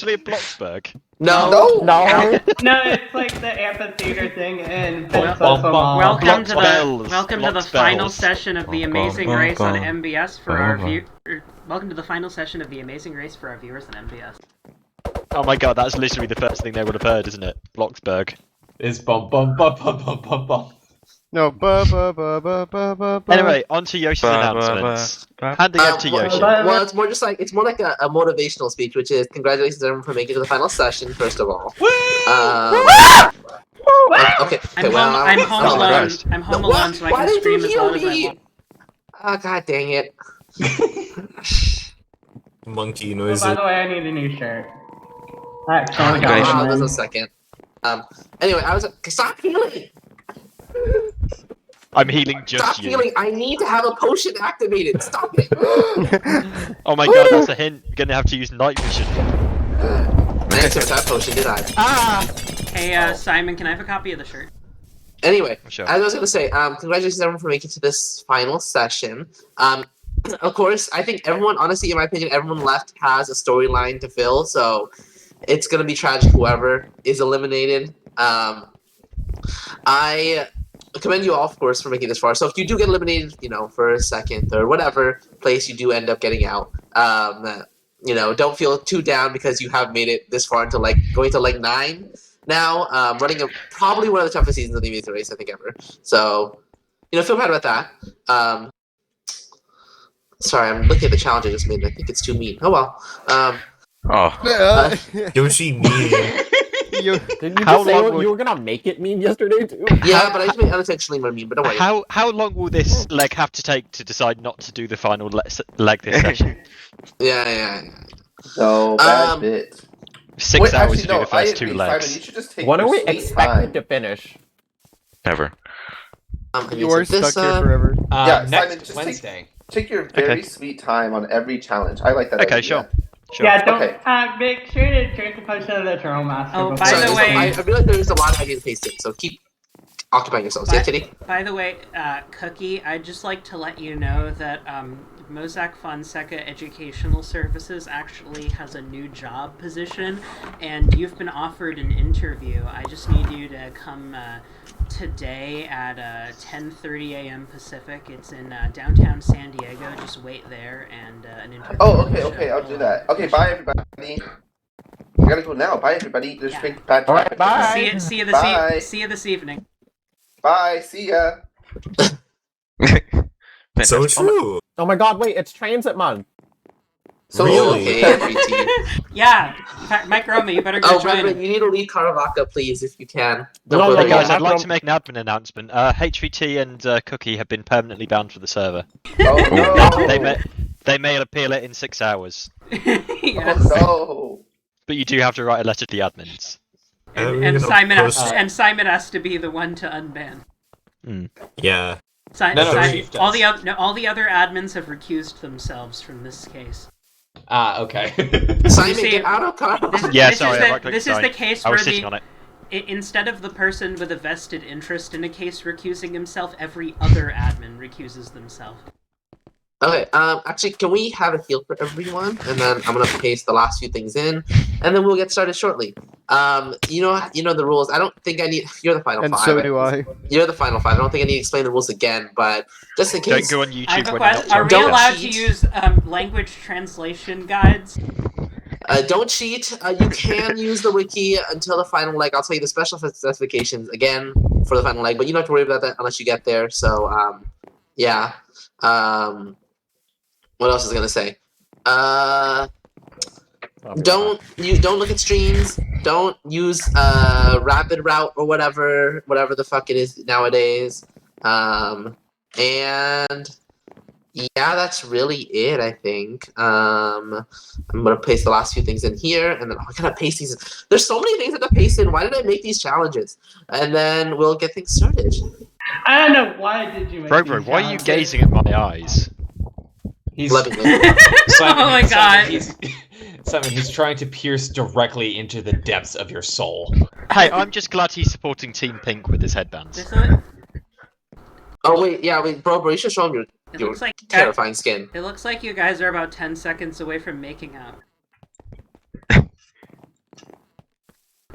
actually at Bloxburg? No. No, it's like the amphitheater thing in Welcome to Bells, the Blox final bells. session of the Amazing Race on MBS for our Welcome to the final session of the Amazing Race for our viewers on MBS. Oh my god, that's literally the first thing they would have heard, isn't it? Bloxburg. It's bum bum bum bum bum bum bum. No, Anyway, on to Yoshi's announcements. Handing over to Yoshi. Well, it's more like a motivational speech, which is congratulations everyone for making it to the final session. First of all. Okay. I'm home alone. I'm home alone, so I can scream as loud as I want. Oh god dang it! Monkey Oh, noises. by the way, I need a new shirt. Alright, There's a second. Anyway, stop healing. I'm healing just Stop healing. I need to have a potion activated. Stop it. Oh my god, that's a hint. You're gonna have to use night vision. I didn't took that potion, did I? Hey, Simon, can I have a copy of the shirt? Anyway, Sure. as I was gonna say, congratulations everyone for making it to this final session. Of course, I think everyone, honestly, in my opinion, everyone left has a storyline to fill, so it's gonna be tragic whoever is eliminated. I commend you all, of course, for making this far. So if you do get eliminated, for a second or whatever place you do end up getting out, don't feel too down because you have made it this far into going to 9 now, running probably one of the toughest seasons of the Amazing Race I think ever. So, feel bad about that. Sorry, I'm looking at the challenge I just made and I think it's too mean. Oh well. Yoshi mean. Didn't you just say you were gonna make it mean yesterday too? Yeah, but I just made unintentionally more mean, but don't worry. How long will this leg have to take to decide not to do the final leg this session? Yeah. So, bad bit. 6 hours to do the first 2 legs. Simon, you should just take When are we your sweet expected to finish? Never. You are stuck here forever. Yeah, next Simon, just Wednesday. Take your very sweet time on every challenge. I like that. Okay, idea. sure. Yeah, don't Okay. make sure to drink a potion of the Turtle Master. Oh, before- by the way- I feel like there's a lot of ideas pasted, so keep occupying yourselves. Yeah, Kitty? By the way, Cookie, I'd just like to let you know that Mozak Fonseca Educational Services actually has a new job position, and you've been offered an interview. I just need you to come today at 10:30 a.m. Pacific. It's in downtown San Diego. Just wait there, and an interview. Oh, okay, I'll do that. Okay, bye everybody. I gotta go now. Bye everybody. There's big bad traffic. Bye. See you Bye. see you this evening. Bye. See ya. So true. Oh my god, wait, it's transit month. So Really? Okay, every Yeah, Mike Roma, you better go Oh, by the way, join. you need to leave Caravaca, please, if you can. No, Don't Hey bother guys, me. I'd like to make an admin announcement. HVT and Cookie have been permanently banned from the server. Oh no. They may appeal it in 6 hours, Yes. Oh no. but you do have to write a letter to the admins. And Simon has to be the one to unban. Yeah. All the other admins have recused themselves from this case. Okay. Simon, see, get out of Caravaca. This is the case I where was sitting on it. instead of the person with a vested interest in a case recusing himself, every other admin recuses themselves. Okay, actually, can we have a heal for everyone? And then I'm gonna paste the last few things in, and then we'll get started shortly. You know the rules. I don't think I need. You're the final And five. so do I. You're the final 5. I don't think I need to explain the rules again, but just in case. Don't go on YouTube I have a when question. you're Are not we Don't allowed to cheat. use language translation guides? Don't cheat. You can use the wiki until the final leg. I'll tell you the special specifications again for the final leg, but you don't have to worry about that unless you get there. So, yeah. What else is I gonna say? Don't look at streams. Don't use rapid route or whatever the fuck it is nowadays. And yeah, that's really it. I think. I'm gonna paste the last few things in here, and then I gotta paste these. There's so many things I gotta paste in. Why did I make these challenges? And then we'll get things started. I don't know why did you make Bro, these why are you challenges? gazing at my eyes? He's Lovingly. Oh my god. Simon, he's trying to pierce directly into the depths of your soul. Hey, I'm just glad he's supporting Team Pink with his headbands. Oh wait, bro, you should show him your looks like terrifying skin. It looks like you guys are about 10 seconds away from making out.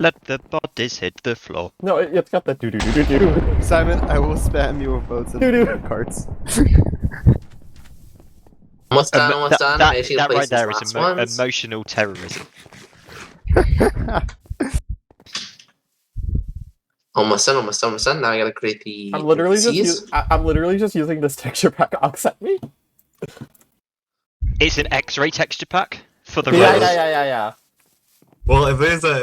Let the bodies hit the floor. No, it's got the do do do do do. Simon, I will spam your votes in Doo-doo. the carts. Almost done, almost done. That, I actually that placed right there these is last ones. emotional terrorism. Almost done, almost done, almost done. Now I gotta create the I'm literally NPCs. I'm literally just using this texture pack Ox sent me. It's an X-ray texture pack for the Yeah, road. yeah. Well, if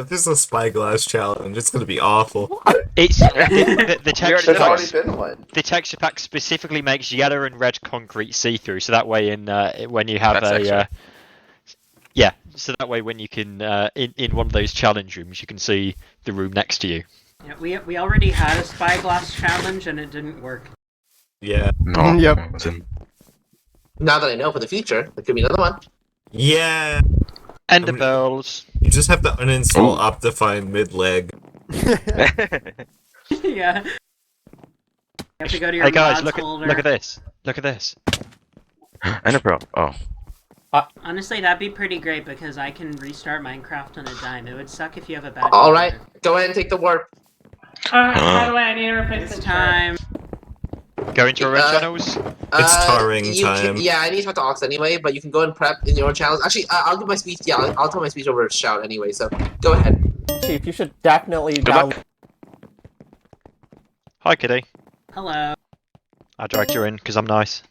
there's a spyglass challenge, it's gonna be awful. It's the texture There's already pack. been one. The texture pack specifically makes yellow and red concrete see-through, so that way when you have That's yeah, so that way when you can in one of those challenge rooms, you can see the room next to you. Yeah, we already had a spyglass challenge and it didn't work. Yeah. No. Yep. Now that I know for the future, there could be another one. Yeah. Ender pearls. You just have to uninstall Optifine mid-leg. Yeah. You have to go to your Hey guys, mods look folder. at this. Look at this. Ender Pearl. Oh. Honestly, that'd be pretty great because I can restart Minecraft on a dime. It would suck if you have a bad All right, computer. go ahead and take the warp. By the way, I need to replace It's the time. Go into your own Uh, channels. It's tarring you time. yeah, I need to talk to Ox anyway, but you can go and prep in your own channels. Actually, I'll give my speech. Yeah, I'll tell my speech over Shout anyway. So go ahead. Chief, you should definitely Good download. luck. Hi, Kitty. Hello. I dragged you in because I'm nice.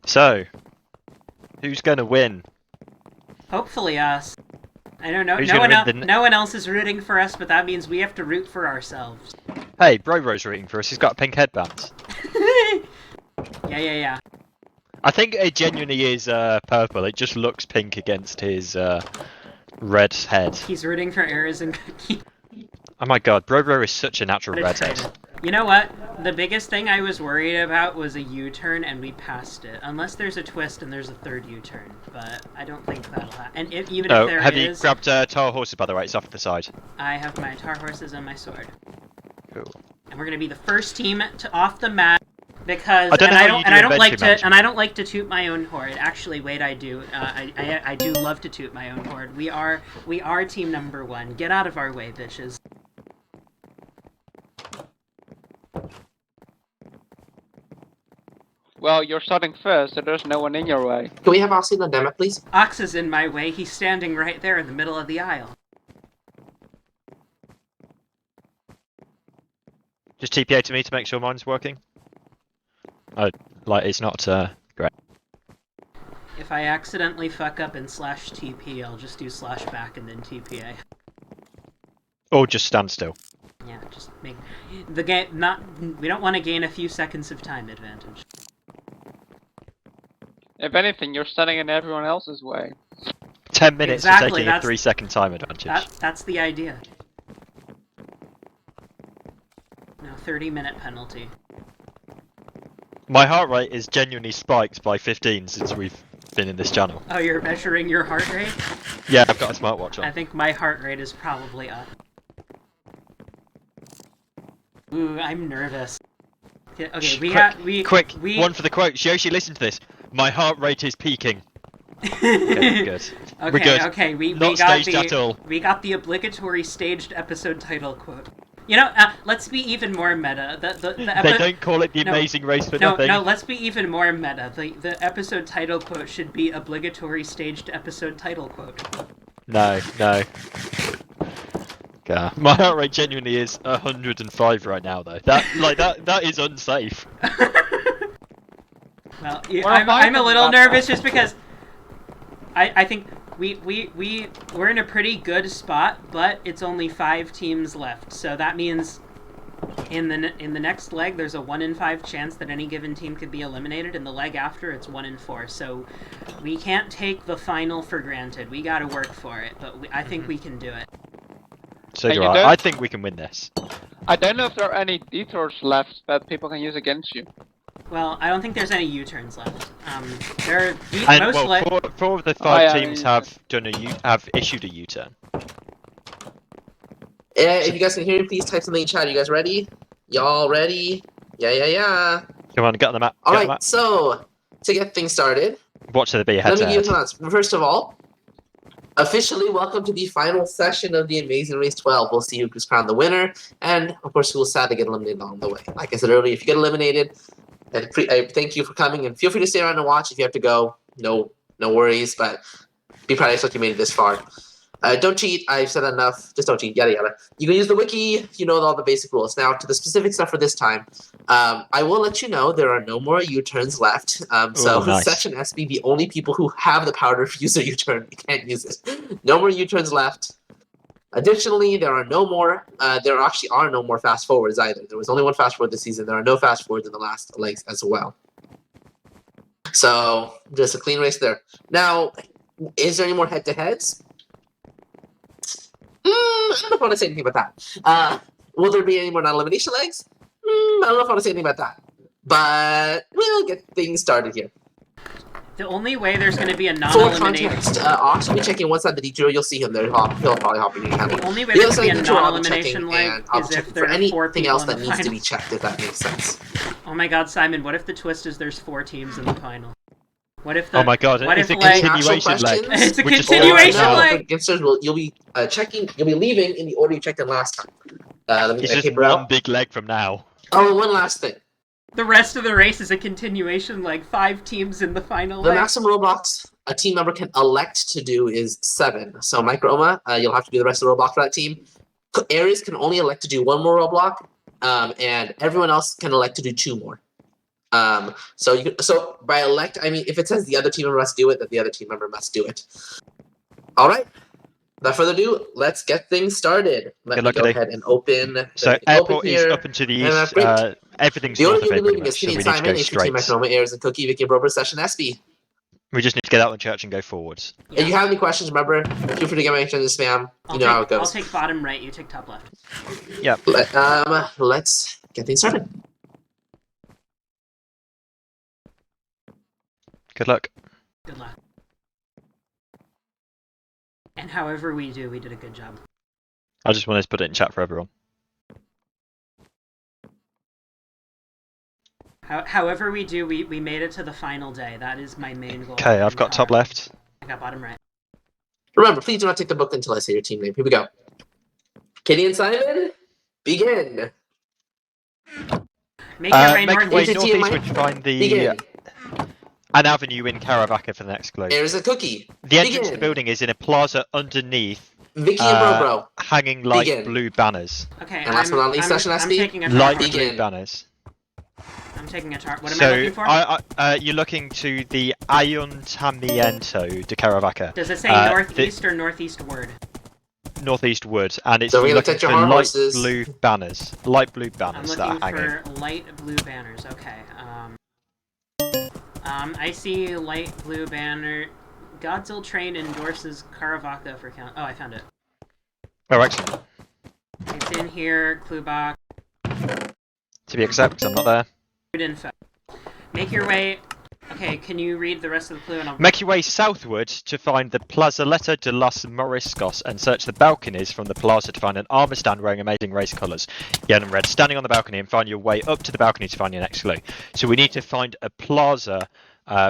So, who's gonna win? Hopefully us. I don't know. Who's No gonna one, win the no one else is rooting for us, but that means we have to root for ourselves. Hey, Bro's rooting for us. He's got a pink headband. Yeah. I think it genuinely is purple. It just looks pink against his red head. He's rooting for Errors and Cookie. Oh my god, Bro is such a natural redhead. You know what? The biggest thing I was worried about was a U-turn, and we passed it. Unless there's a twist and there's a third U-turn, but I don't think that'll happen. And even Oh, if there have you is, grabbed tar horses by the way? It's off to the side. I have my tar horses and my sword. Cool. And we're gonna be the first team to off the map because I don't know how you do I don't like inventory to and I don't like to toot my own horde. Actually, wait, I do. I do love to toot my own horde. We are team number 1. Get out of our way, bitches. Well, you're starting first, so there's no one in your way. Can we have Oxy on the demo, please? Ox is in my way. He's standing right there in the middle of the aisle. Just TPA to me to make sure mine's working. Like it's not great. If I accidentally fuck up and slash TP, I'll just do slash back and then TPA. Or just stand still. Yeah, just make the game not. We don't want to gain a few seconds of time advantage. If anything, you're standing in everyone else's way. 10 minutes Exactly, for taking a that's- 3-second time advantage. That's the idea. No, 30-minute penalty. My heart rate is genuinely spiked by 15 since we've been in this channel. Oh, you're measuring your heart rate? Yeah, I've got a smartwatch I on. think my heart rate is probably up. Ooh, I'm nervous. Okay, Quick, one for the quote. Yoshi, listen to this. My heart rate is peaking. Okay, good. We're good. Okay, we Not got staged at all. We got the obligatory staged episode title quote. You know, let's be even more meta. They don't call it the Amazing Race for nothing. No, let's be even more meta. The episode title quote should be obligatory staged episode title quote. No. God. My heart rate genuinely is 105 right now, though. That is unsafe. Well, I'm a little nervous just because I think we're in a pretty good spot, but it's only 5 teams left. So that means in the next leg, there's a 1 in 5 chance that any given team could be eliminated. In the leg after, it's 1 in 4. So we can't take the final for granted. We got to work for it, but I think we can do it. So do I. I think we can win this. I don't know if there are any detours left that people can use against you. Well, I don't think there's any U-turns left. There are And well, 4 of the 5 teams have issued a U-turn. If you guys can hear me, please type something in chat. You guys ready? Y'all ready? Yeah. Come on, get on the map. All right. So to get things started, Watch there be a head let me to give you head. some thoughts. First of all, Officially, welcome to the final session of the Amazing Race 12. We'll see who's crowned the winner, and of course, who will sadly get eliminated along the way. Like I said earlier, if you get eliminated, I thank you for coming, and feel free to stay around and watch. If you have to go, no worries, but be proud of yourself you made it this far. Don't cheat. I've said enough. Just don't cheat. Yada yada. You can use the wiki. You know all the basic rules. Now to the specific stuff for this time. I will let you know there are no more U-turns left. So nice. Section SB, the only people who have the power to use a U-turn, you can't use it. No more U-turns left. Additionally, there are no more. There actually are no more fast forwards either. There was only one fast forward this season. There are no fast forwards in the last legs as well. So just a clean race there. Now, is there any more head-to-heads? I don't know if I want to say anything about that. Will there be any more non-elimination legs? I don't know if I want to say anything about that. But we'll get things started here. The only way there's going to be a For non-elimination... context, Ox will be checking one side of the detour. You'll see him there. He'll probably hop in your handle. The only way The there's other going to be side a of the detour, I'll be checking, non-elimination leg and I'll be is if checking there for are 4 anything people else in the that needs to final. be checked, if that makes sense. Oh my god, Simon, what if the twist is there's 4 teams in the final? What if the... Oh my god, what it's if a like... continuation leg. It's a Which is continuation all right leg! You'll be checking, you'll be leaving in the order you checked in last time. Let me It's get just paper one out. big leg from now. Oh, and one last thing. The rest of the race is a continuation, like 5 teams in the final The leg. maximum roadblocks a team member can elect to do is 7. So, Microma, you'll have to do the rest of the roadblock for that team. Aries can only elect to do 1 more roadblock, and everyone else can elect to do 2 more. So by elect, I mean if it says the other team member must do it, then the other team member must do it. All right. Without further ado, let's get things started. Let me go ahead and open. So airport is up and to the east. Everything's the north order of you'll it be pretty moving is much, so Kitty we and need to Simon, go HPT, straight. Micronoma, Ayers, and Cookie, Vicky, Brober, Session, SB. We just need to get out of the church and go forwards. If you have any questions, remember, feel free to get my answer in the spam. You know how it goes. I'll take bottom right, you take top left. Yep. Let's get things started. Good luck. Good luck. And however we do, we did a good job. I just wanted to put it in chat for everyone. However we do, we made it to the final day. That is my main goal. Okay, I've got top left. I got bottom right. Remember, please do not take the book until I say your team name. Here we go. Kitty and Simon, begin. Make your way make your way northeast. northeastward to find the an avenue in Caravaca for the next globe. There's a cookie. The entrance to the building is in a plaza underneath. Vicky and Bro. Hanging light blue banners. Okay, and last but not least, Session SB. taking a light target. blue banners. I'm taking a target. What am I looking for? You're looking to the Ayuntamiento de Caravaca. Does it say northeast or northeastward? Northeastward, and it's So we're gonna looking take your for hard light horses. blue banners. Light blue I'm banners that are looking hanging. for light blue banners. Okay. I see light blue banner. Godzilla train endorses Caravaca for count. Oh, I found it. Oh, excellent. It's in here. Clue box. To be accepted, I'm not there. Good info. Make your way. Okay, can you read the rest of the clue? And I'll... Make your way southward to find the Plazoleta de los Moriscos and search the balconies from the plaza to find an armor stand wearing amazing race colours, yellow and red, standing on the balcony, and find your way up to the balcony to find your next clue. So we need to find a plaza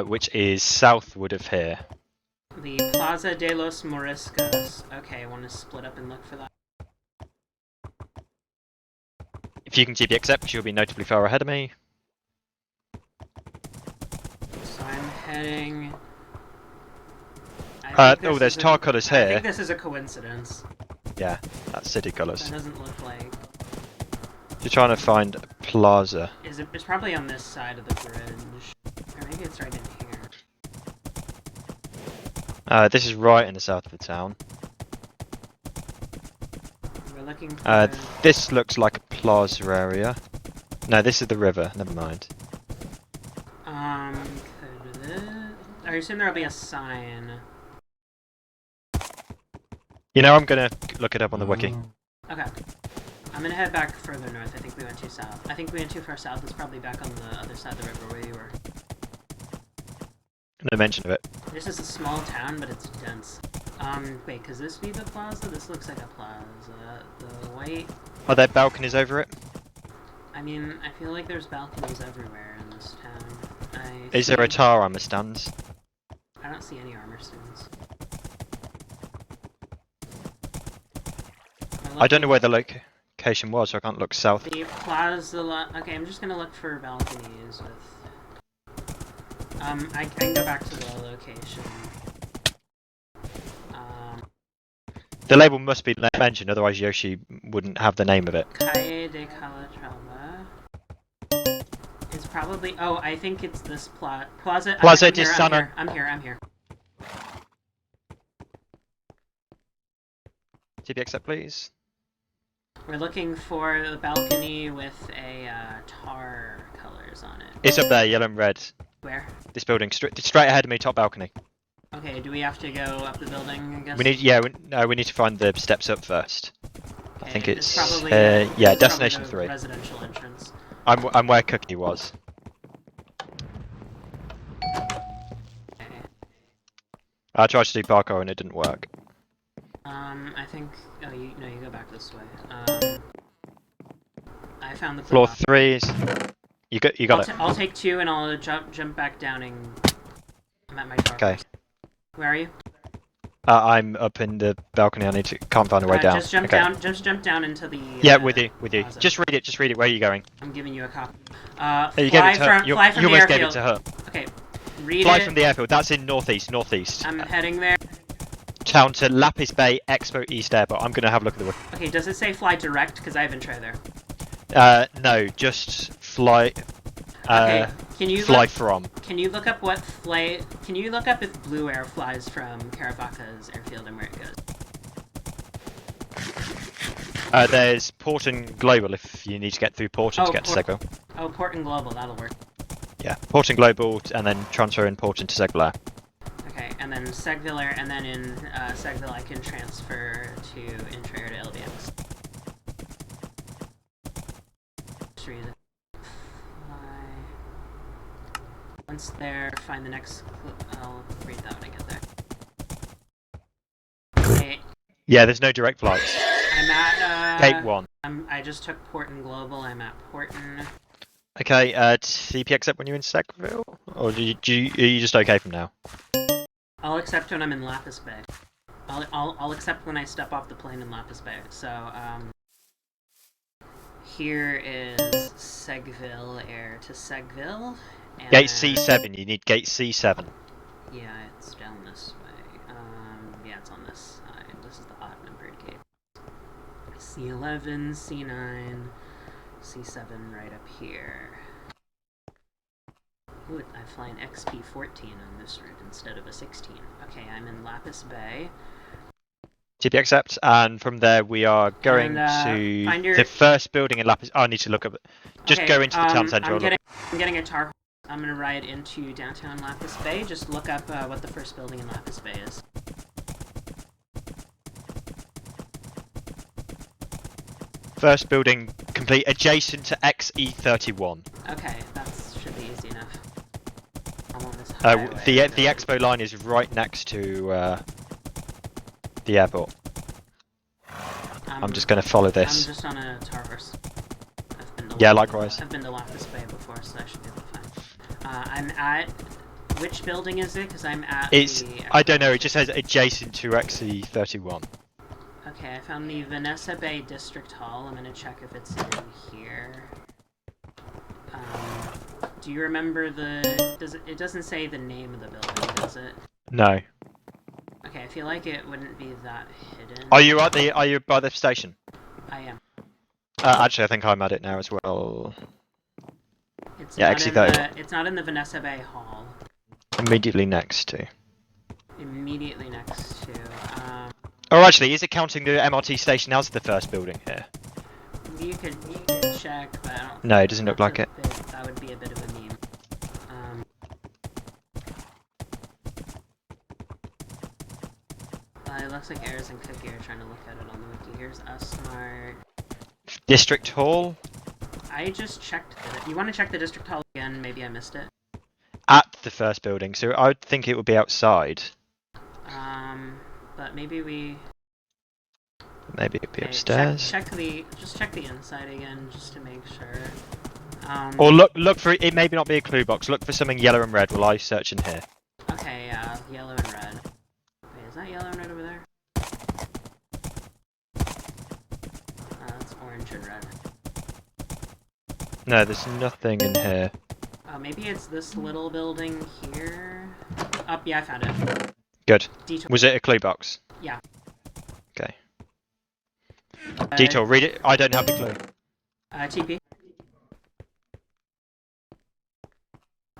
which is southward of here. The Plaza de los Moriscos. Okay, I want to split up and look for that. If you can TP accept, you'll be notably far ahead of me. So I'm heading... there's tar colours here. I think this is a coincidence. Yeah, that's city colours. That doesn't look like... You're trying to find a plaza. It's probably on this side of the bridge. Or maybe it's right in here. This is right in the south of the town. We're looking for... This looks like a plaza area. No, this is the river. Never mind. I assume there'll be a sign. You know, I'm gonna look it up on the wiki. Okay. I'm gonna head back further north. I think we went too south. I think we went too far south. It's probably back on the other side of the river where you were. No mention of it. This is a small town, but it's dense. Wait, could this be the plaza? This looks like a plaza. The white... Are there balconies over it? I mean, I feel like there's balconies everywhere in this town. Is there a tar armor stands? I don't see any armor stands. I don't know where the location was, so I can't look south. The plaza. Okay, I'm just gonna look for balconies with. I can go back to the location. The label must be mentioned, otherwise Yoshi wouldn't have the name of it. Calle de Calatrava. It's probably. Oh, I think it's this plaza. Plaza de Sana. I'm here. TP accept, please. We're looking for the balcony with a tar colors on it. It's up there, yellow and red. Where? This building, straight ahead of me, top balcony. Okay, do we have to go up the building, I guess? We need, we need to find the steps up first. Okay, I think it's probably, destination probably 3. Residential entrance. I'm where Cookie was. Okay. I tried to do parkour and it didn't work. I think. Oh, you go back this way. I found the floor 3. You got it. I'll take 2 and I'll jump back down and I'm at my car. Okay. Where are you? I'm up in the balcony. Can't find a way down. Just jump down. Just jump down into the. Yeah, with you. Plaza. Just read it. Where are you going? I'm giving you a copy. You gave it to her. You almost gave it to her. Okay. Read Fly it. from the airfield. That's in northeast. I'm heading there. Town to Lapis Bay Expo East Airport. I'm gonna have a look at the. Okay. Does it say fly direct? Because I haven't tried there. No, just fly. Okay. Can you fly from? Can you look up what flight? Can you look up if Blue Air flies from Caravaca's airfield and where it goes? There's Port and Global if you need to get through Port to get to Segville. Oh, Port and Global, that'll work. Yeah, Port and Global, and then transfer in Port into Segville. Okay, and then Segville Air, and then in Segville I can transfer to Intrair to LBX. Just read it. Once there, find the next. I'll read that when I get there. Okay. Yeah, there's no direct flights. I'm at Gate 1. I just took Port and Global. I'm at Porton. Okay, CP accept when you're in Segville, or are you just okay from now? I'll accept when I'm in Lapis Bay. I'll accept when I step off the plane in Lapis Bay. So here is Segville Air to Segville. And Gate C7, you need gate C7. Yeah, it's down this way. Yeah, it's on this side. This is the odd numbered gate. C11, C9, C7 right up here. Ooh, I fly an XP14 on this route instead of a 16. Okay, I'm in Lapis Bay. TP accept, and from there we are going And, to the first building in Lapis. Oh, I need to look up. Just Okay, go into the town centre. I'm getting a tar. I'm gonna ride into downtown Lapis Bay. Just look up what the first building in Lapis Bay is. First building complete, adjacent to XE31. Okay, that should be easy enough. I'm on this The expo line is right next to the airport. I'm just going to follow this. I'm just on a tar horse. Likewise. I've been to Lapis Bay before, so I should be able to find. I'm at. Which building is it? Because I'm at. I don't know. It just says adjacent to XE31. Okay, I found the Vanessa Bay District Hall. I'm gonna check if it's in here. Do you remember the? It doesn't say the name of the building, does it? No. Okay, I feel like it wouldn't be that hidden. Are you by the station? I am. Actually, I think I'm at it now as well. It's it's not in the Vanessa Bay Hall. Immediately next to. Immediately next to. Oh, actually, is it counting the MRT station as the first building here? You could check, but I don't. No, it doesn't look like it. That would be a bit of a meme. It looks like Ayers and Cookie are trying to look at it on the wiki. Here's Smart. District Hall? I just checked it. You want to check the District Hall again? Maybe I missed it. At the first building, so I would think it would be outside. But maybe we. Maybe it'd be upstairs. Just check the inside again, just to make sure. Or look for it. It may not be a clue box. Look for something yellow and red while I search in here. Okay, yellow and red. Wait, is that yellow and red over there? No, there's nothing in here. Maybe it's this little building here. Oh, yeah, I found it. Good. Detour. Was it a clue box? Yeah. Okay. Detour, read it. I don't have the clue. TP.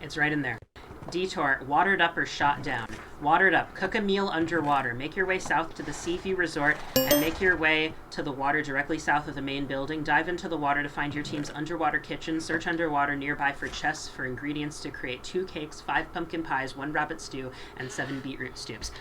It's right in there. Detour, watered up or shot down. Watered up, cook a meal underwater. Make your way south to the Seaview Resort and make your way to the water directly south of the main building. Dive into the water to find your team's underwater kitchen. Search underwater nearby for chests for ingredients to create 2 cakes, 5 pumpkin pies, 1 rabbit stew, and 7 beetroot soups.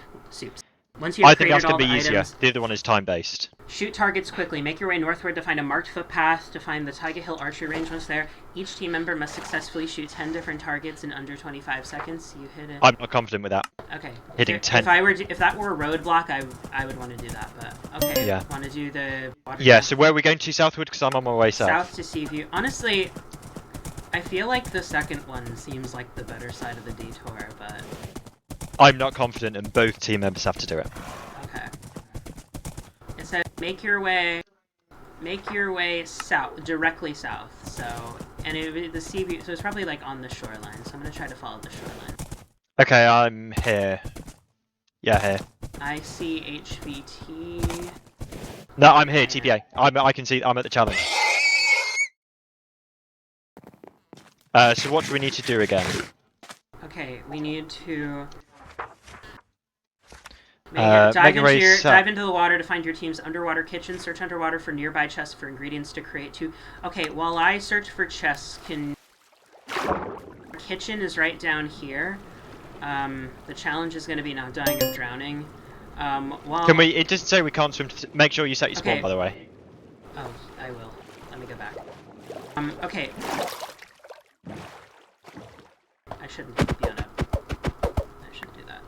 Once you have I think that's created all going to the be easier. items, The other one is time-based. shoot targets quickly. Make your way northward to find a marked footpath to find the Taiga Hill archery range once there. Each team member must successfully shoot 10 different targets in under 25 seconds. You hit it. I'm not confident with that. Okay. Hitting 10. If that were a roadblock, I would want to do that. But okay. Yeah. Want to do the water? Yeah. So where are we going to southward? Because I'm on my way south. South to Seaview. Honestly, I feel like the second one seems like the better side of the detour, but I'm not confident, and both team members have to do it. okay. It says make your way south, directly south. So, and the Seaview, so it's probably like on the shoreline. So I'm gonna try to follow the shoreline. Okay, I'm here. Yeah, here. I see HVT. No, I'm here. TPA. I can see. I'm at the challenge. So what do we need to do again? Okay, we need to dive into the water to find your team's underwater kitchen. Search underwater for nearby chests for ingredients to create 2. Okay, while I search for chests, kitchen is right down here. The challenge is going to be not dying of drowning. Can we? It doesn't say we can't swim. Make sure you set your spawn, by the way. Oh, I will. Let me go back. Okay. I shouldn't be on it. I shouldn't do that.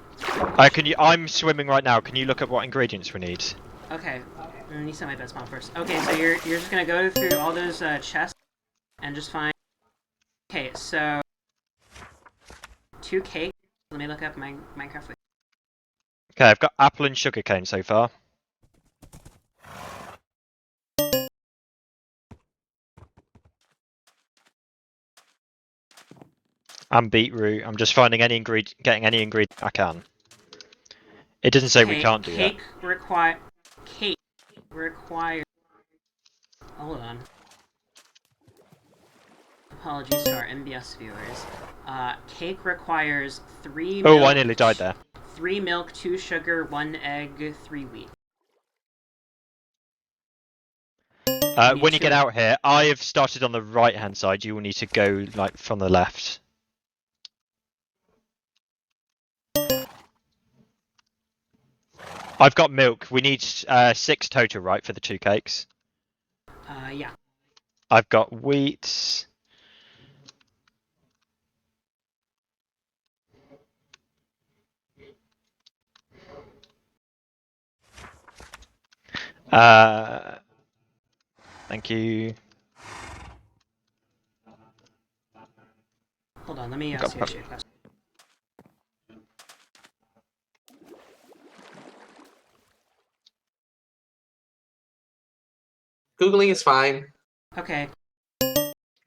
Can you? I'm swimming right now. Can you look at what ingredients we need? Okay. Let me set my bed spawn first. Okay, so you're just gonna go through all those chests and just find. Okay, so 2 cakes. Let me look up my Minecraft. Okay, I've got apple and sugarcane so far. And beetroot. I'm just finding any getting any ingredient I can. It doesn't say we can't do that. Cake require. Hold on. Apologies to our MBS viewers. Cake requires 3 milk. Oh, I nearly died there. 3 milk, 2 sugar, 1 egg, 3 wheat. When you get out here, I have started on the right-hand side. You will need to go like from the left. I've got milk. We need 6 total, right, for the 2 cakes? Yeah. I've got wheat. Thank you. Hold on, let me ask you a question. Googling is fine. Okay.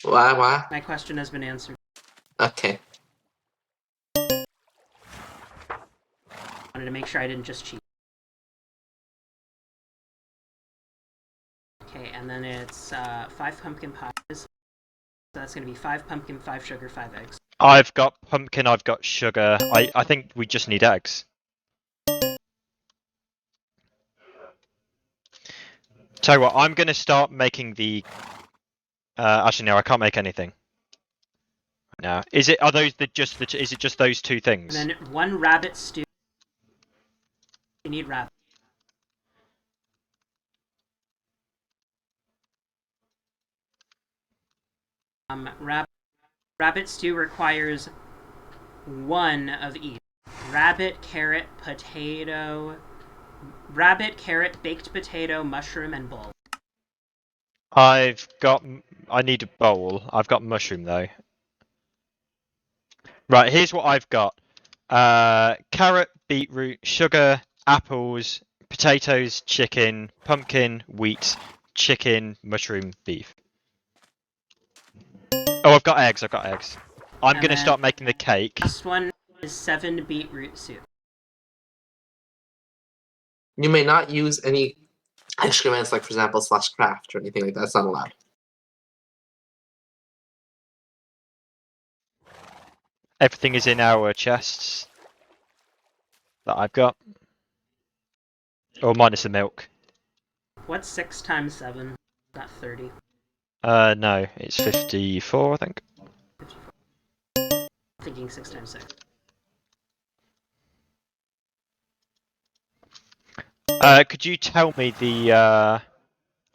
Why? My question has been answered. Okay. Wanted to make sure I didn't just cheat. Okay, and then it's 5 pumpkin pies. So that's going to be 5 pumpkin, 5 sugar, 5 eggs. I've got pumpkin, I've got sugar. I think we just need eggs. Tell you what, I'm going to start making the... actually, no, I can't make anything. No. Is it just those 2 things? And then 1 rabbit stew. You need rabbit. Rabbit stew requires 1 of each. Rabbit, carrot, baked potato, mushroom, and bowl. I need a bowl. I've got mushroom though. Right, here's what I've got. Carrot, beetroot, sugar, apples, potatoes, chicken, pumpkin, wheat, chicken, mushroom, beef. Oh, I've got eggs. I'm And gonna then- start making the cake. Last one is 7 beetroot soup. You may not use any excrements, like for example, /craft or anything like that. That's not allowed. Everything is in our chests that I've got. Or minus the milk. What's 6 times 7? Not 30. No, it's 54, I think. 54. Thinking 6 times 6. Could you tell me the?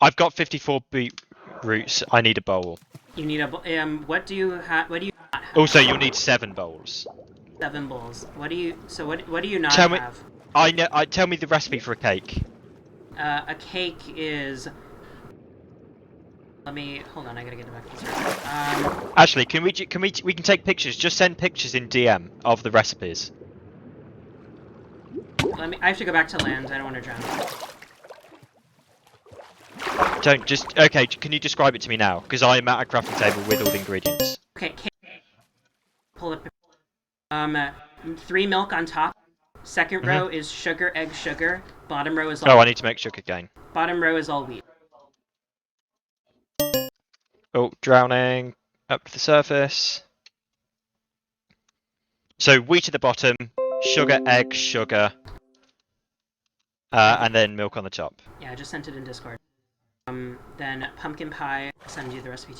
I've got 54 beetroots. I need a bowl. You need a what do you have? What do you not have? Also, you'll need 7 bowls. 7 bowls. What do you? So what do you not Tell me- have? I know. Tell me the recipe for a cake. A cake is. Let me hold on. I gotta get back to the server. Actually, we can take pictures. Just send pictures in DM of the recipes. I have to go back to land. I don't want to drown. Don't just. Okay, can you describe it to me now? Because I am at a crafting table with all the ingredients. Okay, cake. Pull up. 3 milk on top. Second row is sugar, egg, sugar. Bottom row is all. Oh, I need to make sugar cane. Bottom row is all wheat. Oh, drowning. Up to the surface. So wheat at the bottom, sugar, egg, sugar, and then milk on the top. Yeah, I just sent it in Discord. Then pumpkin pie. I'll send you the recipe.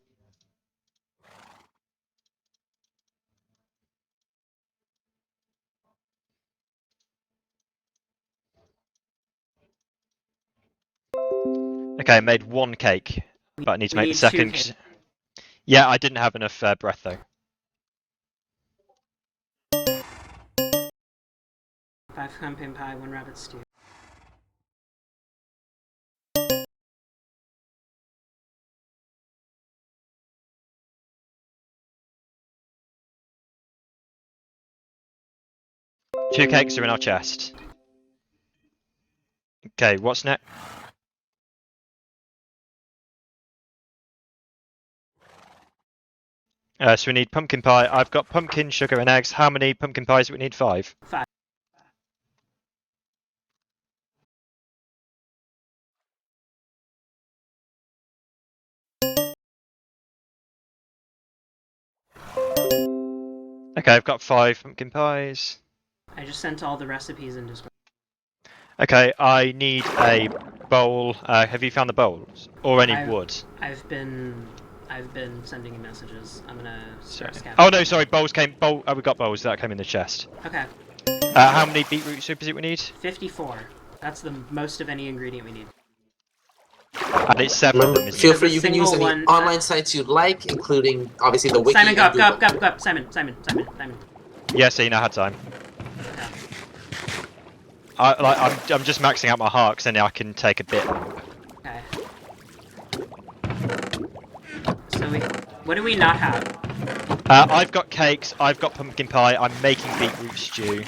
Okay, I made 1 cake, but I need to We make need the 2 second. cakes. Yeah, I didn't have enough breath though. 5 pumpkin pie, 1 rabbit stew. Two cakes are in our chest. Okay, what's next? So we need pumpkin pie. I've got pumpkin, sugar, and eggs. How many pumpkin pies do we need? 5. 5. Okay, I've got 5 pumpkin pies. I just sent all the recipes in Discord. Okay, I need a bowl. Have you found the bowls? Or any wood? I've been sending you messages. I'm gonna start Sorry. scavenging. Oh no, sorry, bowls came. Oh, we got bowls. That came in the chest. Okay. How many beetroot soup is it we need? 54. That's the most of any ingredient we need. And it's 7 of them, isn't Feel it? free, you can use any Single one- online sites you'd like, including obviously the wiki. Simon, go up, and go up, Google. go up, go up. Simon. Yeah, so you know I had time. Okay. I'm just maxing out my heart because then I can take a bit. Okay. So what do we not have? I've got cakes. I've got pumpkin pie. I'm making beetroot stew.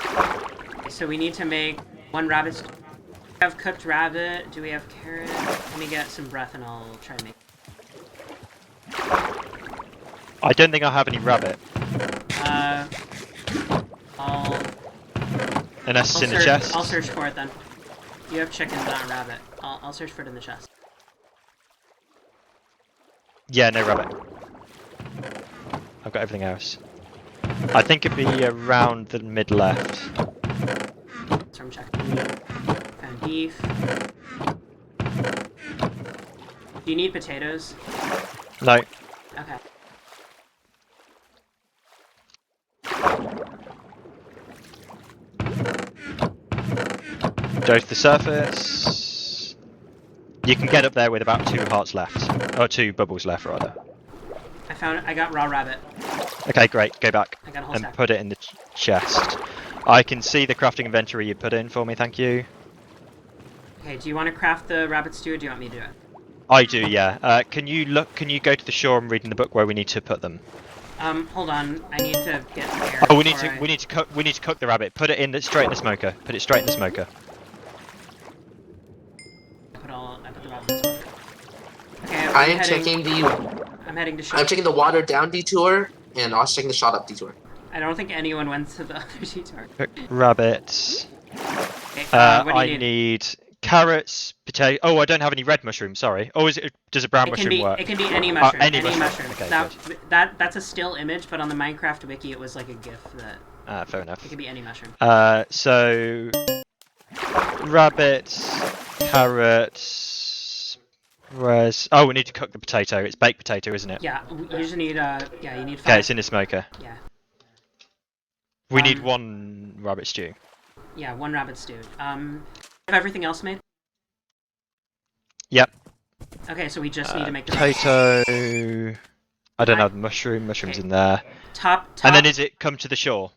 So we need to make 1 rabbit stew. We have cooked rabbit. Do we have carrot? Let me get some breath and I'll try to make. I don't think I have any rabbit. Unless it's in the chest. I'll search for it then. You have chicken, not rabbit. I'll search for it in the chest. Yeah, no rabbit. I've got everything else. I think it'd be around the mid left. So I'm checking. And beef. Do you need potatoes? No. Okay. Go to the surface. You can get up there with about 2 hearts left. Or 2 bubbles left, rather. I got raw rabbit. Okay, great. Go back I got a whole and stack. put it in the chest. I can see the crafting inventory you put in for me, thank you. Okay, do you want to craft the rabbit stew or do you want me to do it? I do, yeah. Can you go to the shore and read in the book where we need to put them? Hold on. I need to get air. Oh, we need before to cook the rabbit. Put it in straight in the smoker. Put it straight in the smoker. I put the rabbit in the smoker. Okay, I am heading- checking the I'm heading to shop. I'm taking the water down detour, and also taking the shot up detour. I don't think anyone went to the other detour. Rabbits. Okay, what do you I need carrots, potato. Oh, I don't have any red mushrooms. Sorry. Oh, does a brown mushroom work? It can be any mushroom. Any mushroom. Okay, that's a still image, but on the Minecraft wiki, it was like a GIF that. Fair enough. It can be any mushroom. So rabbits, carrots. Where's? Oh, we need to cook the potato. It's baked potato, isn't it? Yeah, you just need you need 5. Okay, it's in the smoker. Yeah. We need 1 rabbit stew. Yeah, 1 rabbit stew. Have everything else made? Yep. Okay, so we just need to make the potato. I don't know the mushrooms okay. in there. Top. And then is it come to the shore?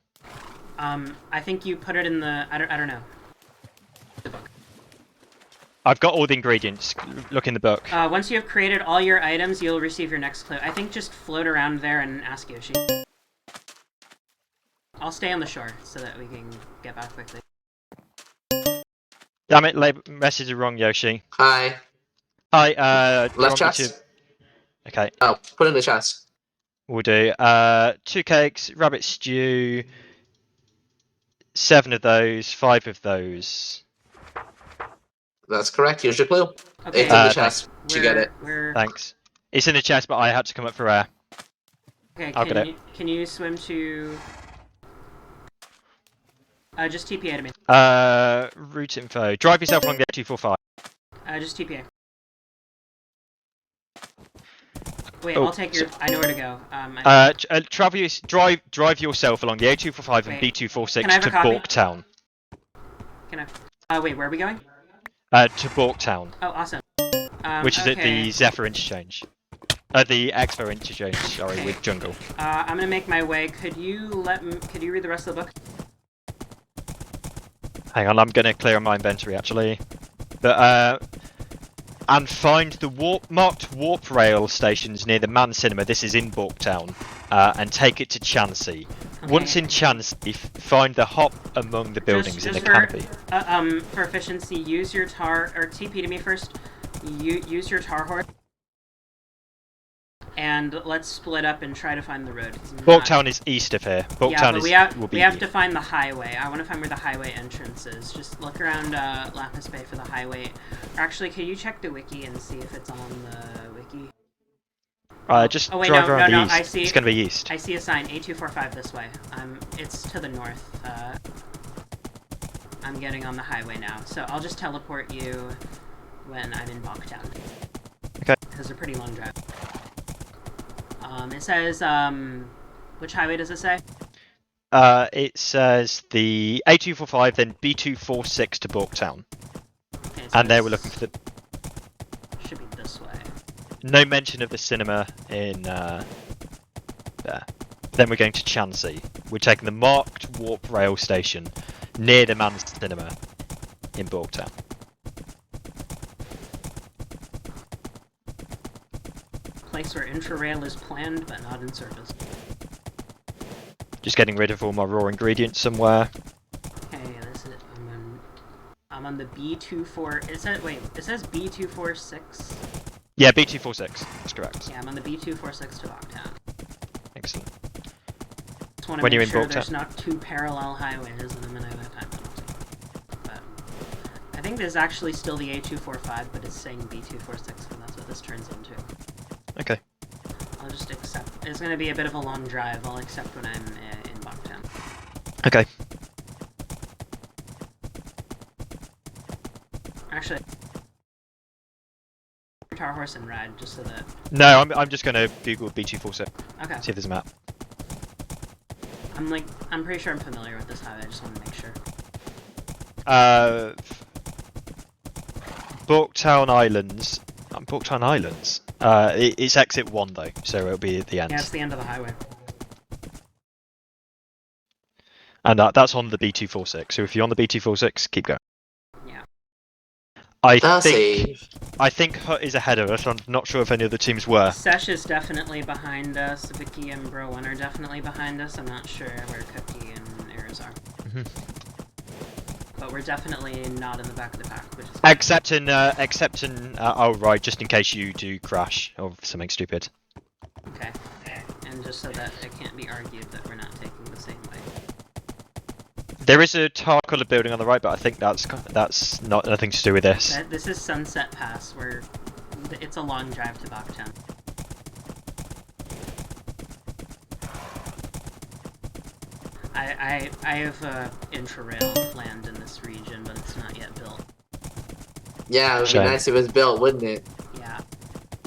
I think you put it in the. I don't know. The book. I've got all the ingredients. Look in the book. Once you have created all your items, you'll receive your next clue. I think just float around there and ask Yoshi. I'll stay on the shore so that we can get back quickly. Damn it, message is wrong, Yoshi. Hi. Hi, left chest? Okay. Oh, put it in the chest. We'll do 2 cakes, rabbit stew, 7 of those, 5 of those. That's correct. Here's your clue. Okay. It's in the chest. You get it. Thanks. It's in the chest, but I had to come up for air. Okay, I'll get it. Can you swim to... just TPA to me. Route info. Drive yourself along the 8245. Just TPA. Wait, Oh, I'll take your... I know where to go. Drive yourself along the A245 and B246 to Borktown. Can I... wait, where are we going? To Borktown. Oh, awesome. Which is at the Zephyr interchange. The Expo interchange, sorry, with Jungle. I'm gonna make my way. Could you read the rest of the book? Hang on, I'm gonna clear my inventory actually. But and find the marked warp rail stations near the Man Cinema. This is in Borktown, and take it to Chansey. Okay. Once in Chansey, find the hop among the buildings in the canopy. For efficiency, use your tar or TP to me first. Use your tar horse, and let's split up and try to find the road. Borktown is east of here. Borktown we have to find the highway. I want to find where the highway entrance is. Just look around Lapis Bay for the highway. Or actually, can you check the wiki and see if it's on the wiki? Just drive around the east. I see, it's going to be east. I see a sign, A245 this way. It's to the north. I'm getting on the highway now, so I'll just teleport you when I'm in Borktown. Okay. Because they're pretty long drive. It says, which highway does it say? It says the A245, then B246 to Borktown. Okay, so and there we're looking for the... Should be this way. No mention of the cinema in there. Then we're going to Chansey. We're taking the marked warp rail station near the Man Cinema in Borktown. Place where Intra-Rail is planned but not in service. Just getting rid of all my raw ingredients somewhere. Okay, this is I'm on the B24. It says B246. Yeah, B246. That's correct. Yeah, I'm on the B246 to Borktown. Excellent. Just want to make sure there's not 2 parallel highways and I'm gonna have a time penalty. But I think there's actually still the A245, but it's saying B246, and that's what this turns into. Okay. I'll just accept. It's going to be a bit of a long drive. I'll accept when I'm in Borktown. Okay. Actually, tar horse and ride just so that. No, I'm just going to Google B246. Okay. See if there's a map. I'm pretty sure I'm familiar with this highway. I just want to make sure. Borktown Islands. Borktown Islands. It's exit 1 though, so it'll be at the end. Yeah, it's the end of the highway. And that's on the B246. So if you're on the B246, keep going. Yeah. I think Hut is ahead of us. I'm not sure if any other teams were. Sesh is definitely behind us. Vicky and Bro1 are definitely behind us. I'm not sure where Cookie and Eras are. But we're definitely not in the back of the pack, which is except in oh right, just in case you do crash or something stupid. Okay. And just so that it can't be argued that we're not taking the same way. There is a tar-coloured building on the right, but I think that's not nothing to do with this. This is Sunset Pass, where it's a long drive to Bachtown. I have intra-rail planned in this region, but it's not yet built. Yeah, it would be nice if it was built, wouldn't it? Yeah.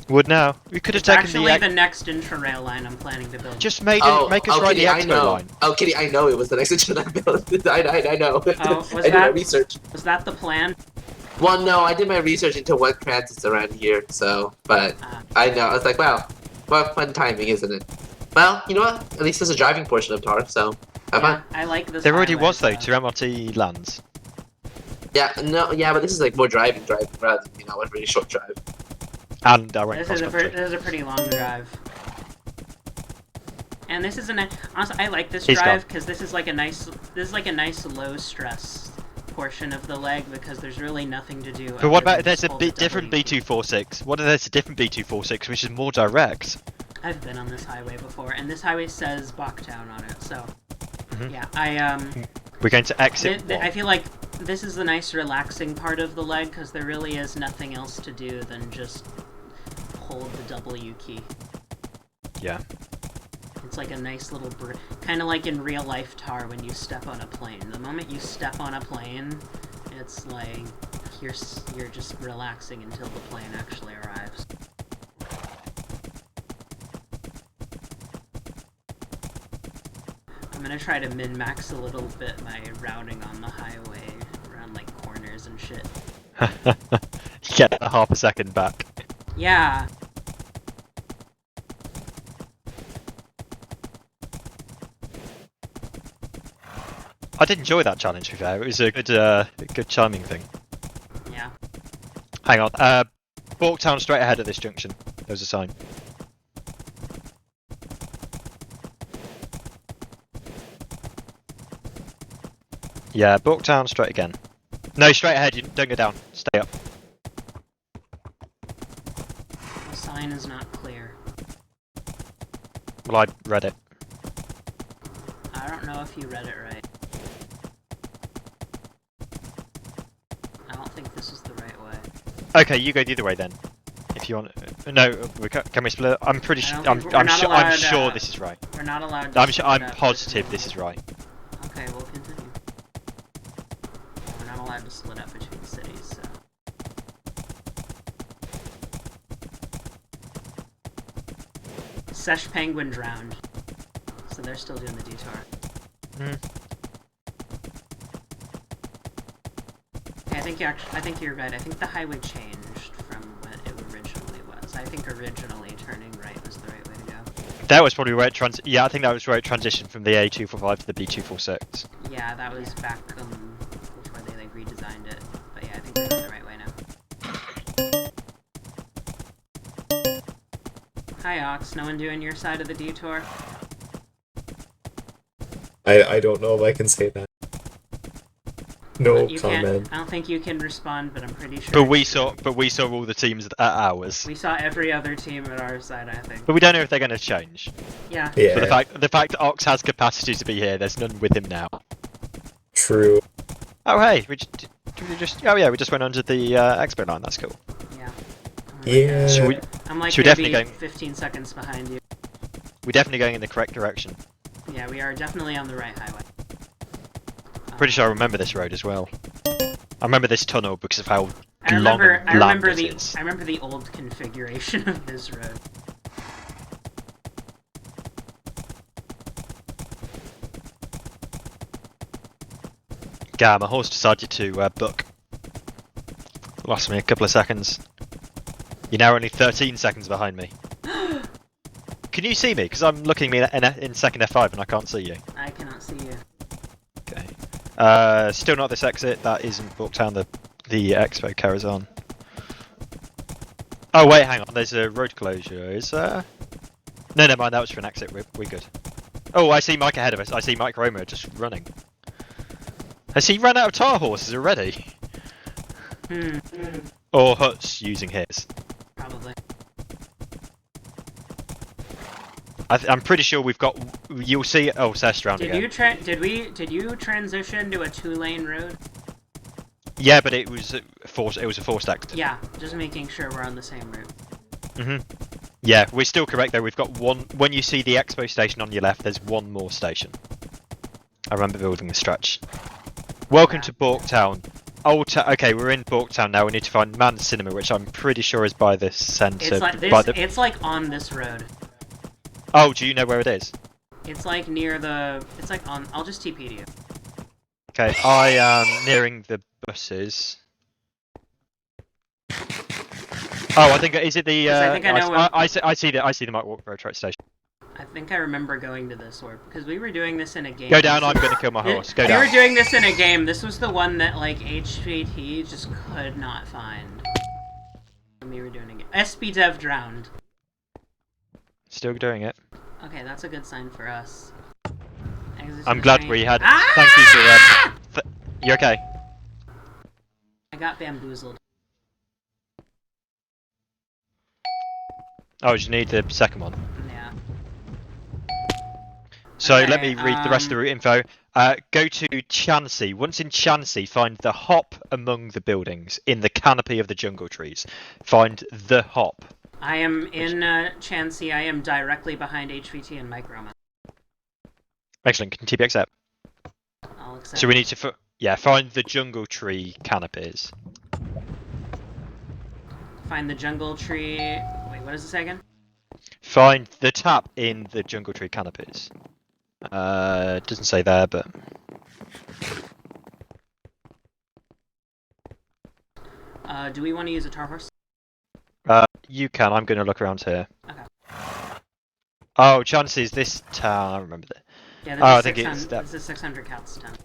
Would now. We could have taken actually the next intra-rail line I'm planning to build. Just make us ride Kitty, the expo line. Oh, Kitty, I know it was the next intra-rail build. I know. Oh, I did my research. Was that the plan? Well, no, I did my research into what transits around here, so, but I know. I was like, wow, what fun timing, isn't it? Well, you know what? At least there's a driving portion of tar, so have fun. I like this. There already was though, to MRT lands. Yeah, but this is like more driving rather than, a really short drive. And I went This is a pretty long drive. And this is honestly, I like this drive because this is like a nice low stress portion of the leg because there's really nothing to do. But what about there's a different B246? What if there's a different B246 which is more direct? I've been on this highway before, and this highway says Bachtown on it, so yeah, We're going to exit. I feel like this is the nice relaxing part of the leg because there really is nothing else to do than just hold the W key. Yeah. It's like a nice little kind of like in real life tar when you step on a plane. The moment you step on a plane, it's like you're just relaxing until the plane actually arrives. I'm gonna try to min-max a little bit my routing on the highway around like corners and shit. Get a half a second back. Yeah. I did enjoy that challenge, to be fair. It was a good chiming thing. Yeah. Hang on. Borktown straight ahead at this junction. There's a sign. Yeah, Borktown straight again. No, straight ahead. You don't go down. Stay up. The sign is not clear. Well, I read it. I don't know if you read it right. I don't think this is the right way. Okay, you go the other way then. If you want. No, can we split? I'm pretty sure. I'm sure this is right. We're not allowed to I'm positive this is right. Okay, we'll continue. We're not allowed to split up between cities, so. Sesh Penguin drowned. So they're still doing the detour. Okay, I think you're right. I think the highway changed from what it originally was. I think originally turning right was the right way to go. That was probably where it I think that was where it transitioned from the A245 to the B246. Yeah, that was back before they like redesigned it. But yeah, I think we're going the right way now. Hi Ox, no one doing your side of the detour? I don't know if I can say that. No comment. I don't think you can respond, but I'm pretty sure. But we saw all the teams at ours. We saw every other team at our side, I think. But we don't know if they're going to change. Yeah. So the fact that Ox has capacity to be here, there's none with him now. True. Oh hey, we just went under the expo line. That's cool. Yeah. Yeah. I'm like we're definitely going 15 seconds behind you. We're definitely going in the correct direction. Yeah, we are definitely on the right highway. Pretty sure I remember this road as well. I remember this tunnel because of how I long and bland it is. I remember the old configuration of this road. Yeah, my horse decided to buck. Lost me a couple of seconds. You're now only 13 seconds behind me. Can you see me? Because I'm looking in second F5 and I can't see you. I cannot see you. Okay. Still not this exit. That isn't Borktown. The expo carries on. Oh wait, hang on. There's a road closure. Is there? No, never mind. That was for an exit. We're good. Oh, I see Mike ahead of us. I see Mike Roma just running. Has he run out of tar horses already? Or Hut's using his? Probably. I'm pretty sure we've got. You'll see. Oh, Seth's round again. Did you transition to a 2-lane road? Yeah, but it was forced. It was a forced exit. Yeah, just making sure we're on the same route. Yeah, we're still correct though. We've got one. When you see the expo station on your left, there's one more station. I remember building the stretch. Welcome to Borktown. Okay, we're in Borktown now. We need to find Man's Cinema, which I'm pretty sure is by the centre. It's like this. It's like on this road. Oh, do you know where it is? It's like near the. It's like on. I'll just TP to you. Okay, I am nearing the buses. Oh, I think is it the? I think I know. I see the Mike Walk Road Track Station. I think I remember going to this one because we were doing this in a game. Go down. I'm going to kill my horse. Go down. We were doing this in a game. This was the one that like HVT just could not find. And we were doing it. SP Dev drowned. Still doing it. Okay, that's a good sign for us. I'm glad we had. Thank you for. You okay? I got bamboozled. Oh, you need the second one. Yeah. So Okay, let me read the rest of the route info. Go to Chansey. Once in Chansey, find the hop among the buildings in the canopy of the jungle trees. Find the hop. I am in Chansey. I am directly behind HVT and Microma. Excellent. Can TP accept? I'll accept. So we need to find the jungle tree canopies. Find the jungle tree. Wait, what does it say again? Find the tap in the jungle tree canopies. It doesn't say there, but. Do we want to use a tar horse? You can. I'm going to look around here. Okay. Oh, chances this town. I remember that. Yeah, I think it's that. This is 600 cats town.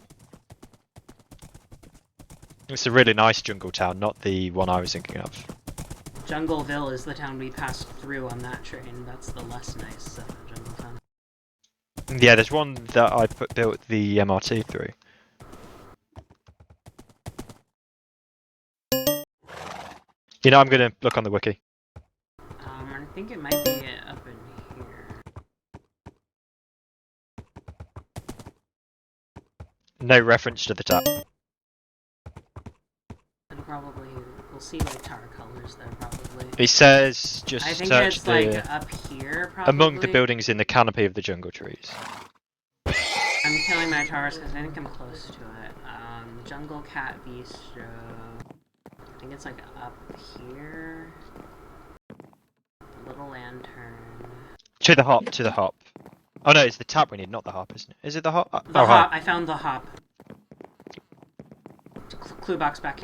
It's a really nice jungle town, not the one I was thinking of. Jungleville is the town we passed through on that train. That's the less nice jungle town. Yeah, there's one that I built the MRT through. You know, I'm going to look on the wiki. I think it might be up in here. No reference to the tap. And probably we'll see like tar colors there probably. It says just I think search it's the like up here probably. among the buildings in the canopy of the jungle trees. I'm killing my tars because I think I'm close to it. Jungle Cat Bistro. I think it's like up here. Little lantern. To the hop, to the hop. Oh no, it's the tap we need, not the hop, isn't it? Is it the hop? The hop. I found the hop. Clue box back.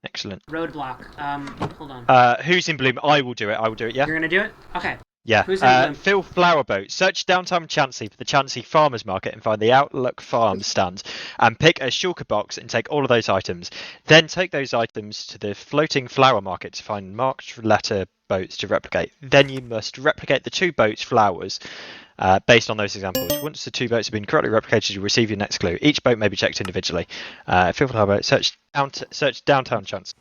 Excellent. Roadblock. Hold on. Who's in bloom? I will do it. I will do it. Yeah. You're gonna do it? Okay. Yeah. Who's in bloom? Phil Flower Boat. Search downtown Chansey for the Chansey Farmers Market and find the Outlook Farm stand, and pick a shulker box and take all of those items. Then take those items to the floating flower market to find marked letter boats to replicate. Then you must replicate the 2 boats' flowers. Based on those examples. Once the 2 boats have been correctly replicated, you'll receive your next clue. Each boat may be checked individually. Phil Flower Boat. Search downtown Chansey.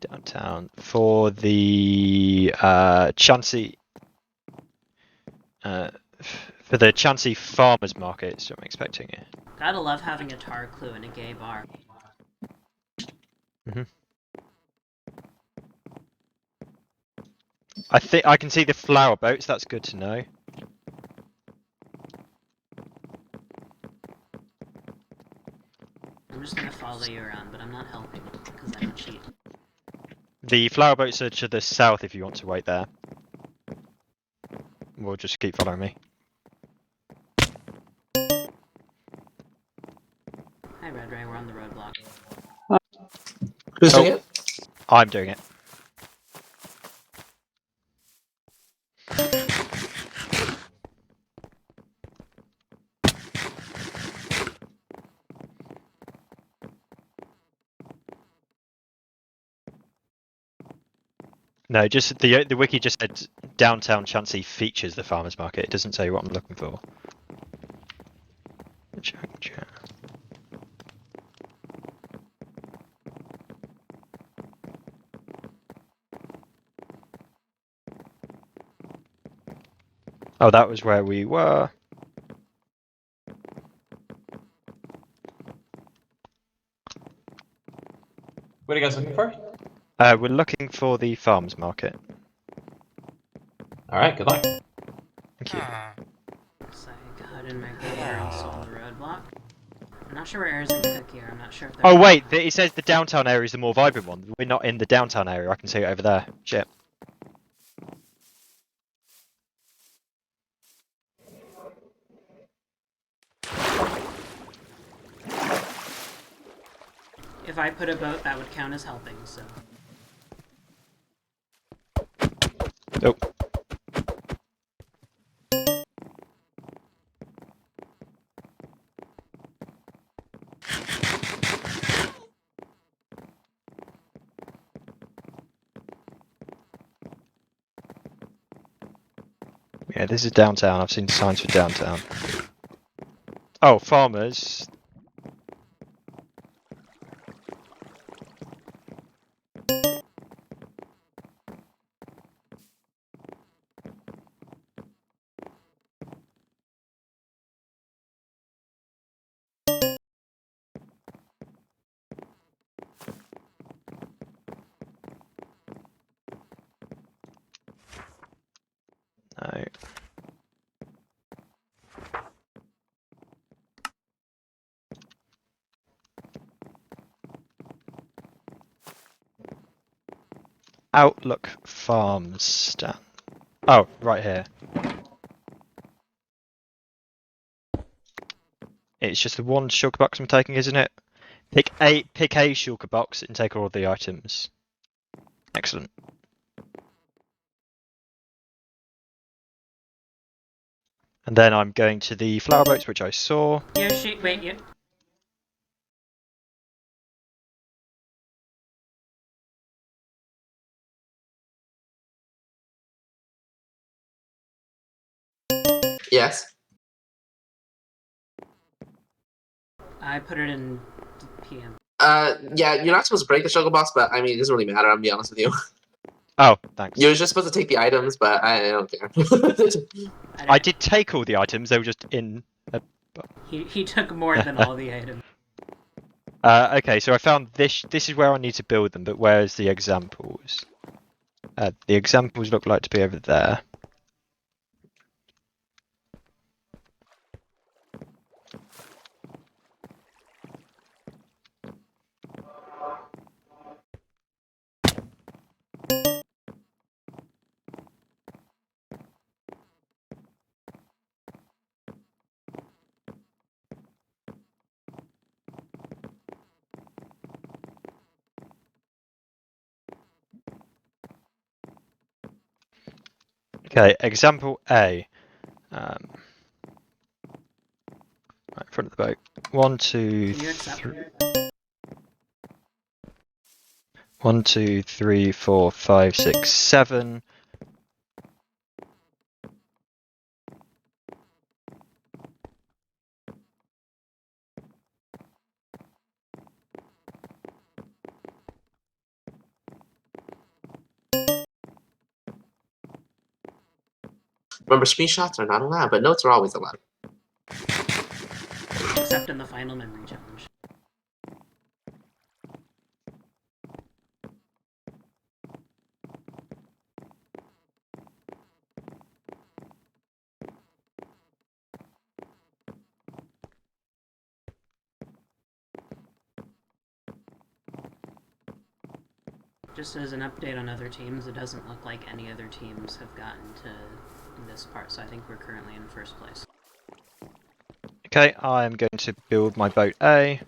Downtown for the Chansey for the Chansey Farmers Market. So I'm expecting it. Gotta love having a tar clue in a gay bar. I think I can see the flower boats. That's good to know. I'm just gonna follow you around, but I'm not helping because I don't cheat. The flower boats are to the south if you want to wait there. We'll just keep following me. Hi, Red Ray. We're on the roadblock. Who's doing it? I'm doing it. No, just the wiki just said downtown Chansey features the farmers market. It doesn't say what I'm looking for. Oh, that was where we were. What are you guys looking for? We're looking for the farmers market. All right, good luck. Thank you. So I got in my career and sold the roadblock. I'm not sure where Airs and Cookie are. I'm not sure if they're. Oh wait, it says the downtown area is the more vibrant one. We're not in the downtown area. I can see it over there. Shit. If I put a boat, that would count as helping. So. Nope. Yeah, this is downtown. I've seen signs for downtown. Oh, farmers. No. Outlook Farms stand. Oh, right here. It's just the one shulker box I'm taking, isn't it? Pick a shulker box and take all of the items. Excellent. And then I'm going to the flower boats, which I saw. Yoshi, wait, you. Yes. I put it in PM. Yeah, you're not supposed to break the struggle box, but I mean, it doesn't really matter. I'm be honest with you. Oh, thanks. You're just supposed to take the items, but I don't care. I did take all the items. They were just in. He took more than all the items. Okay, so I found this. This is where I need to build them, but where's the examples? The examples look like to be over there. Okay, example A. Right in front of the boat. 1, 2, 3. 1, 2, 3, 4, 5, 6, 7. Remember, screenshots are not allowed, but notes are always allowed. Except in the final memory challenge. Just as an update on other teams, it doesn't look like any other teams have gotten to this part, so I think we're currently in first place. Okay, I am going to build my boat A.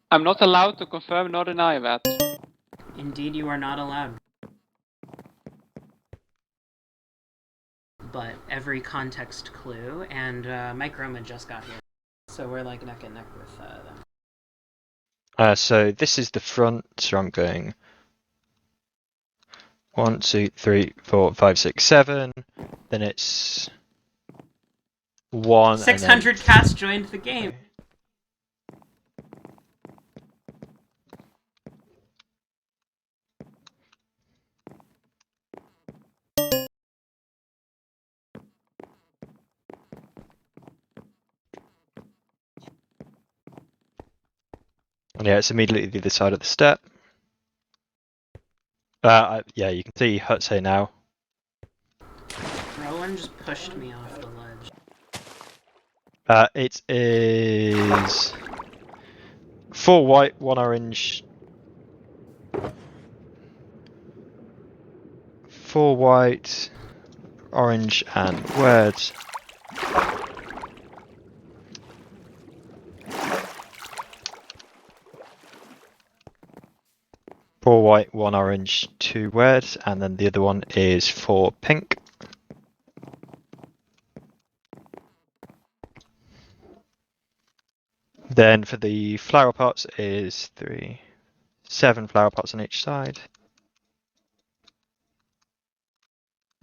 I'm not allowed to confirm nor deny that. Indeed, you are not allowed. But every context clue, and Mike Roman just got here, so we're like neck and neck with them. So this is the front, so I'm going 1, 2, 3, 4, 5, 6, 7. Then it's 1. 600 cats joined the game. And yeah, it's immediately the other side of the step. Yeah, you can see huts here now. Rowan just pushed me off the ledge. It is 4 white, 1 orange. 4 white, orange, and red. Four white, 1 orange, 2 red, and then the other one is 4 pink. Then for the flower pots is 7 flower pots on each side.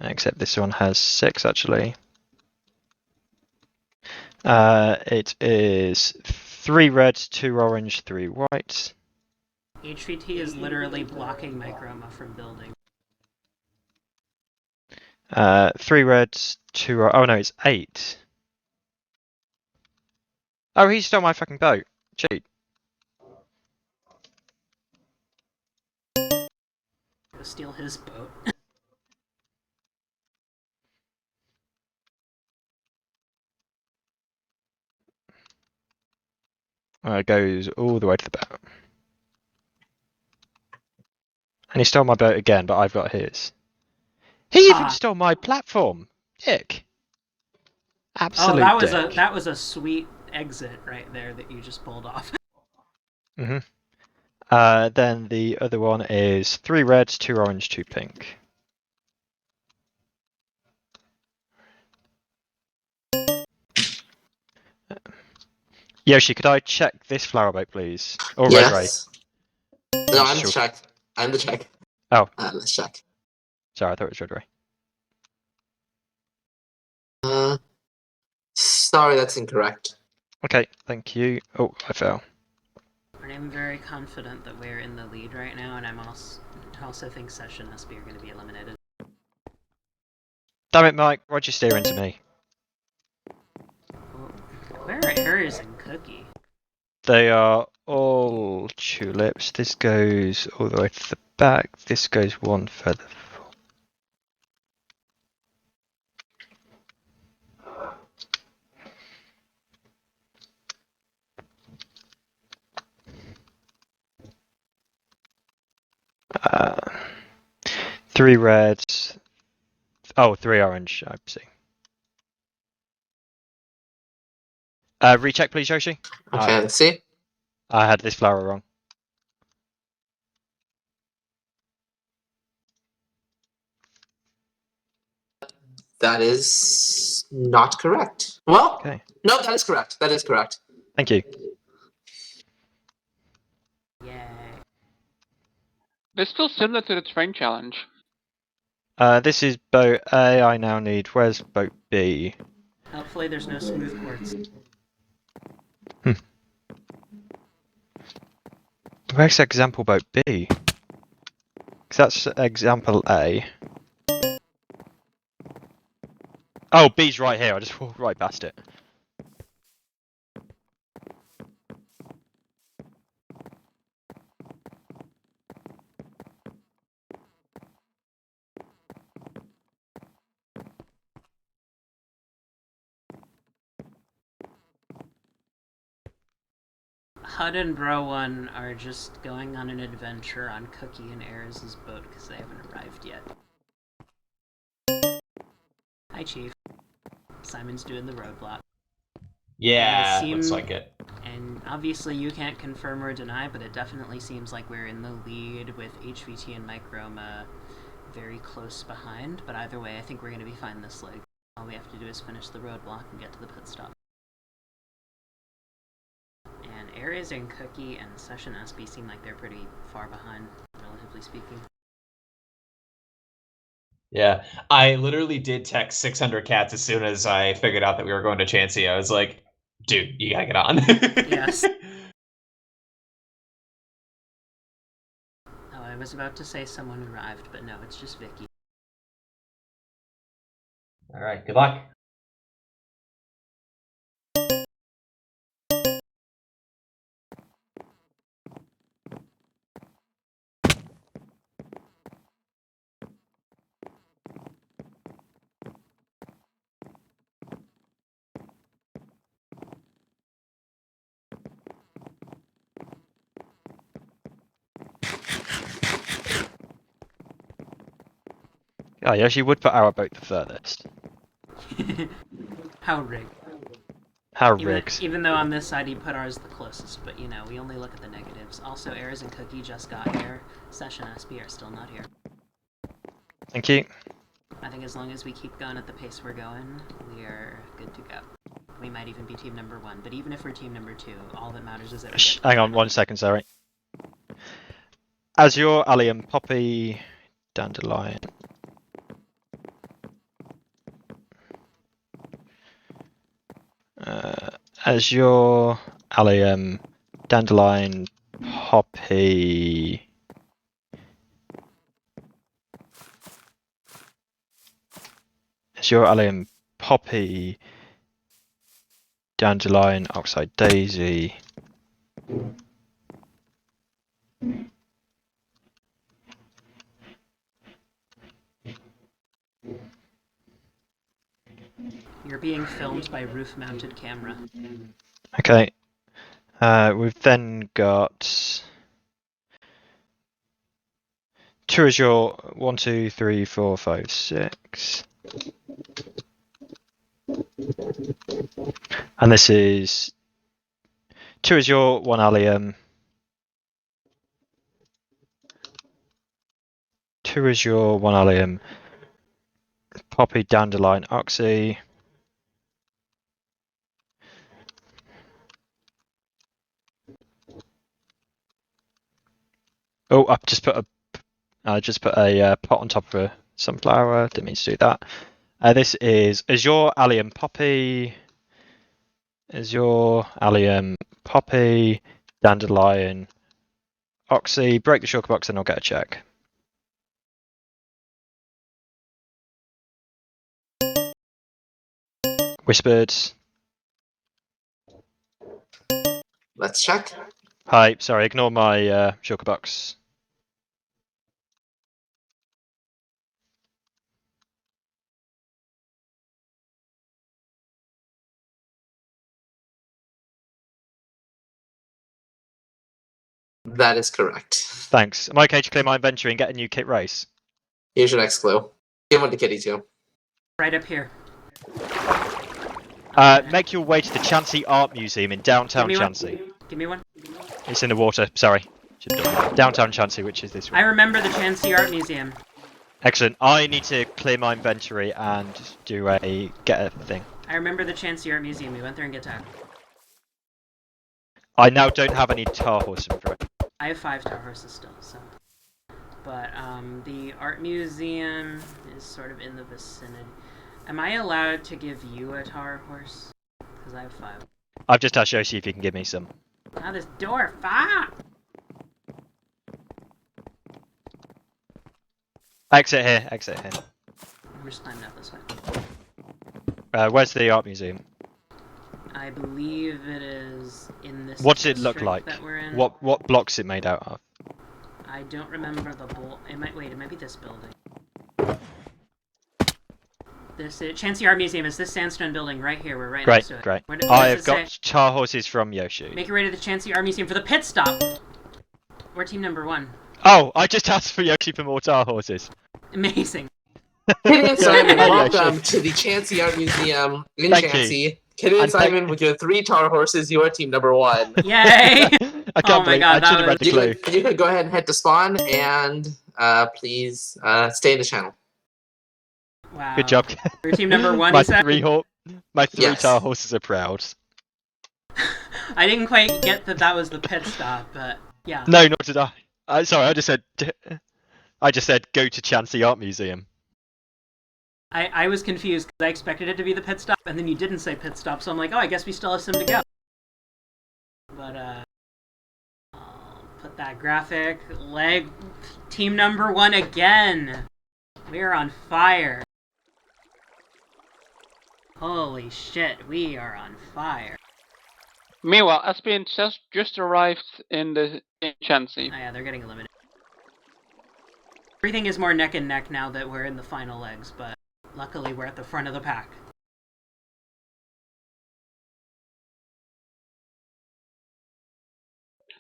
Except this one has 6 actually. It is 3 red, 2 orange, 3 white. HVT is literally blocking my chroma from building. 3 reds, 2. Oh no, it's 8. Oh, he stole my fucking boat. Cheat. Go steal his boat. It goes all the way to the boat. And he stole my boat again, but I've got his. He even stole my platform. Dick. Absolute dick. That was a sweet exit right there that you just pulled off. Mhm. Then the other one is 3 reds, 2 orange, 2 pink. Yoshi, could I check this flower boat, please? Or Red Ray? Yes. No, I'm the check. I'm the check. Oh. Let's check. Sorry, I thought it was Red Ray. Sorry, that's incorrect. Okay, thank you. Oh, I fell. I'm very confident that we're in the lead right now, and I also think Session and SB are going to be eliminated. Damn it, Mike. Why'd you steer into me? Where are Aries and Cookie? They are all tulips. This goes all the way to the back. This goes one further. Three reds. Oh, 3 orange. I see. Recheck, please, Yoshi. Okay, let's see. I had this flower wrong. That is not correct. Well, okay. No, that is correct. That is correct. Thank you. Yay. They're still similar to the train challenge. This is boat A. I now need. Where's boat B? Hopefully there's no smooth quartz. Where's example boat B? Because that's example A. Oh, B's right here. I just walked right past it. Hud and Bro1 are just going on an adventure on Cookie and Ares' boat because they haven't arrived yet. Hi, Chief. Simon's doing the roadblock. Yeah, looks like it. And obviously you can't confirm or deny, but it definitely seems like we're in the lead with HVT and Microma very close behind. But either way, I think we're going to be fine this leg. All we have to do is finish the roadblock and get to the pit stop. And Ares and Cookie and Session SB seem like they're pretty far behind, relatively speaking. Yeah, I literally did text 600 cats as soon as I figured out that we were going to Chansey. I was like, dude, you gotta get on. Yes. Oh, I was about to say someone arrived, but no, it's just Vicky. Alright, good luck. Oh, yes, you would put our boat the furthest. How rigged. How Even, rigged. even though on this side he put ours the closest, but you know, we only look at the negatives. Also, Errors and Cookie just got here. Session SB are still not here. Thank you. I think as long as we keep going at the pace we're going, we are good to go. We might even be team number 1, but even if we're team number 2, all that matters is that we Hang on 1 second, sorry. Azure, Allium, Poppy, Dandelion. Azure, Allium, Dandelion, Poppy. Azure, Allium, Poppy, Dandelion, Oxide Daisy. You're being filmed by roof-mounted camera. Okay. We've then got 2 Azure, 1, 2, 3, 4, 5, 6. And this is 2 Azure, 1 Allium. 2 Azure, 1 Allium. Poppy, Dandelion, Oxy. Oh, I just put a pot on top of a sunflower. Didn't mean to do that. This is Azure, Allium, Poppy. Azure, Allium, Poppy, Dandelion, Oxy. Break the shulker box and I'll get a check. Whispered. Let's check. Hi, sorry, ignore my shulker box. That is correct. Thanks. Am I okay to clear my inventory and get a new kit race? Here's your next clue. Give one to Kitty too. Right up here. Make your way to the Chansey Art Museum in downtown Chansey. Give me one. It's in the water, sorry. Downtown Chansey, which is this one. I remember the Chansey Art Museum. Excellent. I need to clear my inventory and get a thing. I remember the Chansey Art Museum. We went there and get tagged. I now don't have any tar horse in front. I have 5 tar horses still, so. But the art museum is sort of in the vicinity. Am I allowed to give you a tar horse? Because I have 5. I've just asked Yoshi if he can give me some. Now this door, fuck! Exit here, exit here. We're just climbing up this way. Where's the art museum? I believe it is in this. What does it look district like? that we're in. What blocks it made out of? I don't remember the it might be this building. This Chansey Art Museum is this sandstone building right here. We're right next to it. Great. What does I've it got say? tar horses from Yoshi. Make your way to the Chansey Art Museum for the pit stop. We're team number 1. Oh, I just asked for Yoshi for more tar horses. Amazing. Kitty and Simon, Hi, welcome Yoshi. to the Chansey Art Museum in Thank Chansey. Kitty and And Simon, with your 3 tar horses, you are team number 1. Yay! I Oh can't my believe God, I should have read the clue. You could go ahead and head to spawn and please stay in the channel. Wow. Good job. We're team number 1. my He said. my three Yes. tar horses are proud. I didn't quite get that was the pit stop, but yeah. No, nor did I. Sorry, I just said go to Chansey Art Museum. I was confused because I expected it to be the pit stop, and then you didn't say pit stop, so I'm like, oh, I guess we still have some to go. But, I'll put that graphic. Team number 1 again! We are on fire. Holy shit, we are on fire. Meanwhile, SPN just arrived in Chansey. Oh yeah, they're getting eliminated. Everything is more neck and neck now that we're in the final legs, but luckily we're at the front of the pack.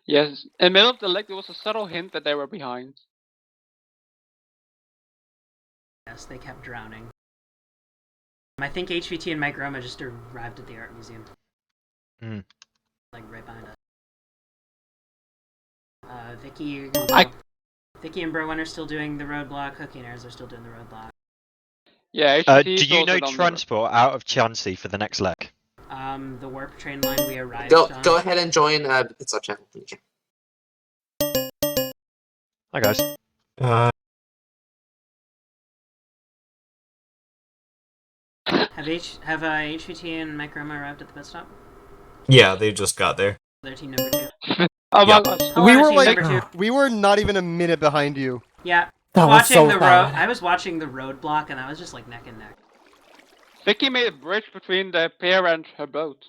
Yes, in the middle of the leg there was a subtle hint that they were behind. Yes, they kept drowning. I think HVT and Mike Roma just arrived at the art museum. Like right behind us. Vicky and Bro1 are still doing the roadblock. Cookie and Airs are still doing the roadblock. Yeah, do you know transport out of Chansey for the next leg? The warp train line we arrived on. Go ahead and join. It's up channel. Hi guys. Have HVT and Mike Roma arrived at the bus stop? Yeah, they just got there. They're team number 2. Oh my Yeah. gosh. Hello, We were not even a minute behind you. Yeah. That was so bad. I was watching the roadblock and I was just like neck and neck. Vicky made a bridge between the pier and her boat.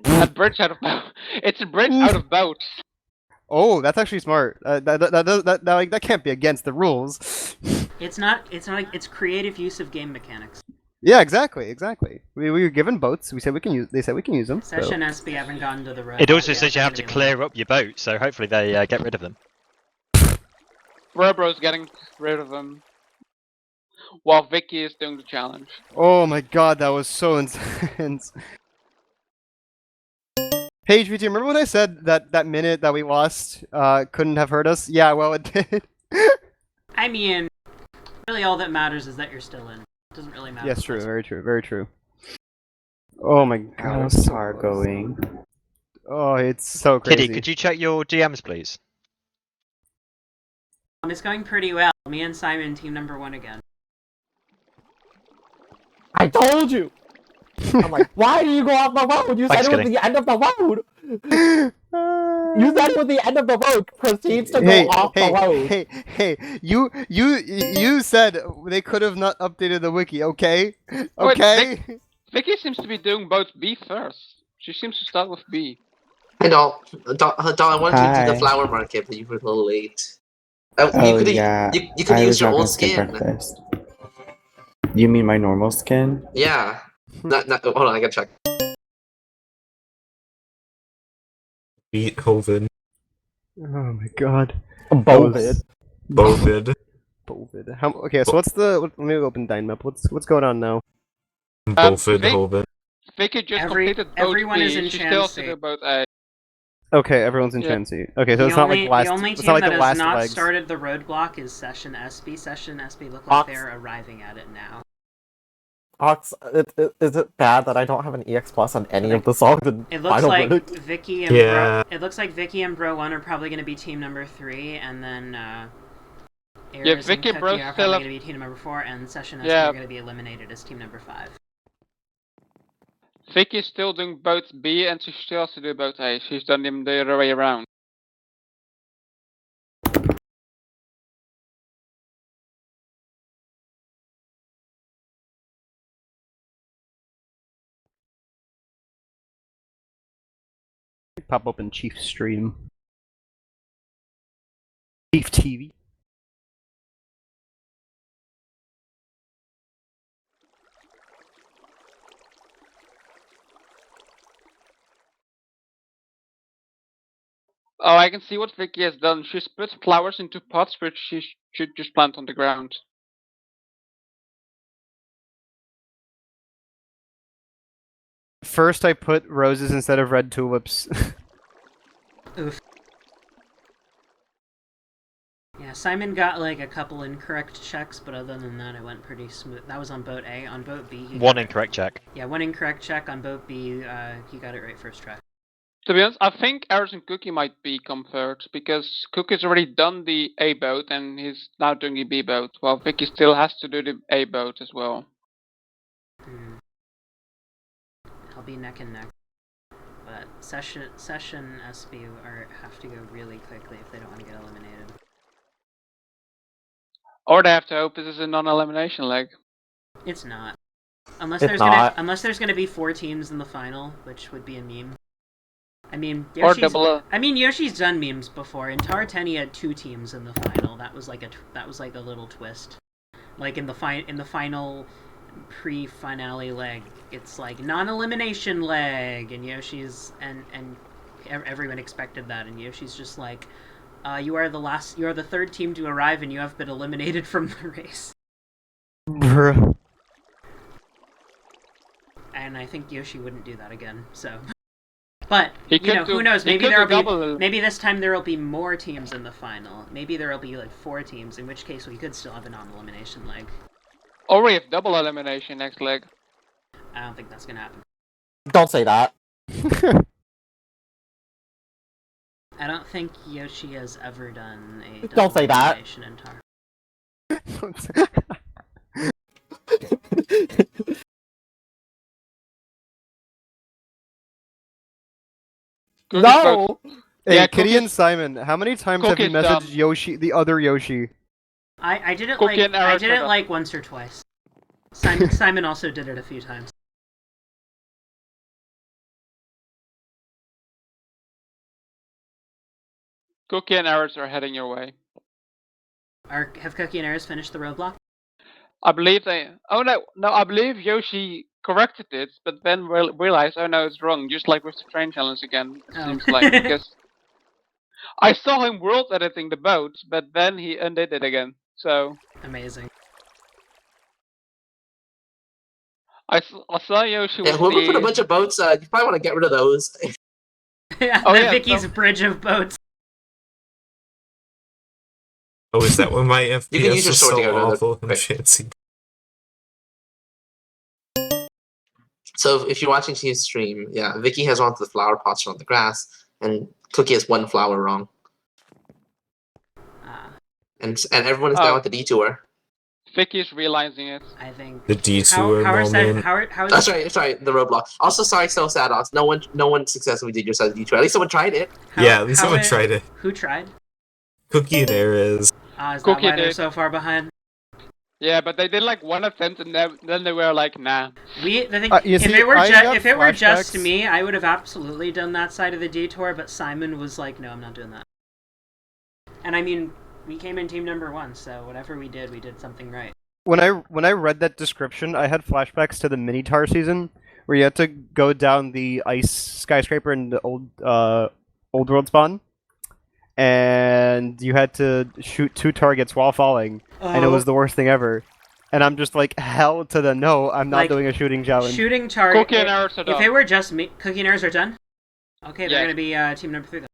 A bridge out of boat. It's a bridge out of boats. Oh, that's actually smart. That can't be against the rules. It's not. It's creative use of game mechanics. Yeah, exactly. We were given boats. We said we can use. They said we can use them. Session SB haven't gotten to the road. It also says you have to clear up your boat, so hopefully they get rid of them. Robro's getting rid of them. While Vicky is doing the challenge. Oh my god, that was so intense. Hey, HVT, remember when I said that minute that we lost couldn't have hurt us? Yeah, well, it did. I mean, really all that matters is that you're still in. It doesn't really matter. Yes, true. Very true. Very true. Oh my god. How's SAR going? Oh, it's so crazy. Kitty, could you check your DMs, please? It's going pretty well. Me and Simon, team number 1 again. I told you! I'm like, why do you go off the road? You said it was the end of the road! You said it was the end of the road. Proceeds to go off the road. Hey, you said they could have not updated the wiki, okay? Okay? Wait, Vicky seems to be doing both B first. She seems to start with B. Hey, Doll, I wanted to do the flower market, but you were a little late. You could have used your old skin. Breakfast. You mean my normal skin? Yeah. Hold on, I gotta check. Beethoven. Oh my god. Bovid. Okay, so let me open Dynmap. What's going on now? Bovid. Vicky just completed both everyone B. is in She still has to Chansey. do both A. Okay, everyone's in Chansey. Okay, so it's not like last. The only It's team not like that the has last not legs. started the roadblock is Session SB. Session SB look like they're arriving at it now. Ox, is it bad that I don't have an EX Plus on any of the songs in It looks Final like Verdict? Vicky and Vicky and Bro1 are probably going to be team number 3, and then Airs Vicky and Bro Cookie are still probably going to be team number 4, and Session SB are going to be eliminated as team number 5. Vicky's still doing both B and she still has to do both A. She's done them the other way around. Pop up in Chief stream. Chief TV. Oh, I can see what Vicky has done. She splits flowers into pots which she should just plant on the ground. First, I put roses instead of red tulips. Oof. Yeah, Simon got like a couple incorrect checks, but other than that, it went pretty smooth. That was on boat A. On boat B, One incorrect check. Yeah, one incorrect check on boat B. He got it right first try. To be honest, I think Airs and Cookie might become third, because Cookie's already done the A boat and he's now doing the B boat, while Vicky still has to do the A boat as well. I'll be neck and neck. But Session SB have to go really quickly if they don't want to get eliminated. Or they have to hope this is a non-elimination leg. It's not. Unless It's there's not. unless there's gonna be 4 teams in the final, which would be a meme. I mean, Or double A. Yoshi's done memes before. In Tarateni had 2 teams in the final. That was like a little twist. Like in the final pre-finale leg, it's like non-elimination leg, and Yoshi's and everyone expected that, and Yoshi's just like, you are the 3rd team to arrive, and you have been eliminated from the race. Bruh. And I think Yoshi wouldn't do that again. So, but He you could know, do- who knows? he Maybe could there'll do be double. maybe this time there will be more teams in the final. Maybe there will be like 4 teams, in which case we could still have a non-elimination leg. Or we have double elimination next leg. I don't think that's gonna happen. Don't say that. I don't think Yoshi has ever done a double Don't say that. elimination in Tar. Cookie's No! Hey, Yeah, Kitty Cookie- and Simon, how many times have you Cookie's messaged dumb. Yoshi, the other Yoshi? I did it Cookie like and Eric are done. once or twice. Simon also did it a few times. Cookie and Aris are heading your way. Have Cookie and Aris finished the roadblock? I believe they. Oh no! I believe Yoshi corrected it, but then realized, oh no, it's wrong. Just like with the train challenge again. It Oh. seems like because I saw him world editing the boats, but then he undid it again. So Amazing. I saw Yoshi Yeah, with whoever put a the. bunch of boats, you probably want to get rid of those. Oh, yeah, Vicky's so- bridge of boats. Oh, is that when my FPS You can use your was sword to so get rid of awful them. in Chansey? So if you're watching Team's stream, yeah, Vicky has one of the flower pots on the grass, and Cookie has one flower wrong. And everyone is down with the detour. Vicky's realizing it. I think. The detour moment. Sorry, the roadblock. Also, sorry, so sad, Ox. No one successfully did your side of the detour. At least someone tried it. Yeah, at least someone tried it. Who tried? Cookie and Ares. Is that Cookie why they're did. so far behind? Yeah, but they did like one attempt and then they were like, nah. The thing, You if see, it were I got if it were just flashbacks. me, I would have absolutely done that side of the detour. But Simon was like, "No, I'm not doing that." And I mean, we came in team number 1, so whatever we did something right. When I read that description, I had flashbacks to the Minotaur season, where you had to go down the ice skyscraper in the old world spawn, and you had to shoot 2 targets while falling, and it was the worst thing ever. And I'm just like, hell to the no! I'm not Like, doing a shooting challenge. Shooting target. Cookie and Aris are If done. it were just me, Cookie and Aris are done. Okay, they're Yes. gonna be team number 3 then.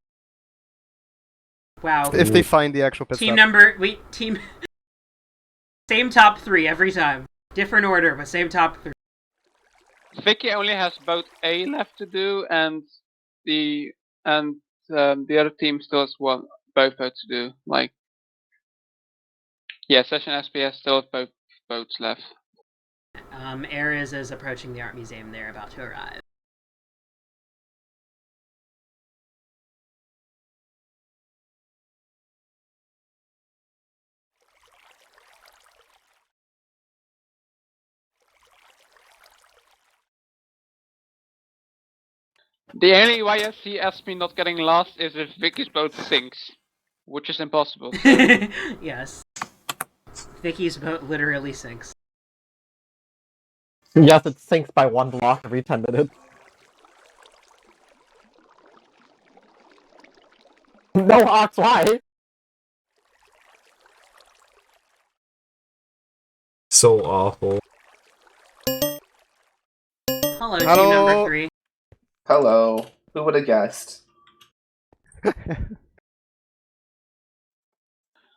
Wow. If they find the actual pit Team stop. team. Same top 3 every time. Different order, but same top 3. Vicky only has boat A left to do, and the other team still has both boats to do. Like, yeah, Session SPS still have both boats left. Ares is approaching the art museum. They're about to arrive. The only way I see Esme not getting lost is if Vicky's boat sinks, which is impossible. Yes. Vicky's boat literally sinks. Yes, it sinks by 1 block every 10 minutes. No, Ox, why? So awful. Hello, team Hello. number 3. Hello. Who would have guessed?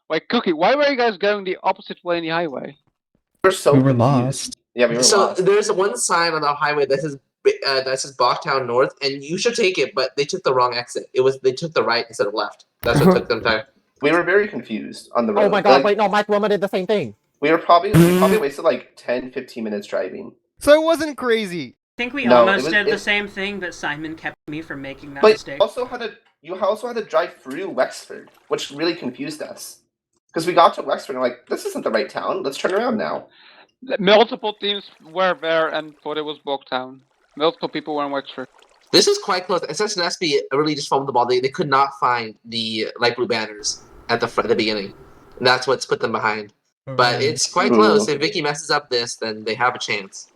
Wait, Cookie, why were you guys going the opposite way in the highway? We're so We were confused. lost. Yeah, we were So lost. there's one sign on the highway that says Bachtown North, and you should take it, but they took the wrong exit. They took the right instead of left. That's what took them time. We were very confused on the road. Oh my god, Like, wait, no, Mike Wilma did the same thing. we probably wasted like 10, 15 minutes driving. So it wasn't crazy. I think we No, almost it was- did the it- same thing, but Simon kept me from making that But mistake. you also had to drive through Wexford, which really confused us. Because we got to Wexford and we're like, this isn't the right town. Let's turn around now. Multiple teams were there and thought it was Bogtown. Multiple people were in Wexford. This is quite close. Essentially, SB really just foamed the ball. They could not find the light blue banners at the beginning. And that's what's put them behind. But it's quite close. If Vicky messes up this, then they have a chance.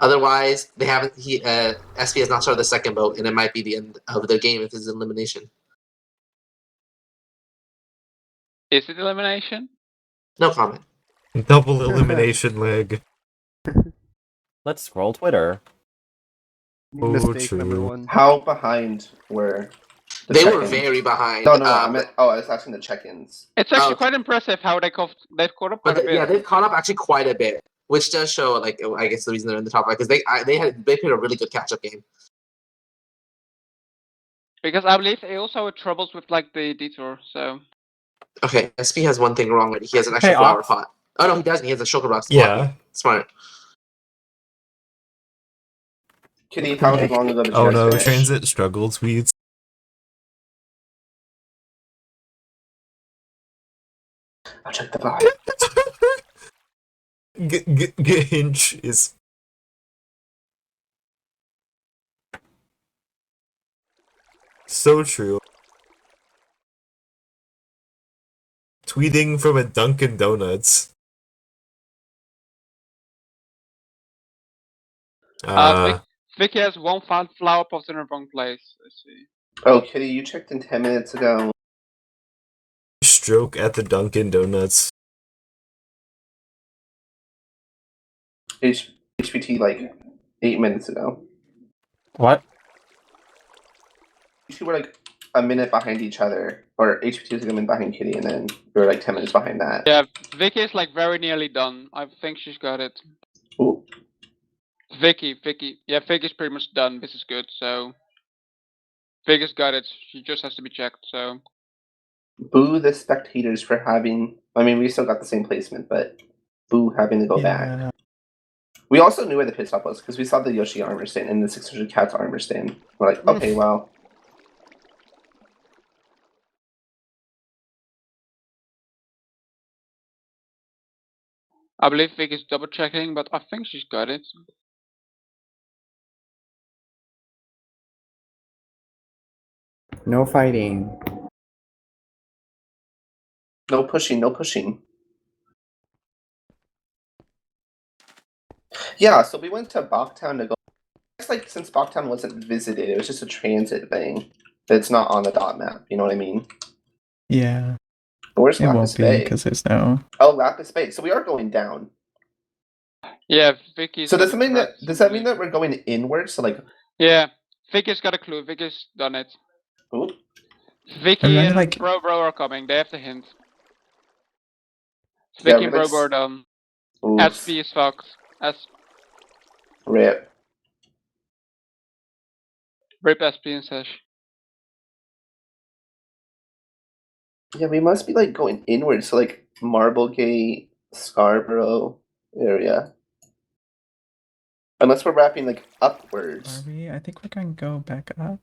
Otherwise, they haven't. SB has not started the second boat, and it might be the end of the game if it's elimination. Is it elimination? No comment. Double elimination leg. Let's scroll Twitter. Oh, Mistake number true. 1. How behind were the They were check-ins? very behind. No, I meant. Oh, I was asking the check-ins. It's actually quite impressive how they've caught up quite a bit. Yeah, they've caught up actually quite a bit, which does show, like, I guess the reason they're in the top 5 because they played a really good catch-up game. Because I believe they also had troubles with like the detour. So Okay, SP has one thing wrong. He has an extra flower pot. Oh no, he doesn't. He has a sugar box. Yeah. Smart. Kitty, how long ago did you Oh guys no, finish? transit struggle tweets. I'll check the bot. Hinch is. So true. Tweeting from a Dunkin' Donuts. Vicky has one found flower pot in the wrong place. I see. Oh, Kitty, you checked in 10 minutes ago. Stroke at the Dunkin' Donuts. HPT like 8 minutes ago. What? You two were like a minute behind each other, or HPT was like a minute behind Kitty, and then we were like 10 minutes behind that. Yeah, Vicky is like very nearly done. I think she's got it. Ooh. Vicky. Yeah, Vicky's pretty much done. This is good. So Vicky's got it. She just has to be checked. So Boo the spectators for having. I mean, we still got the same placement, but boo having to go back. We also knew where the pit stop was because we saw the Yoshi armor stand and the 600 Cats armor stand. We're like, okay, well. I believe Vicky's double checking, but I think she's got it. No fighting. No pushing, no pushing. Yeah, so we went to Bachtown to go. It's like since Bachtown wasn't visited, it was just a transit thing. It's not on the dot map. You know what I mean? Yeah. But where's It Lapis won't be Bay? because there's no. Oh, Lapis Bay. So we are going down. Yeah, Vicky's. So does that mean that we're going inwards? So like. Yeah, Vicky's got a clue. Vicky's done it. Ooh. Vicky and like- Bro are coming. They have the hint. Yeah, Vicky and Rubik's- Bro are done. Oops. SP is fucked. Rip. Rip SP and Sesh. Yeah, we must be like going inwards, so like Marblegate, Scarborough area. Unless we're wrapping like upwards. Are we? I think we're going to go back up.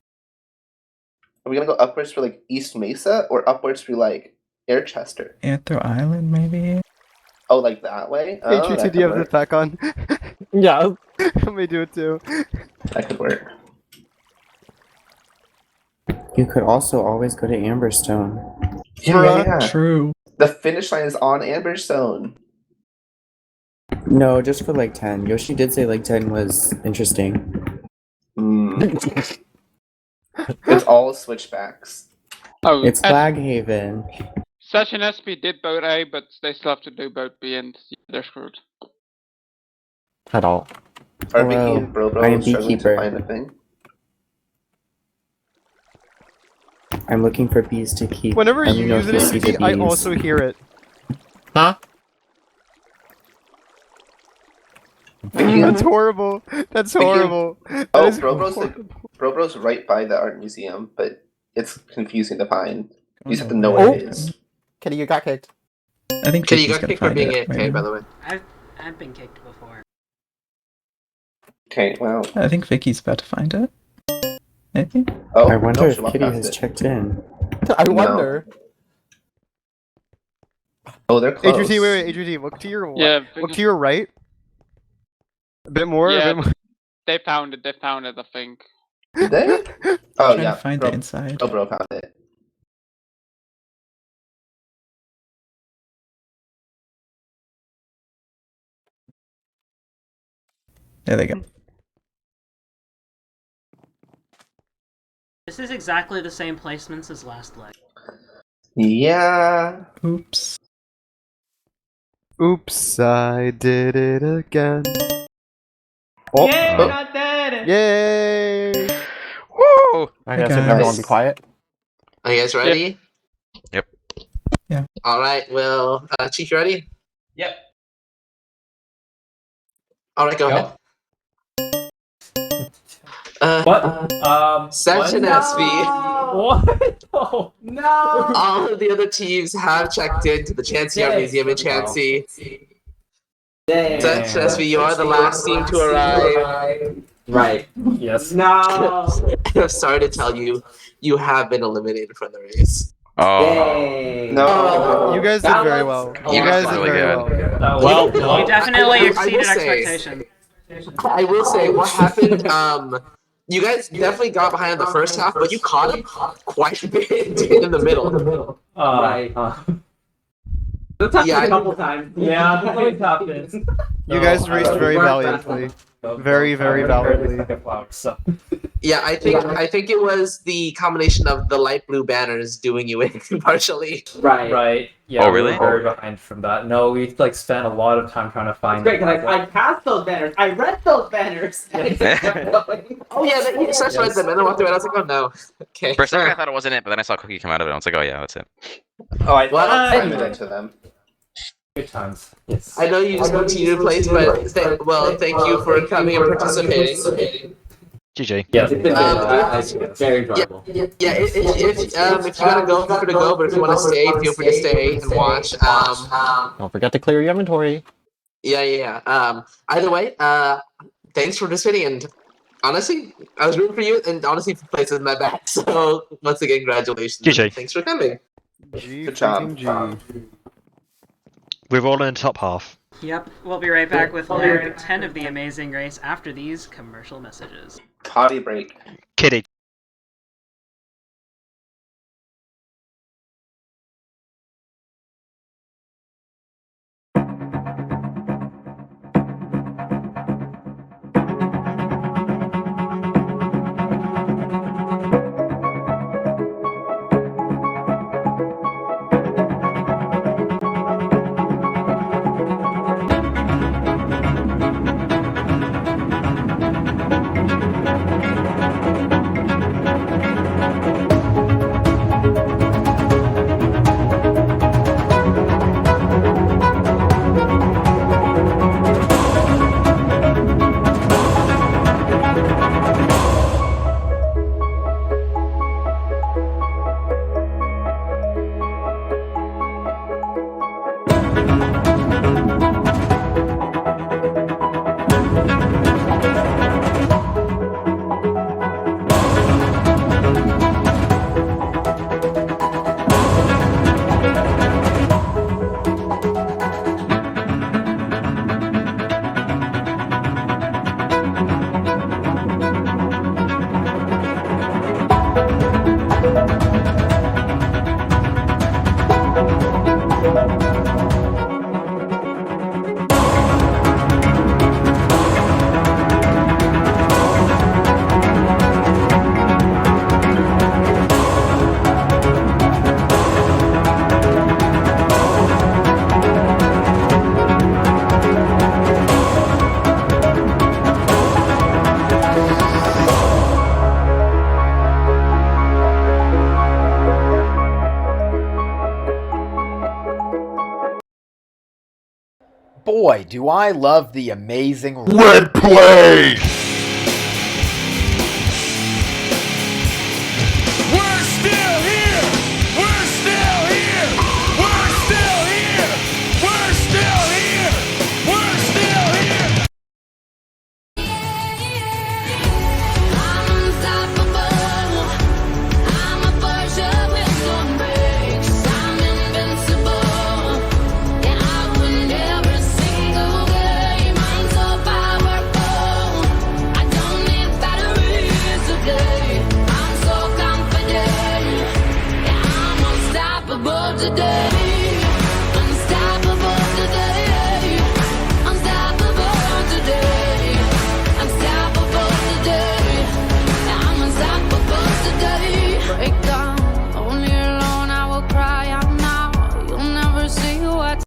Are we gonna go upwards for like East Mesa or upwards for like Airchester? Anthro Island, maybe? Oh, like that way? Oh, HUT, that do you could have the work. pack on? Yeah. Let me do it too. That could work. You could also always go to Amberstone. Yeah. True. The finish line is on Amberstone. No, just for like 10. Yoshi did say like 10 was interesting. It's all switchbacks. Oh, It's Flag Haven. Sesh and SP did both A, but they still have to do both B, and they're screwed. At all. Are Hello, Vicky and Bro I am struggling to Beekeeper. find a thing? I'm looking for bees to keep. Whenever Let me you know use if it, see the HUT, I bees. also hear it. Huh? That's horrible. That's horrible. That Oh, is Brobro's horrible. Brobro's right by the art museum, but it's confusing to find. You just have to Oh, know no. where it is. Kitty, you got kicked. I think Kitty, you Vicky's got gonna kicked for find being it AFK, right by now. the way. I've been kicked before. Okay, well. I think Vicky's about to find it. Maybe? Oh, I wonder no, if she walked Kitty past has it. checked in. I No. wonder. Oh, they're close. HUT, wait, HUT, look to your Yeah, look to your right. A bit more, Yeah, a bit more. they found it. They found it. I think. Did they? Oh, Trying yeah. to find Bro, the inside. Oh, Bro found it. There they go. This is exactly the same placements as last leg. Yeah. Oops. Oops, I did it again. Oh, Yay, we're not dead! Yay! Woo! I guess everyone be quiet. Are you guys ready? Yep. Yeah. All right. Well, Chief, you ready? Yep. All right, go ahead. What? Section what? SV. What? Oh, no! All of the other teams have checked into the Chansey Art Museum in Chansey. Section SV, you are the last team to arrive. Right. Yes. No! Sorry to tell you, you have been eliminated from the race. Oh. No. You guys did very well. You guys did really very good. well. Well, You definitely I will exceeded say- expectation. I will say what happened. You guys definitely got behind in the first half, but you caught him quite a bit in the middle. Right. That's happened Yeah, a couple times. Yeah, that's always happens. You guys raced very valiantly. Very, very valiantly. So. Yeah, I think it was the combination of the light blue banners doing you in partially. Right. Yeah. Oh, we were really? very behind from that. No, we like spent a lot of time trying to find. It's great because I passed those banners. I read those banners. Oh yeah, you just read them and I walked away. I was like, oh no. Okay. For a second, I thought it wasn't it, but then I saw Cookie come out of it. I was like, oh yeah, that's it. Oh, I Well, thought I it to them. Good times. Yes. I know you just continue to play, but thank you for coming and participating. GG. Yes. Very enjoyable. Yeah, if you gotta go, feel free to go. But if you want to stay, feel free to stay and watch. Don't forget to clear your inventory. Yeah. Either way, thanks for participating. And honestly, I was rooting for you, and honestly, places in my back. So once again, congratulations. GG. Thanks for coming. Good job. We're all in the top half. Yep, we'll be right back with leg 10 of the Amazing Race after these commercial messages. Potty break. Kitty. Boy, do I love the amazing Red Play! We're still here! We're still here! We're still here! We're still here! We're still here! I'm unstoppable. I'm a Porsche with some brakes. I'm invincible. And I win every single game. I'm so powerful. I don't need batteries to play. I'm so confident. Yeah, I'm unstoppable today. Unstoppable today. Unstoppable today. Unstoppable today. Yeah, I'm unstoppable today. Break down. Only alone I will cry out now. You'll never see what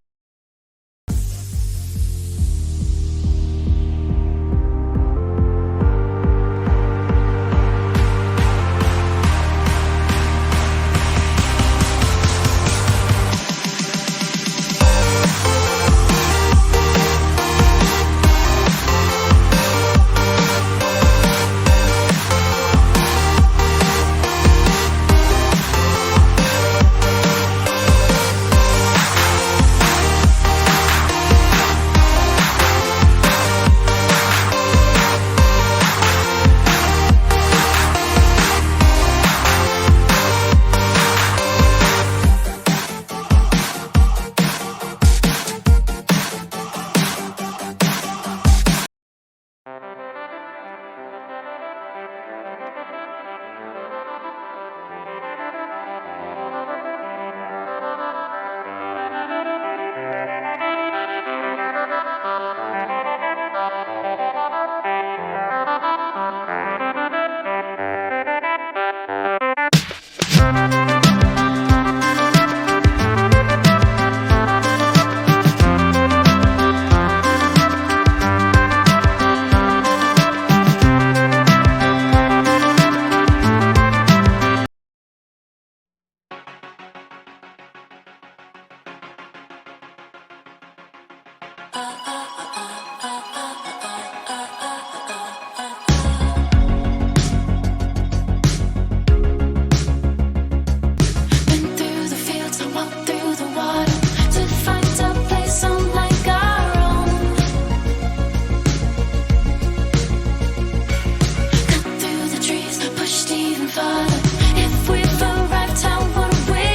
But if we've arrived, how would we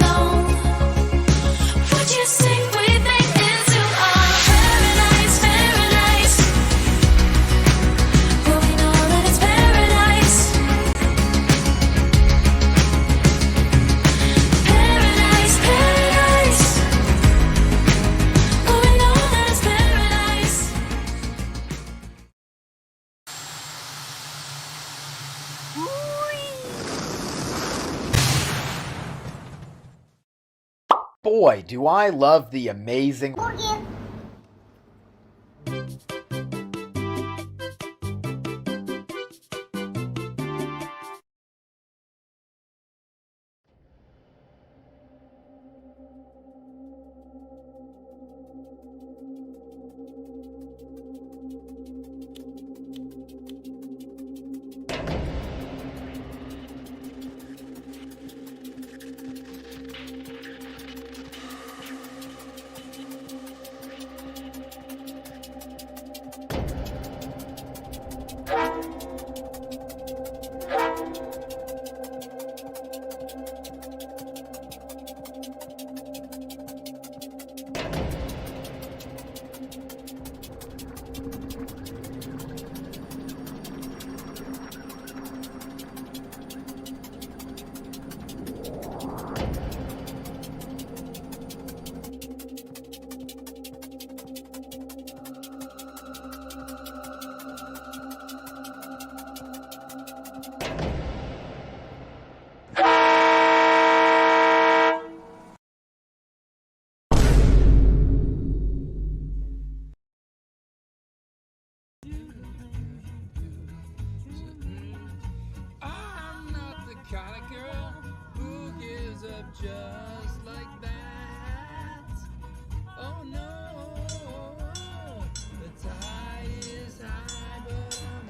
know? Would you sing with me into our paradise, paradise? Will we know that it's paradise? Paradise, paradise. Will we know that it's paradise? Boy, do I love the amazing. I'm not the kind of girl who gives up just like that. Oh no, the tide is high, but I'm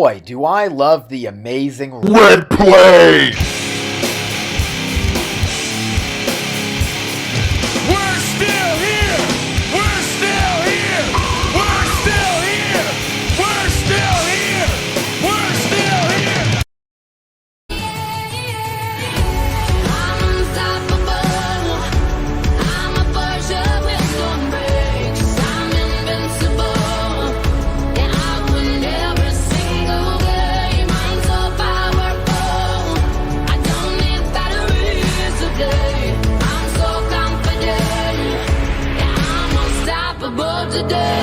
Boy, do I love the amazing Red play! We're still here! We're still here! We're still here! We're still here! We're still here! I'm unstoppable. I'm a Porsche with storm brakes. I'm invincible. Yeah, I win every single game. I'm so powerful. I don't need batteries today. I'm so confident. Yeah, I'm unstoppable today.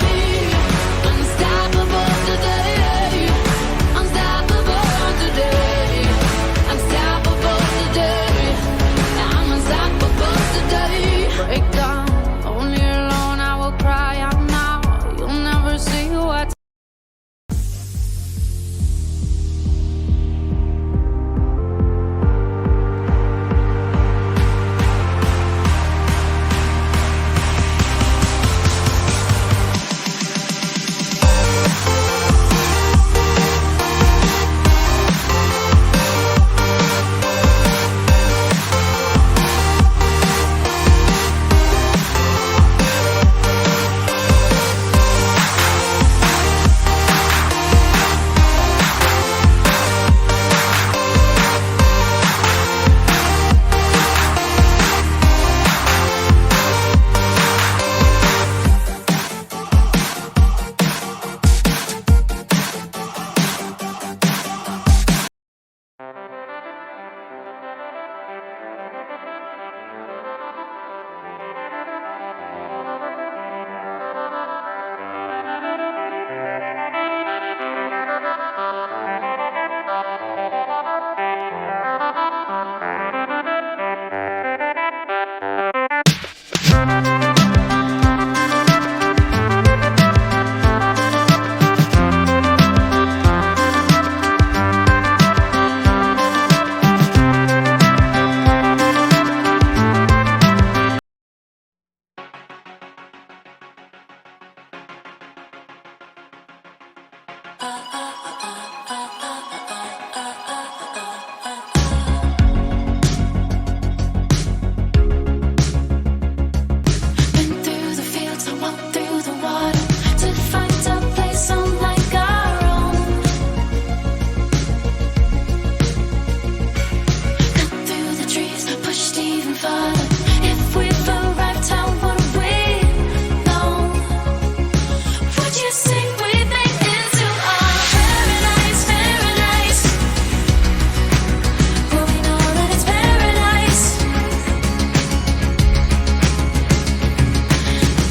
Unstoppable today. Unstoppable today. Unstoppable today. I'm unstoppable today. Break down, only alone I will cry out now. You'll never see what's been through the fields, I walked through the water to find a place unlike our own. Cut through the trees, pushed even farther. If we've arrived, how would we know? Would you sing with me into our paradise, paradise? Will we know that it's paradise?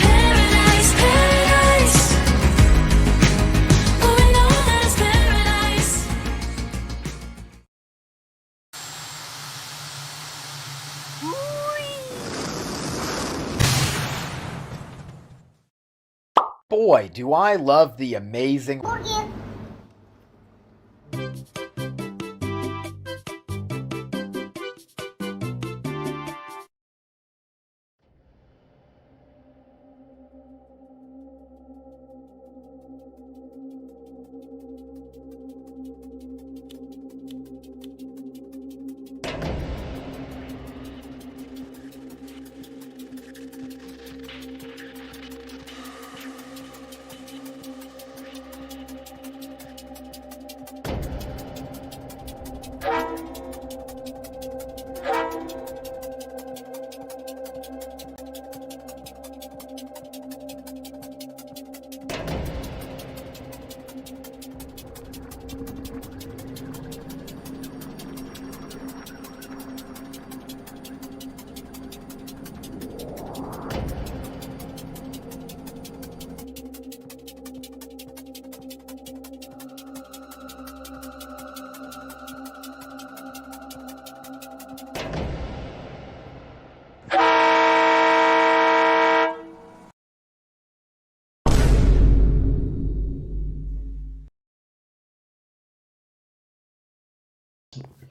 Paradise, paradise. Will we know that it's paradise? Boy, do I love the amazing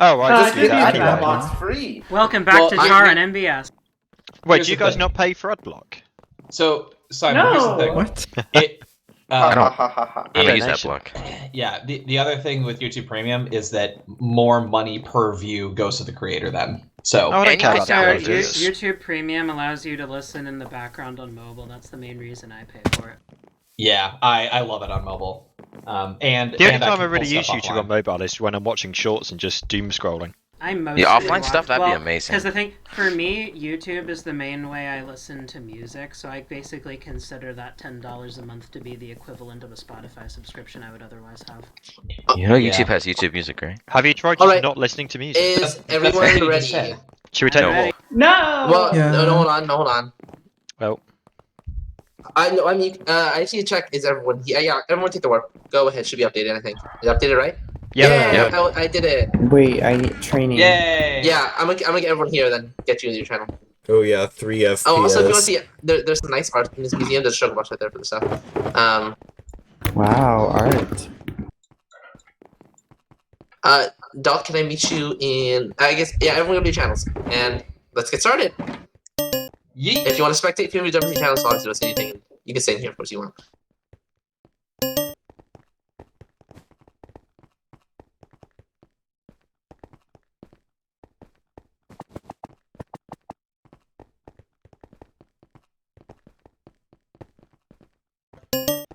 Oh, I just This do that video anyway. unlocks free. Welcome back to Jar on MBS. Wait, Here's do you the guys thing. not pay for Adblock? So, Simon, here's the thing. What? Ha ha ha ha ha. I don't use that Donation. block. Yeah, the other thing with YouTube Premium is that more money per view goes to the creator then. So I don't care about So that. YouTube Premium allows you to listen in the background on mobile. That's the main reason I pay for it. yeah, I love it on mobile. And The only and I time I can really pull use stuff YouTube offline. on mobile is when I'm watching shorts and just doom scrolling. I mostly offline stuff, that'd be amazing. Because the thing, for me, YouTube is the main way I listen to music, so I basically consider that $10 a month to be the equivalent of a Spotify subscription I would otherwise have. You know YouTube has YouTube Music, right? Have you tried All just right. not listening to music? Is everyone ready? Should we take a walk? No. Well, Yeah. no, hold on. Well, I know. I mean, I need to check. Is everyone? Yeah. Everyone take the warp. Go ahead. Should be updated. I think. Is it updated, right? yeah. I did it. Wait, I need training. Yay! Yeah, I'm gonna get everyone here, then get you in your channel. Oh yeah, 3 FPS. Oh, also, if you want to see, there's some nice art in this museum. There's a struggle box right there for the stuff. Wow, art. Doc, can I meet you in? I guess everyone go to your channels, and let's get started. Yeet. If you want to spectate, feel free to jump to your channels. So obviously, don't say anything. You can stay in here, of course, you want.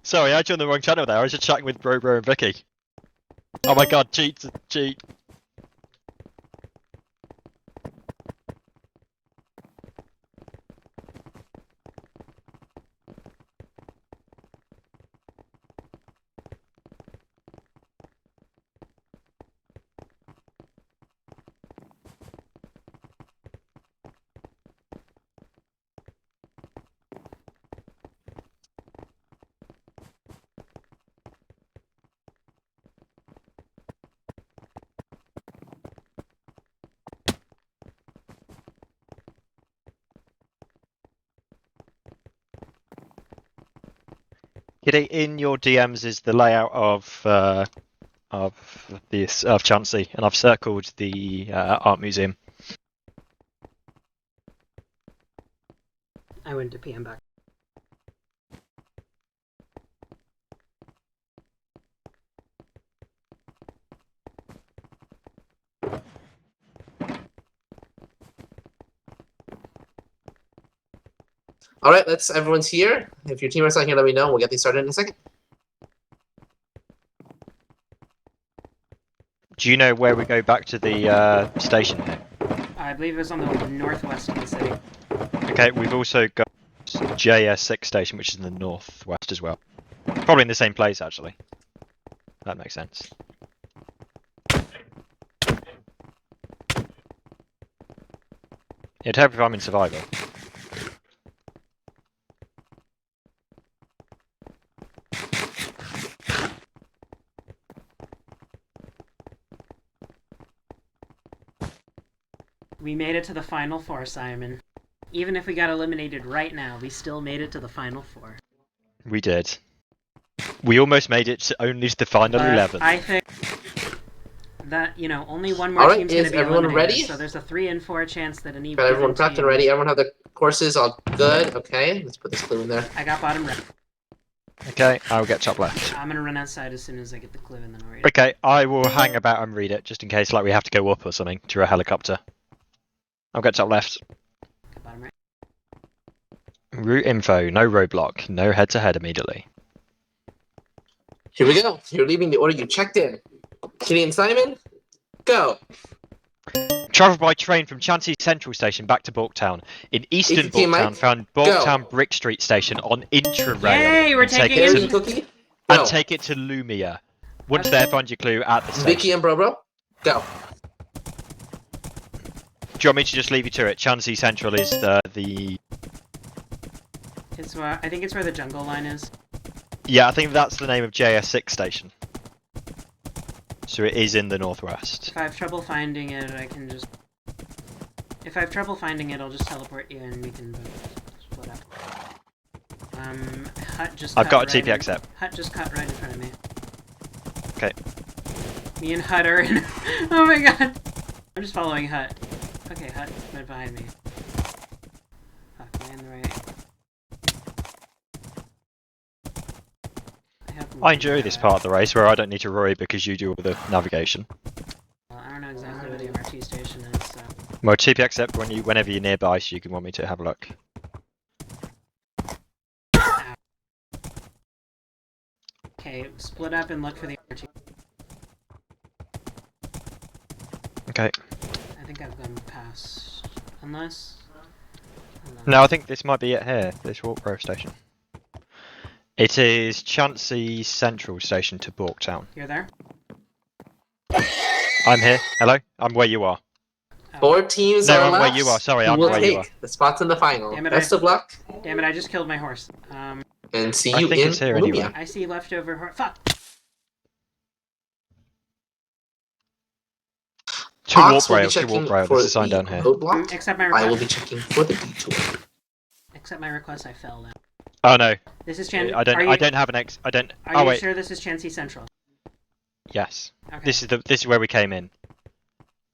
Sorry, I joined the wrong channel there. I was just chatting with Bro and Vicky. Oh my god, cheat. Kitty, in your DMs is the layout of Chansey, and I've circled the art museum. I went to PM back. All right, everyone's here. If your teammates not here, let me know. We'll get these started in a second. Do you know where we go back to the station here? I believe it was on the northwest of the city. Okay, we've also got JS6 station, which is in the northwest as well. Probably in the same place, actually. That makes sense. It'd help if I'm in survival. We made it to the final four, Simon. Even if we got eliminated right now, we still made it to the final four. We did. We almost made it only to the final 11. I think that, only one more All right, team's going to is be everyone eliminated, ready? so there's a 3 and 4 chance that an even Got everyone team... prepped and ready. Everyone have their courses all good. Okay, let's put this clue in there. I got bottom right. Okay, I'll get top left. I'm going to run outside as soon as I get the clue, and then I'll read it. Okay, I will hang about and read it, just in case we have to go up or something to a helicopter. I'll get top left. Got bottom right. Route info, no roadblock, no head-to-head immediately. Here we go. You're leaving the order you checked in. Kitty and Simon, go. Travel by train from Chansey Central Station back to Borktown. In eastern ATP, Mike, Borktown, found Borktown Brick Street Station on Intra-Rail. Yay, we're and taking it Harry Cookie, to, go. and take it to Lumia. Once there, find your clue at the station. Vicky and Bro, go. Do you want me to just leave you to it? Chansey Central is the... It's I think it's where the jungle line is. Yeah, I think that's the name of JS6 station. So it is in the northwest. If I have trouble finding it, I can just... If I have trouble finding it, I'll just teleport you and we can split up. Hut just I've got a cut TP accept. Hut just cut right in front of me. Okay. Me and Hut are in... Oh my god! I'm just following Hut. Okay, Hut went behind me. Fuck, am I in the right? I enjoy this part of the race where I don't need to worry because you do all the navigation. Well, I don't know exactly where the MRT station is, so... Well, TP accept whenever you're nearby so you can want me to have a look. Okay, split up and look for the MRT. Okay. I think I've gone past... Unless... No, I think this might be it here, this Walkgrove station. It is Chansey Central Station to Borktown. You're there? I'm here. Hello? I'm where you are. 4 teams No, are I'm left. where you are. Sorry, who I'm will where you are. take the spots in the final. Damn it, Best of luck, Damn it, I just killed my horse. and see I you think in it's here Lumia. anyway. I see leftover horse. Fuck! To Ox will be Warp Rail, to checking Warp Rail. for There's a sign the down here. roadblock. Accept my I request. will be checking for the detour. Accept my request, I fell down. Oh no. This is Chansey. I don't have an X. I don't. Are Oh you wait. sure this is Chansey Central? Yes. Okay. This is where we came in.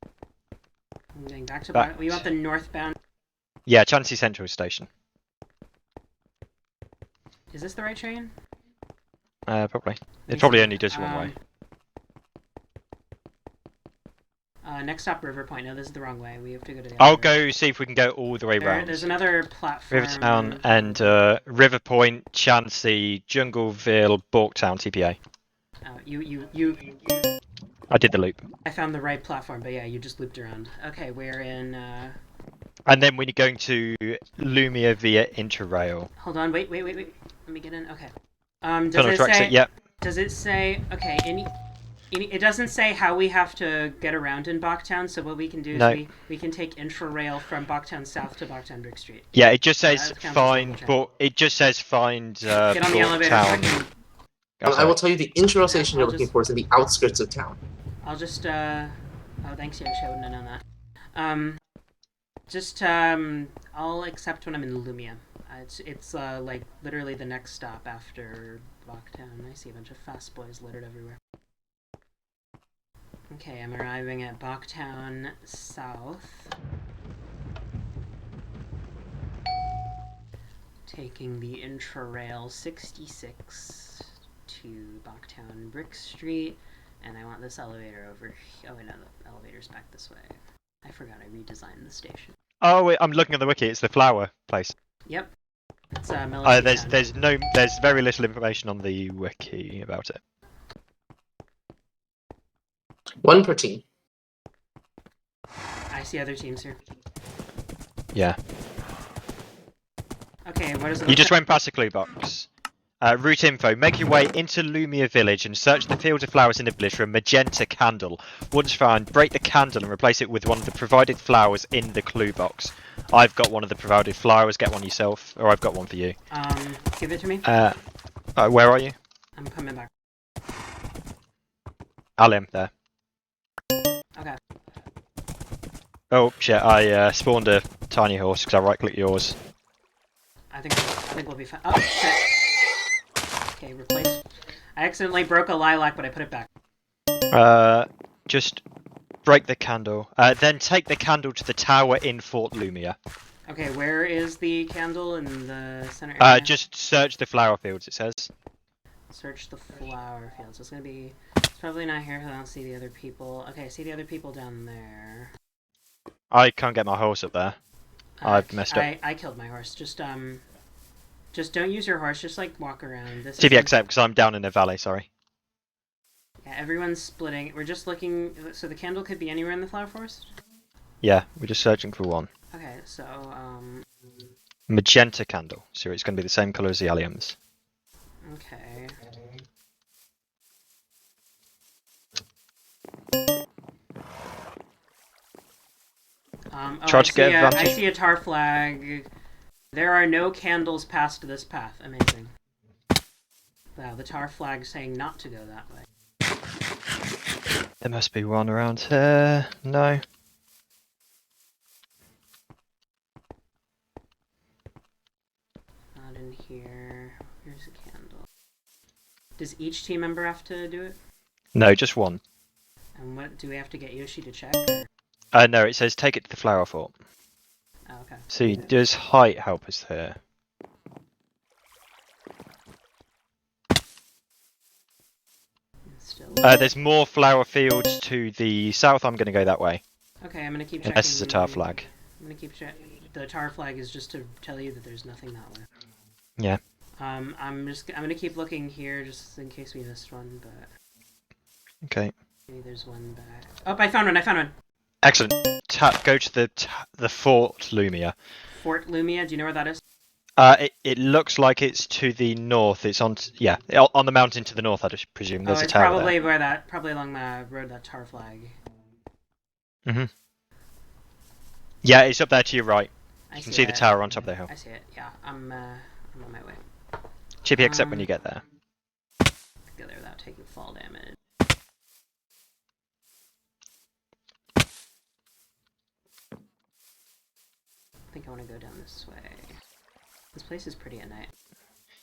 I'm getting back to Back. we want the northbound. Yeah, Chansey Central Station. Is this the right train? Probably. me It probably see. only does one way. Next stop, River Point. No, this is the wrong way. We have to go to the I'll other go see if we can go all the way round. There's another platform. Rivertown and River Point, Chansey, Jungleville, Borktown, TPA. You. I did the loop. I found the right platform, but yeah, you just looped around. Okay, we're in. And then we're going to Lumia via Interrail. Hold on, wait. Let me get in. Okay. Does Tunnel it tracks say? it, yep. Does it say? Okay. It doesn't say how we have to get around in Bachtown, so what we can do is No. we can take Intrarail from Bachtown South to Bachtown Brick Street. Yeah, it just says that counts as find. double check. It just says find. Get on the elevator. Borktown. I will tell you the intro station you're I'll looking just- for is in the outskirts of town. I'll just oh thanks, Yoshi, I wouldn't have known that. I'll accept when I'm in Lumia. It's like literally the next stop after Bachtown. I see a bunch of fast boys littered everywhere. Okay, I'm arriving at Bachtown South. Taking the Intrarail 66 to Bachtown Brick Street. And I want this elevator over here. Oh, wait, no, the elevator's back this way. I forgot I redesigned the station. Oh wait, I'm looking at the wiki. It's the flower place. Yep. It's Melody There's very little information on the wiki about it. 1 per team. I see other teams here. Yeah. Okay, what is it? You just went past the clue box. Route info. Make your way into Lumia Village and search the field of flowers in the village for a magenta candle. Once found, break the candle and replace it with one of the provided flowers in the clue box. I've got one of the provided flowers. Get one yourself, or I've got one for you. Give it to me. Where are you? I'm coming back. Alim, there. Okay. Oh shit! I spawned a tiny horse because I right-clicked yours. I think we'll be fine. Oh shit. Okay, replace. I accidentally broke a lilac, but I put it back. Just break the candle. Then take the candle to the tower in Fort Lumia. Okay, where is the candle in the center area? Just search the flower fields. It says. Search the flower fields. It's gonna be. It's probably not here because I don't see the other people. Okay, I see the other people down there. I can't get my horse up there. I've messed up. I killed my horse. Just don't use your horse. Just like walk around. This TV isn't- accept because I'm down in the valley. Sorry. Yeah, everyone's splitting. We're just looking. So the candle could be anywhere in the flower forest. Yeah, we're just searching for one. Okay, so Magenta candle. So it's going to be the same colour as the alliums. okay. Try to get I advantage. see a tar flag. There are no candles past this path. Amazing. Wow, the tar flag saying not to go that way. There must be one around here. No. Not in here. Here's a candle. Does each team member have to do it? No, just one. And what do we have to get Yoshi to check? No, it says take it to the flower fort. Oh, okay. See, does height help us here? There's more flower fields to the south. I'm going to go that way. Okay, I'm gonna keep checking. Unless it's a tar flag. I'm gonna keep checking. The tar flag is just to tell you that there's nothing that way. Yeah. I'm gonna keep looking here just in case we missed one, but. Okay. Maybe there's one back. Oh, I found one. Excellent. Go to the Fort Lumia. Fort Lumia. Do you know where that is? It looks like it's to the north. It's on on the mountain to the north. I just presume there's a it's tower probably there. probably along the road that tar flag. Mhm. Yeah, it's up there to your right. I You can see the tower on top of the hill. I see it. Yeah, I'm on my way. Chippy, except when you get there. Go there without taking fall damage. I think I want to go down this way. This place is pretty at night.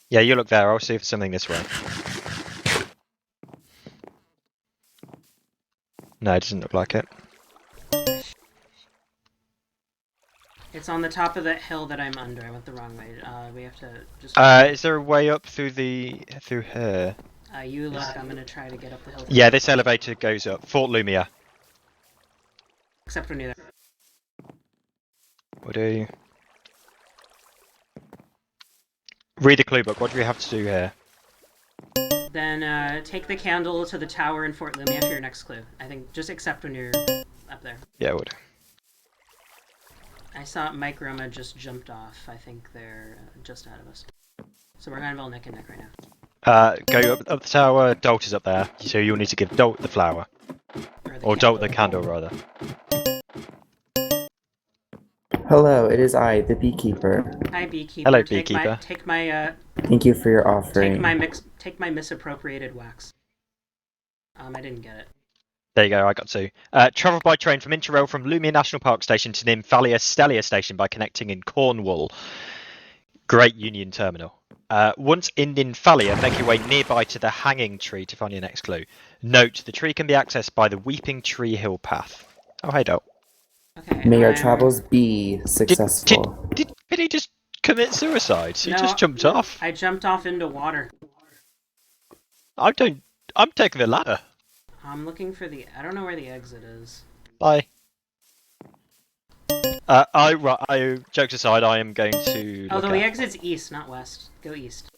Yeah, you look there. I'll see if there's something this way. No, it doesn't look like it. It's on the top of that hill that I'm under. I went the wrong way. We have to just. Is there a way up through here? You look. I'm gonna try to get up the hill. Yeah, this elevator goes up. Fort Lumia. Except for neither. What do you? Read the clue book. What do we have to do here? Then take the candle to the tower in Fort Lumia for your next clue. I think just accept when you're up there. Yeah, would. I saw Mike Roma just jumped off. I think they're just ahead of us. So we're kind of all neck and neck right now. Go up the tower. Dolt is up there, so you'll need to give Dolt the flower, or Dolt the candle rather. Hello, it is I, the beekeeper. Hi, beekeeper. Hello, beekeeper. Take my Thank you for your offering. Take my misappropriated wax. I didn't get it. There you go, I got to. Travel by train from Interrail from Lumia National Park Station to Nymphalia Stellia Station by connecting in Cornwall. Great Union Terminal. Once in Nymphalia, make your way nearby to the Hanging Tree to find your next clue. Note, the tree can be accessed by the Weeping Tree Hill path. Oh, hey, Dolt. Okay, May our travels be successful. Did he just commit suicide? He just jumped off. I jumped off into water. I'm taking the ladder. I'm looking for I don't know where the exit is. Bye. Jokes aside, I am going to. Although the exit's east, not west. Go east.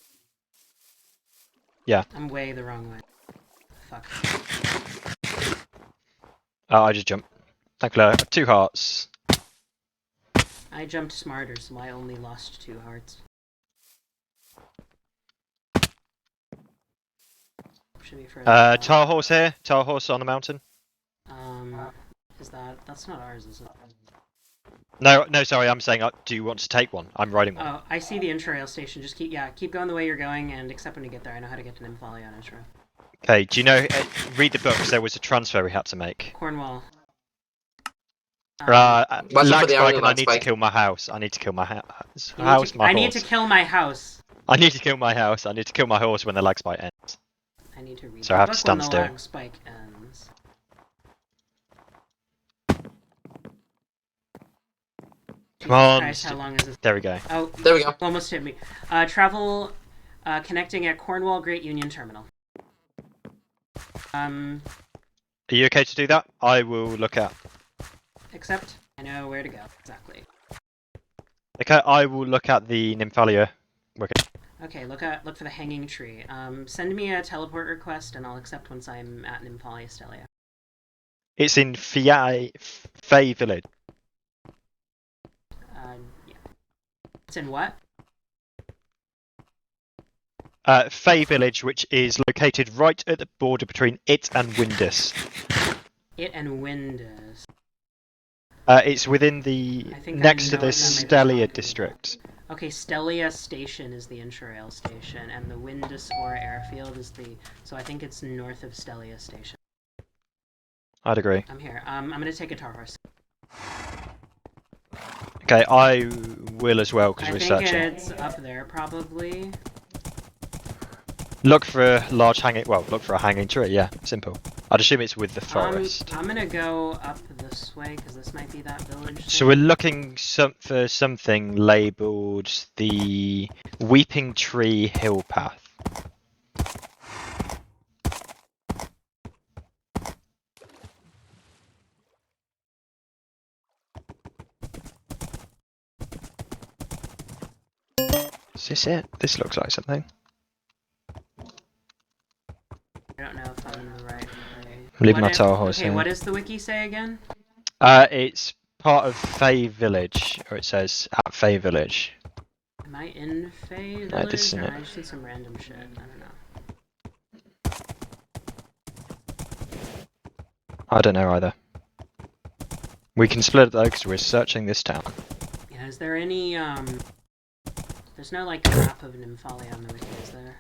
Yeah. I'm way the wrong way. Fuck. I just jumped. Thankfully, I have 2 hearts. I jumped smarter, so I only lost 2 hearts. Should be further. Tar horse here. Tar horse on the mountain. That's not ours, is it? No, sorry. I'm saying, do you want to take one? I'm riding one. Oh, I see the Interrail station. Just keep going the way you're going, and except when you get there, I know how to get to Nymphalia on Interrail. Okay. Do you know? Read the book. Because there was a transfer we had to make. Cornwall. Lag spike, and I need to kill my house. I need to kill my house. I need to kill my house. I need to kill my house. I need to kill my horse when the lag spike ends. I need to read so I have to stand still. When the lag spike ends. Come on. Christ, how long is this? There we go. Oh, there we go. Almost hit me. Travel, connecting at Cornwall Great Union Terminal. Are you okay to do that? I will look at. Except I know where to go exactly. Okay, I will look at the Nymphalia. Okay, look for the Hanging Tree. Send me a teleport request, and I'll accept once I'm at Nymphalia Stellia. It's in Fay Village. Yeah. It's in what? Fay Village, which is located right at the border between it and Windus. It and Windus. It's within the next to the Stellia district. Okay, Stellia Station is the Interrail station, and the Windus Airfield is the. So I think it's north of Stellia Station. I'd agree. I'm here. I'm gonna take a tar horse. Okay, I will as well because we're searching. I think it's up there probably. Look for a large hanging. Well, look for a hanging tree. Yeah, simple. I'd assume it's with the forest. I'm gonna go up this way because this might be that village. So we're looking for something labelled the Weeping Tree Hill Path. Is this it? This looks like something. I don't know if I'm in the right place. I'm leaving my tower horse Okay, here. what does the wiki say again? It's part of Fae Village, or it says at Fae Village. Am I in Fae Village? No, this isn't or it. I just see some random shit. I don't know. I don't know either. We can split it though, because we're searching this town. Yeah, is there any, there's no, like, map of Nymphalia on the wiki, is there?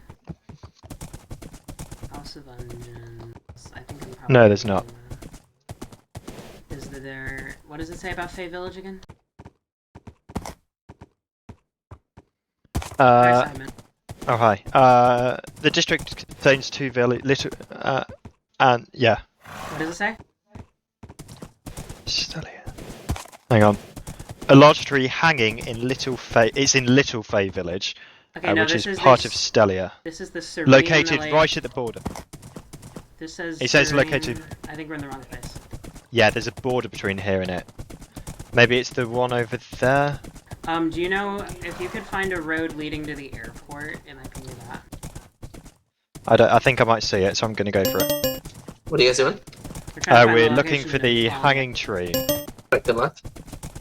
House of Dungeons. I think I'm probably... No, there's not. Is there... What does it say about Fae Village again? Hi, Simon. Oh, hi. The district contains 2 villages, and, yeah. What does it say? Stellia. Hang on. A large tree hanging in Little Fae. It's in Little Fae Village, Okay, no, which this is is part the of Stellia. This is the serene Located LA. right at the border. This says It says serene- located. I think we're in the wrong place. Yeah, there's a border between here and it. Maybe it's the one over there. Do you know if you could find a road leading to the airport? It might be that. I think I might see it, so I'm going to go for it. What are you guys doing? We're looking for the hanging tree. Right, good luck.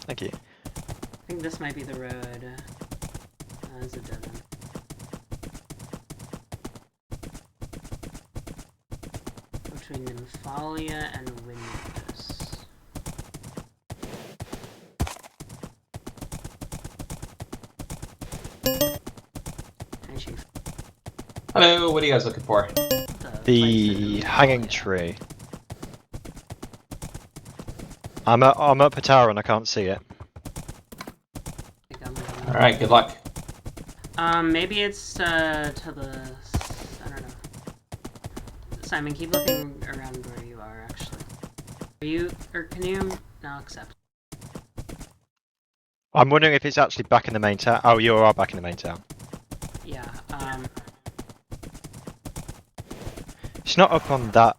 Thank you. I think this might be the road. It's a dead end. Between Nymphalia and Windus. Hi, Chief. Hello, what are you guys looking for? The hanging tree. I'm up a tower and I can't see it. Alright, good luck. Maybe it's to the... I don't know. Simon, keep looking around where you are, actually. Are you... or can you... No, accept. I'm wondering if it's actually back in the main town. Oh, you are back in the main town. Yeah, It's not up on that.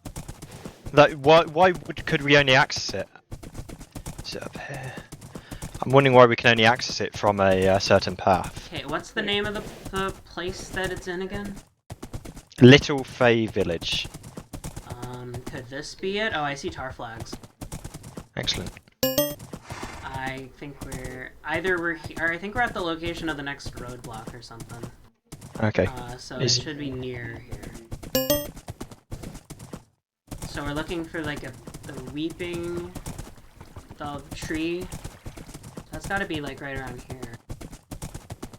Could we only access it? Is it up here? I'm wondering why we can only access it from a certain path. Okay, what's the name of the place that it's in again? Little Fae Village. Could this be it? Oh, I see tar flags. Excellent. I think we're... Either we're here... Or I think we're at the location of the next roadblock or something. Okay. So it should be near here. So we're looking for, like, the weeping... the tree. That's gotta be, like, right around here.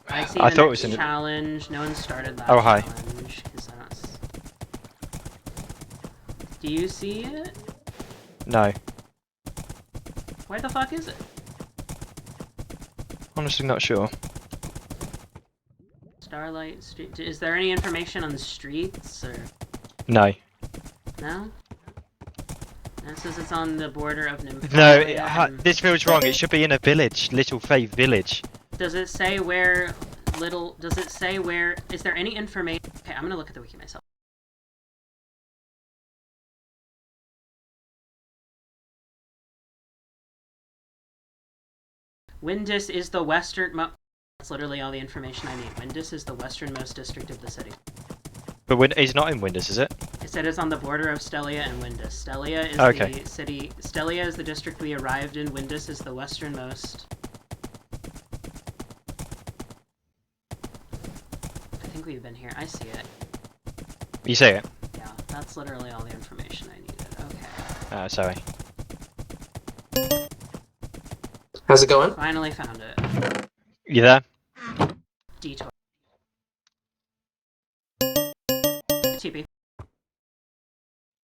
I see I the thought it next was in the- challenge. No one started that Oh, hi. challenge. 'Cause I don't Do you see it? No. Where the fuck is it? Honestly not sure. Starlight Street. Is there any information on the streets, or...? No. No? It says it's on the border of Nymphalia. No, this feels wrong. It should be in a village. Little Fae Village. Does it say where little... Does it say where... Is there any information... Okay, I'm gonna look at the wiki myself. Windus is the western... That's literally all the information I need. Windus is the westernmost district of the city. But he's not in Windus, is it? It said it's on the border of Stellia and Windus. Stellia is Okay. the city... Stellia is the district we arrived in. Windus is the westernmost. I think we've been here. I see it. You say it? Yeah, that's literally all the information I needed. Okay. Sorry. How's it going? Finally found it. You there? Detour. TP.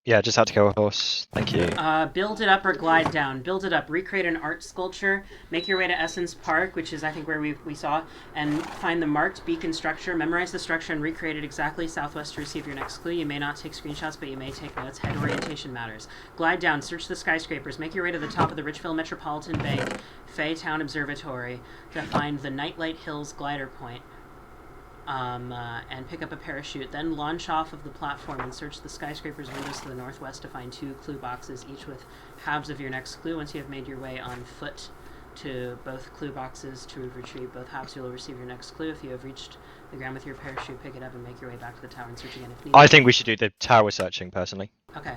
Yeah, just had to kill a horse. Thank you. Build it up or glide down. Build it up. Recreate an art sculpture. Make your way to Essence Park, which is, I think, where we saw, and find the marked beacon structure. Memorize the structure and recreate it exactly southwest to receive your next clue. You may not take screenshots, but you may take notes. Head orientation matters. Glide down. Search the skyscrapers. Make your way to the top of the Richville Metropolitan Bank, Fay Town Observatory, to find the Nightlight Hills glider point. And pick up a parachute. Then launch off of the platform and search the skyscraper's windows to the northwest to find 2 clue boxes, each with halves of your next clue. Once you have made your way on foot to both clue boxes to retrieve both halves. You'll receive your next clue. If you have reached the ground with your parachute, pick it up and make your way back to the tower and search again if needed. I think we should do the tower searching, personally. Okay.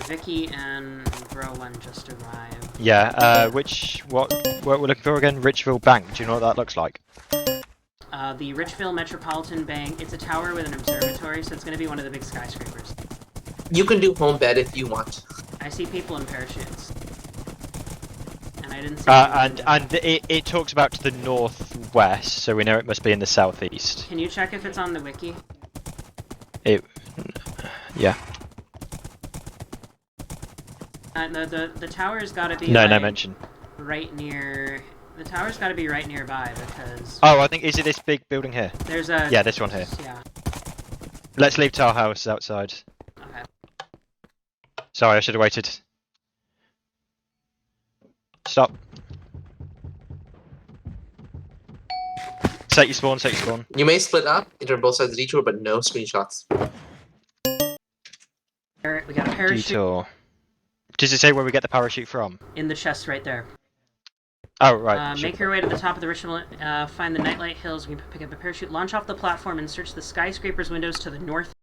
Vicky and Bro1 just arrived. Yeah, what we're looking for again? Richville Bank. Do you know what that looks like? The Richville Metropolitan Bank. It's a tower with an observatory, so it's going to be one of the big skyscrapers. You can do home bed if you want. I see people in parachutes. And I didn't see and it talks about to the northwest, so we know it must be in the southeast. Can you check if it's on the wiki? Yeah. The tower's got to be no mention. Right near. The tower's got to be right nearby because. Oh, I think is it this big building here? There's a. Yeah, this one here. Yeah. Let's leave Tower House outside. Okay. Sorry, I should have waited. Stop. Set your spawn. Set your spawn. You may split up into both sides of the detour, but no screenshots. We got a parachute. Detour. Does it say where we get the parachute from? In the chest right there. Oh, right. Make your way to the top of the Richmond, find the Nightlight Hills, you can pick up a parachute, launch off the platform, and search the skyscraper's windows to the northwest.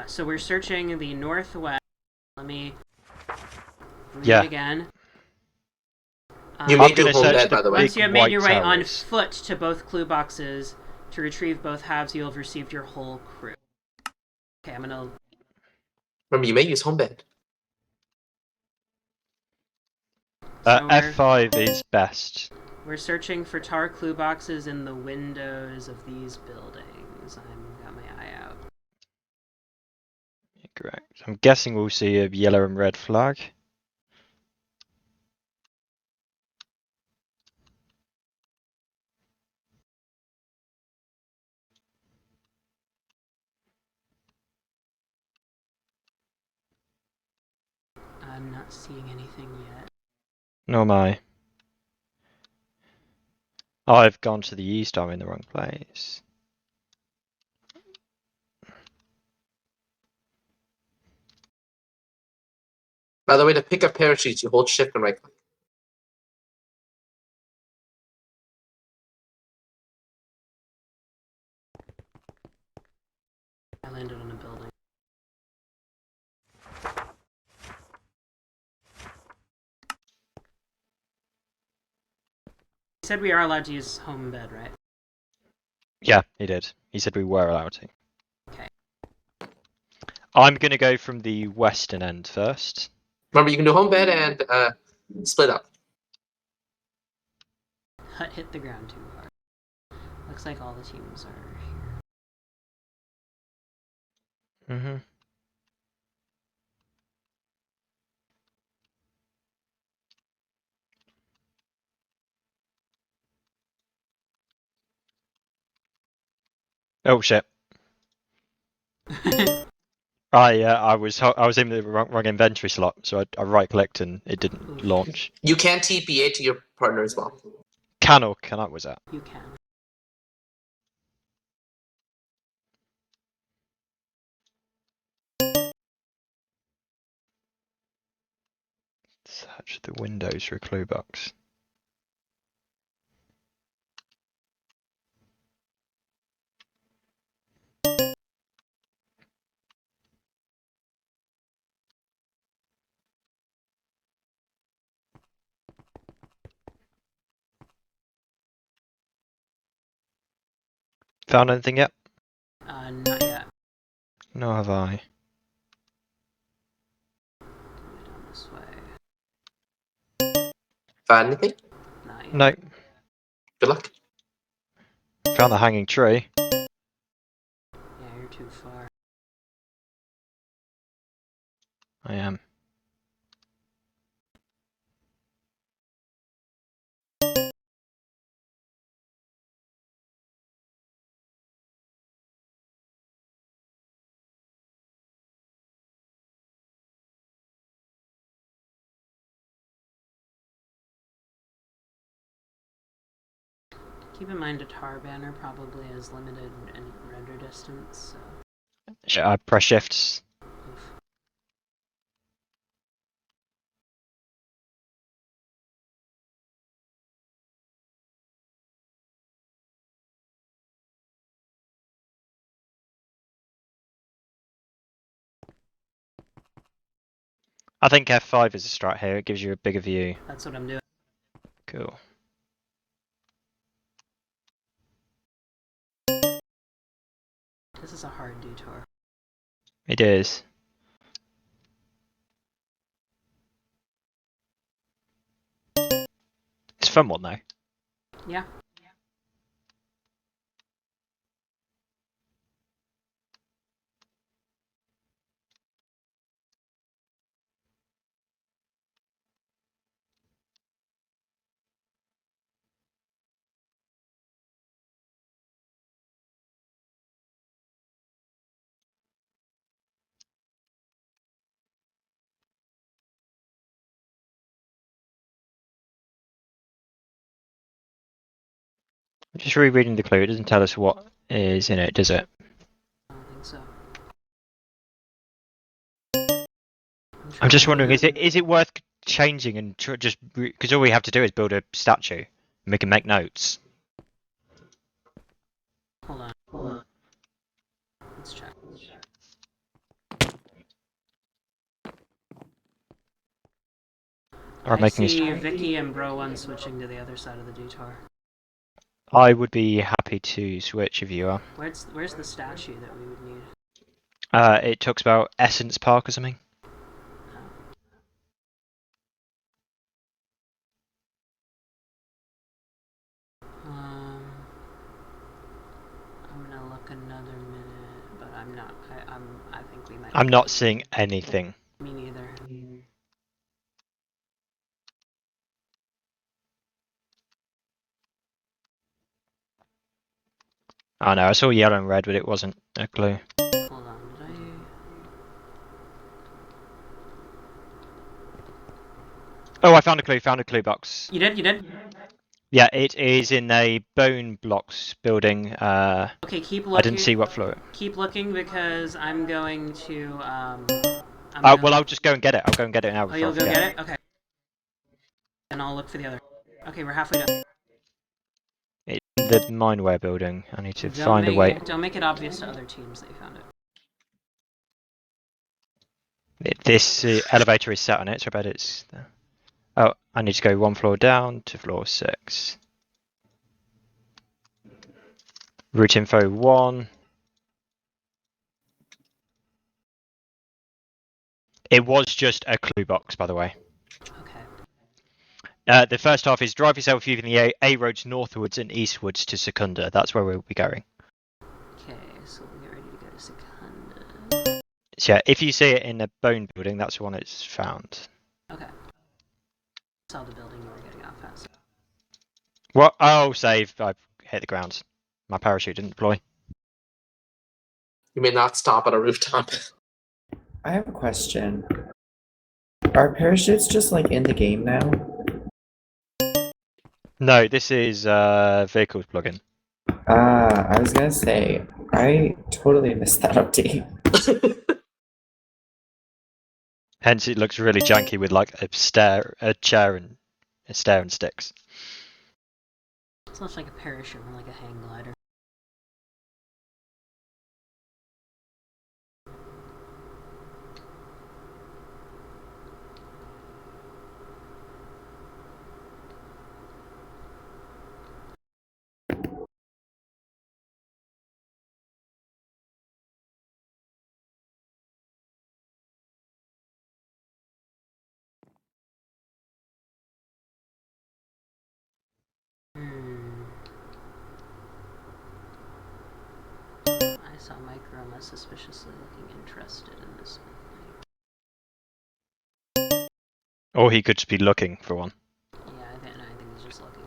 So we're searching the northwest. Let me read it again. You may do home bed, by the way. Once you have made your way on foot to both clue boxes to retrieve both halves, you'll have received your whole crew. Okay, I'm gonna... Remember, you may use home bed. F5 is best. We're searching for tar clue boxes in the windows of these buildings. I've got my eye out. Correct. I'm guessing we'll see a yellow and red flag. I'm not seeing anything yet. Nor am I. I've gone to the east, I'm in the wrong place. By the way, to pick up parachutes, you hold shift and right click. I landed on a building. He said we are allowed to use home bed, right? Yeah, he did. He said we were allowed to. Okay. I'm gonna go from the western end first. Remember, you can do home bed and split up. Hut hit the ground too hard. Looks like all the teams are here. Mm-hmm. Oh shit! I was in the wrong inventory slot, so I right clicked and it didn't launch. You can TPA to your partner as well. Can or cannot was that? You can. Search the windows for a clue box. Found anything yet? Not yet. No, have I. Down this way. Found anything? Not yet. No. Good luck. Found the hanging tree. Yeah, you're too far. I am. Keep in mind a tar banner probably has limited render distance, so... Shit, I press shifts. I think F5 is a strat here. It gives you a bigger view. That's what I'm doing. Cool. This is a hard detour. It is. It's a fun one though. Yeah. Just rereading the clue. It doesn't tell us what is in it, does it? I don't think so. I'm just wondering, is it worth changing and just because all we have to do is build a statue and we can make notes. Hold on. Let's check. Or I making see a... Vicky and Bro1 switching to the other side of the detour. I would be happy to switch if you are. Where's the statue that we would need? It talks about Essence Park or something. I'm gonna look another minute, but I'm not. I think we might. I'm not seeing anything. Me neither. Oh no, I saw yellow and red, but it wasn't a clue. Hold on, did I? Oh, I found a clue. Found a clue box. You did? You did? Yeah, it is in a bone blocks building. Okay, keep looking. I didn't see what floor. Keep looking because I'm going to. Well, I'll just go and get it. I'll go and get it now. Oh, you'll go get it? Okay. And I'll look for the other. Okay, we're halfway done. It's in the mineware building. I need to find a way. Don't make it obvious to other teams that you found it. This elevator is set on it, so I bet it's there. Oh, I need to go one floor down to floor 6. Route info 1. It was just a clue box, by the way. Okay. The first half is drive yourself using the A roads northwards and eastwards to Secunda. That's where we'll be going. Okay, so we'll get ready to go to Secunda. So yeah, if you see it in the bone building, that's the one it's found. Okay. Saw the building you were getting off at. So. What? Oh, save. I hit the ground. My parachute didn't deploy. You may not stop at a rooftop. I have a question. Are parachutes just like in the game now? No, this is vehicles plugin. I was gonna say, I totally missed that update. Hence, it looks really janky with like a chair, and a stair and sticks. It's not like a parachute, more like a hang glider. I saw Microma suspiciously looking interested in this one. Or he could just be looking for one. Yeah, I think he's just looking.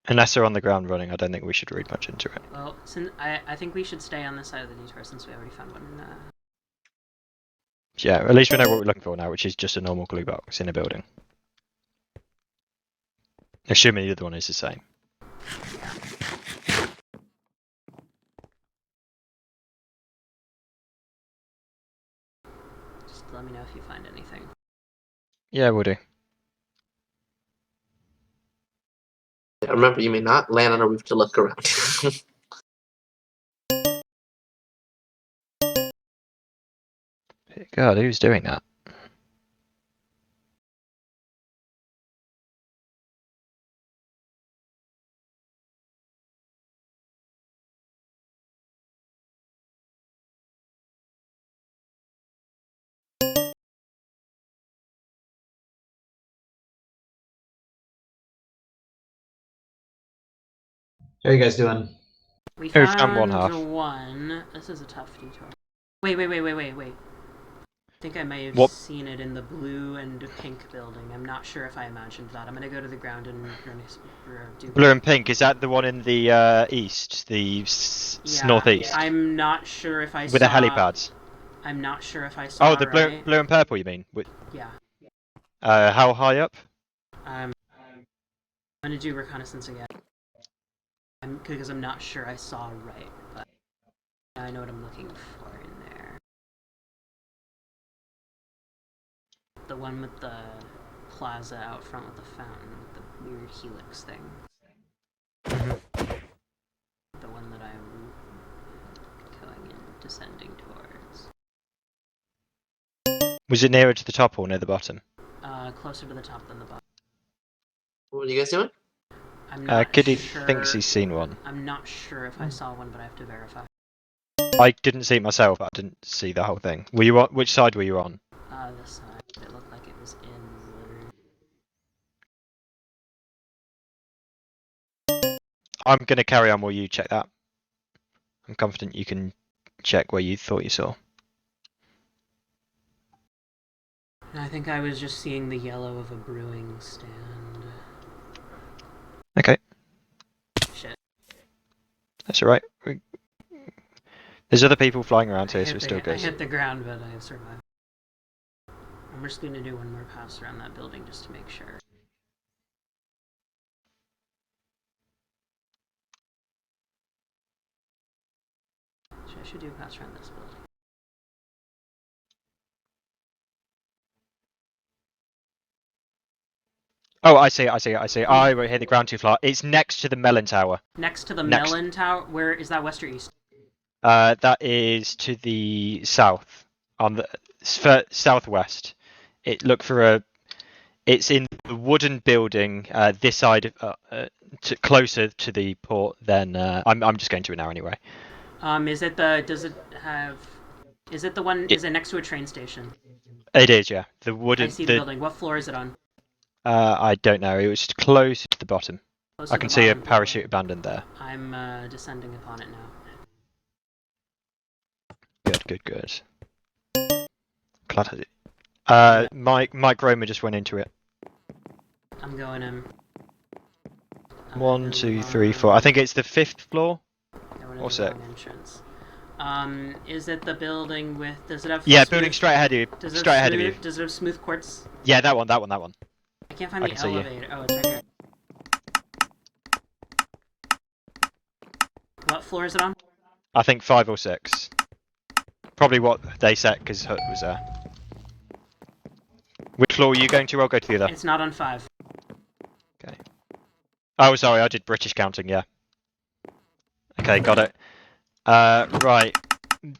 Unless they're on the ground running, I don't think we should read much into it. Well, I think we should stay on this side of the detour since we already found one. Yeah, at least we know what we're looking for now, which is just a normal glue box in a building. Assuming the other one is the same. Just let me know if you find anything. Yeah, we'll do. Remember, you may not land on a roof to look around. God, who's doing that? How are you guys doing? We Who found found one half? one. This is a tough detour. Wait. I think I may have What? seen it in the blue and pink building. I'm not sure if I imagined that. I'm gonna go to the ground and do Blue and pink, is that the one in the east? The northeast? I'm not sure if I saw... With the helipads? I'm not sure if I saw Oh, the blue and purple, you mean? Yeah. How high up? I'm gonna do reconnaissance again. Because I'm not sure I saw right, but I know what I'm looking for in there. The one with the plaza out front with the fountain, with the weird helix thing. The one that I'm going and descending towards. Was it nearer to the top or near the bottom? Closer to the top than the bottom. What are you guys doing? I'm not Kitty sure... thinks he's seen one. I'm not sure if I saw one, but I have to verify. I didn't see it myself, but I didn't see the whole thing. Were you on? Which side were you on? This side. It looked like it was in... I'm going to carry on while you check that. I'm confident you can check where you thought you saw. I think I was just seeing the yellow of a brewing stand. Okay. Shit. That's alright. There's other people flying around here, so it still I goes. hit the ground, but I survived. I'm just going to do one more pass around that building just to make sure. I should do a pass around this building. Oh, I see. I won't hit the ground too far. It's next to the Melon Tower. Next to the Melon Tower? Where is that, west or east? That is to the south, on the southwest. Look for a. It's in the wooden building. This side, closer to the port than. I'm just going to it now anyway. Is it the? Does it have? Is it the one? Is it next to a train station? It is, yeah. The wooden. I see the building. What floor is it on? I don't know. It was close to the bottom. Close I to can the see a bottom. parachute abandoned there. I'm descending upon it now. Good. Glad Mike Romer just went into it. I'm going in. 1, 2, 3, 4. I think it's the 5th floor. Or 6th. Entrance. Is it the building with? Does it have? Yeah, smooth, building straight ahead of you. Straight ahead of you. Does it have smooth quartz? Yeah, that one. I can't find the elevator. Oh, it's right here. What floor is it on? I think 5 or 6. Probably what they set because Hut was there. Which floor are you going to? I'll go to the other. It's not on 5. Okay. Oh, sorry, I did British counting, yeah. Okay, got it. Right.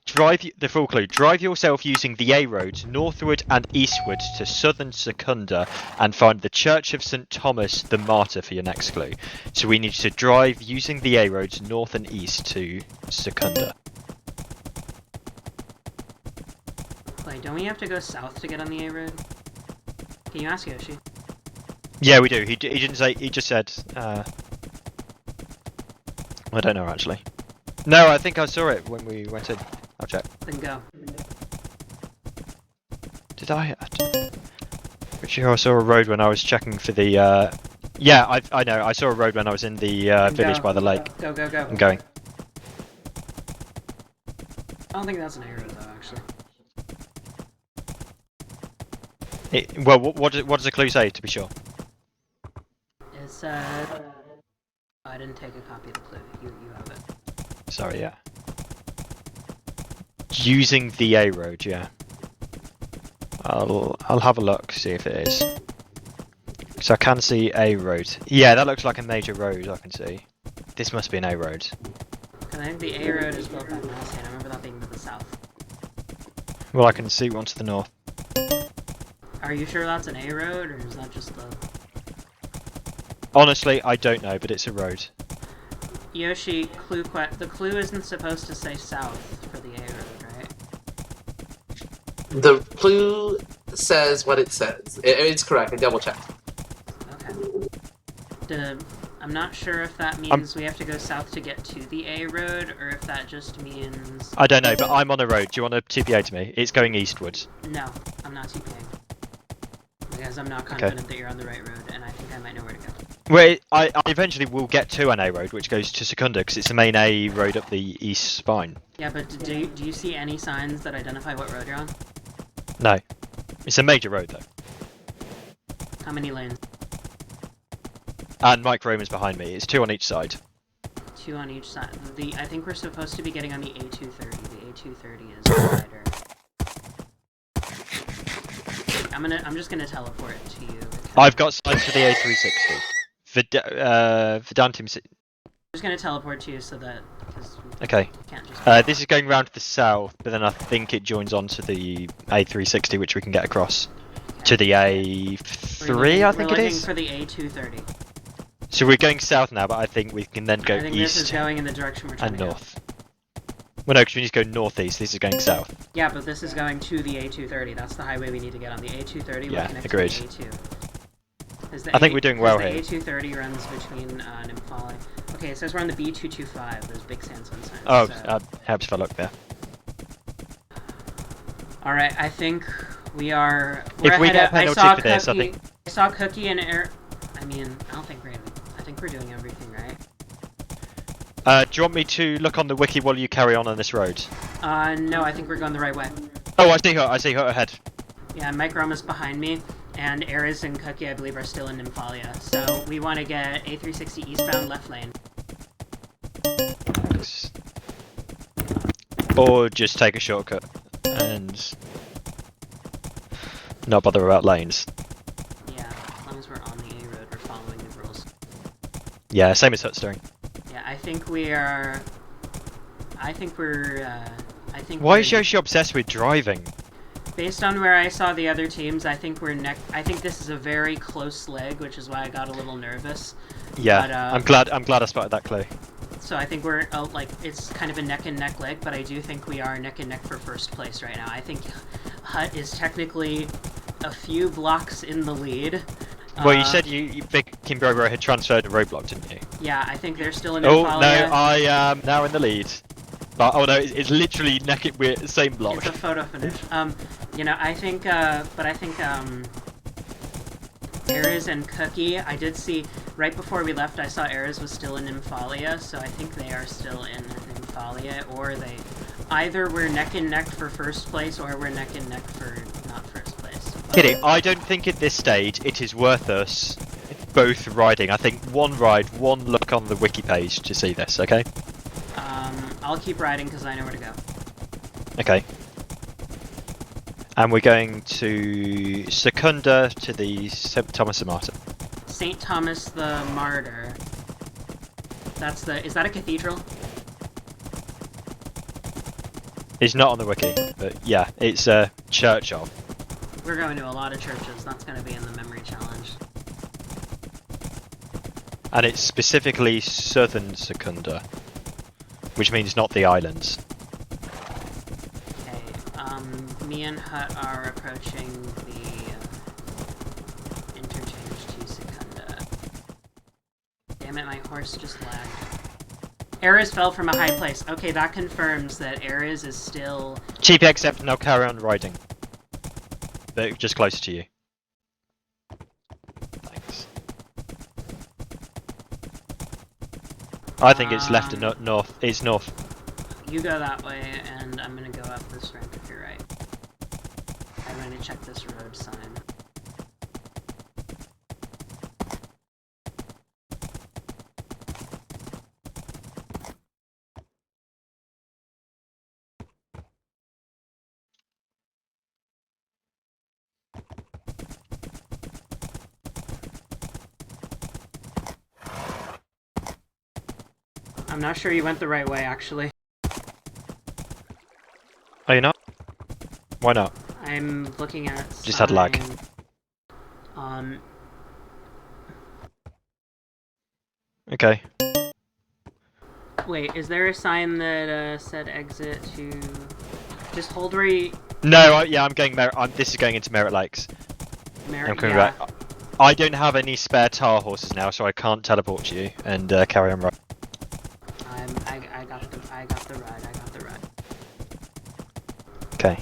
Drive the full clue. Drive yourself using the A roads northward and eastward to southern Secunda and find the Church of St. Thomas the Martyr for your next clue. So we need to drive using the A roads north and east to Secunda. Wait, don't we have to go south to get on the A road? Can you ask Yoshi? Yeah, we do. He didn't say. He just said. I don't know actually. No, I think I saw it when we went in. I'll check. Then go. Did I? Pretty sure I saw a road when I was checking for the. Yeah, I know. I saw a road when I was in the village by the lake. Go. I'm going. I don't think that's an A road though, actually. Well, what does the clue say? To be sure. It's I didn't take a copy of the clue. You have it. Sorry, yeah. Using the A road, yeah. I'll have a look, see if it is. So I can see A road. Yeah, that looks like a major road. I can see. This must be an A road. I think the A road is built by Mouse, and I remember that being to the south. Well, I can see one to the north. Are you sure that's an A road, or is that just the? Honestly, I don't know, but it's a road. Yoshi, the clue isn't supposed to say south for the A road, right? The clue says what it says. It's correct. I double checked. Okay. I'm not sure if that means we have to go south to get to the A road, or if that just means... I don't know, but I'm on a road. Do you want to TPA to me? It's going eastwards. No, I'm not TPing. Because I'm not confident that you're on the right road, and I think I might know where to go. Well, I eventually will get to an A road, which goes to Secunda, because it's the main A road up the east spine. Yeah, but do you see any signs that identify what road you're on? No. It's a major road, though. How many lanes? And Mike Roman's behind me. It's 2 on each side. 2 on each side. I think we're supposed to be getting on the A230. The A230 is wider. I'm just gonna teleport to you. I've got signs for the A360. Vedantim. I'm just gonna teleport to you so that. Okay. Can't just this is going round to the south, but then I think it joins onto the A360, which we can get across to the A3. I think it is. We're looking for the A230. So we're going south now, but I think we can then go I think east. this is going in the direction we're trying and to north. Well, no, because we need to go northeast. This is going south. Yeah, but this is going to the A230. That's the highway we need to get on. The A230. Yeah, we're agreed. to the A2. I think we're doing well here. The A230 runs between Nymphali. Okay, it says we're on the B225. Those big sandstone signs. Oh, so. helps if I look there. All right, I think we are. If we get a penalty for this, I think. I saw Cookie and Air. I mean, I don't think we're. I think we're doing everything right. Do you want me to look on the wiki while you carry on this road? No, I think we're going the right way. Oh, I see her. I see her ahead. Yeah, Mike Roma's behind me, and Ares and Cookie, I believe, are still in Nymphalia. So we want to get A360 eastbound left lane. Thanks. Or just take a shortcut and not bother about lanes. Yeah, as long as we're on the A road, we're following the rules. Yeah, same as hut steering. Yeah, I think we are. Why is Yoshi obsessed with driving? Based on where I saw the other teams, I think we're I think this is a very close leg, which is why I got a little nervous. Yeah, but, I'm glad I spotted that clue. So I think we're it's kind of a neck and neck leg, but I do think we are neck and neck for first place right now. I think Hut is technically a few blocks in the lead. Well, you said you Big Kimbrough had transferred to roadblock, didn't you? Yeah, I think they're still in Oh Nymphalia. no, I am now in the lead. But oh no, it's literally neck it with same block. It's a photo finish. You know, I think, Ares and Cookie, I did see, right before we left, I saw Ares was still in Nymphalia, so I think they are still in Nymphalia, or they, either we're neck and neck for first place, or we're neck and neck for not first place. Kidding, I don't think at this stage it is worth us both riding. I think one ride, one look on the wiki page to see this, okay? I'll keep riding because I know where to go. Okay. And we're going to Secunda to the St. Thomas the Martyr. St. Thomas the Martyr. That's the... Is that a cathedral? It's not on the wiki, but yeah, it's a church of. We're going to a lot of churches. That's going to be in the memory challenge. And it's specifically southern Secunda, which means not the islands. Okay, me and Hut are approaching the interchange to Secunda. Damn it, my horse just lagged. Ares fell from a high place. Okay, that confirms that Ares is still... Cheap accept and I'll carry on riding. But just closer to you. Thanks. I think it's left and north. It's north. You go that way, and I'm gonna go up this ramp if you're right. I'm gonna check this road sign. I'm not sure you went the right way, actually. Are you not? Why not? I'm looking at Just had lag. Okay. Wait, is there a sign that said exit to... Just hold where you... No, yeah, I'm going Merit. This is going into Merit Lakes. Merit, I'm coming yeah. back. I don't have any spare tar horses now, so I can't teleport you and carry on right. I got the ride. Okay.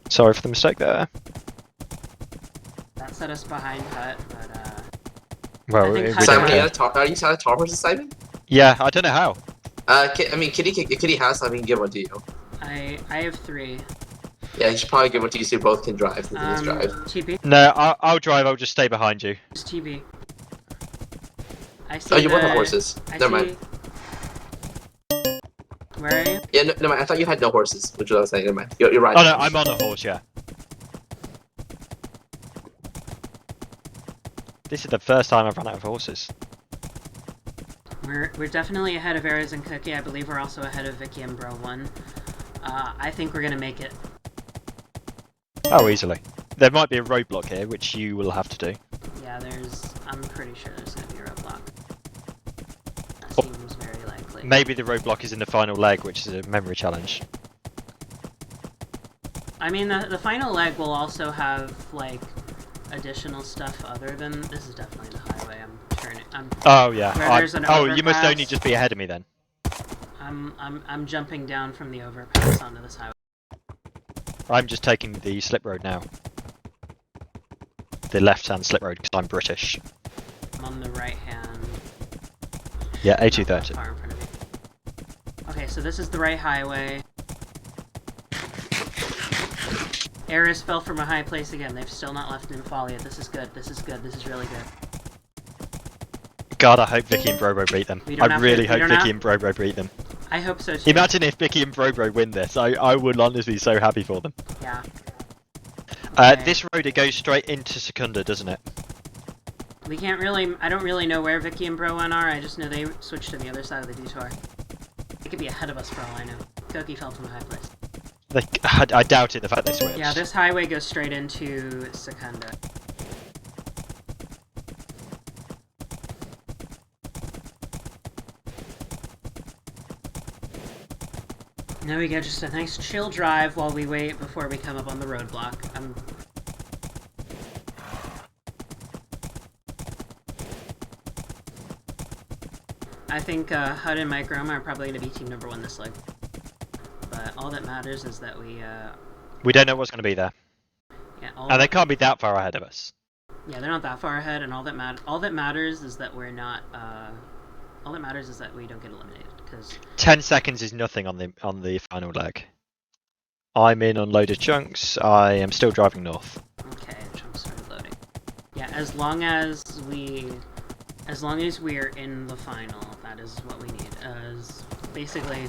Sorry for the mistake there. That set us behind Hut, but Well, I think we Hut- Simon, don't are you selling tar horses, Simon? Yeah, I don't know how. I mean, Kitty has some. He can give one to you. I have 3. Yeah, he should probably give one to you so you both can drive. Drive. TB. No, I'll drive. I'll just stay behind you. Just TB. I see. Oh, you want the horses? Never mind. Where are you? Yeah, no, mind. I thought you had no horses, which is what I was saying. Never mind. You're right. Oh no, I'm on a horse. Yeah. This is the first time I've run out of horses. We're definitely ahead of Ares and Cookie. I believe we're also ahead of Vicky and Bro 1. I think we're gonna make it. Oh, easily. There might be a roadblock here, which you will have to do. Yeah, I'm pretty sure there's gonna be a roadblock. That seems very likely. Maybe the roadblock is in the final leg, which is a memory challenge. I mean, the final leg will also have, like, additional stuff other than... This is definitely the highway. Oh, yeah. Oh, you must only just be ahead of me then. I'm jumping down from the overpass onto this highway. I'm just taking the slip road now. The left-hand slip road, because I'm British. I'm on the right-hand... Yeah, A230. Far in front of me. Okay, so this is the right highway. Ares fell from a high place again. They've still not left Nymphalia. This is good. This is good. This is really good. God, I hope Vicky and Brobro beat them. I really hope Vicky and Brobro beat them. I hope so too. Imagine if Vicky and Brobro win this. I would honestly be so happy for them. Yeah. This road, it goes straight into Secunda, doesn't it? We can't really... I don't really know where Vicky and Bro 1 are. I just know they switched to the other side of the detour. They could be ahead of us for all I know. Cookie fell from a high place. I doubt it, the fact they switched. Yeah, this highway goes straight into Secunda. Now we get just a nice chill drive while we wait before we come up on the roadblock. I think HUD and Microma are probably going to be team number 1 this leg. But all that matters is that we don't know what's going to be there. Yeah, and they can't be that far ahead of us. Yeah, they're not that far ahead, and all that matters is that we're not. All that matters is that we don't get eliminated. Because 10 seconds is nothing on the final leg. I'm in on loaded chunks. I am still driving north. Okay, chunks started loading. Yeah, as long as we are in the final, that is what we need. Basically,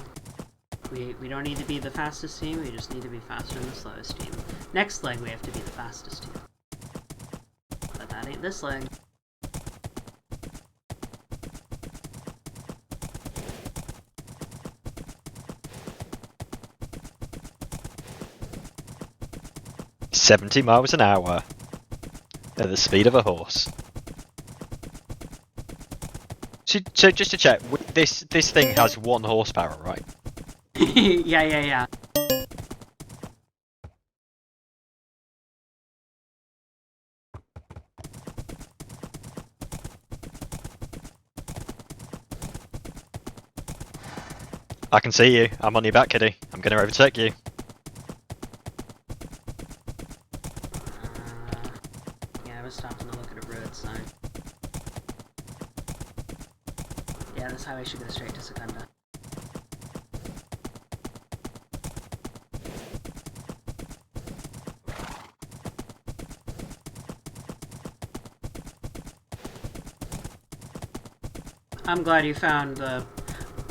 we don't need to be the fastest team. We just need to be faster than the slowest team. Next leg, we have to be the fastest team. But that ain't this leg. "70 miles an hour at the speed of a horse." So just to check, this thing has 1 horsepower, right? Yeah. I can see you. I'm on your back, Kitty. I'm going to overtake you. Yeah, I was stopping to look at a road sign. Yeah, this highway should go straight to Secunda. I'm glad you found the...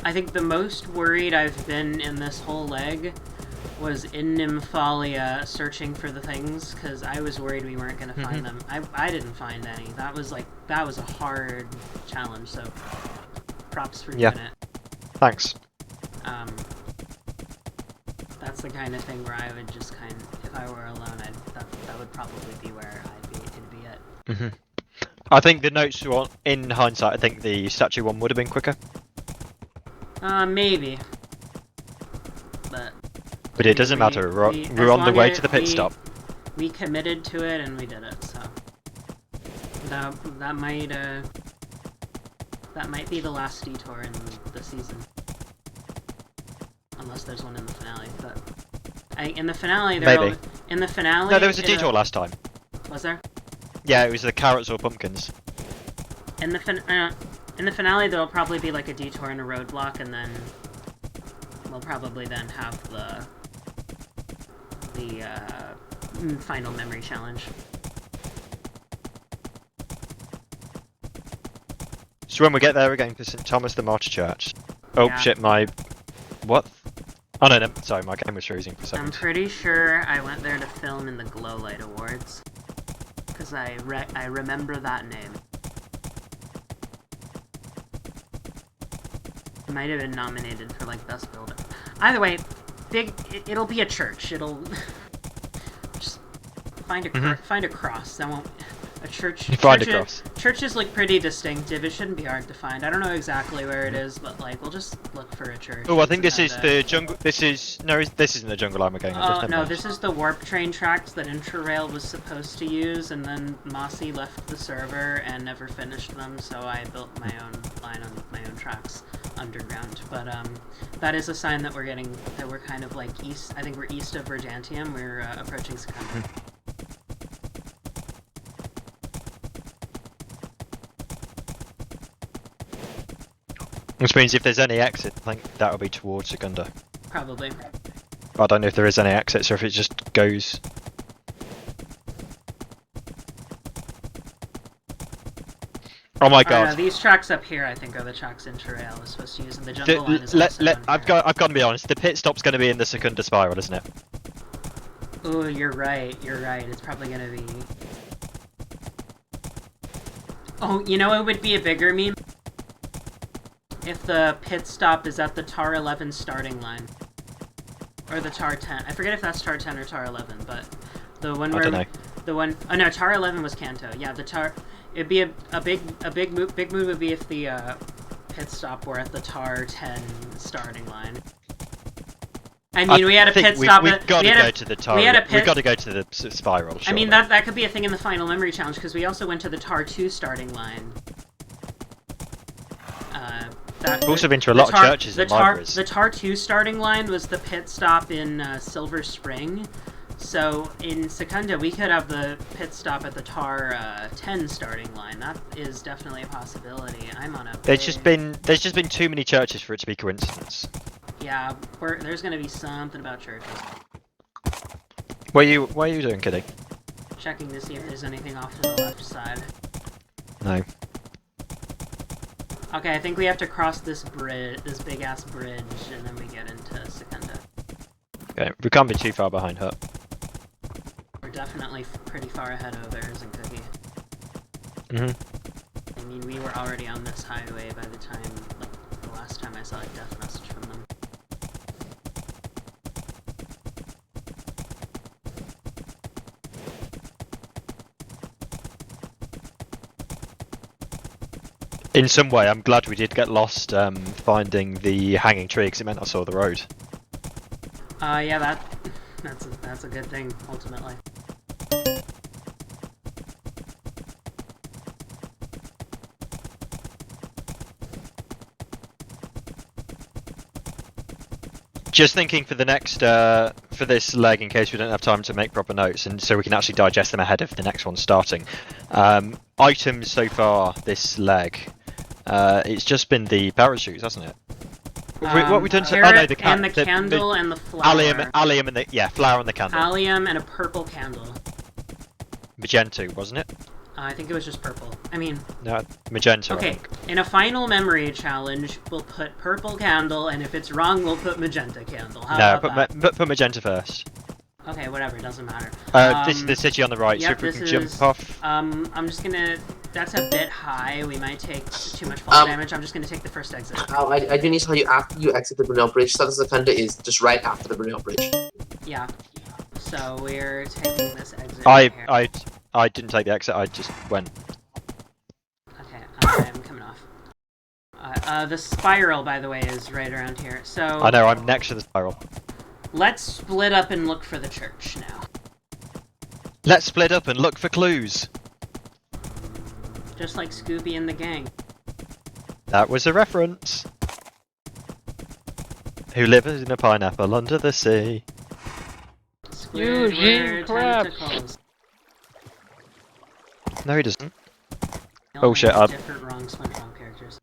I think the most worried I've been in this whole leg was in Nymphalia searching for the things, because I was worried we weren't going to find them. I didn't find any. That was a hard challenge, so props for doing it. Thanks. That's the kind of thing where I would just if I were alone, that would probably be where it'd be at. I think the notes were, in hindsight, I think the statue one would have been quicker. Maybe. But it doesn't matter, we're on the way to the pit stop. We committed to it and we did it, so... That might be the last detour in the season. Unless there's one in the finale, but in the finale Maybe. In the finale. No, there was a detour last time. Was there? Yeah, it was the carrots or pumpkins. In the finale, there'll probably be like a detour and a roadblock, and then we'll probably then have the final memory challenge. So when we get there, we're going to St. Thomas the Martyr Church. Oh Yeah. shit, what? Oh no, sorry, my game was freezing for a second. I'm pretty sure I went there to film in the Glow Light Awards. Because I remember that name. It might have been nominated for like Best Builder. Either way, it'll be a church. It'll just find a cross. That won't a church. Find a cross. Churches look pretty distinctive. It shouldn't be hard to find. I don't know exactly where it is, but like we'll just look for a church. Oh, I think this is the jungle. This isn't the jungle line we're going on. Oh no, this is the warp train tracks that Interrail was supposed to use, and then Mossy left the server and never finished them, so I built my own line on my own tracks underground. But that is a sign that we're kind of like east. I think we're east of Verdantium. We're approaching Secunda. Which means if there's any exit, I think that'll be towards Secunda. Probably. I don't know if there is any exits or if it just goes. Oh my god! No, these tracks up here, I think, are the tracks Interrail is supposed to use, and the jungle line is also down I've got to be honest. The pit stop's going to be in the Secunda spiral, isn't it? Oh, you're right. You're right. It's probably going to be. Oh, you know, it would be a bigger meme if the pit stop is at the TAR 11 starting line. Or the TAR 10. I forget if that's TAR 10 or TAR 11, but the one where... I don't know. The one... Oh no, TAR 11 was Kanto. Yeah, the TAR... It'd be a big move would be if the pit stop were at the TAR 10 starting line. I mean, we had a pit stop. We've got to go to the TAR. We've got to go to the spiral. I mean, that could be a thing in the final memory challenge because we also went to the TAR 2 starting line. We've also been to a lot of churches and libraries. The TAR 2 starting line was the pit stop in Silver Spring. So in Secunda, we could have the pit stop at the TAR 10 starting line. That is definitely a possibility. I'm on a. There's just been too many churches for it to be coincidence. Yeah, there's gonna be something about churches. What are you doing, Kiddy? Checking to see if there's anything off to the left side. No. Okay, I think we have to cross this big ass bridge, and then we get into Secunda. Okay, we can't be too far behind her. We're definitely pretty far ahead of Erz and Cookie. I mean, we were already on this highway by the time, like, the last time I saw a death message from them. In some way, I'm glad we did get lost finding the hanging tree because it meant I saw the road. Yeah, that's a good thing, ultimately. Just thinking for the next, for this leg, in case we don't have time to make proper notes, and so we can actually digest them ahead of the next one starting. Items so far this leg, it's just been the parachutes, hasn't it? What we done? Carrot Oh no, the candle and the flower. Allium and the flower and the candle. Allium and a purple candle. Magenta, wasn't it? I think it was just purple. I mean... No, magenta. Okay, in a final memory challenge, we'll put purple candle, and if it's wrong, we'll put magenta candle. How about that? Put magenta first. Okay, whatever, it doesn't matter. This is the city on the right, yep, so if we can jump off. I'm just gonna... That's a bit high, we might take too much fall damage. I'm just gonna take the first exit. I do need to tell you, after you exit the Brunel Bridge, Southern Secunda is just right after the Brunel Bridge. Yeah. So we're taking this exit I didn't take the exit, I just went. Okay, I'm coming off. The spiral, by the way, is right around here, so... I know, I'm next to the spiral. Let's split up and look for the church now. Let's split up and look for clues. Just like Scooby and the gang. That was a reference. Who lives in a pineapple under the sea? Eugene Squidward Krabs. tentacles. No, he doesn't. They Oh all shit, have different wrong SpongeBob characters.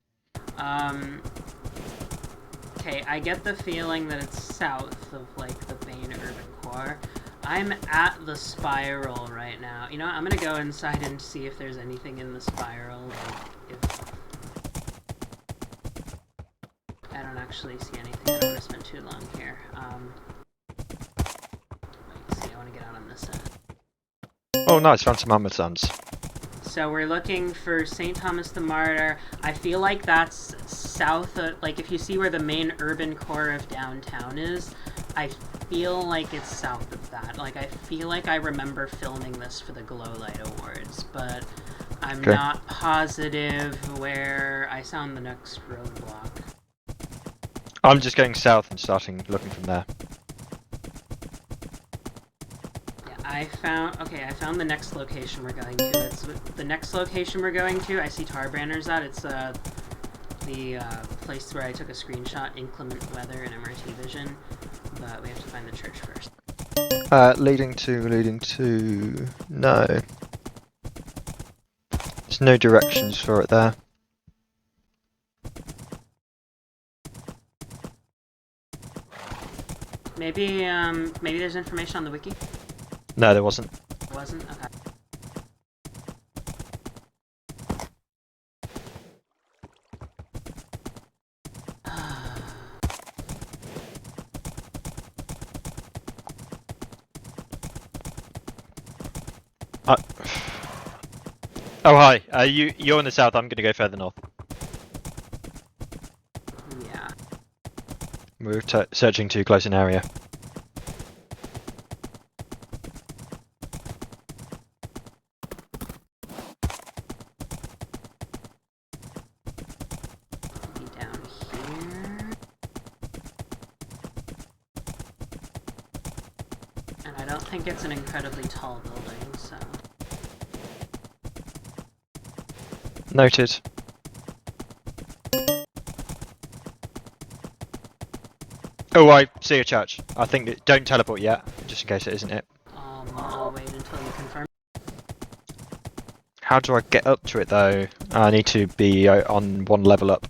Okay, I get the feeling that it's south of, like, the main urban core. I'm at the spiral right now. You know what, I'm gonna go inside and see if there's anything in the spiral. Like, if... I don't actually see anything. I don't want to spend too long here. Let's see, I want to get out on this side. Oh nice, found some Amazons. So we're looking for St. Thomas the Martyr. I feel like that's south of, like, if you see where the main urban core of downtown is, I feel like it's south of that. Like, I feel like I remember filming this for the Glow Light Awards, but I'm not positive where I found the next roadblock. I'm just going south and starting looking from there. I found the next location we're going to. It's the next location we're going to. I see tar banners at. It's the place where I took a screenshot, inclement weather and MRT vision. But we have to find the church first. Leading to... No. There's no directions for it there. Maybe there's information on the wiki? No, there wasn't. It wasn't? Okay. Oh hi, you're in the south, I'm gonna go further north. Yeah. We're searching too close an area. Be down here. And I don't think it's an incredibly tall building, so... Noted. Oh, I see a church. I think don't teleport yet, just in case it isn't it. I'll wait until you confirm. How do I get up to it though? I need to be on one level up.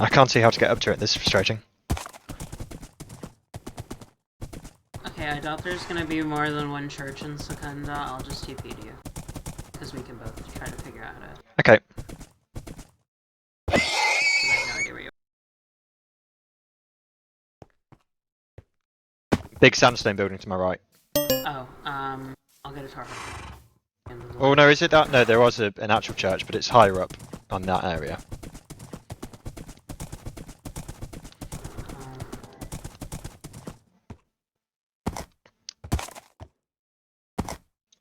I can't see how to get up to it. This is frustrating. Okay, I doubt there's gonna be more than one church in Secunda. I'll just TP to you. Because we can both try to figure out how to... Okay. I have no idea where you Big sandstone building to my right. are. Oh, I'll get a target. Oh no, is it that? No, there was an actual church, but it's higher up on that area.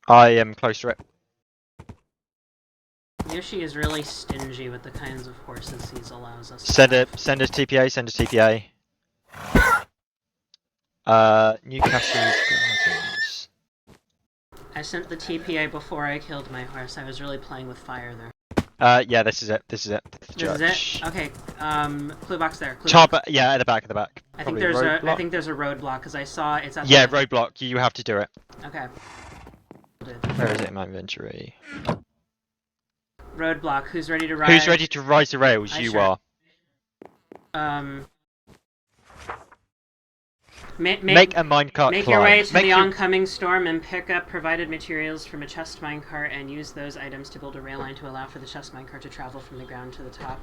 I am close to it. Yoshi is really stingy with the kinds of horses he allows us to Send have. us TPA, send us TPA. Newcastle Gardens. I sent the TPA before I killed my horse. I was really playing with fire there. Yeah, this is it. This is it. This is it? Okay, clue box there. Clue Top, box. yeah, at the back, at the back. I think there's a roadblock because I saw it's at Yeah, the... roadblock. You have to do it. Okay. Where is it in my inventory? Roadblock. Who's ready to ride? Who's ready to rise the rails? You are. Make a minecart Make climb. your way to the oncoming storm and pick up provided materials from a chest minecart and use those items to build a rail line to allow for the chest minecart to travel from the ground to the top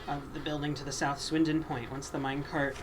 of the building to the south Swindon Point. Once the minecart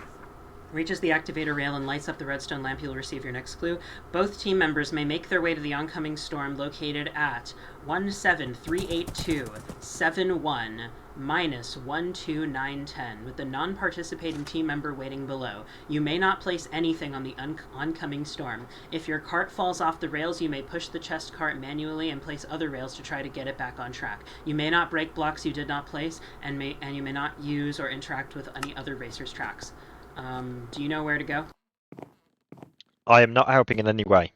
reaches the activator rail and lights up the redstone lamp, you'll receive your next clue. Both team members may make their way to the oncoming storm located at 1738271-12910 with the non-participating team member waiting below. You may not place anything on the oncoming storm. If your cart falls off the rails, you may push the chest cart manually and place other rails to try to get it back on track. You may not break blocks you did not place, and you may not use or interact with any other racers' tracks. Do you know where to go? I am not helping in any way.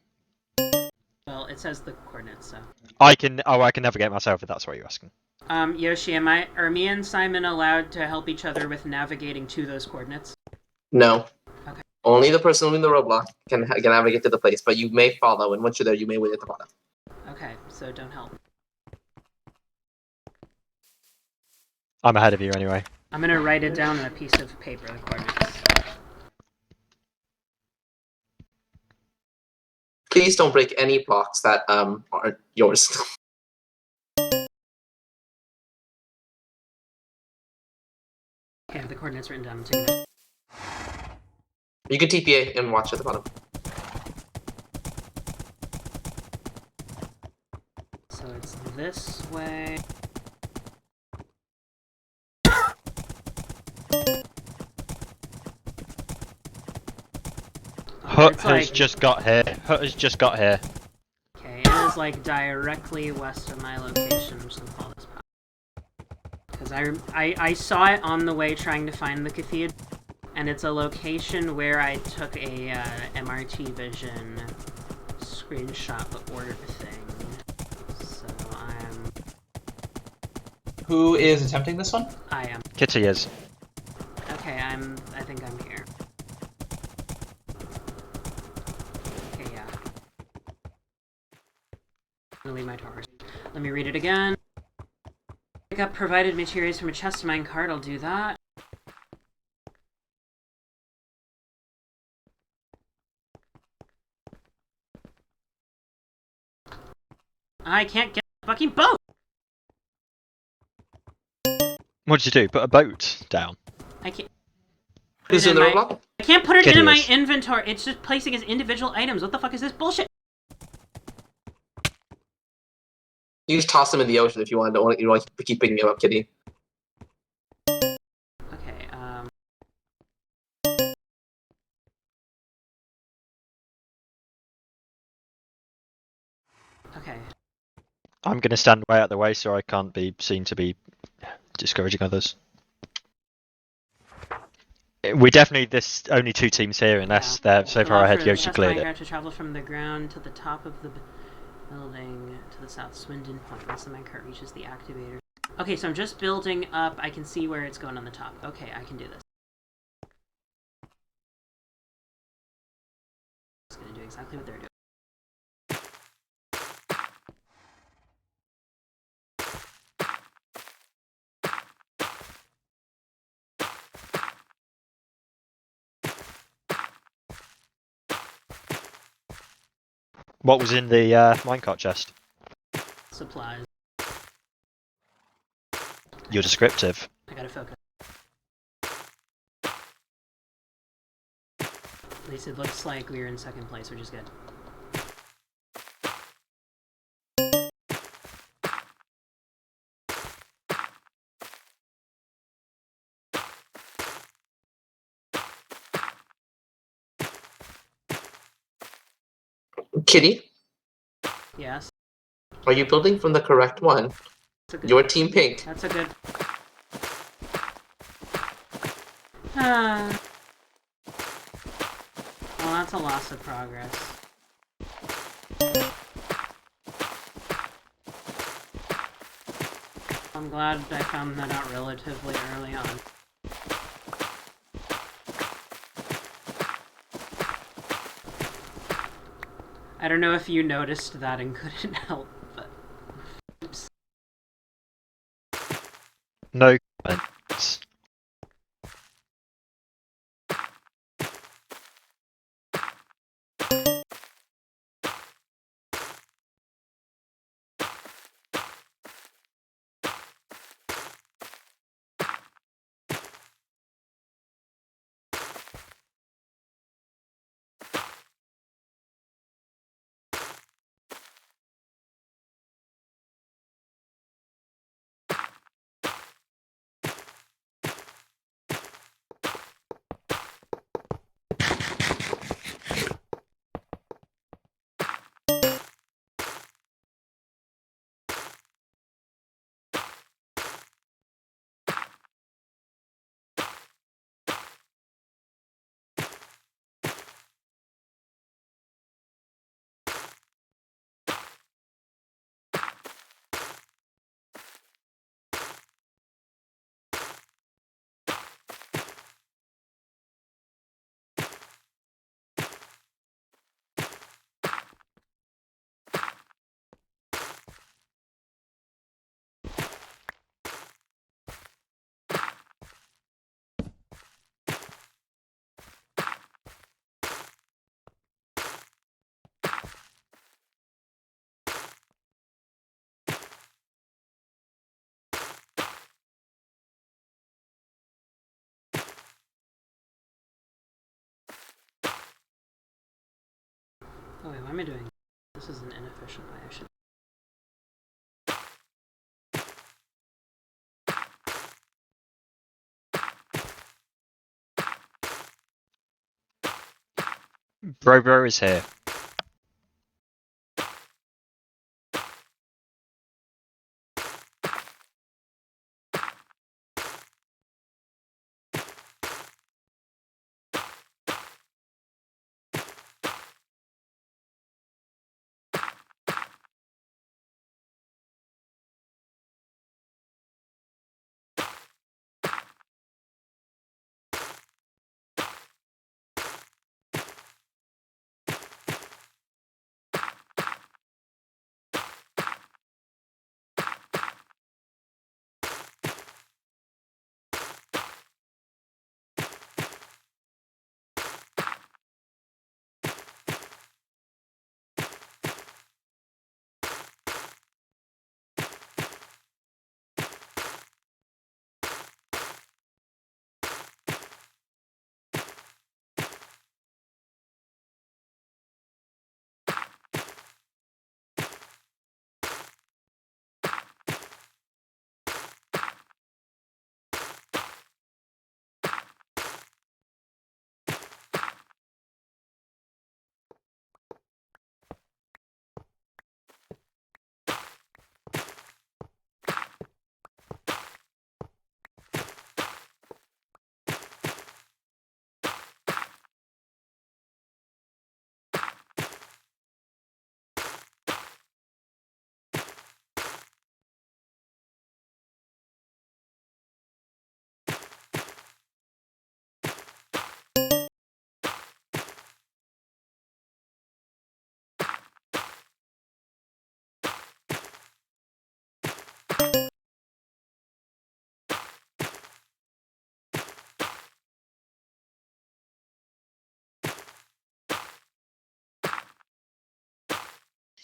Well, it says the coordinates, so. I can navigate myself if that's what you're asking. Yoshi, are me and Simon allowed to help each other with navigating to those coordinates? No. Okay. Only the person moving the roadblock can navigate to the place, but you may follow, and once you're there, you may wait at the bottom. Okay, so don't help. I'm ahead of you anyway. I'm gonna write it down on a piece of paper, the coordinates. Please don't break any blocks that aren't yours. Okay, I have the coordinates written down. I'm taking it. You can TPA and watch at the bottom. So it's this way. Hut has just got here. Hut has just got here. Okay, it is like directly west of my location. I'm just gonna call this path. Because I saw it on the way trying to find the cathedral, and it's a location where I took a MRT vision screenshot but ordered thing. So I'm. Who is attempting this one? I am. Kitty is. Okay, I think I'm here. Okay, yeah. I'm gonna leave my Taurus. Let me read it again. Pick up provided materials from a chest mine cart, I'll do that. I can't get the fucking boat! What did you do? Put a boat down? I can't. Who's in the roadblock? I can't put it Kitty in my is. inventory. It's just placing as individual items. What the fuck is this bullshit? You just toss them in the ocean if you want. You want to keep picking them up, Kitty. Okay, Okay. I'm going to stand way out of the way so I can't be seen to be discouraging others. We definitely, there's only 2 teams here unless they're so far ahead Yoshi cleared it. To travel from the ground to the top of the building to the south Swindon point once the minecart reaches the activator. Okay, so I'm just building up. I can see where it's going on the top. Okay, I can do this. It's gonna do exactly what they're doing. What was in the minecart chest? Supplies. You're descriptive. I gotta focus. At least it looks like we're in second place, which is good. Kitty, Yes. are you building from the correct one? Your team pink. That's a good. Well, that's a loss of progress. I'm glad I found that out relatively early on. I don't know if you noticed that and couldn't help, but... Oops. No comments. Oh wait, why am I doing? This is an inefficient way. I should. Bro is here.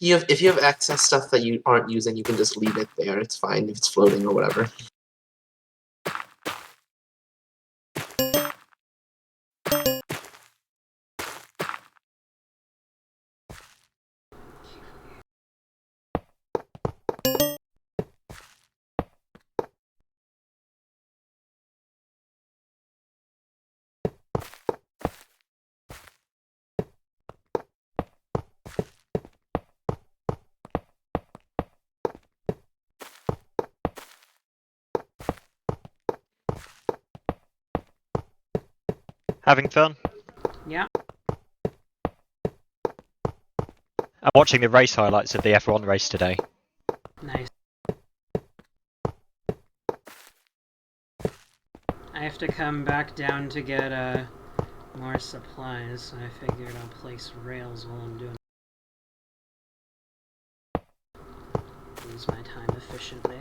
If you have excess stuff that you aren't using, you can just leave it there. It's fine if it's floating or whatever. Having fun? Yeah. I'm watching the race highlights of the F1 race today. Nice. I have to come back down to get more supplies, so I figured I'll place rails while I'm doing it. Use my time efficiently.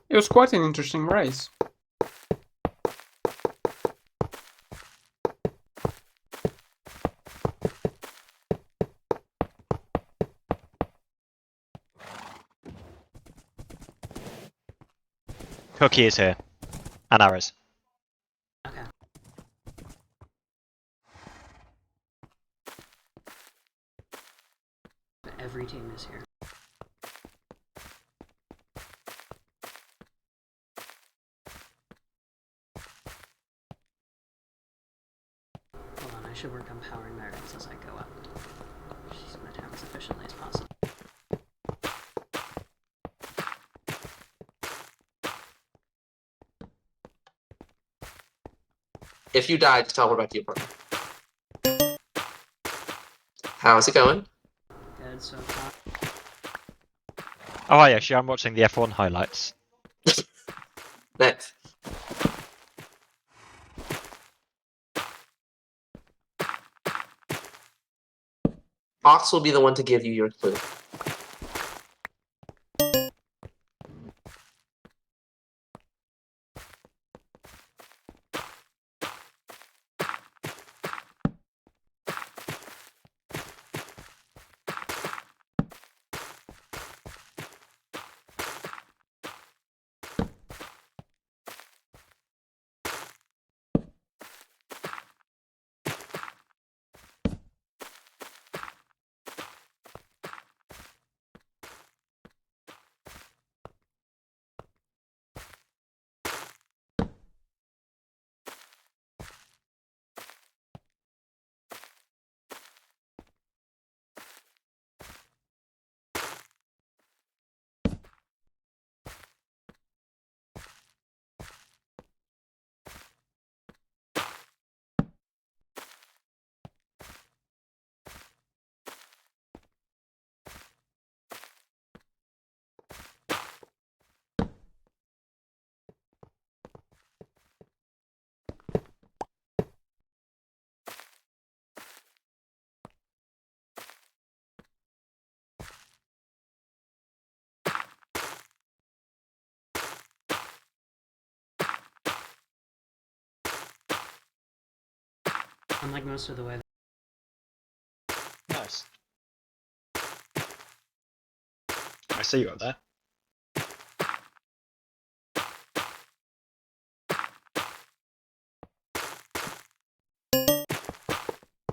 It was quite an interesting race. Cookie is here. And Aris. Okay. Every team is here. Hold on, I should work on powering my rails as I go up. Use my time as efficiently as possible. If you die, just teleport back to your partner. How's it going? Good so far. Oh hi, actually I'm watching the F1 highlights. Next. Ox will be the one to give you your clue. I'm like most of the way. Nice. I see you up there.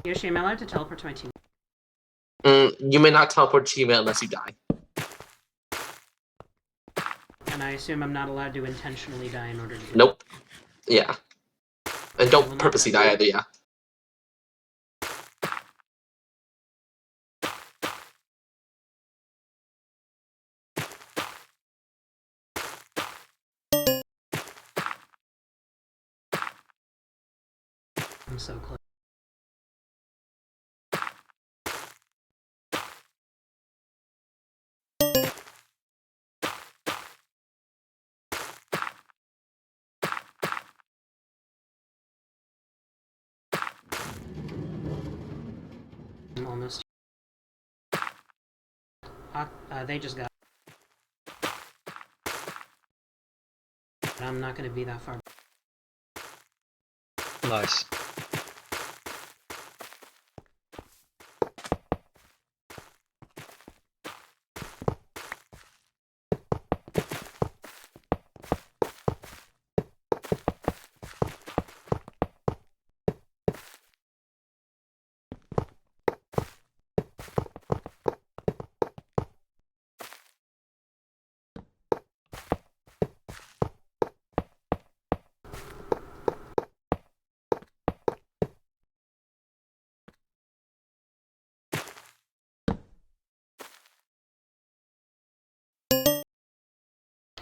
Yoshi, am I allowed to teleport to my team? You may not teleport to teammate unless you die. And I assume I'm not allowed to intentionally die in order to do Nope. Yeah. And don't purposely die either, yeah. I'm so close. I'm almost. They just got. But I'm not going to be that far. Nice.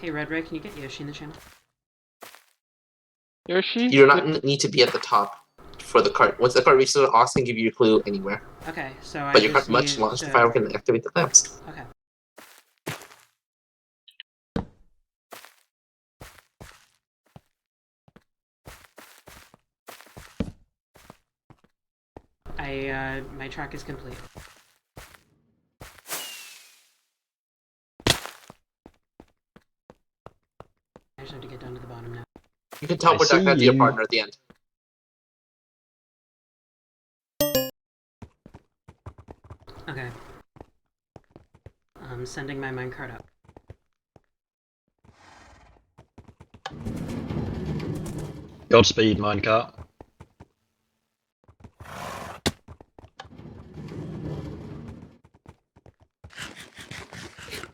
Hey, Red Ray, can you get Yoshi in the channel? Yoshi? You do not need to be at the top for the cart. Once the cart reaches the Austin, give you a clue anywhere. Okay, so But I your just cart much need launched to... if I can activate the lamps. Okay. My track is complete. I just have to get down to the bottom now. You can teleport back down to your partner at the end. Okay. I'm sending my minecart up. Godspeed, minecart.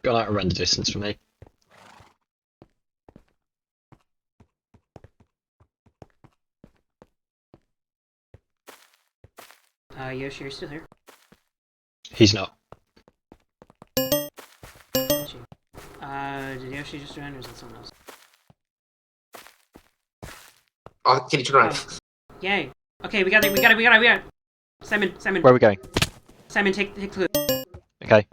Gone out of render distance for me. Yoshi, you're still here? He's not. Did Yoshi just join, or is it someone else? Can you turn around? Oh. Yay! Okay, we got it! Simon! Where are we going? Simon, take clue. Okay.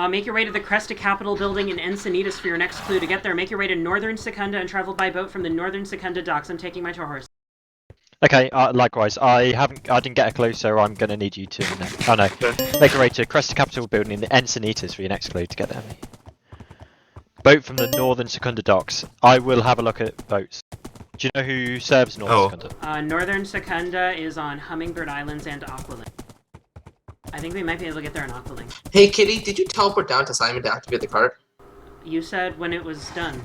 Make your way to the Cresta Capitol building in Encinitas for your next clue. To get there, make your way to northern Secunda and travel by boat from the northern Secunda docks. I'm taking my tour horse. Okay, likewise. I didn't get a clue, so I'm gonna need you to. Oh no. Make your way to Cresta Capitol building in the Encinitas for your next clue to get there. Boat from the northern Secunda docks. I will have a look at boats. Do you know who serves Northern Secunda? Northern Secunda is on Hummingbird Islands and Aqualink. I think we might be able to get there on Aqualink. Hey, Kitty, did you teleport down to Simon to activate the cart? You said when it was done.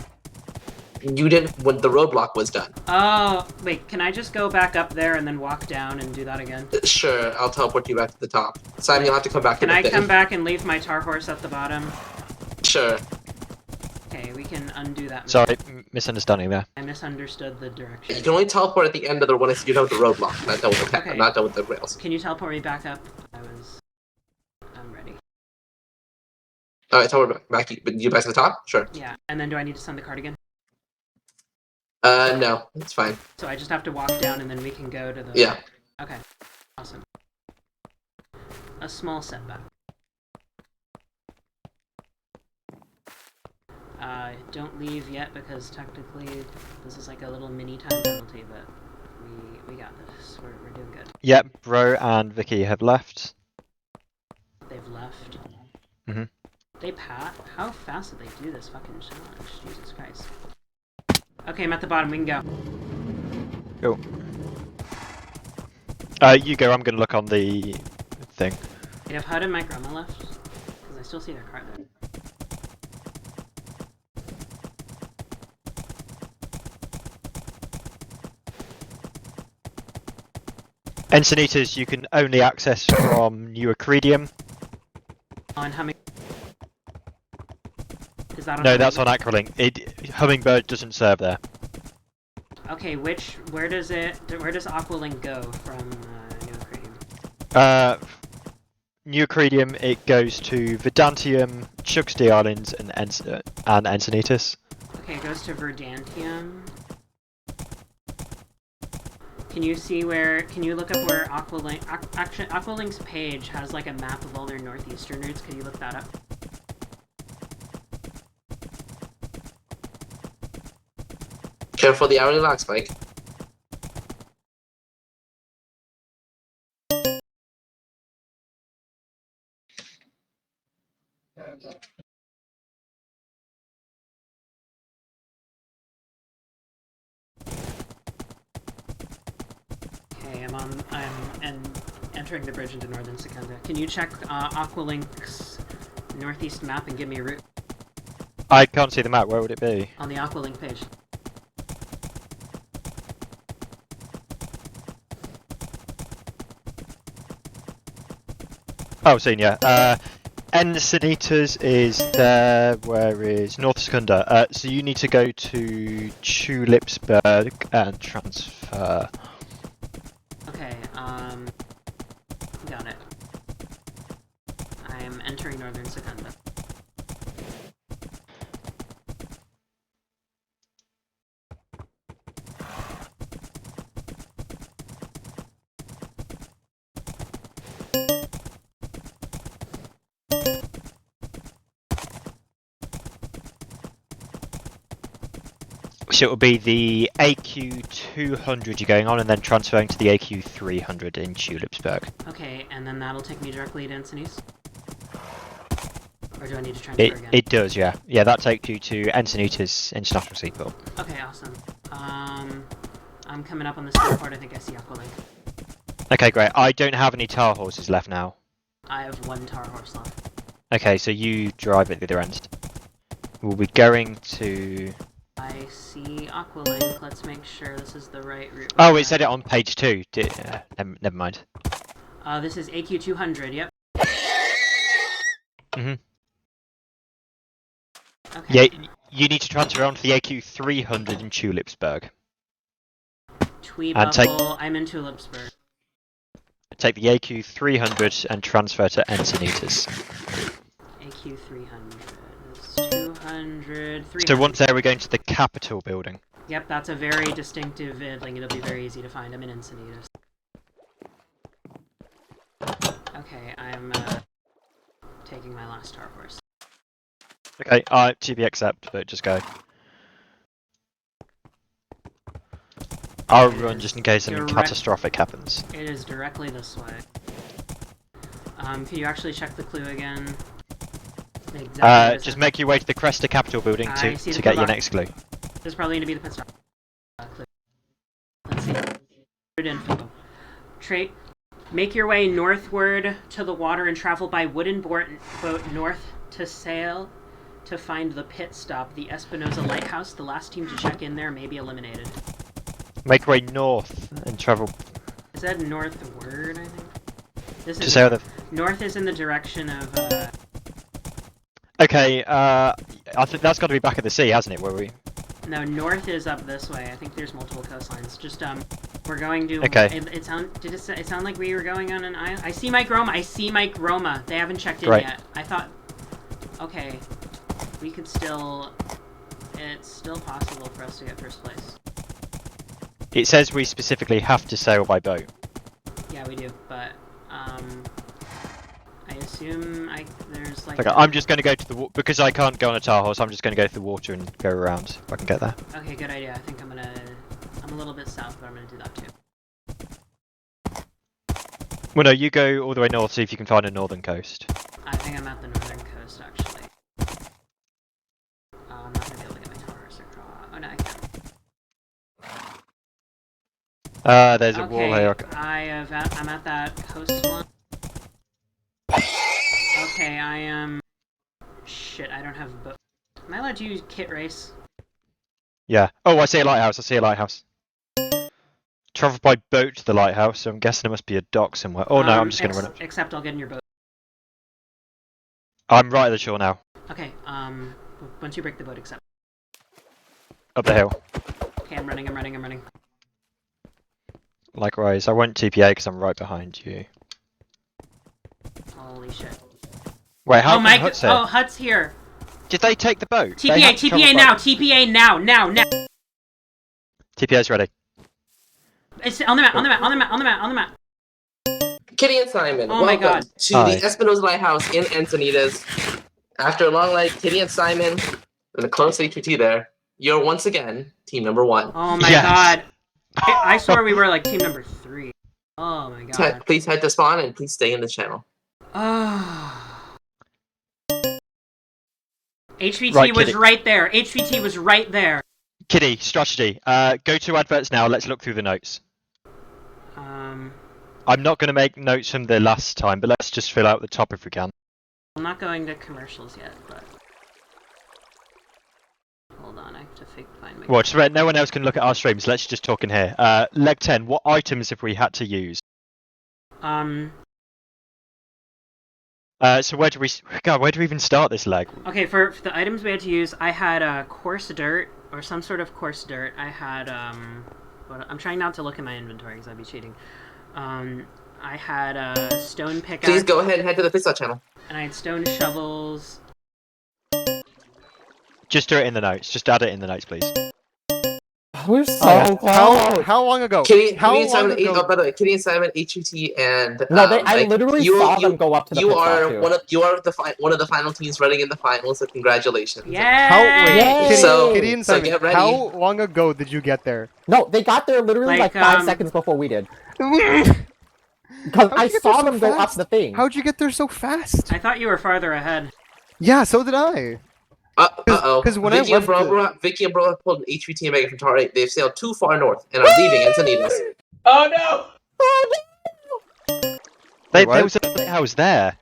You didn't when the roadblock was done. Oh, wait, can I just go back up there and then walk down and do that again? Sure, I'll teleport you back to the top. Simon, you'll have to come back. Can I come back and leave my tar horse at the bottom? Sure. Okay, we can undo that. Sorry, misunderstanding there. I misunderstood the direction. You can only teleport at the end of the one if you're done with the roadblock. Not done with the Okay. not done with the rails. Can you teleport me back up? I'm ready. Alright, teleport back. You back to the top? Sure. Yeah, and then do I need to send the card again? No, it's fine. So I just have to walk down and then we can go to the... Yeah. Okay, awesome. A small setback. Don't leave yet because technically this is like a little mini time penalty, but we got this. We're doing good. Yep, Bro and Vicky have left. They've left. Mm-hmm. They how fast did they do this fucking challenge? Jesus Christ. Okay, I'm at the bottom. We can go. Cool. You go. I'm going to look on the thing. You have HUD and Mike Roma left? Because I still see their card there. Encinitas you can only access from New Acredium. On Humming. Is that on No, that's on Aqualink. Hummingbird doesn't serve there. Okay, where does Aqualink go from New Acredium? New Acredium, it goes to Vedantium, Chuxty Islands, and Encinitas. Okay, it goes to Verdantium. Can you see where? Can you look up where Aqualink? Actually, Aqualink's page has like a map of all their northeastern routes. Could you look that up? Careful the hourly lock, Spike. Okay, I'm entering the bridge into northern Secunda. Can you check Aqualink's northeast map and give me a route? I can't see the map. Where would it be? On the Aqualink page. Oh, seen yeah. Encinitas is there. Where is North Secunda? So you need to go to Tulipsburg and transfer. Okay, got it. I am entering northern Secunda. So it will be the AQ200 you're going on, and then transferring to the AQ300 in Tulipsburg. Okay, and then that'll take me directly to Encinitas? Or do I need to transfer again? It does, yeah. Yeah, that takes you to Encinitas International Seaport. Okay, awesome. I'm coming up on the seaport. I think I see Aqualink. Okay, great. I don't have any tar horses left now. I have one tar horse left. Okay, so you drive at the other end. We'll be going to... I see Aqualink. Let's make sure this is the right route. Oh, it said it on page 2. Never mind. This is AQ200, yep. Mhm. Okay. Yeah, you need to transfer on to the AQ300 in Tulipsburg. Tweebubble, I'm in Tulipsburg. Take the AQ300 and transfer to Encinitas. AQ300. It's 200, 300. So once there, we're going to the Capitol building. Yep, that's a very distinctive link. It'll be very easy to find. I'm in Encinitas. Okay, I'm taking my last tar horse. Okay, TB accept, but just go. I'll run just in case something catastrophic happens. It is directly this way. Can you actually check the clue again? Exactly just make your way to the Cresta Capitol building to get your next clue. This is probably going to be the pit stop. Clue. Let's see. Info. Make your way northward to the water and travel by wooden boat north to sail to find the pit stop, the Espinosa Lighthouse. The last team to check in there may be eliminated. Make your way north and travel. Is that northward, I think? This To is sail the... north is in the direction of Okay, I think that's got to be back at the sea, hasn't it? Where we... No, north is up this way. I think there's multiple coastlines. Just we're going to. Okay. It sound like we were going on an island? I see Mike Roma. I see Mike Roma. They haven't checked in Right. yet. I thought. Okay, we could still. It's still possible for us to get first place. It says we specifically have to sail by boat. Yeah, we do. But I assume there's like. Okay, I'm just going to go to the because I can't go on a tar horse. I'm just going to go to the water and go around if I can get there. Okay, good idea. I think I'm a little bit south, but I'm gonna do that too. Well, no, you go all the way north, see if you can find a northern coast. I think I'm at the northern coast actually. I'm not gonna be able to get my tar horse across. Oh no, I can. There's a wall here. I'm at that coastline. Okay, I am. Shit, I don't have a boat. Am I allowed to use kit race? Yeah. Oh, I see a lighthouse. I see a lighthouse. Travel by boat to the lighthouse, so I'm guessing there must be a dock somewhere. Oh no, I'm just gonna run up. Except I'll get in your boat. I'm right at the shore now. Okay, once you break the boat, accept. Up the hill. Okay, I'm running. Likewise, I won't TPA because I'm right behind you. Holy shit. Wait, how oh come my Hut's god! here? Oh, Hut's here. Did they take the boat? TPA now! TPA now! TPA's ready. It's on the map. Kitty and Simon, Oh my welcome god. to the Espinosa Lighthouse in Encinitas. After a long night, Kitty and Simon, and a close HVT there, you're once again team number 1. Oh my god. I swore we were like team number 3. Oh my god. Please head to spawn and please stay in the channel. HVT Right, was Kitty. right there. HVT was right there. Kitty, strategy. Go to adverts now. Let's look through the notes. I'm not going to make notes from the last time, but let's just fill out the top if we can. I'm not going to commercials yet, but hold on, I have to find my. Watch, so no one else can look at our streams. Let's just talk in here. Leg 10. What items have we had to use? So where do we even start this leg? Okay, for the items we had to use, I had coarse dirt or some sort of coarse dirt. I had I'm trying not to look at my inventory because I'd be cheating. I had a stone pickaxe. Please go ahead and head to the Pixel channel. And I had stone shovels. Just do it in the notes. Just add it in the notes, please. We're so close. How long ago? Kitty How and Simon, long ago? by the way, Kitty and Simon, HVT, and No, I literally saw them go up to the You pit stop, are too. one of the final teams running in the finals. So congratulations! Yeah. Kitty and Simon, get ready. how long ago did you get there? No, they got there literally like 5 seconds before we did. Because I saw them go up the thing. How'd you get there so fast? I thought you were farther ahead. Yeah, so did I. Uh-oh. Because when Vicky I and left Vicky and Bro have pulled an HVT and Mega from Tower 8. They've sailed too far north and are leaving Encinitas. Oh no! There was a lighthouse there.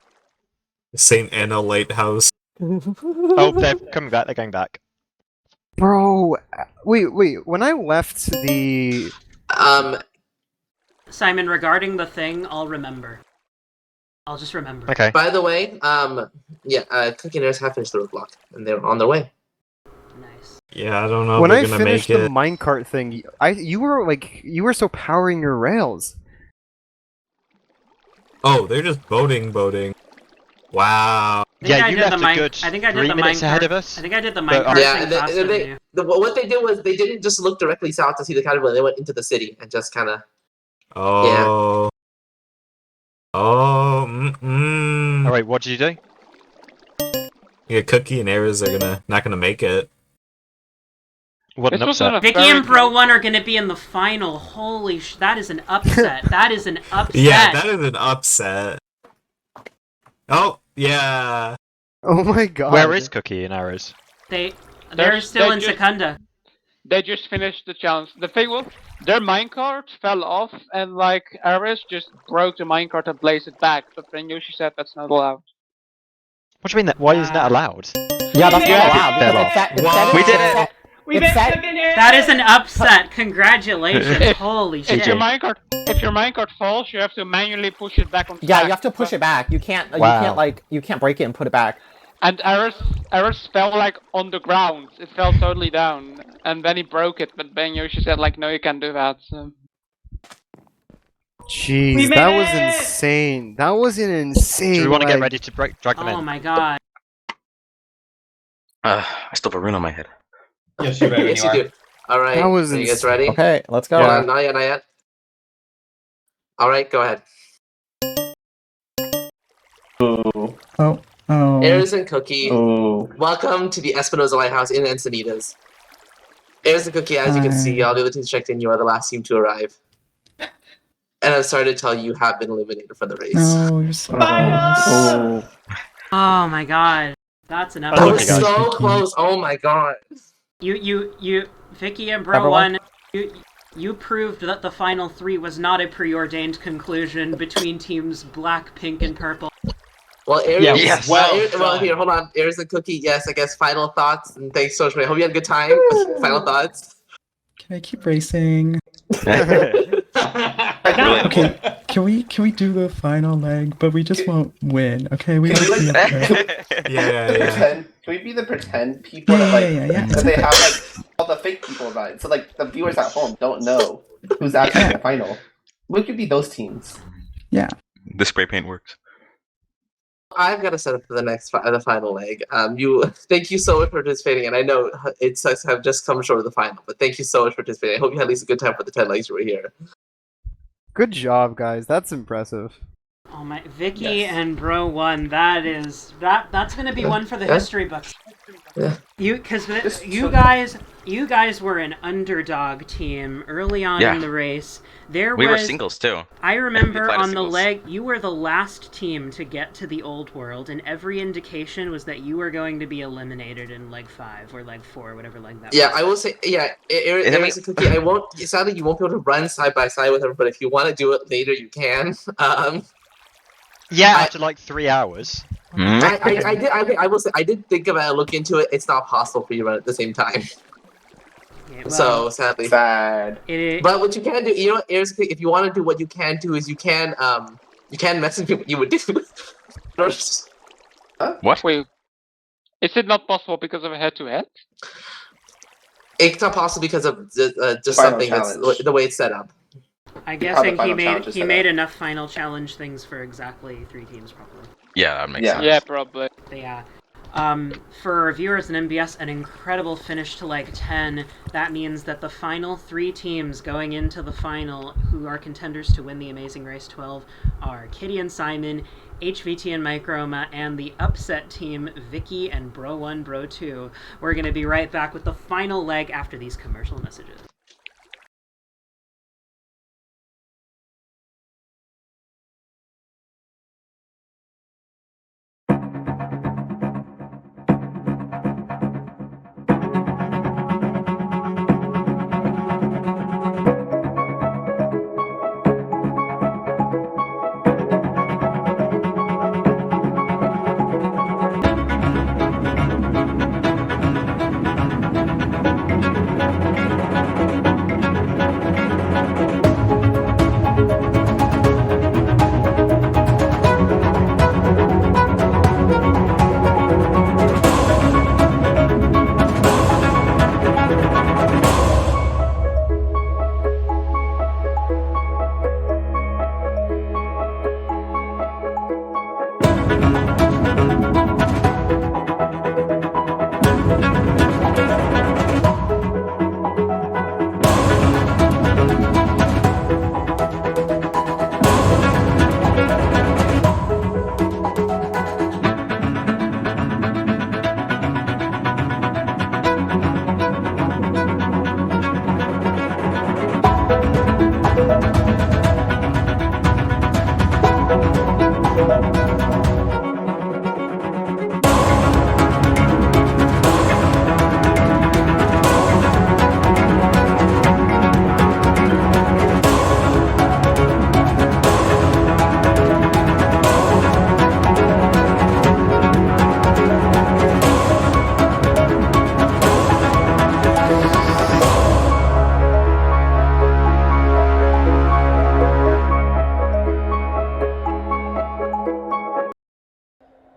St. Anna Lighthouse. Oh, they're coming back. They're going back. Bro, wait. When I left the... Simon, regarding the thing, I'll remember. I'll just remember. Okay. By the way, Cookie and Airs have finished the roadblock, and they're on their way. Nice. Yeah, I don't know When if I we're gonna finished make the it. minecart thing, you were so powering your rails. Oh, they're just boating. Wow. Yeah, you left a good I think I did 3 the minutes minecart. ahead of us. I think I did the But, minecart Yeah, thing faster than you. what they did was they didn't just look directly south to see the caterpillar. They went into the city and just kind of. Oh. Oh. All right, what did you do? Yeah, Cookie and Ares are not gonna make it. What an upset. Vicky and Pro 1 are gonna be in the final. Holy that is an upset. That is an upset. Yeah, that is an upset. Oh, yeah. Oh my god. Where is Cookie and Arrows? They're still in Secunda. They just finished the challenge. The thing was, their minecart fell off, and like Aris just broke the minecart and placed it back. But then Yoshi said that's not allowed. What do you mean that? Why isn't that allowed? Yeah, that's Yeah, not fell allowed. off. Because it said We did it. We bet Cookie and Airs. That is an upset. Congratulations. Holy shit. If your minecart falls, you have to manually push it back on track. Yeah, you have to push it back. You can't. You can't break it and put it back. And Aris fell like on the ground. It fell totally down, and then he broke it. But then Yoshi said like, no, you can't do that. So. Jeez, that was insane. That was an insane. Do we want to get leg. ready to drag them in? Oh my god. I still have a rune on my head. Yes, you're ready. Yes, you do. All right. That was Are you guys ready? Okay, let's go. Yeah, not yet. All right, go ahead. Oh. Ares and Cookie, welcome to the Espinosa Lighthouse in Encinitas. Ares and Cookie, as you can see, all the other teams checked in. You are the last team to arrive. And I'm sorry to tell you, you have been eliminated from the race. No, you're so close. Oh my god. That's an That upset. was so close. Oh my god. You, Vicky and Bro Everyone? 1, you proved that the final 3 was not a preordained conclusion between teams black, pink, and purple. Well, Aries, Yes. well, here, hold on. Aries and Cookie, yes, I guess final thoughts, and thanks so much. I hope you had a good time. Final thoughts. Can I keep racing? Really? Okay, can we do the final leg? But we just won't win. Okay, we won't be up there. Can we be the pretend people that that they have like all the fake people ride? So like the viewers at home don't know who's actually in the final. We could be those teams. Yeah. The spray paint works. I've got to set up for the final leg. Thank you so much for participating, and I know it sucks to have just come short of the final, but thank you so much for participating. I hope you had at least a good time for the 10 legs you were here. Good job, guys. That's impressive. Oh my, Vicky and Bro 1. That's gonna be one for the history books. Yeah. You guys were an underdog team early on in the race. We were singles too. I remember on the singles. leg, you were the last team to get to the old world, and every indication was that you were going to be eliminated in leg 5 or leg 4, whatever leg that was. Yeah, I will say, Aries and Cookie, sadly you won't be able to run side by side with her, but if you want to do it later, you can. After like 3 hours. I will say, I did think about it, look into it. It's not possible for you to run at the same time. Yeah, well, so sadly, sad. But what you can do, if you want to do, what you can do is you can message me what you would do. What? Wait, is it not possible because of a head-to-head? It's not possible because of just Final something challenge. that's the way it's set up. I'm guessing he made enough final challenge things for exactly 3 teams, probably. Yeah, that makes sense. Yeah, probably. Yeah. For our viewers in MBS, an incredible finish to leg 10. That means that the final 3 teams going into the final who are contenders to win the Amazing Race 12 are Kitty and Simon, HVT and Microma, and the upset team, Vicky and Bro 1, Bro 2. We're going to be right back with the final leg after these commercial messages.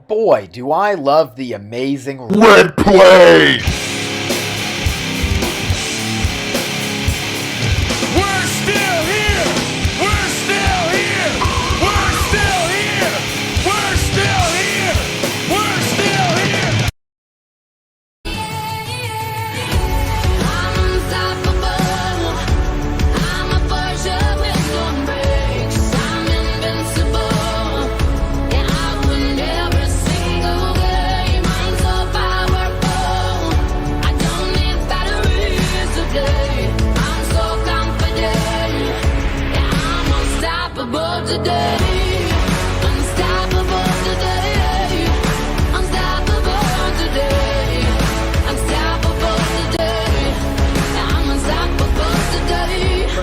Boy, do I love the amazing Red Play! We're still here! We're still here! We're still here! We're still here! We're still here! I'm unstoppable. I'm a Porsche with no brakes. I'm invincible. Yeah, I win every single game. I'm so powerful. I don't need batteries to play. I'm so confident. Yeah, I'm unstoppable today. Unstoppable today. Unstoppable today. Unstoppable today. Yeah, I'm unstoppable today.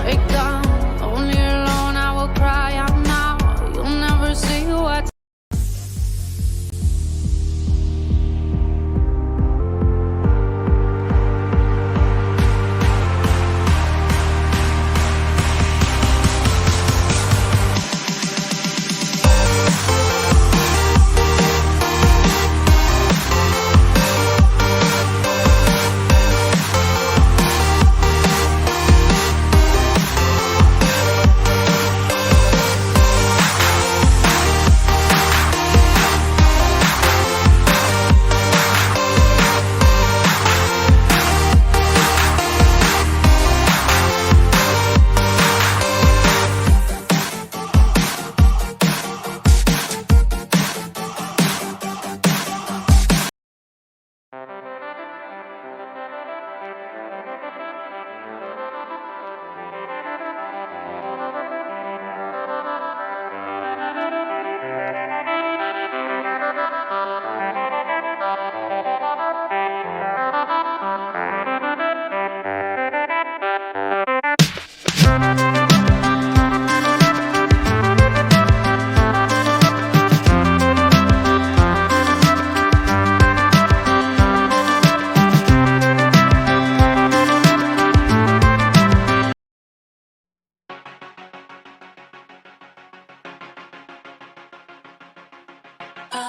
Been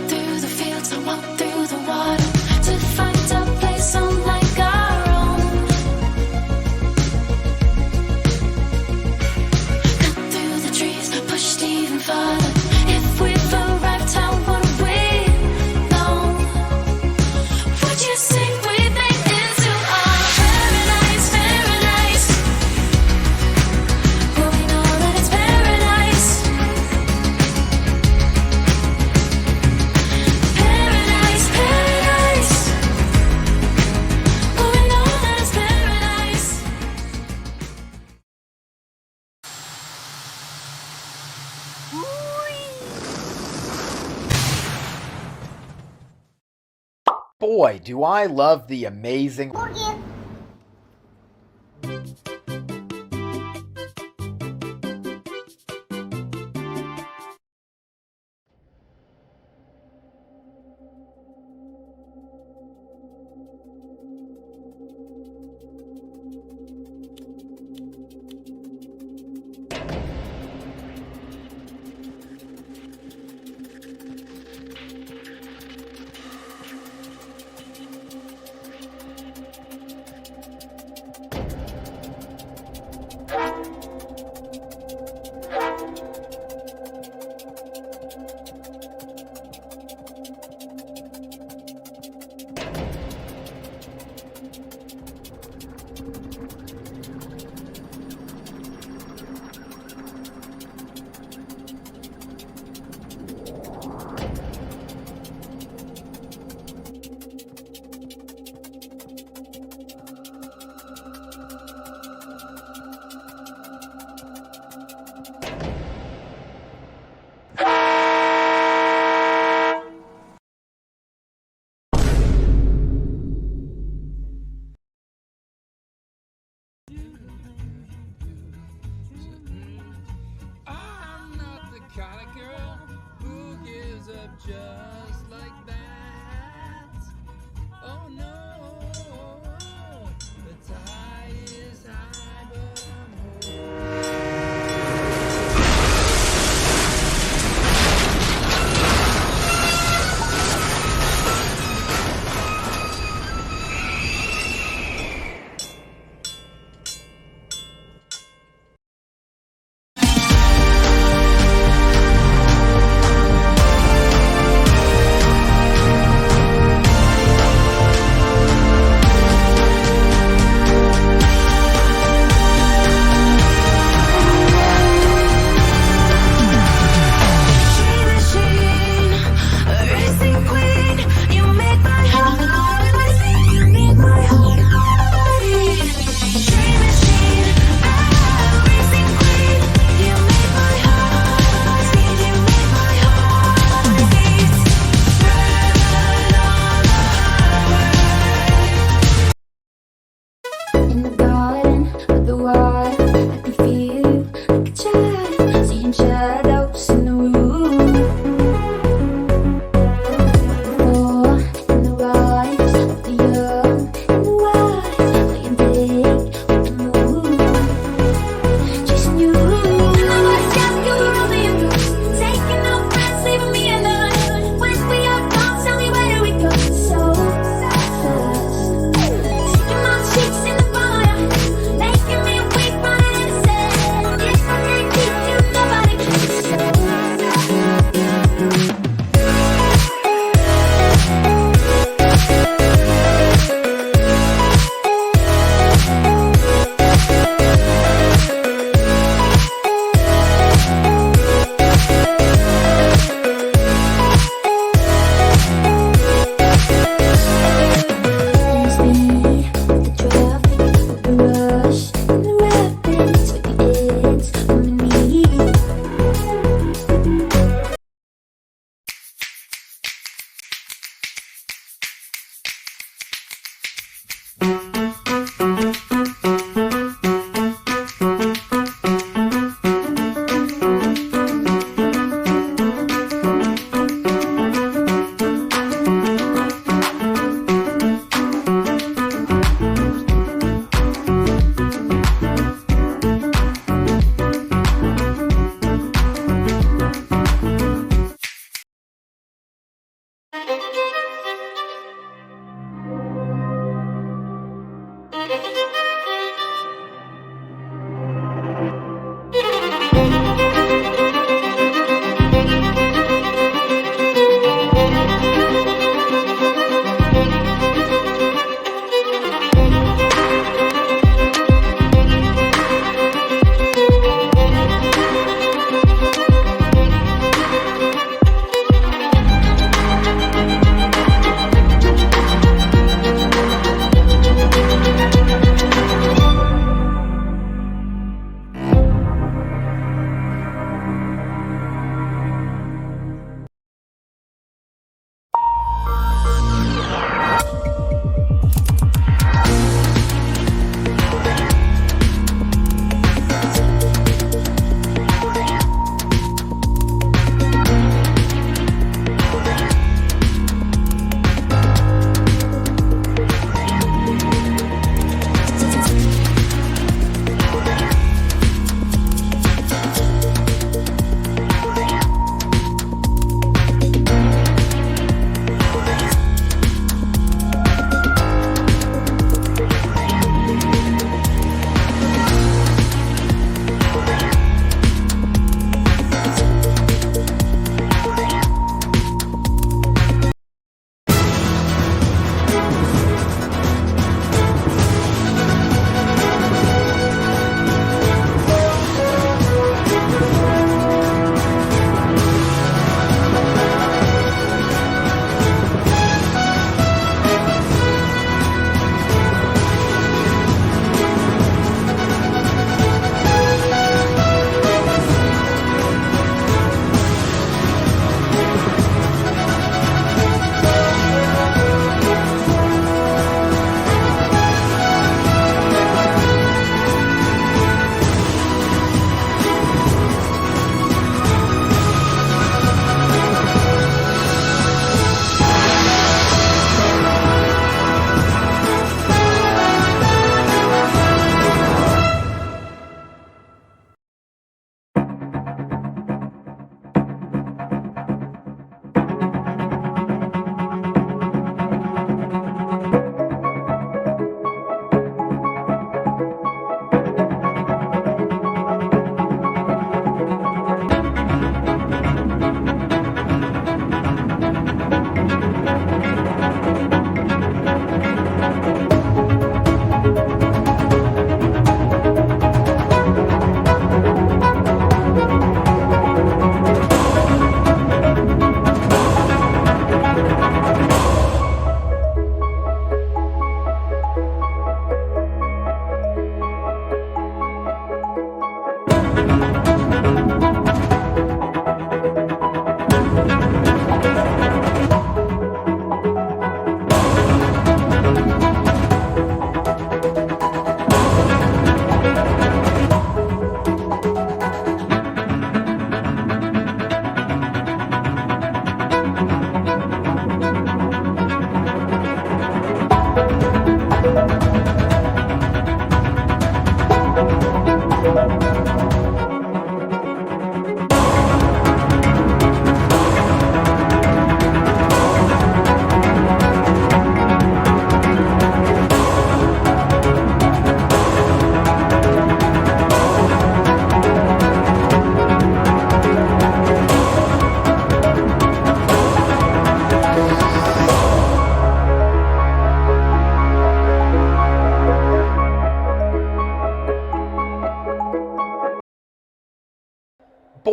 through the fields, I walked through the water to find a place unlike our own. Cut through the trees, pushed even farther. If we've arrived, how would we know? Would you sing with me into our paradise, paradise? Will we know that it's paradise? Paradise, paradise. Will we know that it's paradise? Boy, do I love the amazing.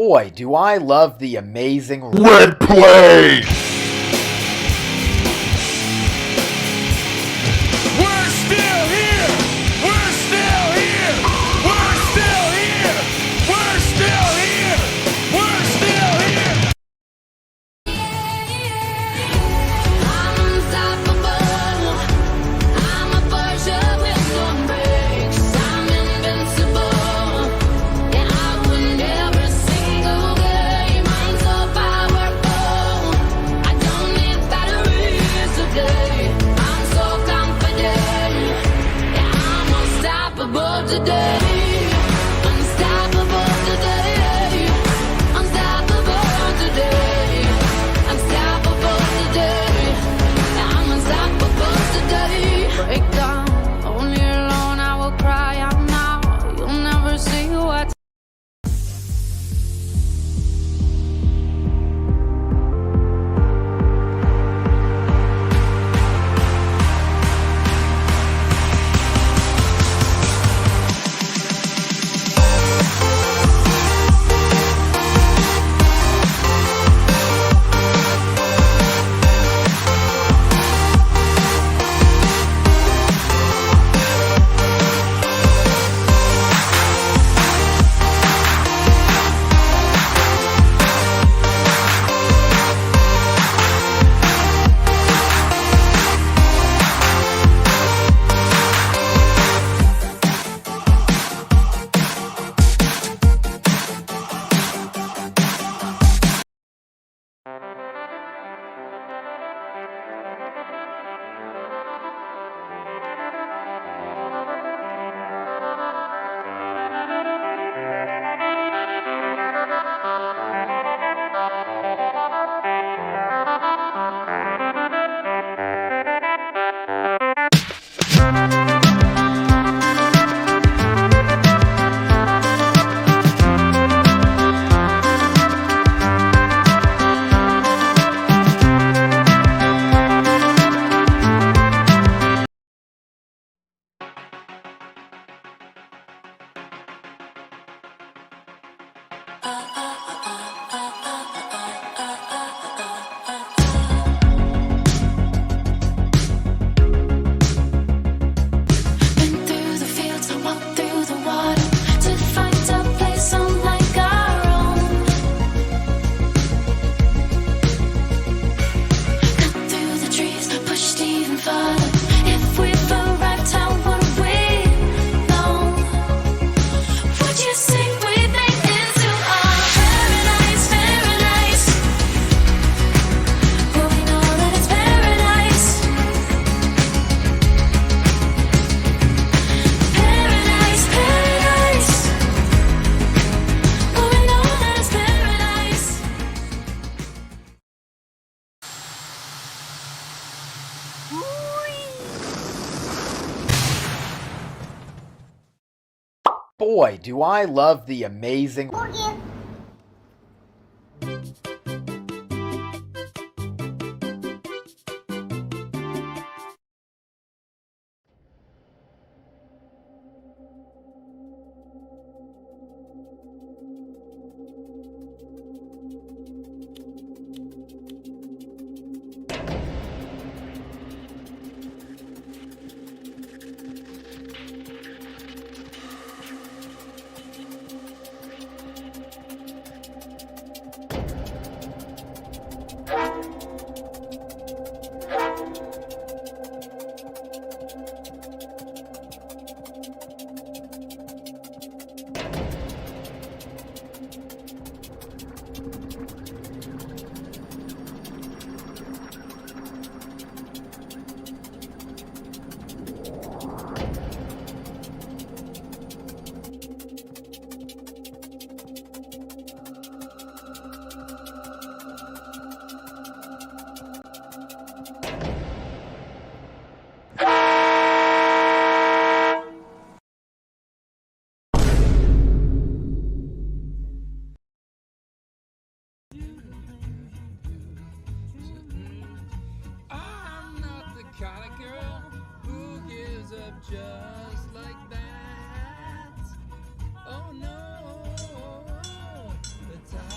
Boy, do I love the amazing Red Play! We're still here! We're still here! We're still here! We're still here! We're still here! I'm unstoppable. I'm a Porsche with no brakes. I'm invincible. Yeah, I win every single game. I'm so powerful. I don't need batteries today. I'm so confident. Yeah, I'm unstoppable today. Unstoppable today. Unstoppable today. Unstoppable today. Yeah, I'm unstoppable today. Break down. Only alone I will cry out now. You'll never see what. Been through the fields, I walked through the water to find a place unlike our own. Cut through the trees, pushed even farther. If we've arrived, how would we know? Would you sing with me into our paradise, paradise? Will we know that it's paradise? Paradise, paradise. Will we know that it's paradise? Boy, do I love the amazing just like that. Oh no, the time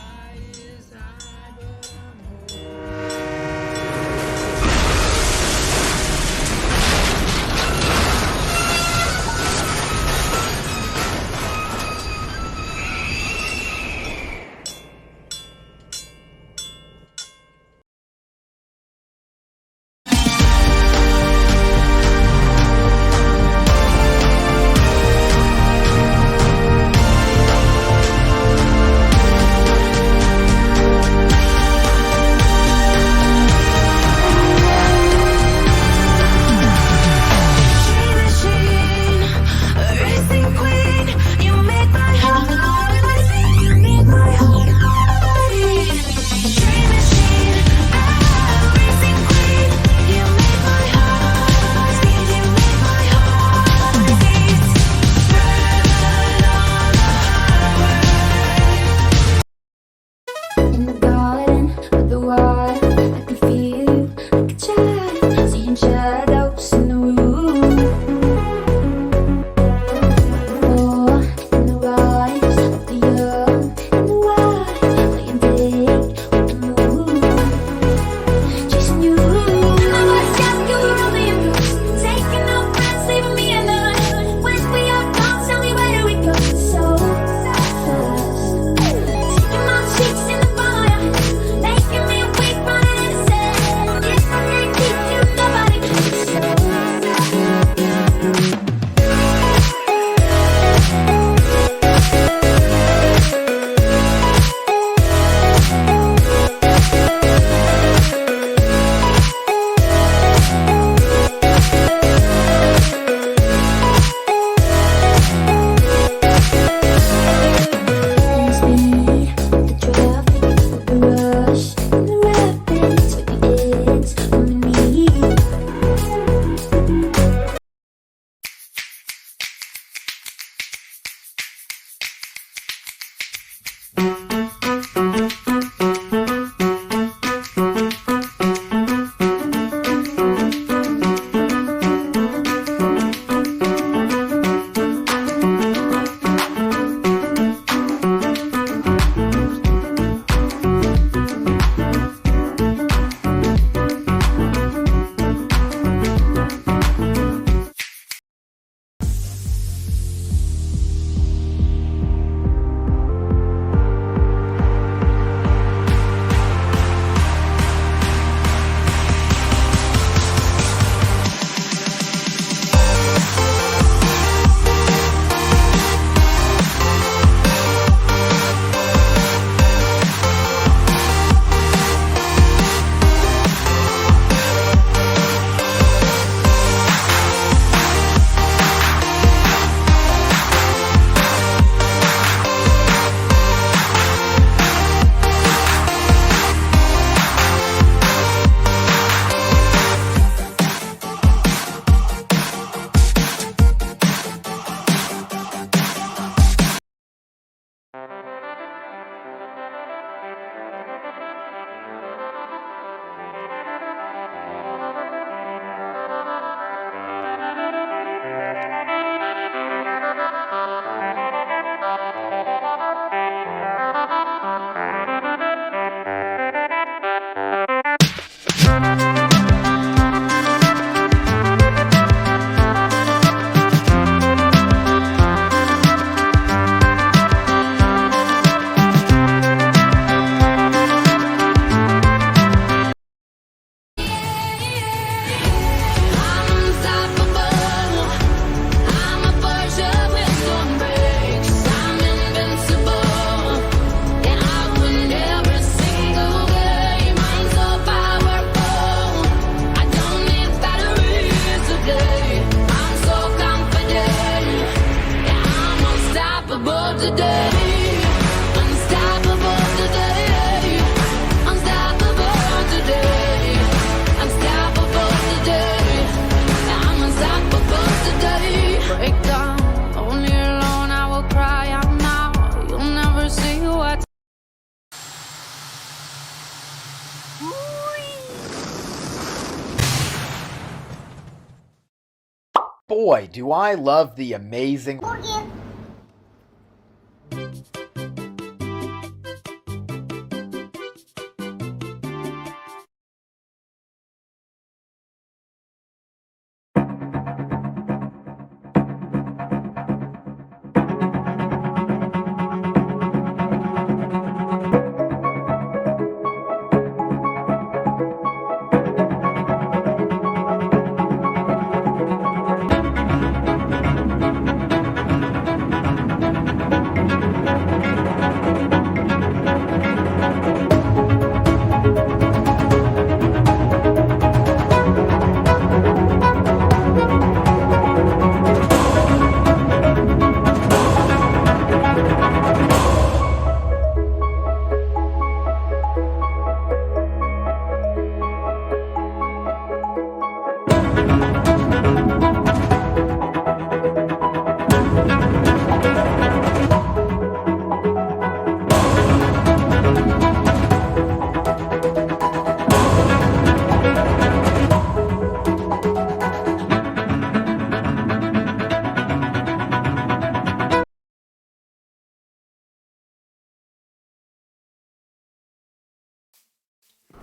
Boy, do I love the amazing...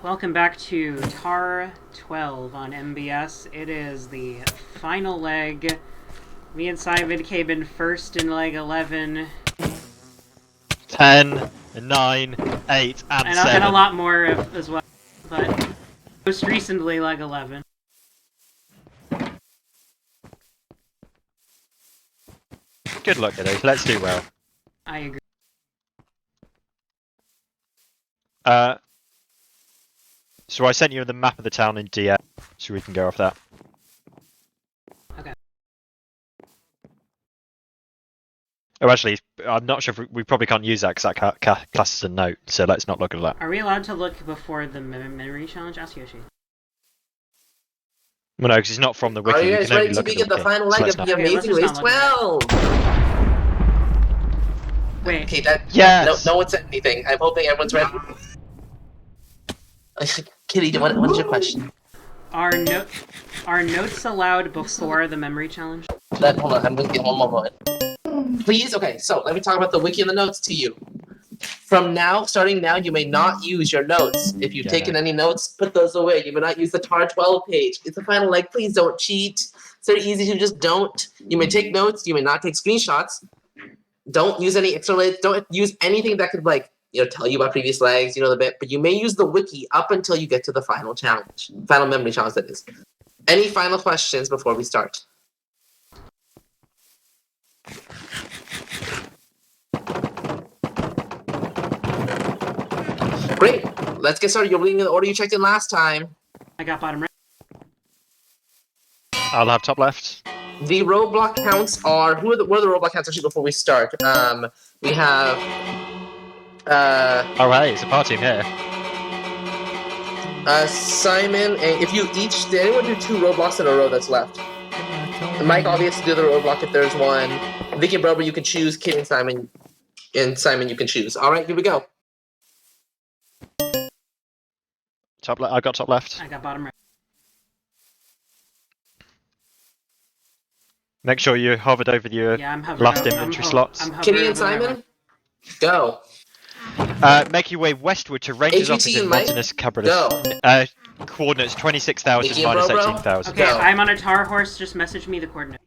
Welcome back to TAR 12 on MBS. It is the final leg. Me and Simon came in first in leg 11. 10, 9, 8, and 7. And a lot more as well. But most recently, leg 11. Good luck, kiddo. Let's do well. I agree. So I sent you the map of the town in DM, so we can go off that. Okay. Oh, actually, I'm not sure if we probably can't use that because that class is a note, so let's not look at that. Are we allowed to look before the memory challenge? Ask Yoshi. Well, no, because it's not from the wiki. Are you We guys can only ready to look at begin the wiki, final so leg let's of the not. Amazing Race 12? Wait. Okay, that. Yes. No one said anything. I'm hoping everyone's ready. Kitty, what is your question? Are notes allowed before the memory challenge? Hold on, I'm going to get one more moment. Please? Okay, so let me talk about the wiki and the notes to you. Starting now, you may not use your notes. If you've taken any notes, put those away. You may not use the TAR 12 page. It's the final leg. Please don't cheat. It's very easy to just don't. You may take notes. You may not take screenshots. Don't use any extra. Don't use anything that could tell you about previous legs. You know the bit, but you may use the wiki up until you get to the final challenge, final memory challenge. That is. Any final questions before we start? Great. Let's get started. You're reading in the order you checked in last time. I got bottom right. I'll have top left. The roadblock counts are what are the roadblock counts actually before we start? We have oh hey, it's a party in here. Simon, and if you did anyone do 2 roadblocks in a row that's left? Mike obviously do the roadblock if there's one. Vicky and Brober, you can choose. Kid and Simon you can choose. Alright, here we go. I got top left. I got bottom right. Make sure you hovered over your last inventory slots. Kitty and Simon, go. Make your way westward to Rangers office in Montanus Cabradus. Coordinates 26,000 minus 18,000. Okay, I'm on a tar horse. Just message me the coordinates.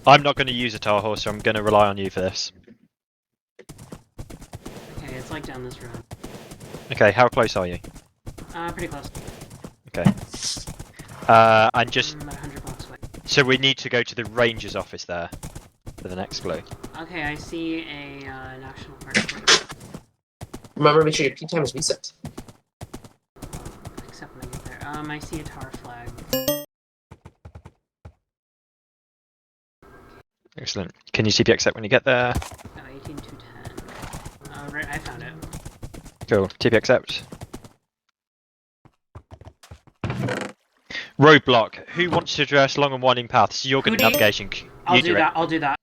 I'm not going to use a tar horse, so I'm going to rely on you for this. Okay, it's like down this road. Okay, how close are you? Pretty close. Okay. And just... about 100 blocks away. So we need to go to the Rangers office there for the next clue. Okay, I see a national park. Remember, make sure your peak time is reset. Except when I get there. I see a tar flag. Excellent. Can you TP accept when you get there? 18 to 10. Right, I found it. Cool. TP accept. Roadblock. Who wants to traverse long and winding paths? You're good at navigation. I'll do that.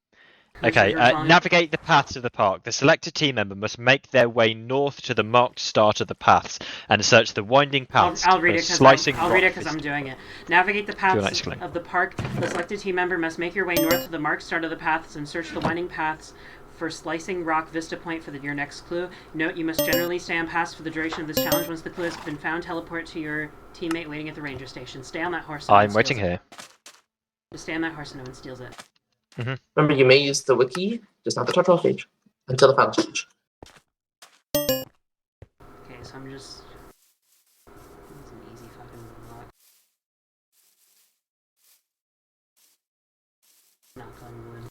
Okay, navigate the paths of the park. The selected team member must make their way north to the marked start of the paths and search the winding paths. I'll read it because I'm doing it. Navigate the paths of the park. The selected team member must make your way north to the marked start of the paths and search the winding paths for Slicing Rock Vista Point for your next clue. Note, you must generally stay on paths for the duration of this challenge. Once the clue has been found, teleport to your teammate waiting at the ranger station. Stay on that horse. I'm waiting here. Just stay on that horse and no one steals it. Remember, you may use the wiki, just not the tutorial page, until the final stage. Okay, so I'm just... It's an easy fucking block. Knock on wood.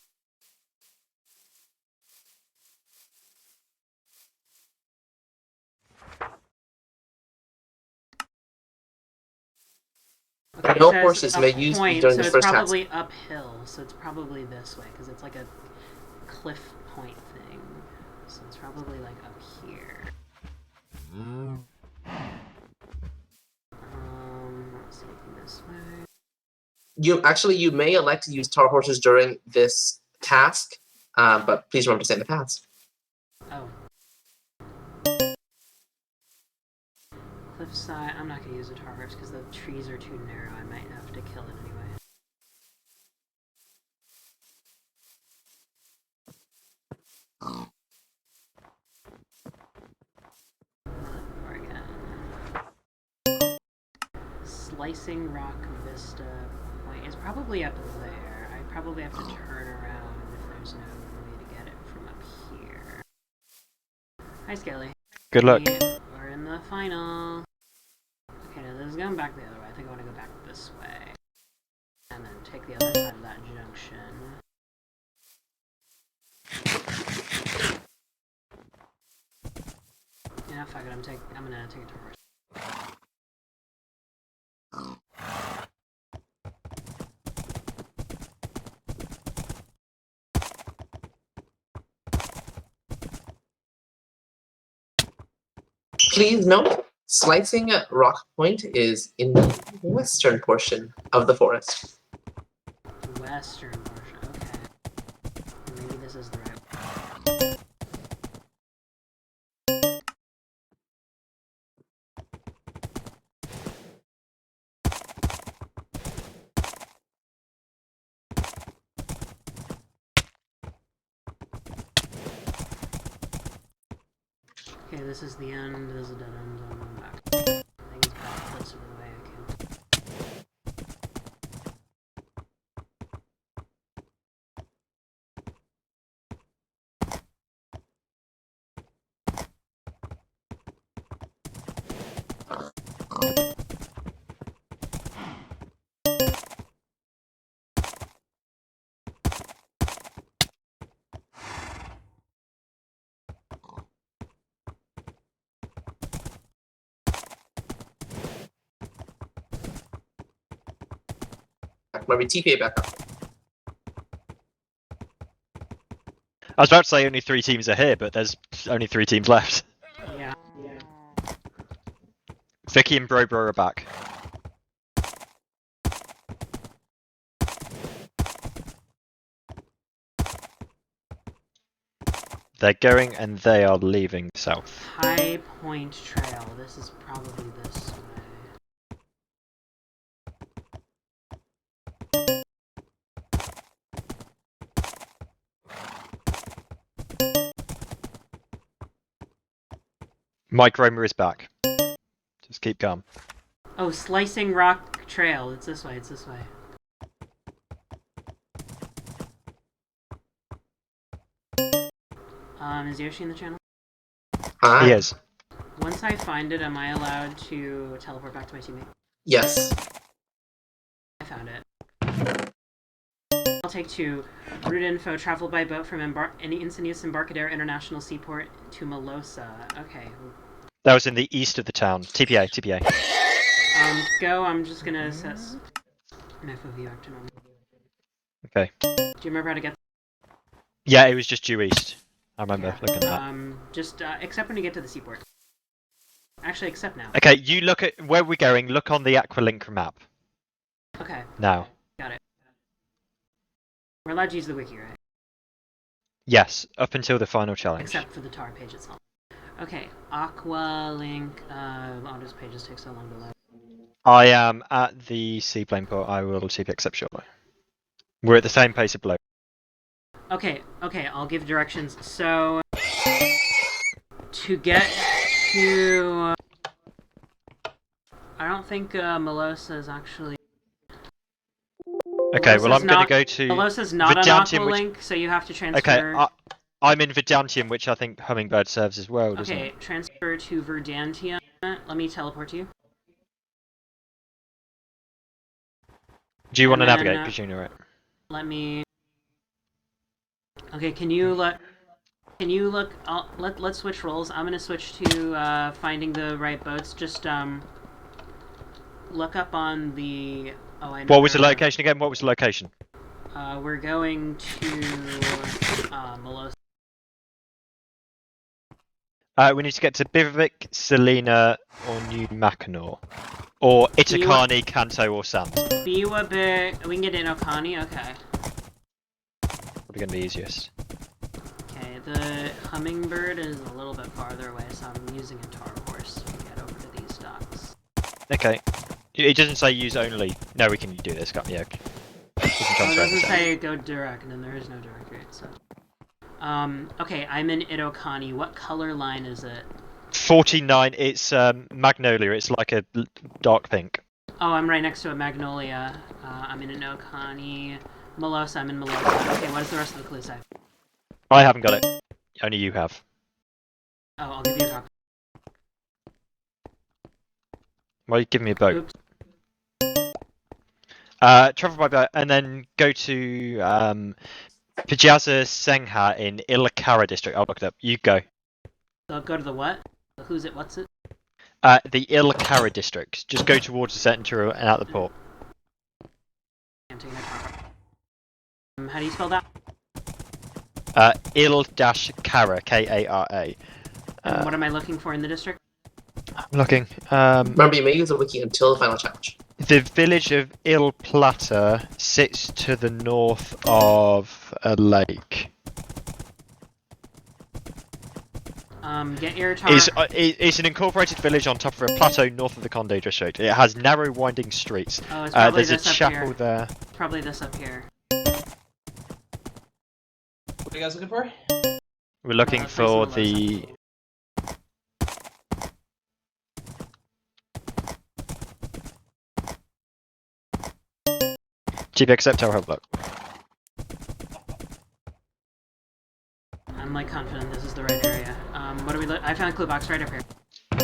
Okay, no horses may use point, during so the it's first probably task. uphill, so it's probably this way, because it's like a cliff point thing. So it's probably like up here. Let's see, this way. You may elect to use tar horses during this task, but please remember to stay in the paths. Oh. Cliffside. I'm not gonna use the tar horse because the trees are too narrow. I might have to kill it anyway. Slicing Rock Vista Point. It's probably up there. I probably have to turn around if there's no way to get it from up here. Hi, Skelly. Good luck. We're in the final. Okay, now this is going back the other way. I think I want to go back this way. And then take the other side of that junction. Yeah, fuck it. I'm gonna take it to horse. Please note, Slicing Rock Point is in the western portion of the forest. Western portion, okay. Maybe this is the right one. Okay, this is the end. This is a dead end. I'm going back. I think it's back closer to the way I can. Maybe TPA back up. I was about to say only 3 teams are here, but there's only 3 teams left. Yeah. Vicky and Brobro are back. They're going and they are leaving south. High Point Trail. This is probably this way. Mike Romer is back. Just keep calm. Oh, Slicing Rock Trail. It's this way. It's this way. Is Yoshi in the channel? Hi. He is. Once I find it, am I allowed to teleport back to my teammate? Yes. I found it. I'll take 2. Route info. Travel by boat from Insignius Embarcadero International Seaport to Melosa. Okay. That was in the east of the town. TPA, TPA. Go. I'm just gonna assess my FOV back to normal. Okay. Do you remember how to get? Yeah, it was just due east. I remember looking at that. Just except when you get to the seaport. Actually, except now. Okay, you look at where we're going. Look on the Aqualink map. Okay. Now. Got it. We're allowed to use the wiki, right? Yes, up until the final challenge. Except for the tar page itself. Okay, Aqua Link. Oh, this pages take so long to load. I am at the seaplane port. I will TP accept shortly. We're at the same pace of blow. Okay, I'll give directions. So, to get to... I don't think Melosa is actually... Okay, well I'm going to go to... Melosa's not on Aqua Link, so you have to transfer... Okay, I'm in Verdantium, which I think Hummingbird serves as well, doesn't it? Okay, transfer to Verdantium. Let me teleport to you. Do you want to navigate, because you know it? Let me... Okay, can you look... Let's switch roles. I'm gonna switch to finding the right boats. Just look up on the... Oh, I know. What was the location again? What was the location? We're going to Melosa. We need to get to Bivavik, Selena, or New Mackinac. Or Itakani, Kanto, or Sand. Biwabik... We can get in Okani? Okay. Probably going to be easiest. Okay, the Hummingbird is a little bit farther away, so I'm using a tar horse to get over to these docks. Okay. It doesn't say use only. No, we can do this, can't we? Yeah. We can Oh, it transfer doesn't everything. say go direct, and then there is no direct route, so... okay, I'm in Itokani. What color line is it? 49, it's Magnolia, it's like a dark pink. Oh, I'm right next to a Magnolia. I'm in Itokani. Melosa, I'm in Melosa. Okay, what does the rest of the clue say? I haven't got it. Only you have. Oh, I'll give you a copy. Well, you give me a boat. Oops. Travel by boat, and then go to Pijaza Sengha in Ilakara district. I'll look it up. You go. So go to the what? Who's it? What's it? The Ilakara district. Just go towards the center and out the port. I'm taking a copy. How do you spell that? Il-Kara, K-A-R-A. And what am I looking for in the district? I'm looking. Remember, you may use the wiki until the final challenge. The village of Il Plata sits to the north of a lake. Get your tar. It's an incorporated village on top of a plateau north of the Conde district. It has narrow, winding streets. Oh, it's probably there's a this up chapel here. there. Probably this up here. What are you guys looking for? We're looking for the... GP accept our help, look. I'm like confident this is the right area. What do we look? I found a clue box right up here.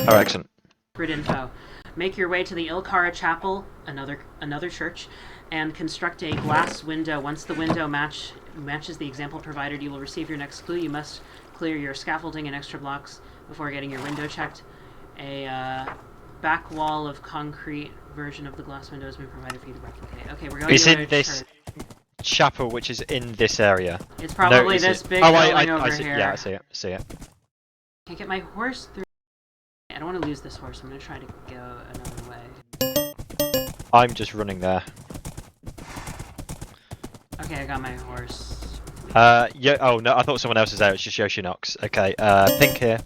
Oh, excellent. Grid info. Make your way to the Ilkara Chapel, another church, and construct a glass window. Once the window matches the example provided, you will receive your next clue. You must clear your scaffolding and extra blocks before getting your window checked. A back wall of concrete version of the glass window has been provided for you to replicate. Okay, we're going It's to in a this church. chapel, which is in this area. It's probably No, this big oh, building I over see, here. Yeah, I see it. See it. Can't get my horse through. I don't want to lose this horse. I'm going to try to go another way. I'm just running there. Okay, I got my horse. Yeah. Oh no, I thought someone else was there. It's just Yoshinox. Okay. Pink here.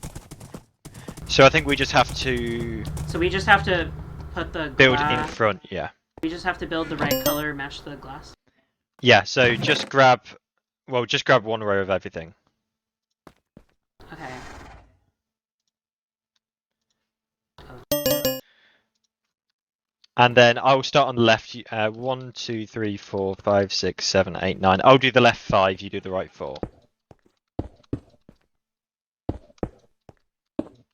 So I think we just have to. So we just have to put the build in front. Yeah. We just have to build the right color, match the glass. Yeah. So just grab. Well, just grab one row of everything. Okay. And then I will start on the left. 1, 2, 3, 4, 5, 6, 7, 8, 9. I'll do the left 5. You do the right 4.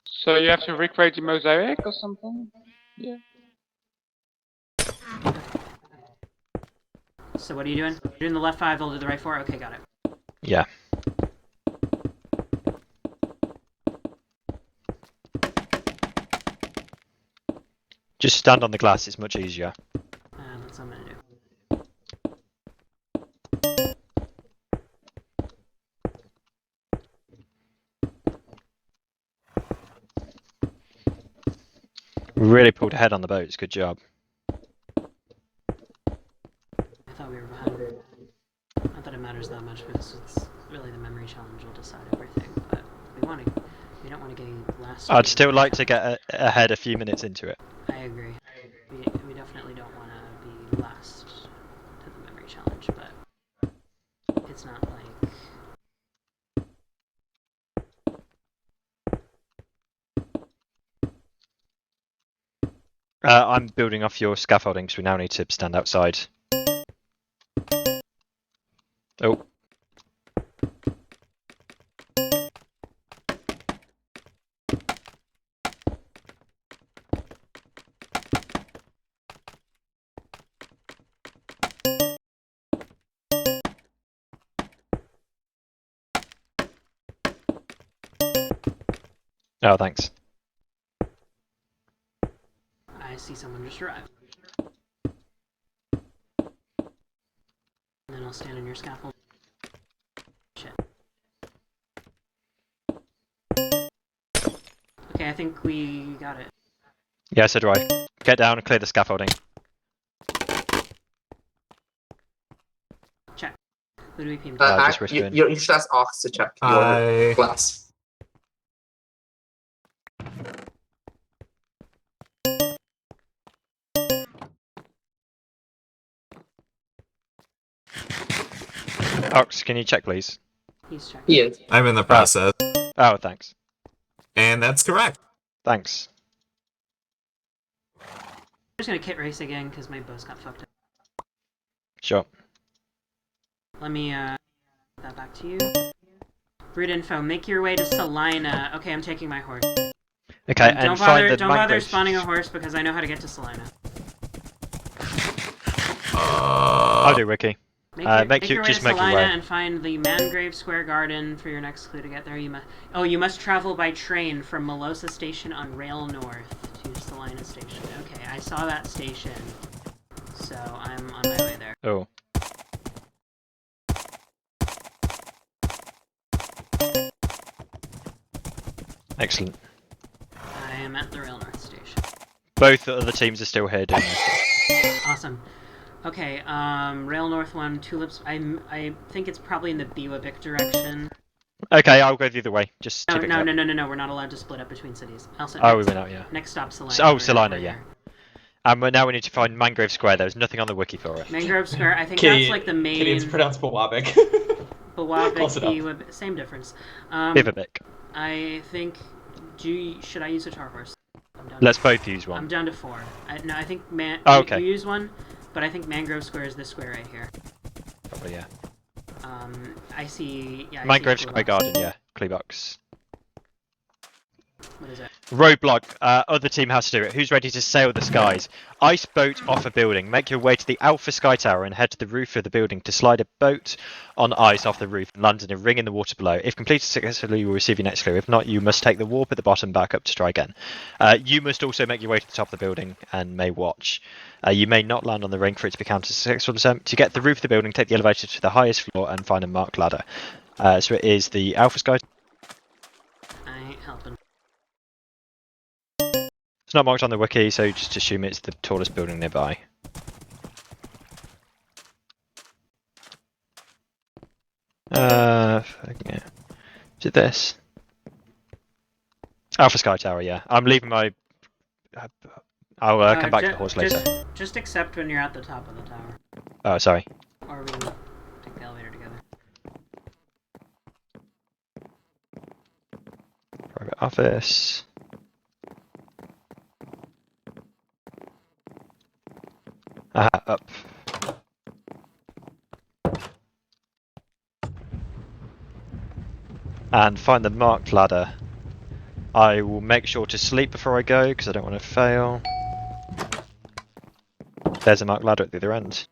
So you have to recreate the mosaic or something? Yeah. So what are you doing? You're doing the left 5, I'll do the right 4? Okay, got it. Yeah. Just stand on the glass, it's much easier. That's what I'm gonna do. Really pulled ahead on the boats, good job. we were behind. Not that it matters that much because it's really the memory challenge will decide everything. But we don't want to get last. I'd still like to get ahead a few minutes into it. I agree. We definitely don't want to be last to the memory challenge, but it's not like. I'm building off your scaffolding because we now need to stand outside. Oh. Oh, thanks. I see someone just arrived. And then I'll stand on your scaffold. Shit. Okay, I think we got it. Yeah, so do I. Get down and clear the scaffolding. Check. Who do we ping? You should ask Ox to check your glass. Ox, can you check, please? He's checking. He is. I'm in the process. Oh, thanks. And that's correct. Thanks. I'm just gonna kit race again because my bows got fucked up. Sure. Let me put that back to you. Route info. Make your way to Salina. Okay, I'm taking my horse. Okay, and find the don't bother mangrove. spawning a horse because I know how to get to Salina. I'll do, Ricky. Make your way to Just make your Salina way. and find the Mangrave Square Garden for your next clue to get there. You must travel by train from Melosa Station on Rail North to Salina Station. Okay, I saw that station, so I'm on my way there. Oh. Excellent. I am at the Rail North Station. Both other teams are still here doing this. Awesome. Okay, Rail North 1, Tulips. I think it's probably in the Biwabik direction. Okay, I'll go the other way. Just No, keep it no, up. no, no, no, no, we're not allowed to split up between cities. Oh, we went out, yeah. Next stop, Salina. Oh, Salina, yeah. And now we need to find Mangrove Square. There's nothing on the wiki for it. Mangrove Square, I think that's like the main... It's pronounced Bawabik. Bawabik, Close enough. Biwabik, same difference. Biwabik. I think... Should I use a tar horse? Let's both use one. I'm down to 4. No, I think Oh, okay. you use one, but I think Mangrove Square is this square right here. Probably, yeah. I see... Yeah, Mangrove Square Garden, yeah. Kleebox. What is it? Roadblock. Other team has to do it. Who's ready to sail the skies? Ice boat off a building. Make your way to the Alpha Sky Tower and head to the roof of the building to slide a boat on ice off the roof and land in a ring in the water below. If completed successfully, you will receive your next clue. If not, you must take the warp at the bottom back up to try again. You must also make your way to the top of the building and may watch. You may not land on the ring for it to be counted as a successful attempt. To get to the roof of the building, take the elevator to the highest floor and find a marked ladder. So it is the Alpha Sky. I ain't helping. It's not marked on the wiki, so just assume it's the tallest building nearby. Yeah. Is it this? Alpha Sky Tower, yeah. I'm leaving my... I'll come back to the horse later. Just accept when you're at the top of the tower. Oh, sorry. Or we can take the elevator together. Private office. Up. And find the marked ladder. I will make sure to sleep before I go, because I don't want to fail. There's a marked ladder at the other end.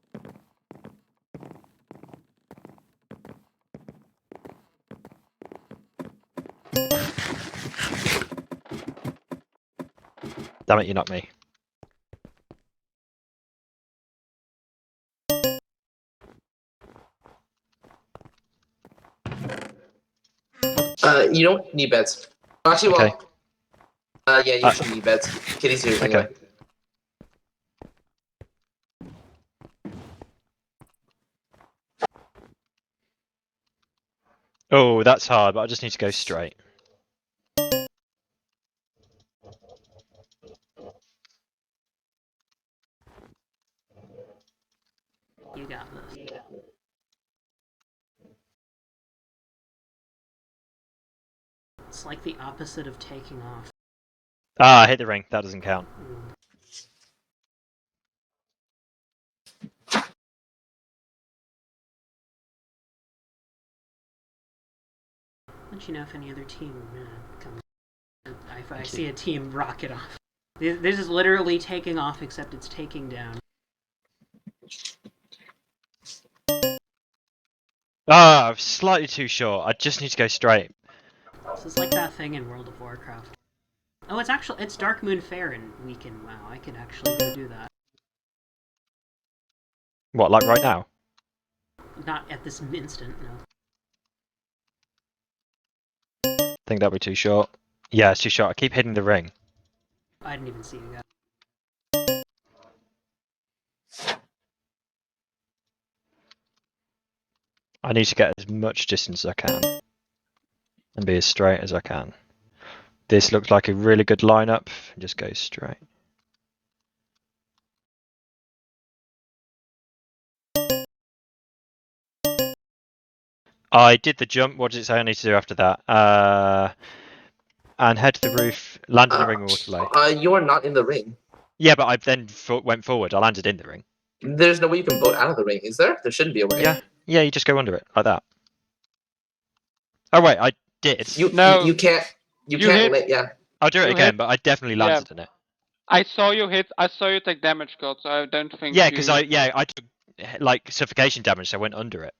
Damn it, you knocked me. You don't need beds. Actually, well, yeah, you should need beds. Kitty's here. Okay. Oh, that's hard, but I just need to go straight. You got this. It's like the opposite of taking off. Ah, I hit the ring. That doesn't count. Let you know if any other team comes. If I see a team rocket off. This is literally taking off, except it's taking down. Ah, I'm slightly too short. I just need to go straight. This is like that thing in World of Warcraft. Oh, it's Dark Moon Fair in weekend. Wow, I could actually go do that. What, like right now? Not at this instant, no. I think that'll be too short. Yeah, it's too short. I keep hitting the ring. I didn't even see you guys. I need to get as much distance as I can. And be as straight as I can. This looks like a really good lineup. Just go straight. I did the jump. What does it say I need to do after that? And head to the roof, land in the ring waterway. You are not in the ring. Yeah, but I then went forward. I landed in the ring. There's no way you can boat out of the ring, is there? There shouldn't be a way. Yeah, yeah. You just go under it like that. Oh wait, I did. You can't. You can't. Yeah. I'll do it You again, hit- but I definitely landed in it. I saw you hit. I saw you take damage, God. So I don't think. Yeah, because I took like suffocation damage, so I went under it.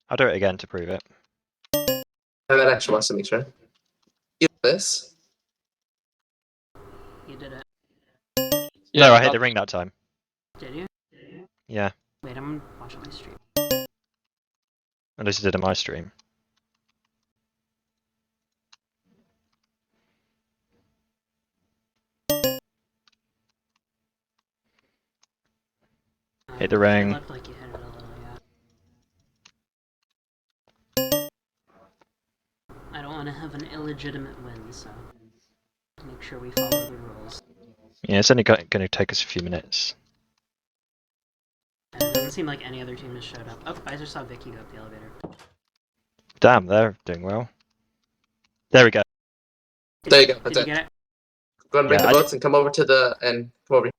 I'll do it again to prove it. That actually wants to make sure. You do this. You did it. No, I hit the ring that time. Did you? Yeah. Wait, I'm watching my stream. At least I did on my stream. Hit the It ring. looked like you hit it a little, yeah. I don't want to have an illegitimate win, so make sure we follow the rules. Yeah, it's only going to take us a few minutes. And it doesn't seem like any other team has showed up. Oh, I just saw Vicky go up the elevator. Damn, they're doing well. There we go. There you go. That's Did it. you get it? Go and bring Yeah, the boats and come over to the and come over.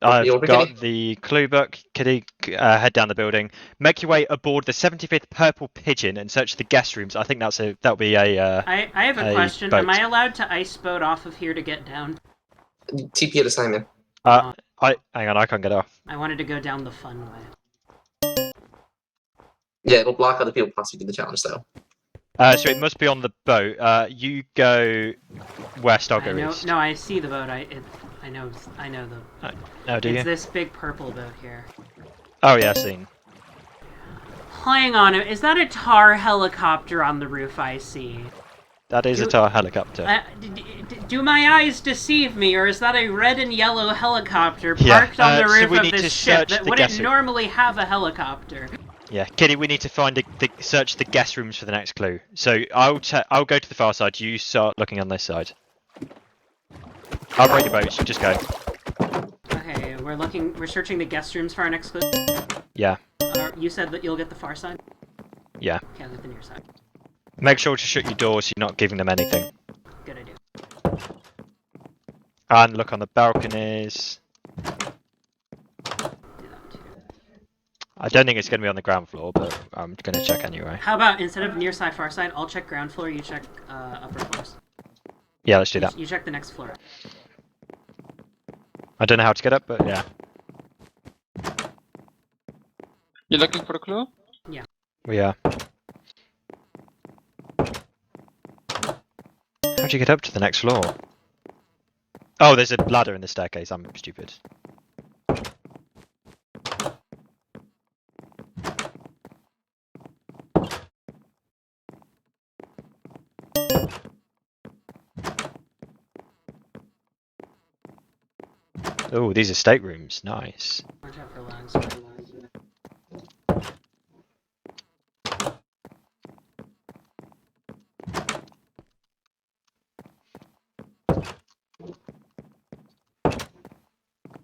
I've You over, got Kitty? the clue book. Kitty, head down the building. Make your way aboard the 75th Purple Pigeon and search the guest rooms. I think that'll be a. I have a question. boat. Am I allowed to ice boat off of here to get down? TP at assignment. Hang on, I can't get off. I wanted to go down the fun way. Yeah, it'll block other people possibly do the challenge though. So it must be on the boat. You go west. I'll go east. No, I see the boat. I know the. Oh, do it's you? this big purple boat here. Oh yeah, seen. Hang on, is that a tar helicopter on the roof I see? That is a tar helicopter. Do my eyes deceive me, or is that a red and yellow helicopter Yeah, parked on the so roof we of need to this ship search that the wouldn't guest room. normally have a helicopter? Yeah, Kitty, we need to find search the guest rooms for the next clue. So I'll go to the far side. You start looking on this side. I'll break your boats. You just go. Okay, we're searching the guest rooms for our next clue. Yeah. You said that you'll get the far side? Yeah. Okay, I'll get the near side. Make sure to shut your doors so you're not giving them anything. Good idea. And look on the balconies. I don't think it's going to be on the ground floor, but I'm going to check anyway. How about instead of near side, far side, I'll check ground floor, you check upper floors. Yeah, let's do that. You check the next floor. I don't know how to get up, but yeah. You looking for a clue? Yeah. We are. How'd you get up to the next floor? Oh, there's a ladder in the staircase. I'm stupid. Oh, these are staterooms. Nice. Watch out for lags.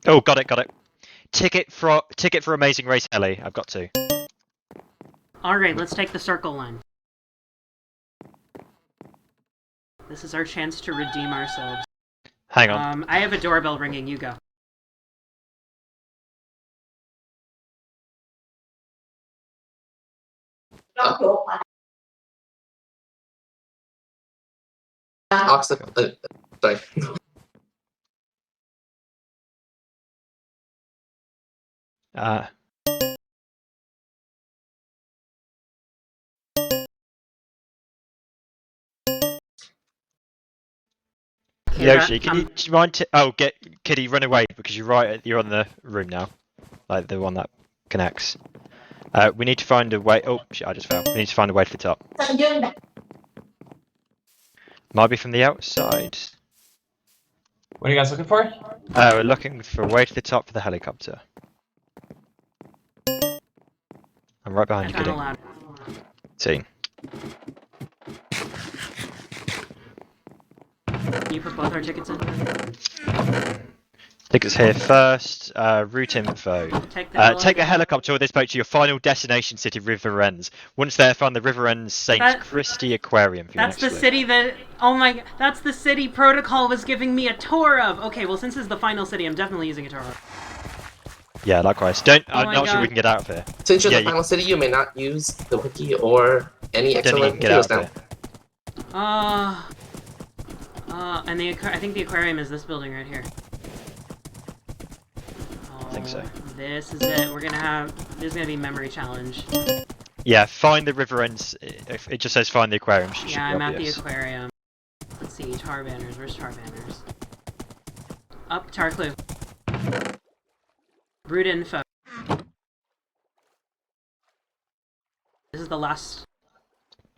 Oh, got it. Ticket for Amazing Race Heli. I've got to. Alright, let's take the circle line. This is our chance to redeem ourselves. Hang on. I have a doorbell ringing. You go. Sorry. Yoshi, do you mind? Kitty, run away because you're on the room now, like the one that connects. We need to find a way. Oh shit! I just fell. We need to find a way to the top. Might be from the outside. What are you guys looking for? We're looking for a way to the top for the helicopter. I'm right behind you, Kitty. See. Can you put both our tickets in? Tickets here first. Route info. Take the helicopter or this boat to your final destination city, River Ends. Once there, find the River Ends St. Christie Aquarium for your That's next the loop. city that. Oh my. That's the city Protocol was giving me a tour of. Okay, well since it's the final city, I'm definitely using a tour of. Yeah, likewise. I'm not sure we can get out of here. Since you're the final city, you may not use the wiki or any excellent get out of here. And I think the aquarium is this building right here. I think so. This is it. This is gonna be memory challenge. Yeah, find the River Ends. If it just says find the aquarium. Yeah, I'm at the aquarium. Let's see, tar banners. Where's tar banners? Up, tar clue. Route info. This is the last.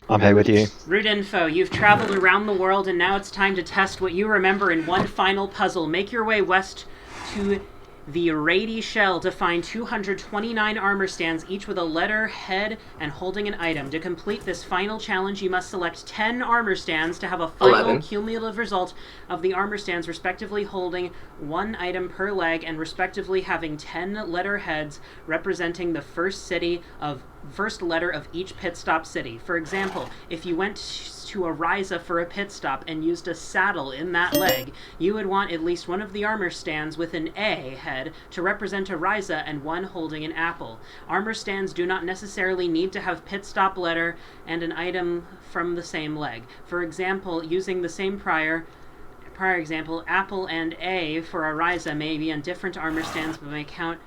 I'm here with you. Route info. You've traveled around the world and now it's time to test what you remember in one final puzzle. Make your way west to the Rady Shell to find 229 armor stands, each with a letter, head, and holding an item. To complete this final challenge, you must select 10 armor stands to have a final 11. cumulative result of the armor stands respectively holding one item per leg and respectively having 10 letter heads representing the first letter of each pit stop city. For example, if you went to Ariza for a pit stop and used a saddle in that leg, you would want at least one of the armor stands with an A head to represent Ariza and one holding an apple. Armor stands do not necessarily need to have pit stop letter and an item from the same leg. For example, using the same prior example, apple and A for Ariza may be on different armor stands but may count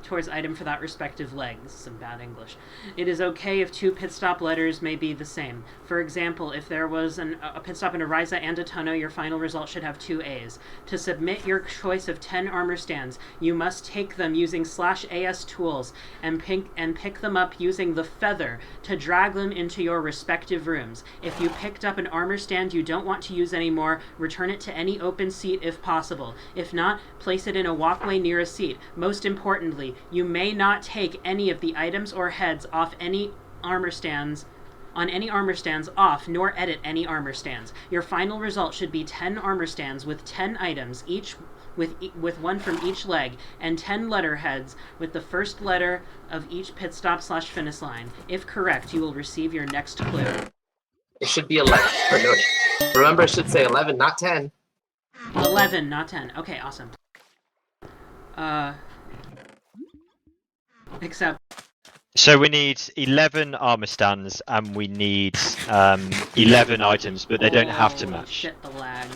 towards item for that respective leg. This is some bad English. It is okay if two pit stop letters may be the same. For example, if there was a pit stop in Ariza and a Tono, your final result should have 2 A's. To submit your choice of 10 armor stands, you must take them using /AS tools and pick them up using the feather to drag them into your respective rooms. If you picked up an armor stand you don't want to use anymore, return it to any open seat if possible. If not, place it in a walkway near a seat. Most importantly, you may not take any of the items or heads off any armor stands off, nor edit any armor stands. Your final result should be 10 armor stands with 10 items, each with one from each leg, and 10 letter heads with the first letter of each pit stop /finish line. If correct, you will receive your next clue. It should be 11. Remember, it should say 11, not 10. 11, not 10. Okay, awesome. Except. So we need 11 armor stands and we need 11 items, but they don't have to match. Shit, the lag.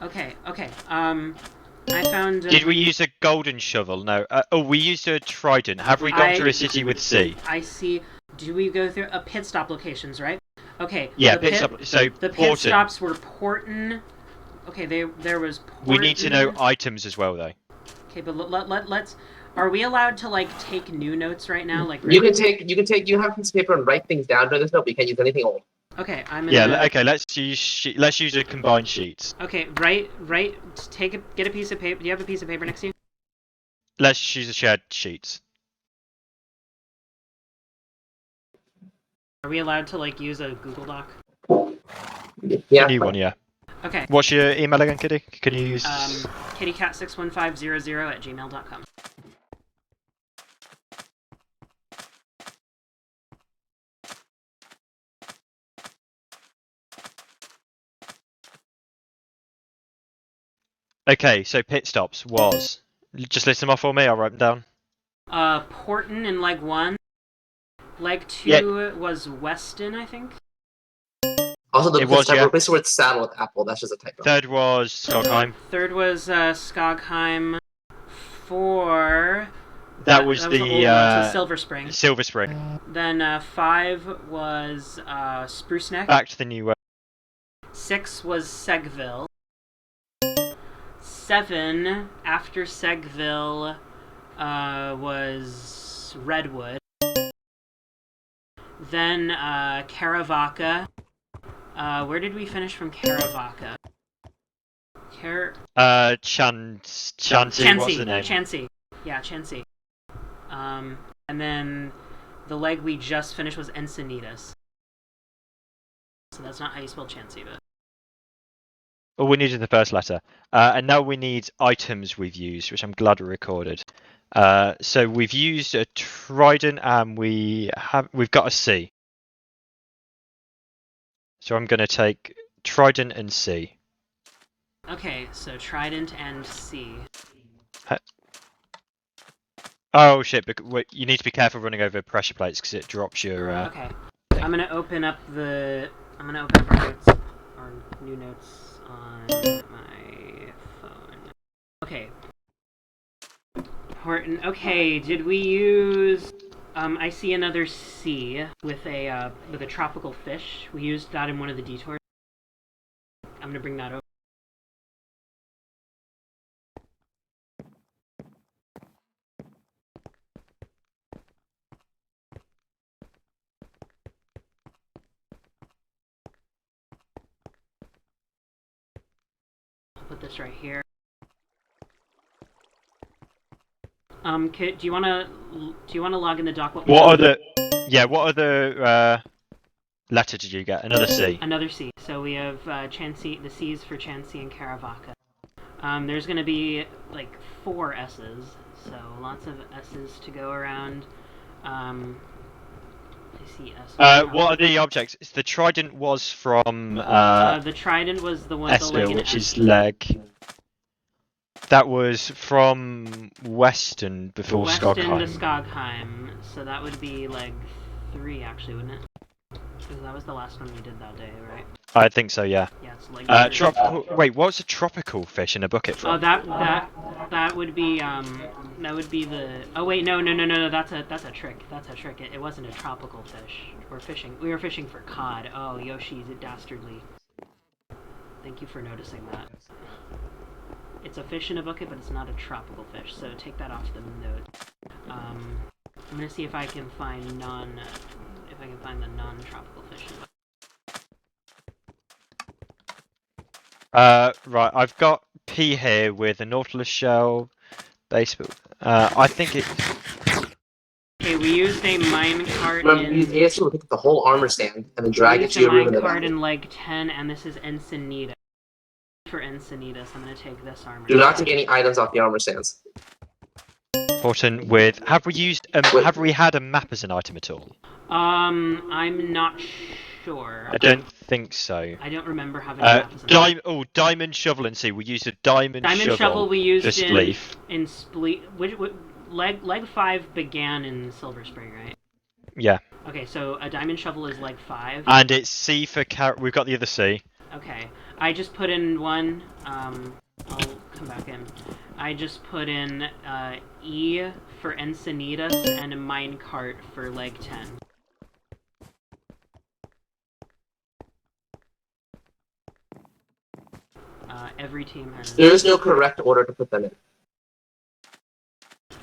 Okay. I found. Did we use a golden shovel? No. We used a trident. Have we gone through a city with C? I see. Do we go through a pit stop locations, right? Okay. Yeah, pit stop. So the pit stops were Porton. Okay, there was. Porton. We need to know items as well, though. Okay, but let's. Are we allowed to take new notes right now? You can take. You have a piece of paper and write things down during this note, but you can't use anything old. Okay, I'm gonna... Yeah, okay, let's use a combined sheets. Okay, get a piece of paper. Do you have a piece of paper next to you? Let's use a shared sheets. Are we allowed to, like, use a Google Doc? Yeah. A new one, yeah. Okay. What's your email again, Kitty? Can you use... kittycat61500@gmail.com. Okay, so pit stops was... Just list them off for me, I'll write them down. Porton in leg 1. Leg 2 was Weston, I think. Also, the replace the word saddle with apple. That's just a typo. Third was Skogheim. Third was Skogheim. 4. That was the old one, so Silver Spring. Silver Spring. Then 5 was Spruce Neck. Back to the new word. 6 was Segville. 7 after Segville was Redwood. Then Caravaca. Where did we finish from Caravaca? Chansey. What's the name? Chansey. Yeah, Chansey. And then the leg we just finished was Encinitas. So that's not how you spell Chansey, but... Well, we needed the first letter. And now we need items we've used, which I'm glad we recorded. So we've used a trident and we've got a C. So I'm going to take trident and C. Okay, so trident and C. Oh shit! You need to be careful running over pressure plates because it drops your. Okay, I'm gonna open up our notes or new notes on my phone. Okay. Horton. Okay, did we use? I see another C with a tropical fish. We used that in one of the detours. I'm gonna bring that over. Put this right here. Do you wanna log in the doc? What other letter did you get? Another C. Another C. So we have Chansey. The C's for Chansey and Caravaca. There's gonna be like 4 S's, so lots of S's to go around. I see S. What are the objects? The trident was from. The trident was the one. Esther, which is leg. That was from Weston before Skogheim. Weston to Skogheim, so that would be leg 3 actually, wouldn't it? Because that was the last one we did that day, right? I think so, yeah. Yeah, it's leg 3. Tropical. Wait, what's a tropical fish in a bucket from? Oh, that would be the. Oh wait, no. That's a trick. That's a trick. It wasn't a tropical fish. We were fishing for cod. Oh, Yoshi's dastardly. Thank you for noticing that. It's a fish in a bucket, but it's not a tropical fish, so take that off the note. I'm gonna see if I can find the non-tropical fish in a bucket. Right, I've got P here with a nautilus shell, baseball. I think it. Okay, we used a minecart in. Use ASU to pick up the whole armor stand and then drag it to your room in the back. Minecart in leg 10, and this is Encinita. For Encinitas, I'm gonna take this armor. Do not take any items off the armor stands. Important with. Have we had a map as an item at all? I'm not sure. I don't think so. I don't remember having a map as an item. Diamond shovel and see. We used a diamond shovel. We used just in Spleef. Leg 5 began in Silver Spring, right? Yeah. Okay, so a diamond shovel is leg 5. And it's C for We've got the other C. Okay, I just put in one. I'll come back in. I just put in E for Encinitas and a minecart for leg 10. Every team has. There is no correct order to put them in.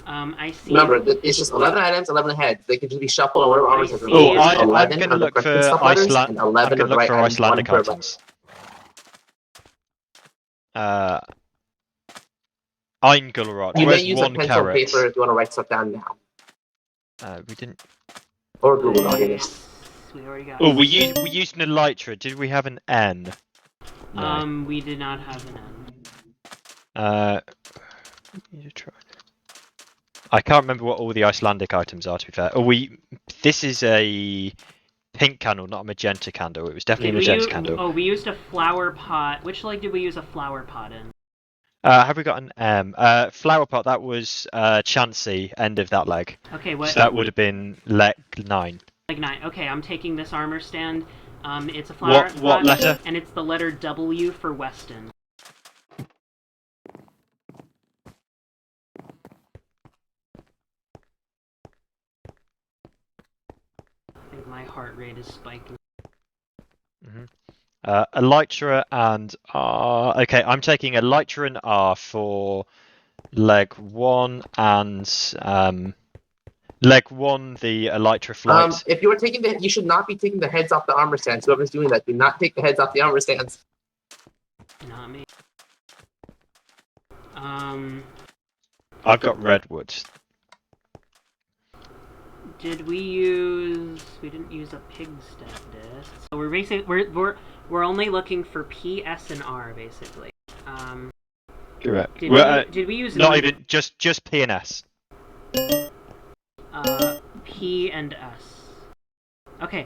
I see. Remember, it's just 11 items, 11 heads. They can just be shuffled on whatever armor set. Oh, I'm 11 going to on the look for correct stop letters and I'm 11 going on to the look right for items. Icelandic items. Eingulrot. You may Where's use one a pencil carrot? paper if you want to write stuff down now. We didn't. Or Google Documents. We already got. Oh, we used an elytra. Did we have an N? No. We did not have an N. Need to try. I can't remember what all the Icelandic items are. To be fair, this is a pink candle, not a magenta candle. It was definitely a magenta candle. Oh, we used a flower pot. Which leg did we use a flower pot in? Have we got an M? Flower pot. That was Chansey. End of that leg. Okay, what? So that would have been leg 9. Leg 9. Okay, I'm taking this armor stand. It's a flower pot. What letter? And it's the letter W for Weston. I think my heart rate is spiking. Elytra and R. Okay, I'm taking Elytra and R for leg 1 and leg 1, the Elytra flight. If you were taking you should not be taking the heads off the armor stands. Whoever's doing that, do not take the heads off the armor stands. Not me. I've got redwood. Did we use? We didn't use a pig stat disc. So we're basically we're only looking for P, S, and R basically. Correct. Did we use not even just P and S? P and S. Okay.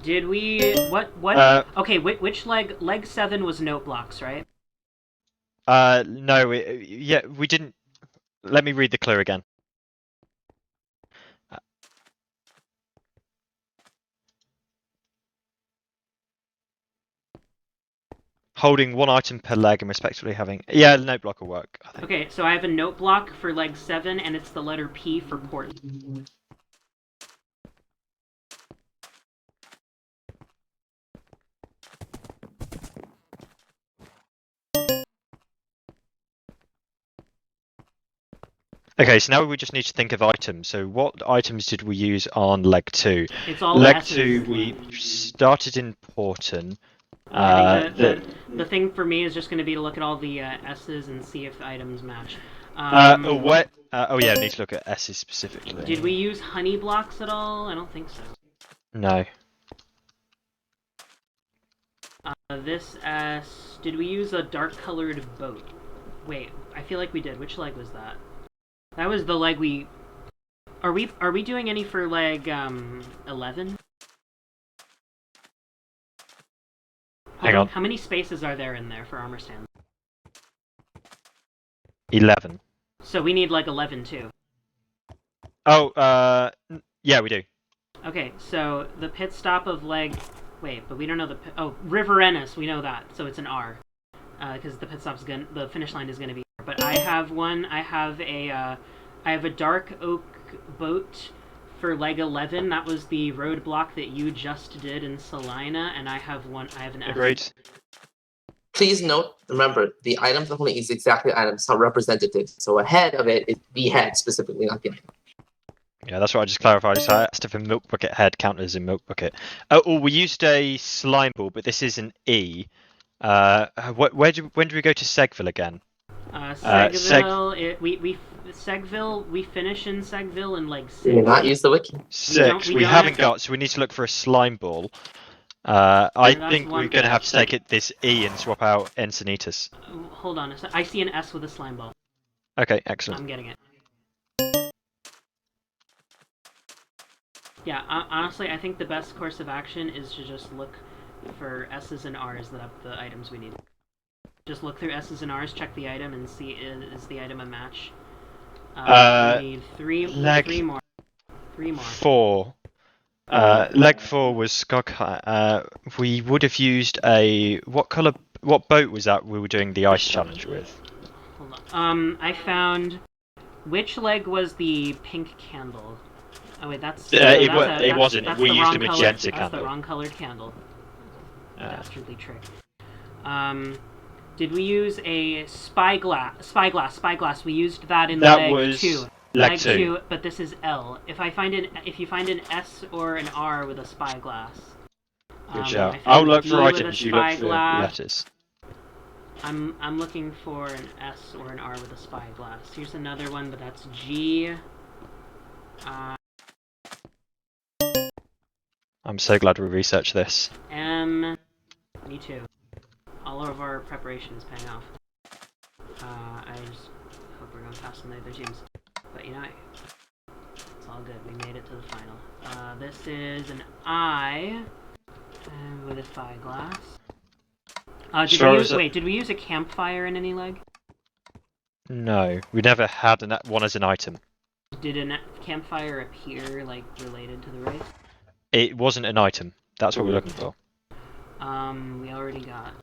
Did we what? Okay. Which leg? Leg 7 was note blocks, right? No. We didn't. Let me read the clue again. Holding one item per leg and respectively having... Yeah, the note block will work, I think. Okay, so I have a note block for leg 7, and it's the letter P for port. Okay, so now we just need to think of items. So what items did we use on leg 2? It's all leg S's. 2, we started in Porton. The thing for me is just going to be to look at all the S's and see if items match. Yeah, we need to look at S's specifically. Did we use honey blocks at all? I don't think so. No. This S... Did we use a dark-colored boat? Wait, I feel like we did. Which leg was that? That was the leg we... Are we doing any for leg 11? Hang on. How many spaces are there in there for armor stands? 11. So we need like 11 too. Oh, yeah, we do. Okay, so the pit stop of leg... Wait, but we don't know the... Oh, River Ennis, we know that, so it's an R. Because the pit stop's gonna... The finish line is going to be R. But I have one, I have a dark oak boat for leg 11. That was the roadblock that you just did in Salina, and I have an F. Agreed. Please note, remember, the items only is exactly the items, not representative. So ahead of it is the head, specifically, not the item. Yeah, that's what I just clarified. So I asked if a milk bucket head counted as a milk bucket. Oh, we used a slime ball, but this is an E. When do we go to Segville again? Segville, Segville, we finish in Segville in like 6. Do not use the wiki. 6. We haven't got, so we need to look for a slime ball. I think we're going to have to take it this E and swap out Encinitas. Hold on a sec. I see an S with a slime ball. Okay, excellent. I'm getting it. Yeah, honestly, I think the best course of action is to just look for S's and R's that have the items we need. Just look through S's and R's, check the item, and see is the item a match. We need three more. 4. Leg 4 was Skog. We would have used a... What boat was that we were doing the ice challenge with? Hold on. I found... Which leg was the pink candle? Oh wait, it wasn't. We used a magenta candle. That's the wrong colored candle. Dastardly trick. Did we use a spyglass? Spyglass. We used that in That leg was 2. leg 2. But this is L. If you find an S or an R with a spyglass. Good shout. I'll look for items. You look for letters. I'm looking for an S or an R with a spyglass. Here's another one, but that's G. I'm so glad we researched this. M. Me too. All of our preparation is paying off. I just hope we're going faster than the other teams. But you know, it's all good. We made it to the final. This is an I with a spyglass. Did we use a campfire in any leg? No, we never had one as an item. Did a campfire appear, like, related to the race? It wasn't an item. That's what we're looking for. We already got...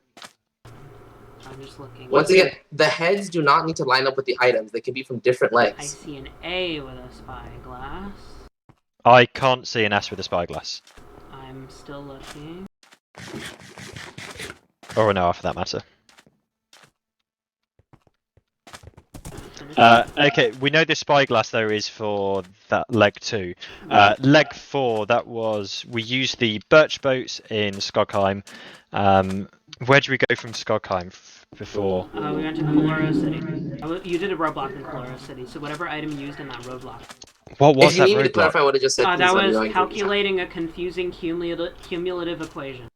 I'm just looking... Once again, the heads do not need to line up with the items. They can be from different legs. I see an A with a spyglass. I can't see an S with a spyglass. I'm still looking. Or an R for that matter. Okay, we know the spyglass though is for that leg 2. Leg 4, we used the birch boats in Skogheim. Where did we go from Skogheim before? We went to Coloro City. You did a roadblock in Coloro City, so whatever item used in that roadblock. What was that roadblock? If you need to clarify what I just said, that was calculating a confusing cumulative equation.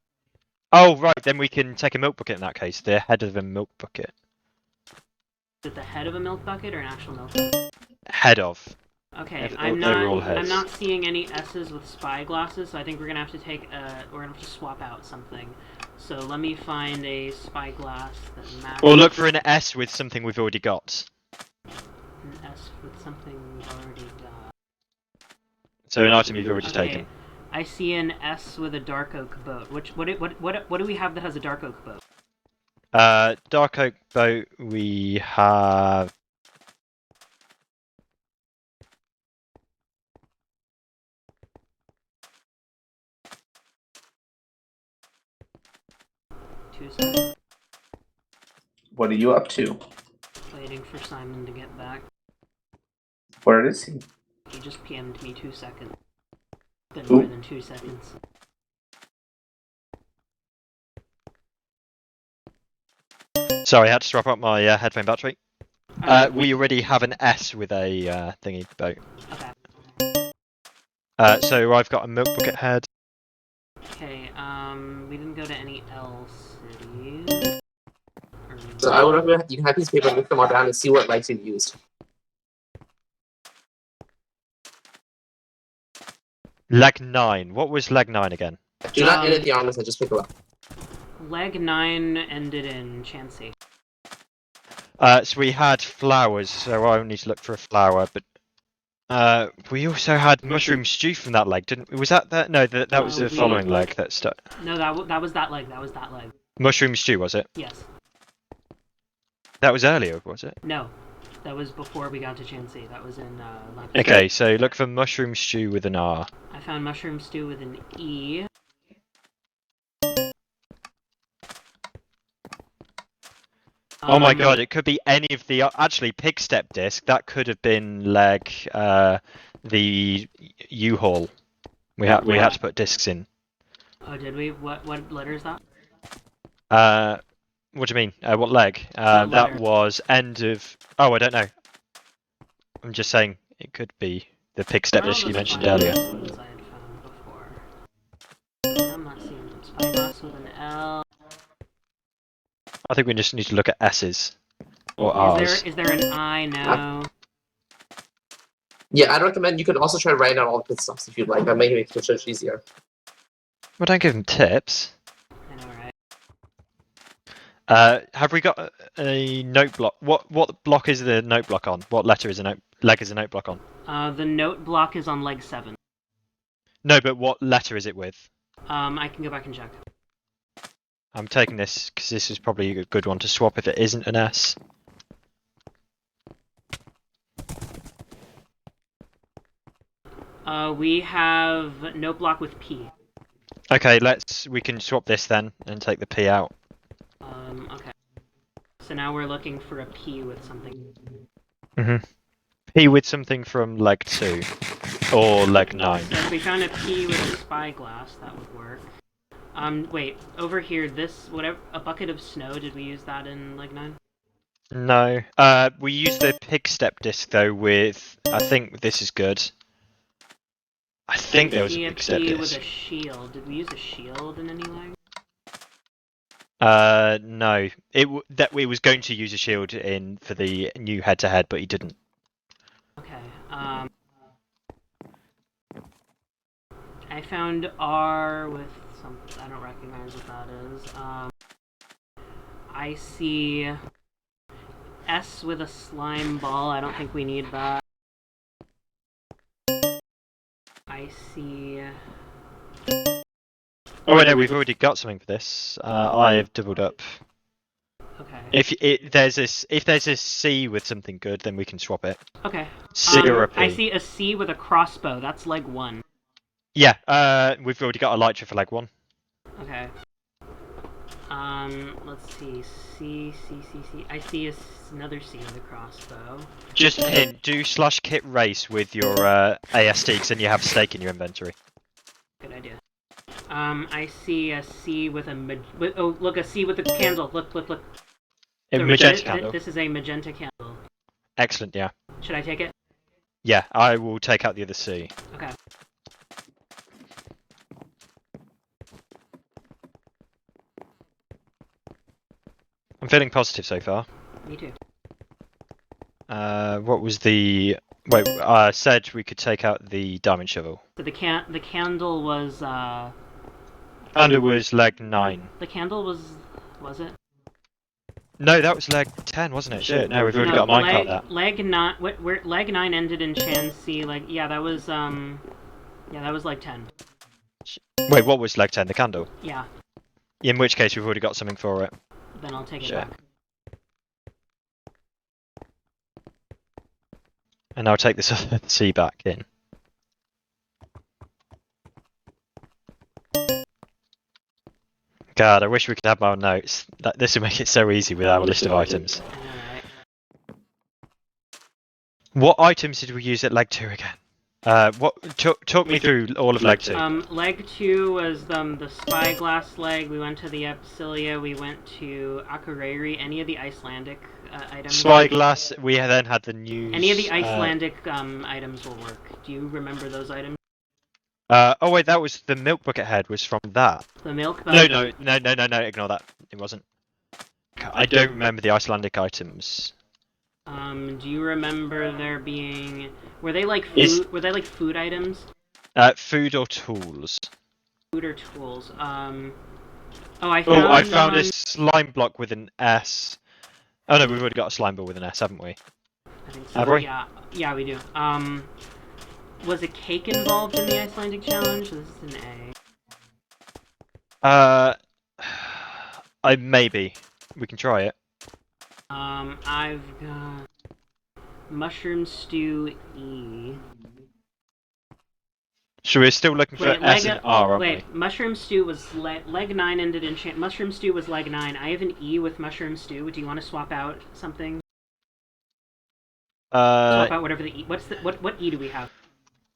Oh, right, then we can take a milk bucket in that case, the head of a milk bucket. Is it the head of a milk bucket or an actual milk bucket? Head of. Okay, I'm not seeing any S's with spyglasses, so I think we're gonna have to swap out something. So let me find a spyglass that matches. Or look for an S with something we've already got. An S with something we've already got. So an item you've already taken. I see an S with a dark oak boat. What do we have that has a dark oak boat? Dark oak boat, we have... What are you up to? Waiting for Simon to get back. Where is he? He just PM'd me 2 seconds. Been more than 2 seconds. Sorry, I had to swap out my headphone battery. We already have an S with a thingy boat. Okay. So I've got a milk bucket head. Okay, we didn't go to any L cities. So I would recommend you can have these paper, look them all down, and see what legs you've used. Leg 9. What was leg 9 again? Do not edit the armors, just pick them up. Leg 9 ended in Chansey. So we had flowers, so I need to look for a flower, but we also had mushroom stew from that leg, didn't we? Was that that? No, that was the following leg that stuck. No, that was that leg. That was that leg. Mushroom stew, was it? Yes. That was earlier, was it? No, that was before we got to Chansey. That was in Okay, so look for mushroom stew with an R. I found mushroom stew with an E. Oh my god, it could be any of the... Actually, pig step disc, that could have been leg... the U-Haul. We had to put discs in. Oh, did we? What letter is that? What do you mean? What leg? That was end of... Oh, I don't know. I'm just saying it could be the pig step disc you mentioned earlier. I'm not seeing spyglass with an L. I think we just need to look at S's. Or R's. Is there an I now? Yeah, I'd recommend you could also try writing down all the pit stops if you'd like. That may make the search easier. Well, don't give them tips. I know, right? Have we got a note block? What block is the note block on? What letter is leg is a note block on? The note block is on leg 7. No, but what letter is it with? I can go back and check. I'm taking this because this is probably a good one to swap if it isn't an S. We have note block with P. Okay, we can swap this then and take the P out. Okay. So now we're looking for a P with something. P with something from leg 2 or leg 9. So if we found a P with a spyglass, that would work. Wait, over here, a bucket of snow, did we use that in leg 9? No. We used the pig step disc though with, I think this is good. I think there was a pig step with disc. a shield. Did we use a shield in any leg? No. It was going to use a shield for the new head-to-head, but he didn't. Okay, I found R with something, I don't recognize what that is. I see S with a slime ball, I don't think we need that. I see... Oh wait, no, we've already got something for this. I've doubled up. Okay. If there's a C with something good, then we can swap it. Okay. C or a P. I see a C with a crossbow. That's leg 1. Yeah. We've already got a Elytra for leg 1. Okay. Let's see. C. I see another C with a crossbow. Just a hint. Do /kit race with your AST, because then you have stake in your inventory. Good idea. I see a C with a oh, look, a C with a candle. Look. A magenta candle. This is a magenta candle. Excellent, yeah. Should I take it? Yeah, I will take out the other C. Okay. I'm feeling positive so far. Me too. What was the... Wait, said we could take out the diamond shovel. So the candle was Candle was leg 9. The candle was it? No, that was leg 10, wasn't it? Shit, no, we've already got a minecart there. Leg 9, where leg 9 ended in Chansey, that was leg 10. Wait, what was leg 10? The candle? Yeah. In which case, we've already got something for it. Then I'll take it back. And I'll take this other C back in. God, I wish we could have more notes. This would make it so easy with our list of items. What items did we use at leg 2 again? Talk me through all of leg 2. Leg 2 was the spyglass leg. We went to the Epsilia. We went to Akureyri. Any of the Icelandic items. Spyglass. We then had the news. Any of the Icelandic items will work. Do you remember those items? Oh wait, that was the milk bucket head was from that. The milk bucket? No. Ignore that. It wasn't. I don't remember the Icelandic items. Do you remember there being... Were they like food? Were they like food items? Food or tools? Food or tools. I found a slime block with an S. Oh no, we've already got a slime ball with an S, haven't we? I think so. Have we? Yeah, we do. Was a cake involved in the Icelandic challenge? This is an A. Maybe. We can try it. I've got mushroom stew E. So we're still looking for S and R, aren't we? Mushroom stew was leg 9 ended in mushroom stew was leg 9. I have an E with mushroom stew. Do you want to swap out something? Swap out whatever the E. What E do we have?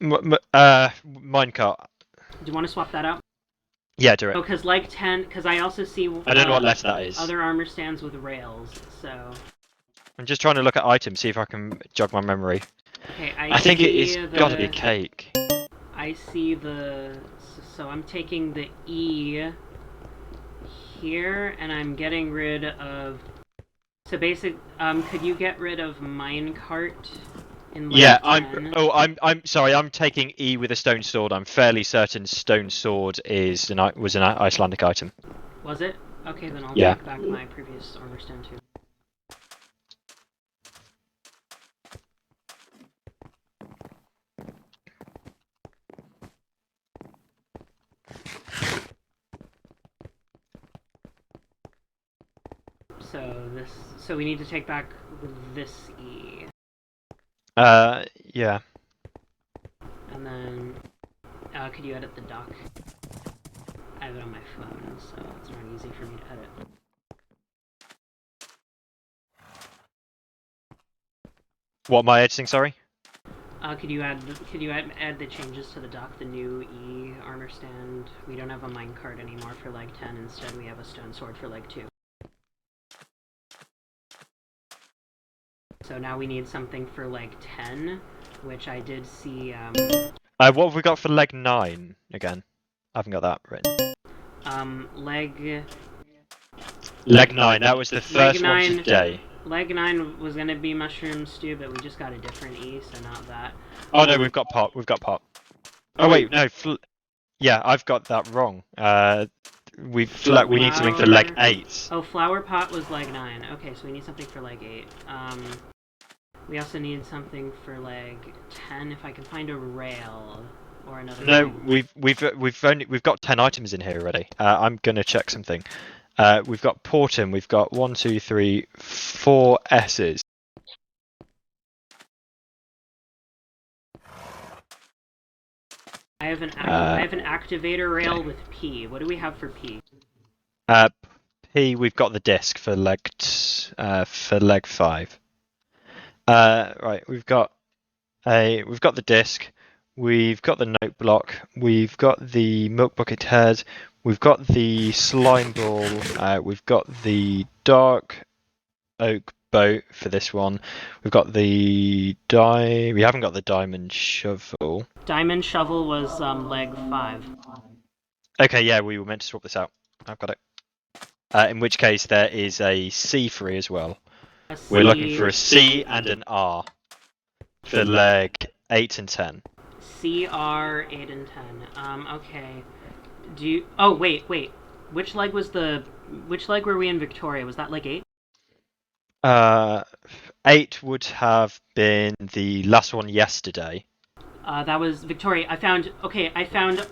Minecart. Do you want to swap that out? Yeah, do it. Oh, because leg 10. Because I also see. I don't know what letter that is. Other armor stands with rails. So. I'm just trying to look at items, see if I can jog my memory. Okay, I think it is got to be cake. I see the... So I'm taking the E here, and I'm getting rid of... So could you get rid of minecart in leg 10? I'm sorry, I'm taking E with a stone sword. I'm fairly certain stone sword was an Icelandic item. Was it? Okay, then I'll take back my previous armor stand too. So we need to take back this E. Yeah. And then, could you edit the doc? I have it on my phone, so it's not easy for me to edit. What am I editing? Sorry. Could you add the changes to the dock? The new E armor stand. We don't have a minecart anymore for leg 10. Instead, we have a stone sword for leg 2. So now we need something for leg 10, which I did see. What have we got for leg 9 again? I haven't got that written. Leg 9. That was the first one today. Leg 9 was gonna be mushroom stew, but we just got a different E, so not that. Oh no, we've got pot. We've got pot. Oh wait, no. Yeah, I've got that wrong. We need something for leg 8. Oh, flower pot was leg 9. Okay, so we need something for leg 8. We also need something for leg 10. If I can find a rail or another. No, thing. we've got 10 items in here already. I'm gonna check something. We've got Portum. We've got 1, 2, 3, 4 S's. I have an activator rail with P. What do we have for P? P. We've got the disc for leg 5. Right, we've got the disc. We've got the note block. We've got the milk bucket head. We've got the slime ball. We've got the dark oak boat for this one. We've got the We haven't got the diamond shovel. Diamond shovel was leg 5. Okay, yeah, we were meant to swap this out. I've got it. In which case, there is a C free as well. We're looking for a C and an R for leg 8 and 10. C, R, 8, and 10. Okay. Oh, wait. Which leg were we in Victoria? Was that leg 8? 8 would have been the last one yesterday. That was Victoria. I found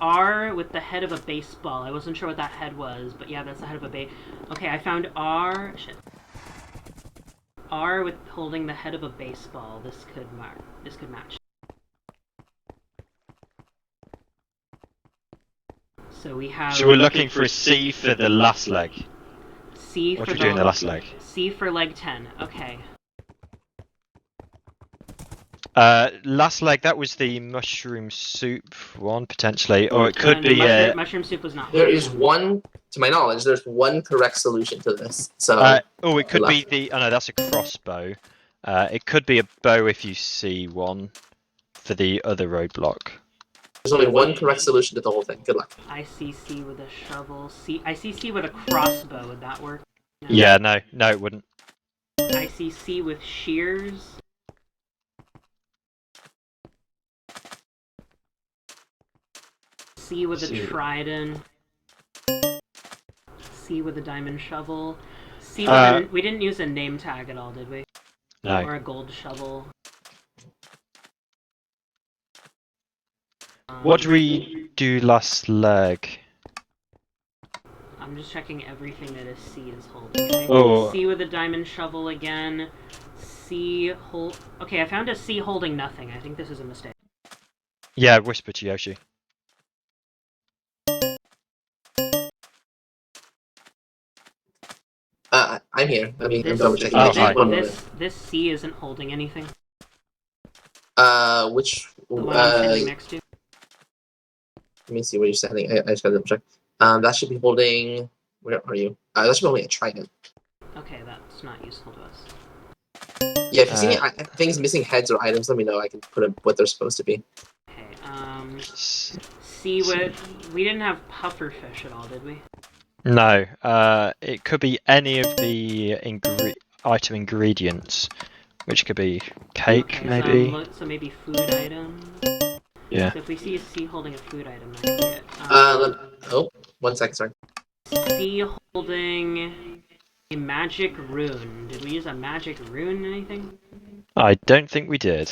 R with the head of a baseball. I wasn't sure what that head was, but yeah, that's the head of a Okay, I found R. Shit. R with holding the head of a baseball. This could match. So we have. So we're looking for a C for the last leg. C for what are we doing the last leg? C for leg 10. Okay. Last leg, that was the mushroom soup one, potentially. Or it could be... mushroom soup was not. There is one, to my knowledge, there's one correct solution to this. So. It could be the... Oh no, that's a crossbow. It could be a bow if you see one for the other roadblock. There's only one correct solution to the whole thing. Good luck. I see C with a shovel. I see C with a crossbow. Would that work? No. Yeah, no, it wouldn't. I see C with shears. C with a trident. C with a diamond shovel. C with we didn't use a name tag at all, did we? No. Or a gold shovel. What did we do last leg? I'm just checking everything that a C is holding. Okay? Oh. C with a diamond shovel again. C hold. Okay, I found a C holding nothing. I think this is a mistake. Yeah, whisper to Yoshi. I'm here. I mean, I'm double checking. This C isn't holding anything. Which? The one I'm standing next to. Let me see where you're standing. I just gotta double check. That should be holding. Where are you? That should be holding a trident. Okay, that's not useful to us. Yeah, if you see things missing heads or items, let me know. I can put what they're supposed to be. Okay. C with. We didn't have pufferfish at all, did we? No. It could be any of the item ingredients, which could be cake, maybe. So maybe food items. Yeah. So if we see a C holding a food item, that could be it. 1 second, sorry. C holding a magic rune. Did we use a magic rune in anything? I don't think we did.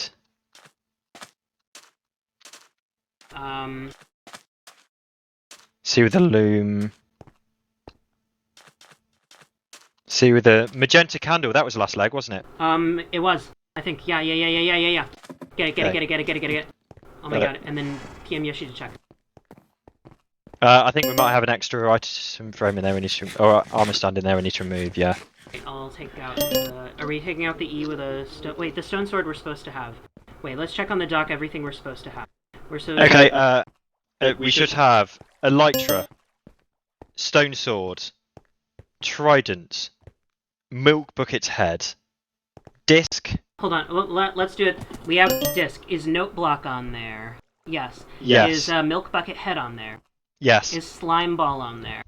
C with a loom. C with a magenta candle. That was the last leg, wasn't it? It was. I think. Yeah. Get it. Oh my god. And then PM Yoshi to check. I think we might have an extra item frame in there we need to, or armor stand in there we need to remove. Yeah. I'll take out the... Are we taking out the E with a stone... Wait, the stone sword we're supposed to have. Wait, let's check on the dock everything we're supposed to have. We're supposed Okay, we should have elytra, stone sword, trident, milk bucket's head, disc. Hold on, let's do it. We have disc. Is note block on there? Yes. Yes. Is milk bucket head on there? Yes. Is slime ball on there?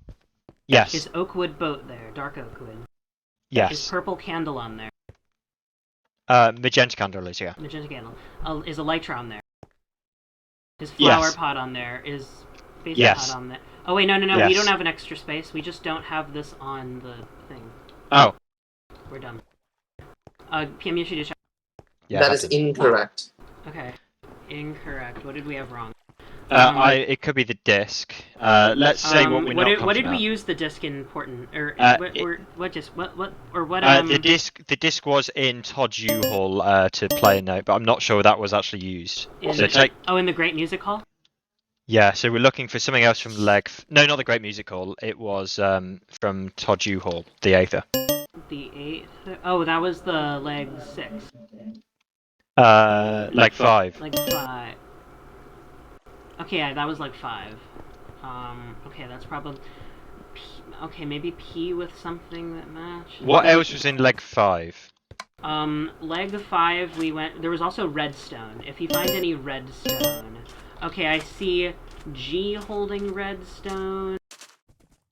Yes. Is oakwood boat there? Dark oakwood. Yes. Is purple candle on there? Magenta candle is, yeah. Magenta candle. Is elytra on there? Is flower Yes. pot on there? Is space Yes. pot on there? Oh wait, no, Yes. we don't have an extra space. We just don't have this on the thing. Oh. We're done. PM, you should just check. Yeah, that is incorrect. Okay. Incorrect. What did we have wrong? It could be the disc. Let's say what we're not what did we confident use the disc in important or what the disc was in Todd U-Hall to play a note, but I'm not sure that was actually used. in So in the Great Music Hall? yeah, so we're looking for something else from no, not the Great Music Hall. It was from Todd U-Hall, the Aether. The 8th. Oh, that was the leg 6. Leg 5. Leg 5. Okay, yeah, that was leg 5. Okay, that's probably... Okay, maybe P with something that matched. What else was in leg 5? Leg 5, we went... There was also redstone. If you find any redstone... Okay, I see G holding redstone.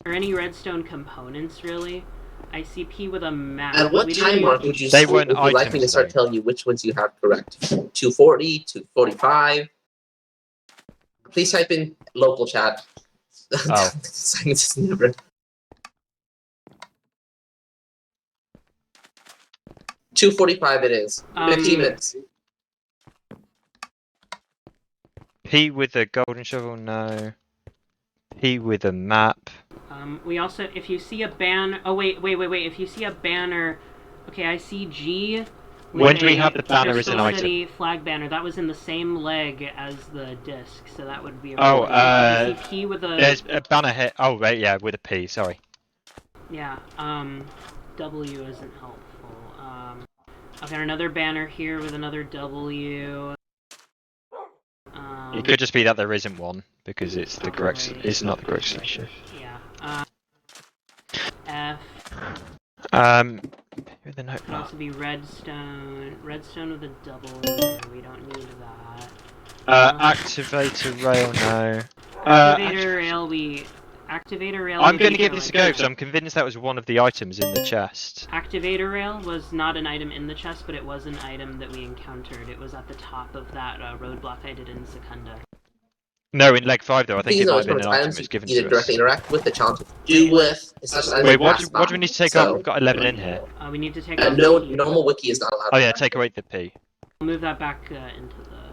Or any redstone components, really. I see P with a map. At what time mark would you weren't would you like me to start telling you which ones you have correct? 240, 245. Please type in local chat. Oh. Silence is never. $2:45 it is. 15 minutes. P with a golden shovel, no. P with a map. We also, if you see a banner... Oh, wait. If you see a banner... Okay, I see G... When do we have the banner as an item? City flag banner. That was in the same leg as the disc, so that would be... Oh, you see P with a... There's a banner here. Oh, right, yeah, with a P, sorry. Yeah, W isn't helpful. Okay, another banner here with another W. It could just be that there isn't one, because it's the correct... It's not the correct solution. Yeah, F... The note Could also be redstone. Redstone with a W. We don't need that. Activator rail, no. Activator rail, Activator rail... I'm going to give this a go, because I'm convinced that was one of the items in the chest. Activator rail was not an item in the chest, but it was an item that we encountered. It was at the top of that roadblock I did in Secunda. No, in leg 5 though, I think it might have been an item items that's given either to directly us. interact with the challenge to do with. Wait, what do we need to take off? We've got 11 in here. We need to take off no, the P. normal wiki is not allowed. Oh yeah, take away the P. I'll move that back into the...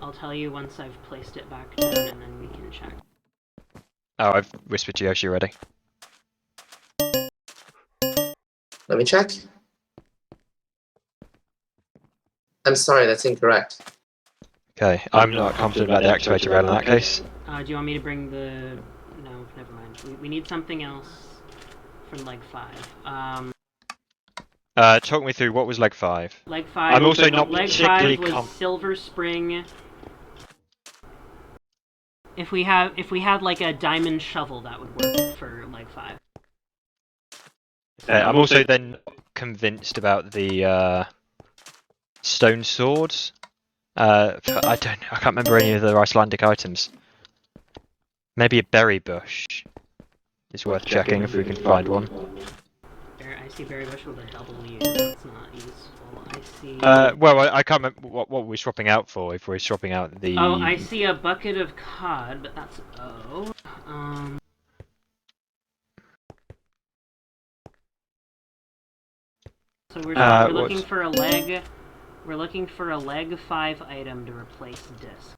I'll tell you once I've placed it back down, and then we can check. Oh, I've whispered to Yoshi already. Let me check. I'm sorry, that's incorrect. Okay, I'm not confident about the activator rail in that case. Do you want me to bring the... No, never mind. We need something else from leg 5. Talk me through what was leg 5. Leg 5. I'm also not leg particularly 5 was Silver Spring. If we had like a diamond shovel, that would work for leg 5. I'm also then convinced about the stone swords. I can't remember any of the Icelandic items. Maybe a berry bush is worth checking if we can find one. I see berry bush with a W. That's not useful. I see. Well, I can't remember what we're swapping out for. If we're swapping out the. Oh, I see a bucket of cod, but that's O. So we're looking for a leg. We're looking for a leg 5 item to replace disc.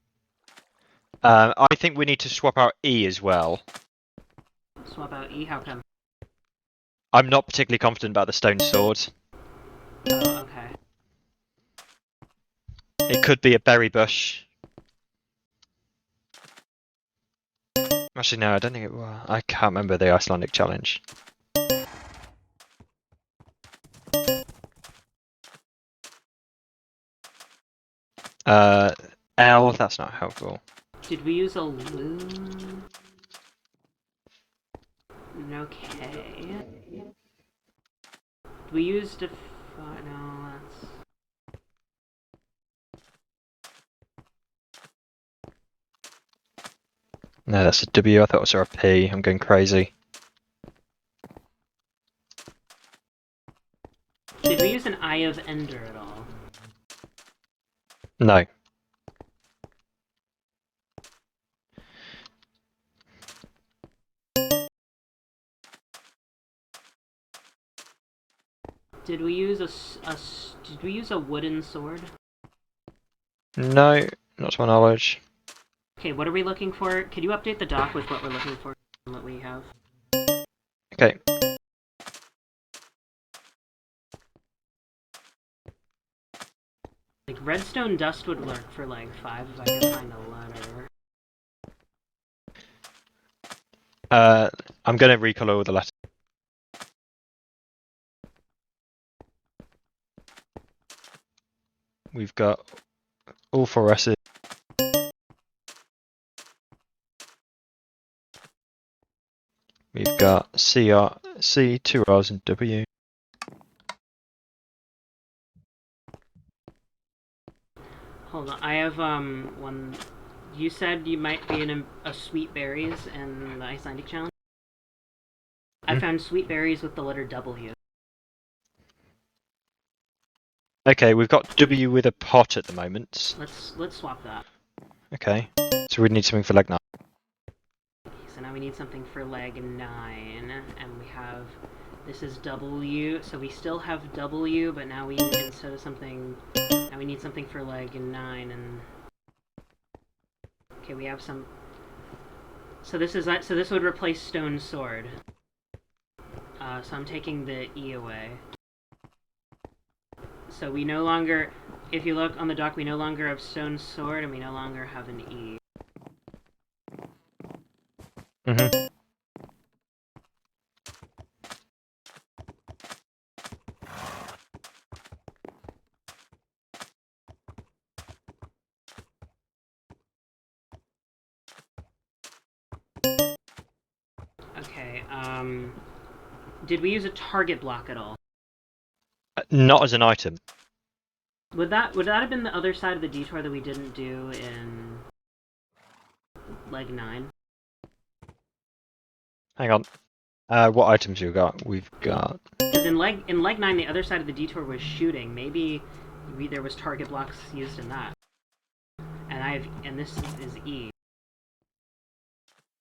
I think we need to swap out E as well. Swap out E? How come? I'm not particularly confident about the stone sword. Oh, okay. It could be a berry bush. Actually, no, I don't think it was. I can't remember the Icelandic challenge. L, that's not helpful. Did we use a loon? Okay. We used a... No, that's... No, that's a W. I thought it was a P. I'm going crazy. Did we use an Eye of Ender at all? No. Did we use did we use a wooden sword? No, not to my knowledge. Okay, what are we looking for? Could you update the doc with what we're looking for and what we have? Okay. Like, redstone dust would work for, like, 5 if I could find a letter. I'm gonna recolor all the letters. We've got all 4 S's. We've got C, 2 R's and W. Hold on, I have, one... You said you might be in a sweet berries in the Icelandic challenge? I found sweet berries with the letter W. Okay, we've got W with a pot at the moment. Let's swap that. Okay, so we need something for leg 9. So now we need something for leg 9, and we have... This is W, so we still have W, but now we, instead of something... Now we need something for leg 9, and... Okay, we have some... So this would replace stone sword. So I'm taking the E away. So we no longer... If you look on the dock, we no longer have stone sword, and we no longer have an E. Mm-hmm. Okay, did we use a target block at all? Not as an item. Would that have been the other side of the detour that we didn't do in leg 9? Hang on. What items you got? We've got... Because in leg 9, the other side of the detour was shooting. Maybe there was target blocks used in that. And this is E.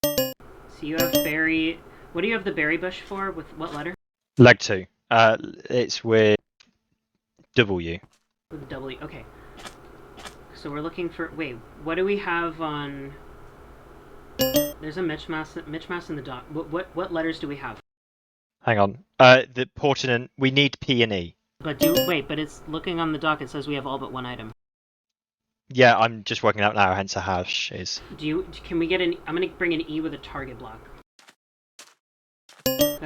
So you have berry... What do you have the berry bush for? With what letter? Leg 2. It's with W. With W, okay. So we're looking for... Wait, what do we have on... There's a Mitchmas in the dock. What letters do we have? Hang on. The Portinent... We need P and E. But it's looking on the dock, it says we have all but one item. Yeah, I'm just working out now, hence a hash is... Can we get an... I'm gonna bring an E with a target block.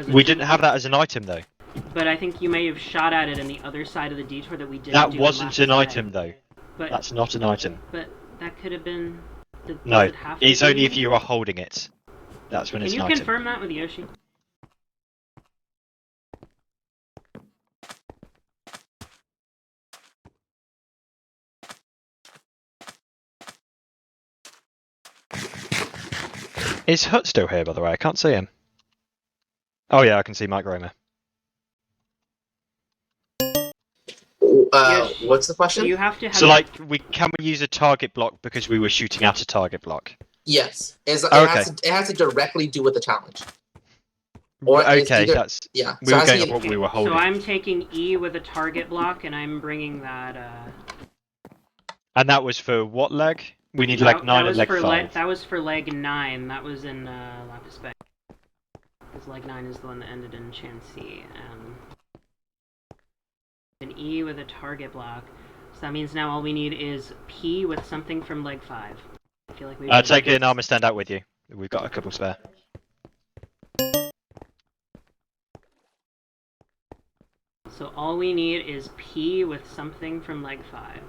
We didn't have that as an item, though. But I think you may have shot at it in the other side of the detour that we didn't That do wasn't an item, though. But, that's not an item. But that could have been... No, it's only if you are holding it. That's when Can it's an you item. confirm that with Yoshi? Is Hut still here, by the way? I can't see him. Oh yeah, I can see Mike Romer. What's the question? So you have to have... So, like, can we use a target block because we were shooting at a target block? Yes. It Okay. has to directly do with the challenge. Or okay, that's... Yeah. We were going off what we were holding. So I'm taking E with a target block, and I'm bringing that, And that was for what leg? We need leg 9 and leg 5. That was for leg 9. That was in Lapis Bay. Because leg 9 is the one that ended in Chansey. An E with a target block. So that means now all we need is P with something from leg 5. I feel like we... Take an armor stand out with you. We've got a couple spare. So all we need is P with something from leg 5.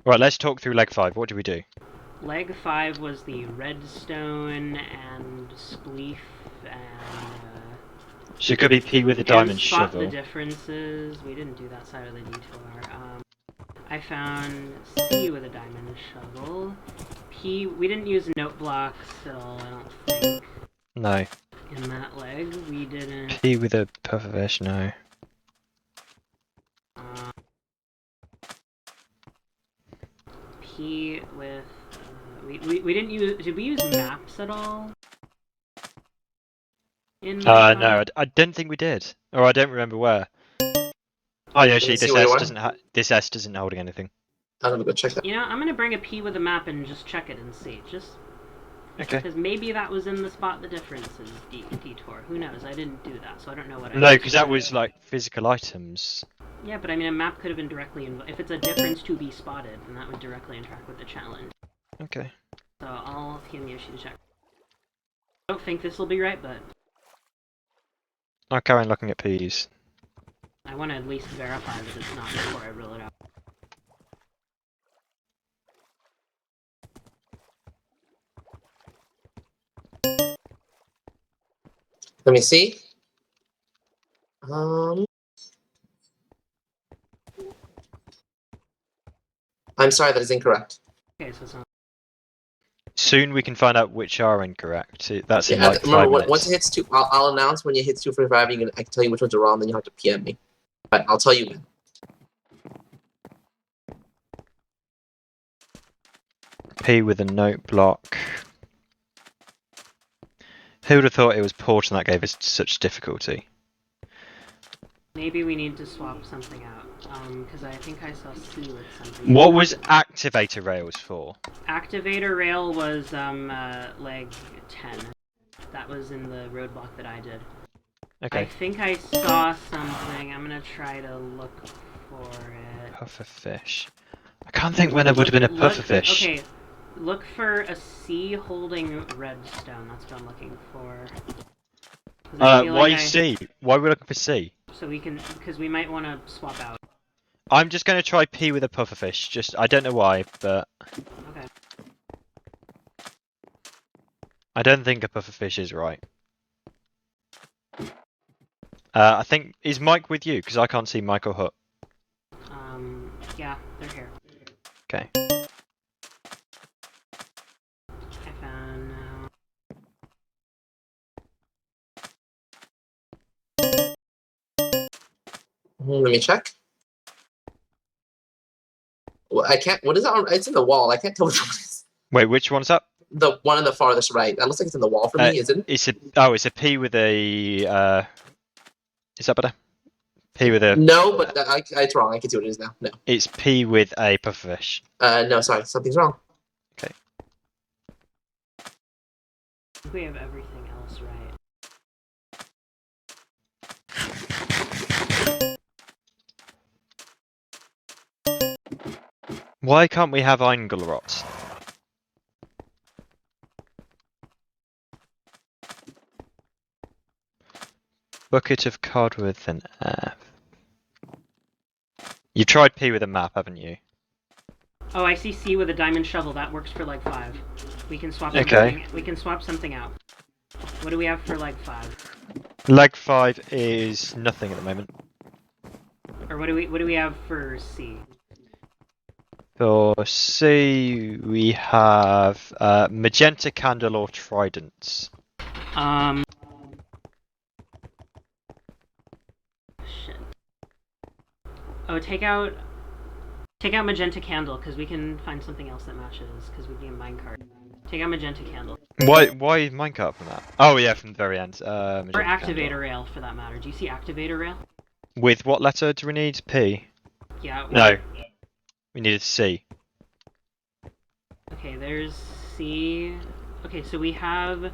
Right, let's talk through leg 5. What do we do? Leg 5 was the redstone and spleef and... So it could be P with a diamond spot shovel. the differences. We didn't do that side of the detour. I found C with a diamond shovel. P, we didn't use note blocks at all, I don't think. No. In that leg, we didn't... P with a pufferfish, no. P with... we didn't use... Did we use maps at all? No, I don't think we did. Or I don't remember where. Oh, yeah, actually, this S isn't holding anything. I'm gonna go check that. You know, I'm gonna bring a P with a map and just check it and see. Just... Okay. Because maybe that was in the spot the differences detour. Who knows? I didn't do that, so I don't know what I... No, because that was, like, physical items. Yeah, but I mean, a map could have been directly if it's a difference to be spotted, then that would directly interact with the challenge. Okay. So I'll PM Yoshi to check. I don't think this will be right, but I'll carry on looking at P's. I want to at least verify that it's not before I rule it out. Let me see. I'm sorry, that is incorrect. Okay, so it's not... Soon we can find out which are incorrect. That's in Yeah, like 5 remember, minutes. once it hits 2, I'll announce when it hits 245. I can tell you which ones are wrong, then you'll have to PM me. But I'll tell you when. P with a note block. Who would have thought it was portion that gave us such difficulty? Maybe we need to swap something out, because I think I saw C with something. What was activator rails for? Activator rail was leg 10. That was in the roadblock that I did. Okay. I think I saw something. I'm gonna try to look for it. Pufferfish. I can't think when there would have been a pufferfish. Okay, look for a C holding redstone. That's what I'm looking for. Why C? Why are we looking for C? So we can, because we might want to swap out. I'm just going to try P with a pufferfish. Just, I don't know why, but... Okay. I don't think a pufferfish is right. I think, is Mike with you? Because I can't see Mike or Hut. Yeah, they're here. Okay. I found... Let me check. Well, I can't. What is that? It's in the wall. I can't tell which one it is. Wait, which one's up? The one on the farthest right. That looks like it's in the wall for me, isn't it? It's a P with a. Is that better? P with a. No, but it's wrong. I can see what it is now. No. It's P with a pufferfish. No, sorry. Something's wrong. Okay. I think we have everything else right. Why can't we have Eingelrot? Bucket of cod with an F. You've tried P with a map, haven't you? Oh, I see C with a diamond shovel. That works for leg 5. We can swap. Okay. We can swap something out. What do we have for leg 5? Leg 5 is nothing at the moment. Or what do we have for C? For C, we have magenta candle or tridents. Shit. Oh, take out magenta candle because we can find something else that matches because we can minecart. Take out magenta candle. Why minecart from that? Oh yeah, from the very end. Or activator rail for that matter. Do you see activator rail? With what letter do we need? P. Yeah. No. We needed C. Okay, there's C. Okay, so we have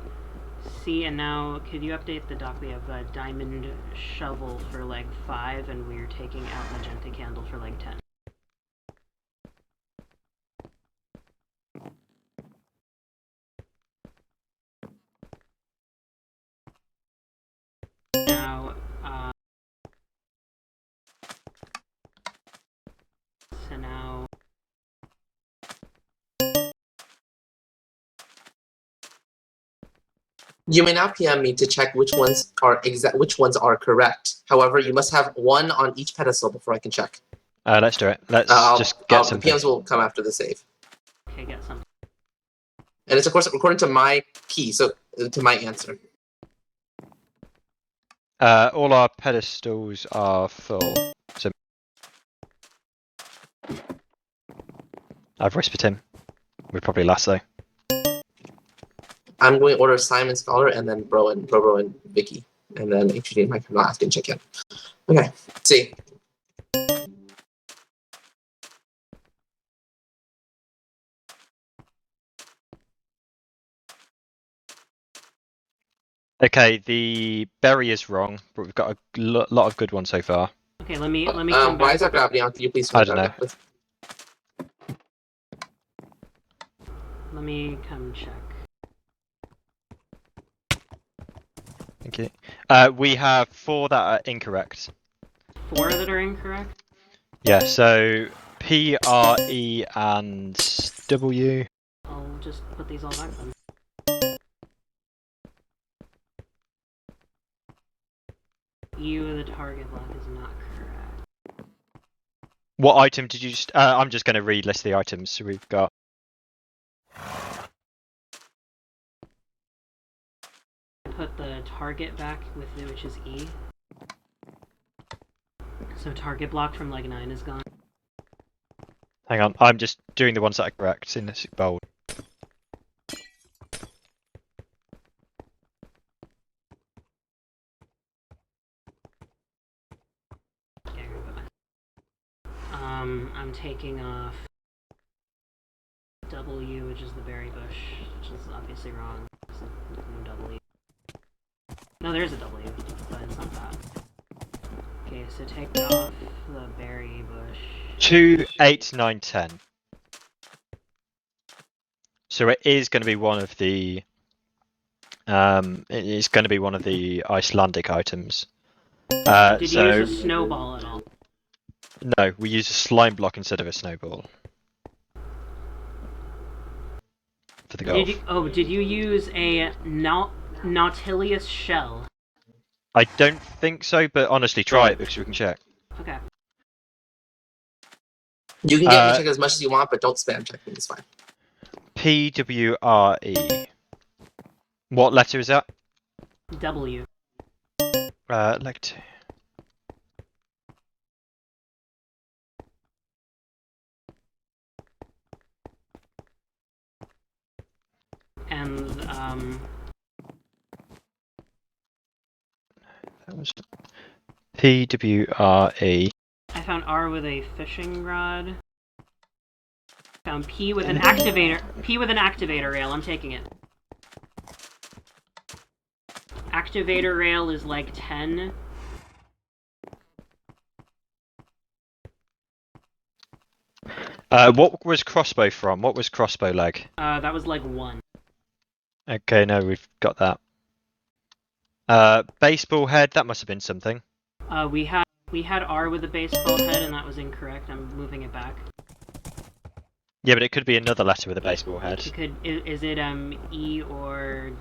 C, and now could you update the doc? We have a diamond shovel for leg 5, and we're taking out magenta candle for leg 10. You may now PM me to check which ones are correct. However, you must have one on each pedestal before I can check. Let's do it. Let's just get some. The PMs will come after the save. Okay, get some. And it's of course according to my key, so to my answer. All our pedestals are full. So I've whispered him. We're probably last though. I'm going to order Simon Scholar and then Bro and Vicky. And then HDD Mike will ask and check in. Okay, let's see. Okay, the berry is wrong, but we've got a lot of good ones so far. Okay, let me come why back. is that gravity on? Can you please? I don't know. Let me come check. Thank you. We have 4 that are incorrect. 4 that are incorrect? Yeah, so P, R, E, and W. I'll just put these all back then. The target block is not correct. What item did you just... I'm just going to relist the items. So we've got... Put the target back with it, which is E. So target block from leg 9 is gone. Hang on, I'm just doing the ones that are correct in this bold. I'm taking off W, which is the berry bush, which is obviously wrong. There's no W. No, there's a W, but it's not that. Okay, so take off the berry bush. 2, 8, 9, 10. So it is going to be one of the... it is going to be one of the Icelandic items. Did you use a snowball at all? No, we use a slime block instead of a snowball. For the golf. Did you use a Nautilus shell? I don't think so, but honestly, try it because we can check. Okay. You can get me check as much as you want, but don't spam check me, it's fine. PWRE. What letter is that? W. Leg 2. And, That was PWRE. I found R with a fishing rod. Found P with an activator. P with an activator rail. I'm taking it. Activator rail is like 10. What was crossbow from? What was crossbow leg? That was like 1. Okay, no, we've got that. Baseball head, that must have been something. We had R with a baseball head, and that was incorrect. I'm moving it back. Yeah, but it could be another letter with a baseball head. It could. Is it E or?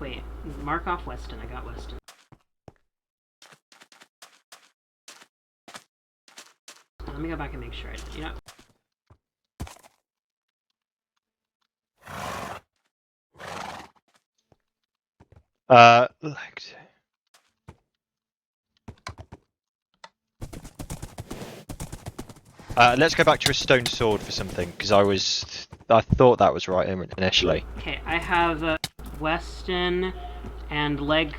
Wait, mark off Weston. I got Weston. Let me go back and make sure. You know. Let's go back to a stone sword for something, because I thought that was right initially. Okay, I have Weston and leg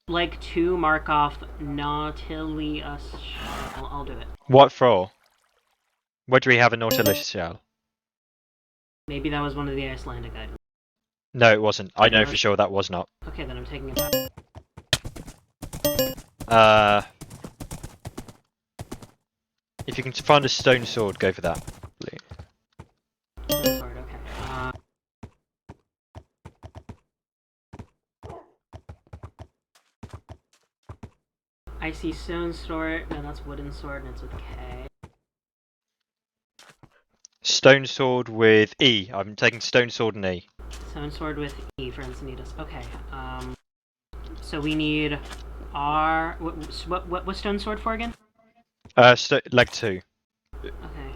2 mark off Nautilus. I'll do it. What for? Where do we have a Nautilus shell? Maybe that was one of the Icelandic items. No, it wasn't. I know for sure that was not. Okay, then I'm taking it back. If you can find a stone sword, go for that. Stone sword, okay. I see stone sword. No, that's wooden sword, and it's with K. Stone sword with E. I'm taking stone sword and E. Stone sword with E for Encinitas. Okay. So we need R. What's stone sword for again? Leg 2. Okay.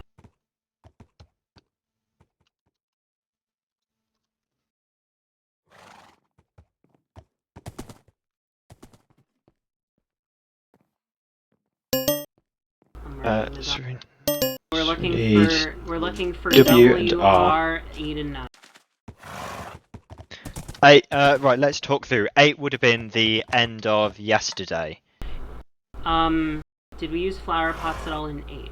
We're looking for W and W, R. R, 8, and 9. 8. Right. Let's talk through. 8 would have been the end of yesterday. Did we use flower pots at all in 8?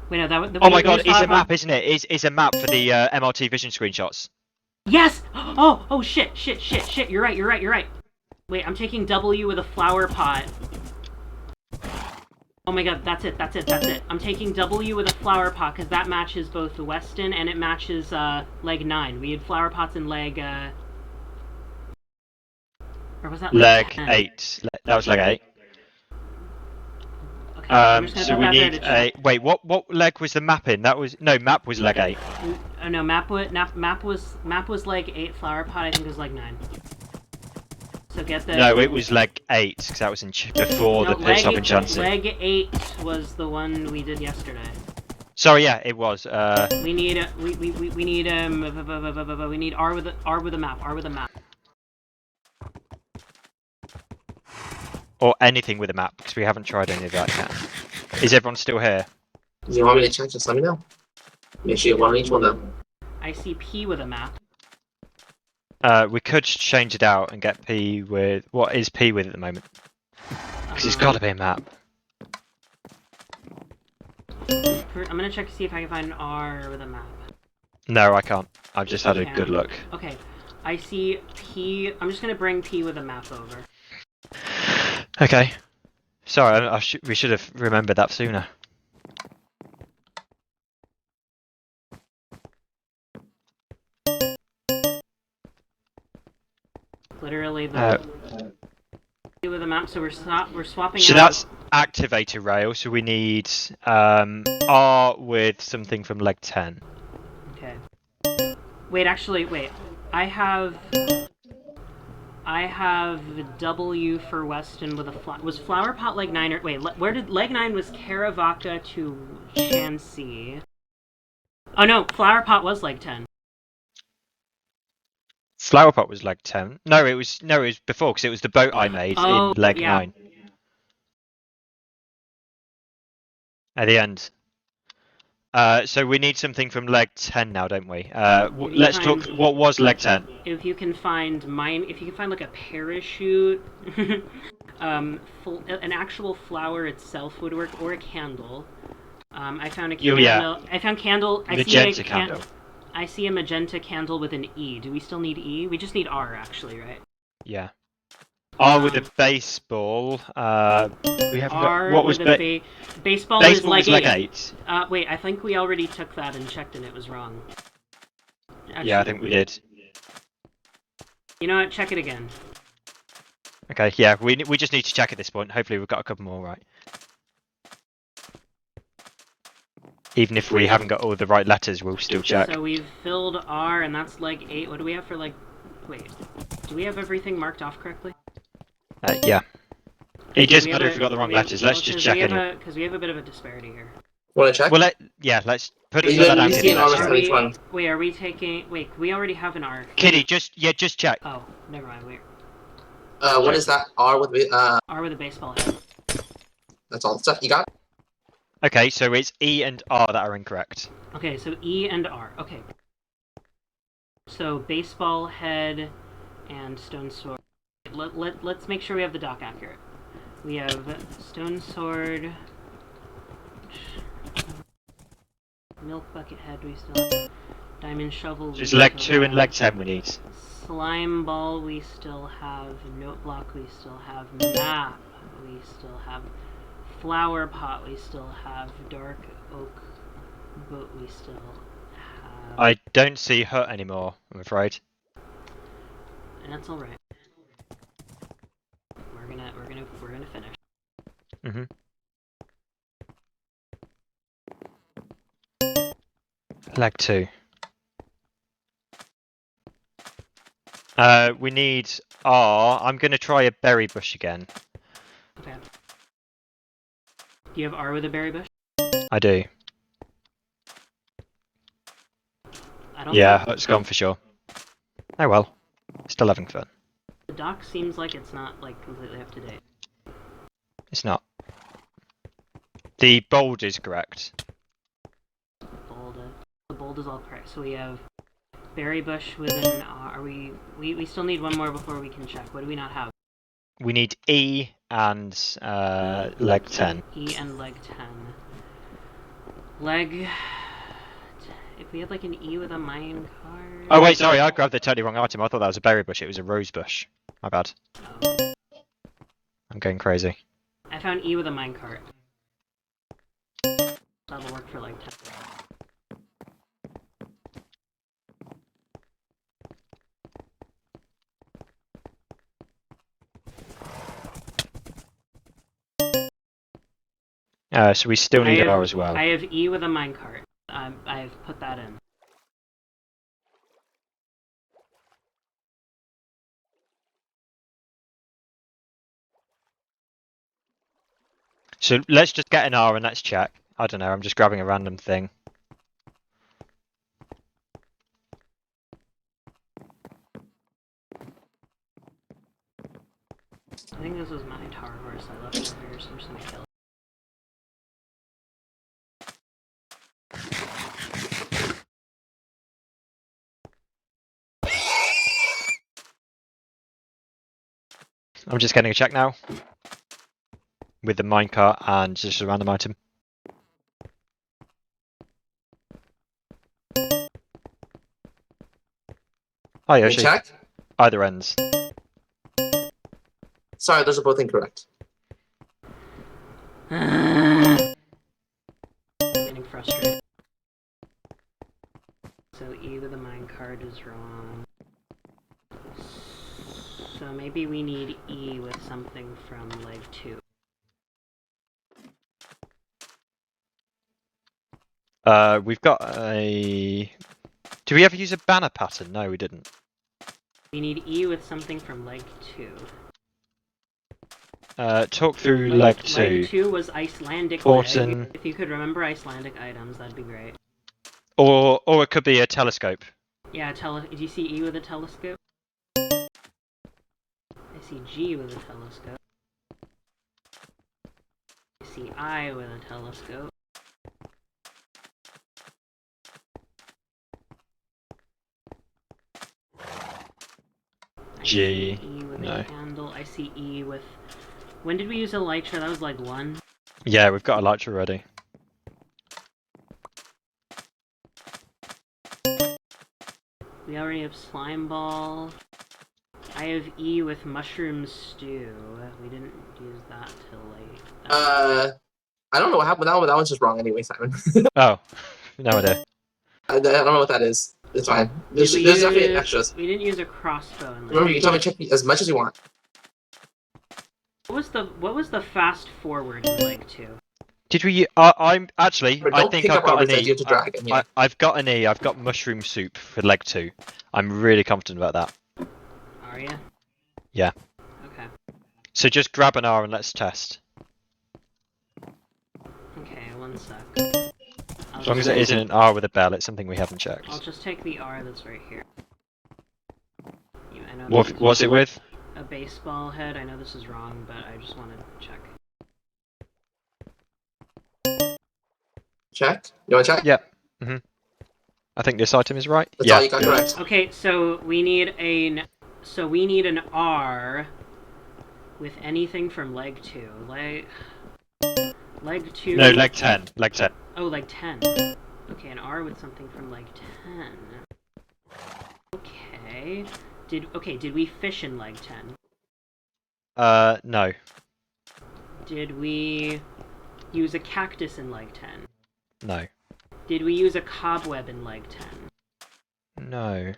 Wait, no, that was. Oh my god, it's a map, isn't it? It's a map for the MRT vision screenshots. Yes! Oh, shit. You're right. Wait, I'm taking W with a flower pot. Oh my god, that's it. I'm taking W with a flower pot, because that matches both the Weston and it matches, leg 9. We had flower pots in leg, or was that leg 10? 8. That was leg 8. Okay, so we need a... Wait, what leg was the map in? That was... No, map was leg 8. No, map was leg 8, flower pot I think was leg 9. So get the... No, it was leg 8, because that was in before the pit stop in Chansey. Leg 8 was the one we did yesterday. Sorry, yeah, it was. We need R with a map. Or anything with a map, because we haven't tried any of that yet. Is everyone still here? If you want me to check, just let me know. Make sure you want each one though. I see P with a map. We could change it out and get P with... What is P with at the moment? Because it's got to be a map. I'm gonna check to see if I can find an R with a map. No, I can't. I've just had a good look. Okay, I see P. I'm just gonna bring P with a map over. Okay. Sorry, we should have remembered that sooner. Literally the with a map, so we're swapping. So out. that's activator rail. So we need R with something from leg 10. Okay. Wait. I have W for Weston with a was flower pot leg 9 or wait? Where did leg 9 was Caravaca to Chansey? Oh no, flower pot was leg 10. Flower pot was leg 10. No, it was before because it was the boat I made in leg 9. At the end. So we need something from leg 10 now, don't we? Let's talk. What was leg 10? If you can find like a parachute, an actual flower itself would work, or a candle. I found a candle. Yeah. I found candle. Magenta candle. I see a magenta candle with an E. Do we still need E? We just need R, actually, right? Yeah. R with a baseball. We haven't R got. What was baseball? Baseball Is was leg 8. Wait, I think we already took that and checked, and it was wrong. Actually, Yeah, I think we did. You know what? Check it again. Okay. Yeah, we just need to check at this point. Hopefully, we've got a couple more right. Even if we haven't got all the right letters, we'll still check. So we've filled R, and that's leg 8. What do we have for leg? Wait, do we have everything marked off correctly? Yeah. It just matter if we got the wrong letters. Let's just check it. Because we have a bit of a disparity here. Want to check? Well, let's put it down. Wait, are we taking? Wait, we already have an R. Kitty, just check. Oh, never mind. Wait. What is that? R with a baseball head. That's all the stuff you got. Okay, so it's E and R that are incorrect. Okay, so E and R. Okay. So baseball head and stone sword. Let's make sure we have the dock accurate. We have stone sword, milk bucket head. We still have diamond shovel. Just leg 2 and leg 10 we need. Slime ball. We still have note block. We still have map. We still have flower pot. We still have dark oak boat. We still have. I don't see hut anymore, I'm afraid. And that's all right. We're gonna finish. Leg 2. We need R. I'm going to try a berry bush again. Okay. Do you have R with a berry bush? I do. I don't Yeah, think... it's gone for sure. Oh well. Still having fun. The dock seems like it's not like completely up to date. It's not. The bold is correct. The bold is all correct. So we have berry bush with an R. We still need one more before we can check. What do we not have? We need E and leg 10. E and leg 10. Leg... If we had like an E with a mine card... Oh wait, sorry, I grabbed the totally wrong item. I thought that was a berry bush. It was a rose bush. My bad. Oh. I'm going crazy. I found E with a minecart. That'll work for like 10. So we still need R as well. I have E with a minecart. I've put that in. So let's just get an R and let's check. I don't know, I'm just grabbing a random thing. I think this was my tower horse I left over here, so I'm just gonna kill it. I'm just getting a check now. With the minecart and just a random item. Oh, yeah, check? Either ends. Sorry, those are both incorrect. Getting frustrated. So E with the minecart is wrong. So maybe we need E with something from leg 2. We've got a... Did we ever use a banner pattern? No, we didn't. We need E with something from leg 2. Talk through leg 2. Leg 2 was Icelandic Fortin. leg. If you could remember Icelandic items, that'd be great. Or it could be a telescope. Yeah, do you see E with a telescope? I see G with a telescope. I see I with a telescope. G. E with No. a candle. I see E with... When did we use a light show? That was like 1. Yeah, we've got a light already. We already have slime ball. I have E with mushroom stew. We didn't use that till late. I don't know what happened. That one's just wrong anyway, Simon. Oh, no idea. I don't know what that is. It's fine. There's definitely extras. We didn't use a crossbow. In Remember, you can check as much as you want. What was the fast forward in leg 2? Did we? I'm actually. But I don't think pick I've up got others an as E. you have to drag it, yeah. I've got an E. I've got mushroom soup for leg 2. I'm really confident about that. Are you? Yeah. Okay. So just grab an R and let's test. Okay, 1 sec. As long as it isn't an R with a bell, it's something we haven't checked. I'll just take the R that's right here. I know What's it with? A baseball head. I know this is wrong, but I just want to check. Check? You want to check? Yeah. I think this item is right. That's yeah. all you got correct. Okay, so we need an R with anything from leg 2. Leg 2. No, leg 10. Leg 10. Oh, leg 10. Okay, an R with something from leg 10. Okay. Did we fish in leg 10? No. Did we use a cactus in leg 10? No. Did we use a cobweb in leg 10? No.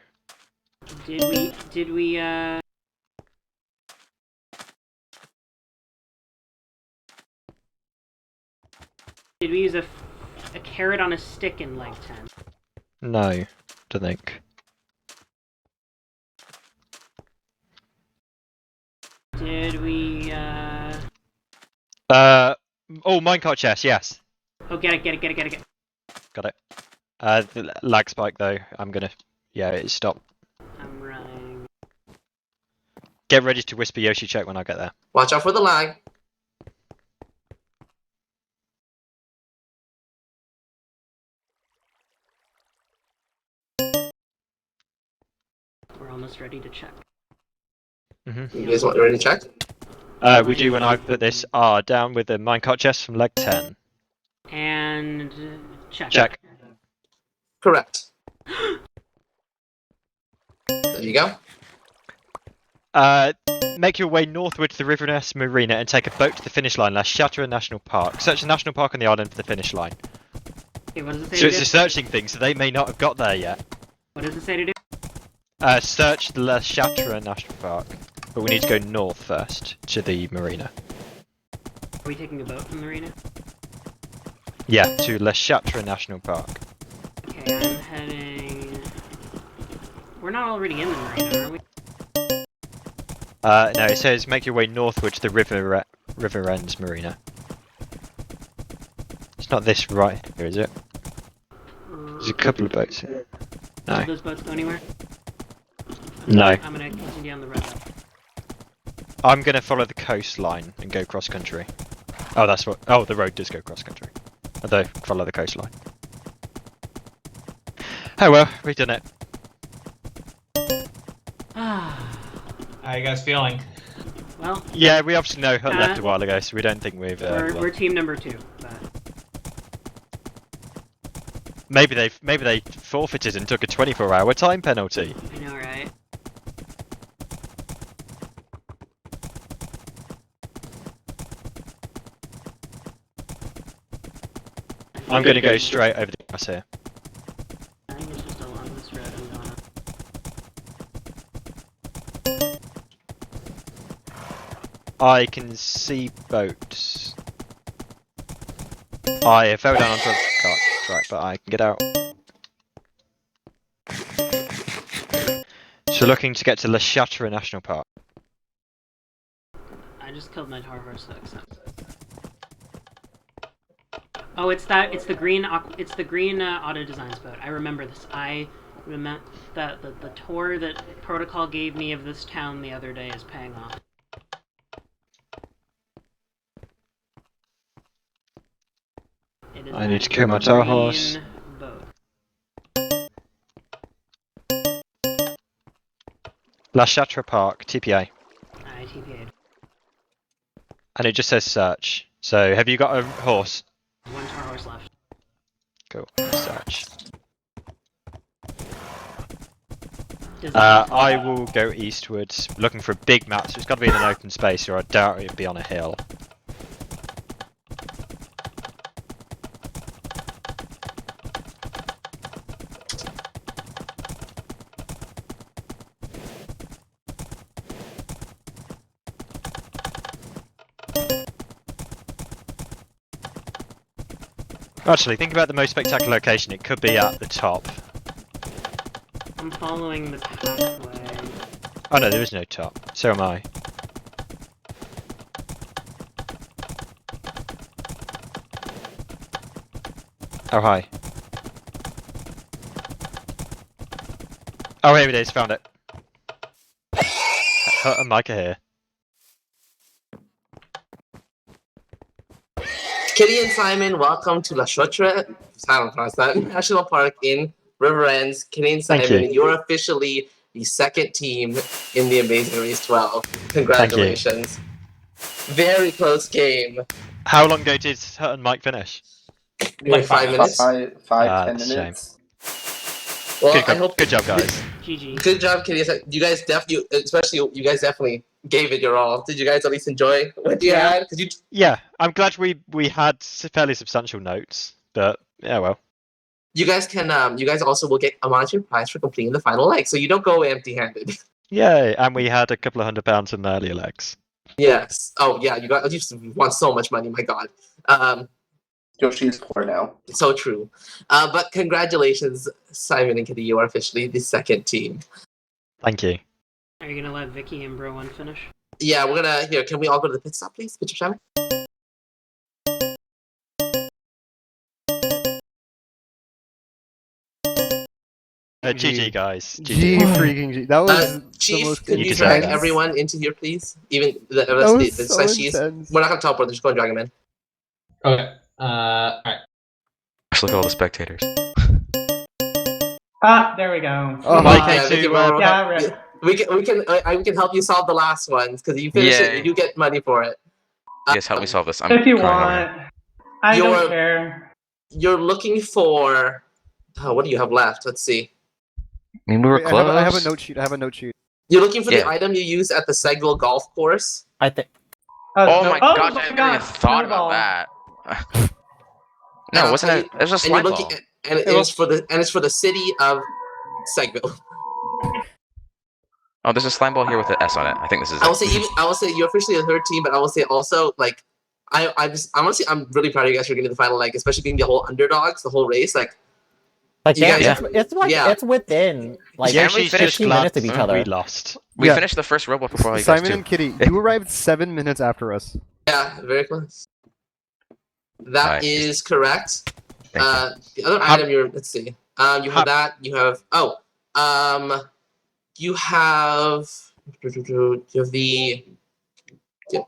Did we Did we use a carrot on a stick in leg 10? No. Don't think. Did we, minecart chest, yes. Oh, get it. Got it. The lag spike though, it stopped. I'm running. Get ready to whisper Yoshi check when I get there. Watch out for the lag. We're almost ready to check. You guys ready to check? We do when I put this R down with the minecart chest from leg 10. And check. Check. Correct. There you go. Make your way northward to the Riverness Marina and take a boat to the finish line, La Chatra National Park. Search the national park on the island for the finish line. Okay, what does it say So it's a searching thing, so they may not have got there yet. What does it say to do? Search the La Chatra National Park, but we need to go north first to the marina. Are we taking a boat from the marina? Yeah, to La Chatra National Park. Okay, I'm heading... We're not already in the marina, are we? No, it says make your way northward to the River Ends Marina. It's not this right here, is it? There's a couple of boats here. No. Did those boats go anywhere? No. I'm gonna continue on the road. I'm gonna follow the coastline and go cross country. Oh, that's what. Oh, the road does go cross country. Although, follow the coastline. Oh well, we've done it. How you guys feeling? Well. Yeah, we obviously know Hut left a while ago, so we don't think we've. We're team number 2. But... Maybe they forfeited and took a 24-hour time penalty. I know, right? I'm gonna go straight over the grass here. I think it's just along this road I'm going on. I can see boats. I fell down onto a cart track, but I can get out. So looking to get to La Chatra National Park. I just killed my tar horse to accept. Oh, it's the green auto designs boat. I remember this. I remember that the tour that Protocol gave me of this town the other day is paying off. I need to kill my tar horse. Boat. La Chatra Park, TPA. I TPA'd. And it just says search. So have you got a horse? One tar horse left. Cool. Search. I will go eastwards, looking for a big map, so it's got to be in an open space, or I doubt it'd be on a hill. Actually, think about the most spectacular location. It could be at the top. I'm following the pathway. Oh no, there is no top. So am I. Oh, hi. Oh, here it is. Found it. Hut and Micah here. Kitty and Simon, welcome to La Chatra, National Park in River Ends. Kitty and Simon, you're officially the second team in the Amazing Race 12. Congratulations. Very close game. How long ago did Hut and Mike finish? Like 5 minutes. 10 minutes. Well, good job, guys. GG. Good job, Kitty. You guys definitely gave it your all. Did you guys at least enjoy what you had? Yeah, I'm glad we had fairly substantial notes, but yeah, well. You guys can you guys also will get a monetary prize for completing the final leg, so you don't go away empty-handed. Yay, and we had a couple of £100 in the earlier legs. Yes. Oh yeah, you won so much money, my god. Yoshi is poor now. So true. But congratulations, Simon and Kitty, you are officially the second team. Thank you. Are you gonna let Vicky and Bro1 finish? Yeah, we're gonna here. Can we all go to the pit stop, please? Picture time. GG guys. G freaking G. That was the Chief, most could you intense. drag everyone into here, please? Even the was the so slice cheese. intense. We're not gonna teleport. Just go and drag him in. Okay. Alright. Just look at all the spectators. Ah, there we go. Oh, Mike, Yeah, to, Vicky, we're- Yeah, right. we can help you solve the last ones because you finish it. Yay. You do get money for it. Yes, help me solve this. I'm If you crying over want. I You're- don't care. You're looking for. Oh, what do you have left? Let's see. here. I mean, we were Wait, close. I have a note sheet. I have a note sheet. You're looking for Yeah. the item you use at the Segville golf course. I think. Oh my gosh, I my haven't God, even thought snowball. about that. And No, I'll wasn't tell it? you- It was a And slide you're ball. looking, and it's for the city of Segville. Oh, there's a slime ball here with an S on it. I think this is I will it. say I will say you're officially the third team, but I will say also like honestly I'm really proud of you guys for getting to the final leg, especially being the whole underdogs, the whole race. Like Like, You yeah, guys- it's like yeah. it's within like Yeah, we 15 finished minutes of each We other. lost. We Yeah. finished the first robot before you guys Simon too. and Kitty, you arrived 7 minutes after us. yeah, very close. That Nice. is correct. Thank you. The other item let's see. You have that. You have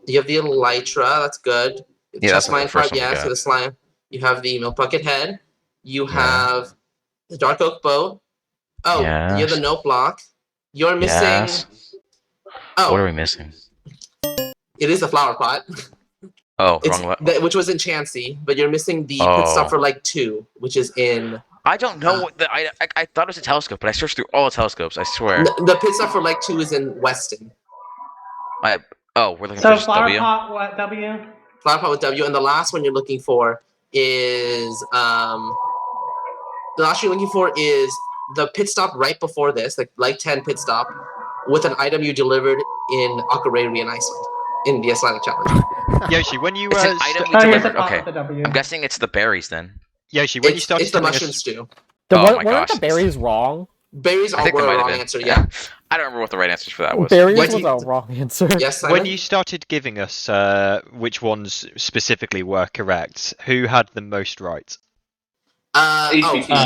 you have the elytra. That's good. Yeah, Chest that's the mine first part, one we yes. got. So the slime. You have the milk bucket head. You Yeah. have the dark oak boat. Oh, you have Yes. the note block. You're missing. Yes. Oh, What are we missing? it is the flower pot. Oh, It's, wrong. which was in Chansey, but you're missing the pit Oh. stop for like 2, which is in I don't know what the I thought it was a telescope, but I searched through all the telescopes. I swear. the pit stop for like 2 is in Weston. We're looking So for just flower W. pot, what, W? Flower pot with W, and the last one you're looking for is the last you're looking for is the pit stop right before this, like 10 pit stop, with an item you delivered in Akureyri in Iceland in the Icelandic challenge. Yoshi, when you It's an item we Oh, here's the delivered. pot Okay. with the W. I'm guessing it's the berries then. Yoshi, when you started It's the telling mushroom us, stew. Oh my Weren't gosh, the it's- berries wrong? Berries I are think were that a might have wrong been. answer. Yeah. I don't remember what the right answers for that was. Berries What do was you- a wrong answer. Yes, Simon? when you started giving us which ones specifically were correct, who had the most right?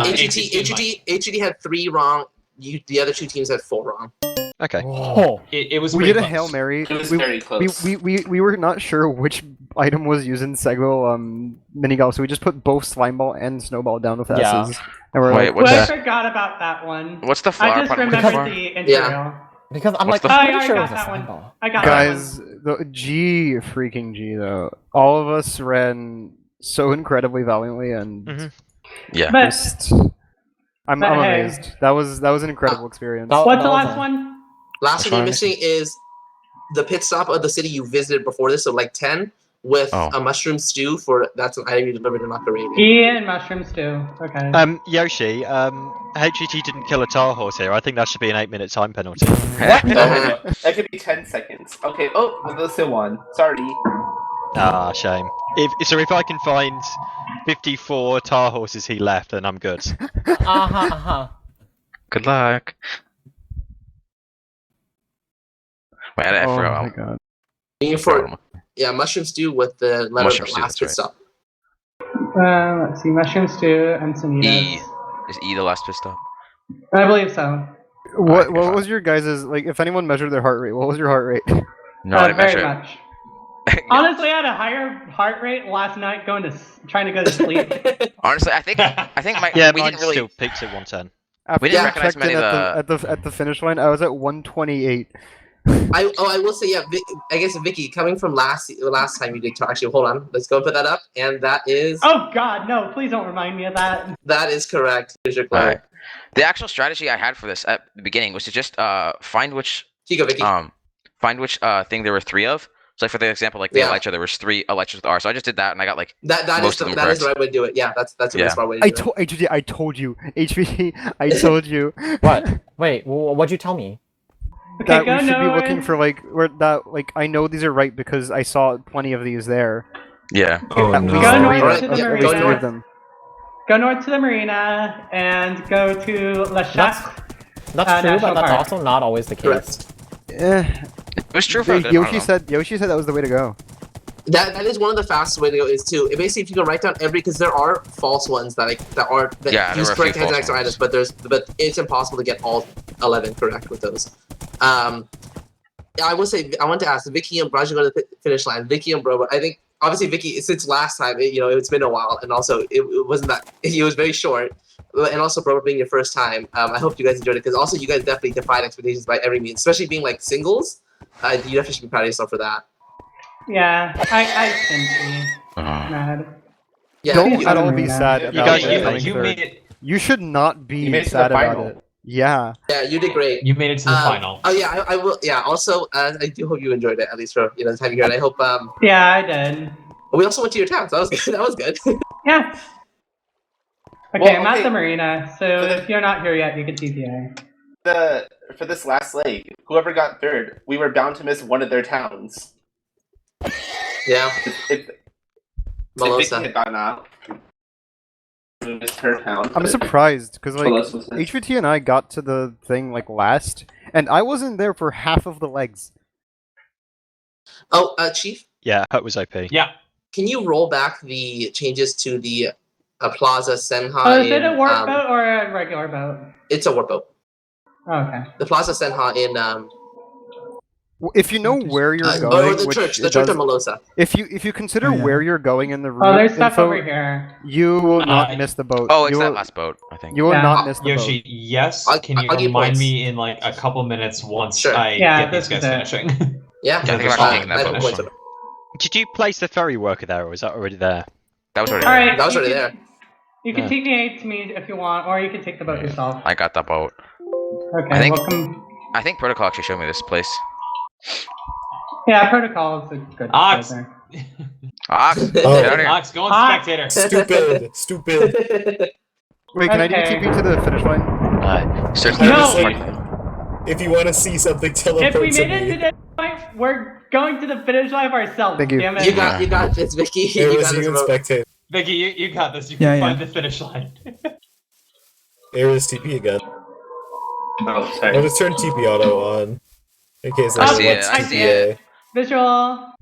HGT had 3 wrong. The other 2 teams had 4 wrong. Okay. Oh, It was We pretty did a close. Hail Mary. It was we, very close. we were not sure which item was used in Segville mini golf, so we just put both slime ball and snowball down with Yeah. S's. And we're Wait, like, what's Well, I that? forgot about that one. What's the I flower just pot I'm looking remembered for? the intro. because I'm What's like, the- I'm Oh, pretty yeah, sure I it was got a that one. slime ball. I got guys, the G freaking G though. All of us ran so incredibly valiantly, and Mhm. Yeah. that one. But just I'm But hey. amazed. That was an incredible experience. That- what's the that was last a- one? Last Which one you're one? missing is the pit stop of the city you visited before this, so like 10, with Oh. a mushroom stew for that's an item you delivered in Akureyri. E and mushroom stew. Okay. Yoshi, HGT didn't kill a tar horse here. I think that should be an 8-minute time penalty. That could be 10 seconds. Okay. Oh, well, that's the one. Sorry. Ah, shame. If I can find 54 tar horses he left, then I'm good. Good luck. Wait, I Oh forgot. my god. Looking for mushroom stew with the letter Mushroom of the stew, last that's pit right. stop. Let's see, mushroom stew and E. sanitas. Is E the last pit stop? I believe so. What fine. was your guys' like? If anyone measured their heart rate, what was your heart rate? No, I didn't very measure it. much. Yeah. Honestly, I had a higher heart rate last night trying to go to sleep. Honestly, I think my Yeah, we mine didn't really. still peaks at 110. After We didn't I recognize checked many in of at the finish line, I was at 128. I will say, yeah. I guess Vicky, coming from last time you did talk. Actually, hold on. Let's go put that up, and that is Oh God, no! Please don't remind me of that. that is correct. Here's your clue. Alright. The actual strategy I had for this at the beginning was to just find which Here you go, Vicky. find which thing there were 3 of. So like for the example, like the Yeah. Elytra, there was 3 Elytras with R. So I just did that, and I got like that is most the, of them that is the correct. right way to do it. Yeah, that's the Yeah. best way to do it. I told you, HVT, I told you. What? Wait, what'd you tell me? Okay, That go we should be nowhere. looking for I know these are right because I saw plenty of these there. Yeah. Oh At no. least Go three north of- to the at marina. least 3 of them. Go north to the marina and go to La Chasse. That's true, National but that's Park. also not always the case. Correct. Eh, was true for a good Yoshi amount of Yoshi said that was the way to go. That is one of the fastest way to go is to basically if you can write down every because there are false ones that Yeah, there use were a correct few false heads or ones. items, but it's impossible to get all 11 correct with those. I will say I want to ask Vicky and Braj go to the finish line. Vicky and Bro, I think obviously Vicky since last time it's been a while and also it wasn't that it was very short. And also, Bro, being your first time, I hope you guys enjoyed it because also you guys definitely defied expectations by every means, especially being like singles. You definitely should be proud of yourself for that. Yeah, I shouldn't be mad. Yeah, Don't at all be sad You about guys, coming you third. made it. You should not be You made it to sad the about final. it. Yeah. Yeah, you did great. You made it to the final. Oh yeah, I will. Yeah. Also, I do hope you enjoyed it at least for the time you heard. I hope. Yeah, I did. We also went to your town, so that was good. That was good. Yeah. Okay, Well, I'm at okay. the marina, so if you're not here yet, you can TPA. For this last leg, whoever got third, we were bound to miss one of their towns. Yeah. If Melosa. Vicky had gotten out, we missed her town. I'm but- surprised because like Melosa was it. HVT and I got to the thing like last, and I wasn't there for half of the legs. Oh, Chief, Yeah, Hut was OP. Yeah. can you roll back the changes to the Plaza Senha? Oh, is it a in, warp boat or a regular boat? It's a warp boat. Oh, okay. The Plaza Senha in If you know where you're or going, the which church, it the church does- of Melosa. if you consider Oh, yeah. where you're going in the route Oh, there's stuff info, over here. you will not miss the boat. Oh, it's you that will, last boat, I think. You will Yeah. not miss the Yoshi, boat. yes. Can you I'll give remind points. me in like a couple minutes once Sure. I Yeah, get these this guys is it. finishing? Yeah, Yeah, I think I'm actually taking that I boat. put points on it. Did you place the ferry worker there, or was that already there? That was already All there. right. That was you already can- there. You can Yeah. TPA to me if you want, or you can take the boat yourself. I got that boat. Okay, I think- welcome. I think Protocol actually showed me this place. Yeah, protocol is a good Ox. place there. Ox, Oh. get out of here. Ox, go on Ox. spectator. Stupid. Wait, can I Okay. DTP to the finish line? Search I No. was the like, if you want to see something, teleport If we to made it me. to the point, we're going to the finish line ourselves. Thank you. Damn it. You got this, Vicky. It You was got this. you and bro. spectate. Vicky, you got this. You Yeah, can yeah. find the finish line. Ares TP again. Oh, sorry. I'll just turn TP auto on in case I anyone see it, wants I TPA. see it. Visual.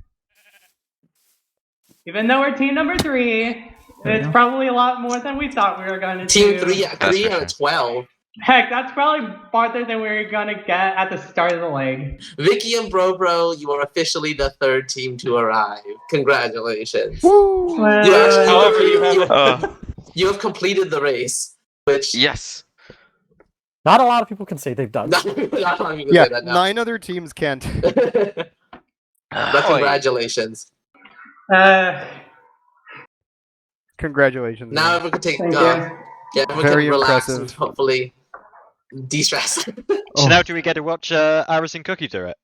Even though we're team number 3, it's probably a lot more than we thought we were going to Team do. 3 That's for out of 12. Heck, that's probably farther than we were going to get at the start of the leg. Vicky and Bro, you are officially the third team to arrive. Congratulations. Woo! Well, You actually However, you have you have completed the race, which Yes. Not a lot of people can say they've done. not even gonna Yeah, say that now. 9 other teams can't. But congratulations. Congratulations. Now man. everyone can take Thank you. everyone Very can relax impressive. and hopefully de-stress. So now do we get to watch Aris and Cookie do it?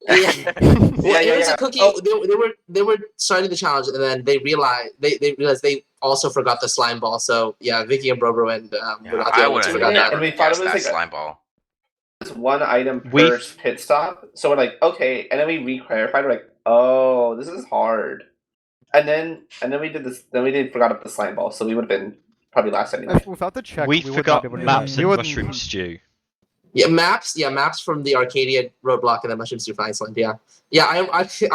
Yeah. Well, it was yeah. a cookie. Oh. They were starting the challenge, and then they realized they also forgot the slime ball. So yeah, Vicky and Bro and were not the I only ones would who have forgot that. And we never thought it guessed was that like a- slime ball. It's one item per We've- pit stop. So we're like, okay, and then we re-clarified. We're like, oh, this is hard. And then we did this. Then we forgot about the slime ball. So we would have been probably last anyway. Without the check, We would forgot not be able to maps do it. and You mushroom wouldn't- stew. Yeah, maps from the Arcadia roadblock and the Mushroom Stew Iceland. Yeah, I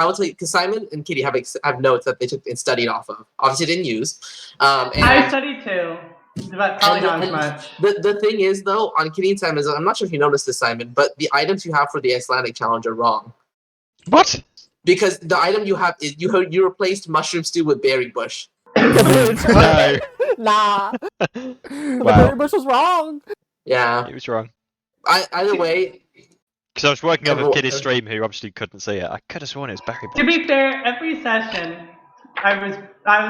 will tell you because Simon and Kitty have notes that they took and studied off of. Obviously, didn't use. And I studied too, but probably not as and much. The thing is though, on Kitty and Simon, I'm not sure if you noticed this, Simon, but the items you have for the Icelandic challenge are wrong. What? Because the item you have is you replaced Mushroom Stew with Berry Bush. No. Nah. The Wow. berry bush was wrong. Yeah. It was wrong. Either way. Because I was working off of Everyone- Kitty's stream, who obviously couldn't see it. I could have sworn it was Barry. To be fair, every session, I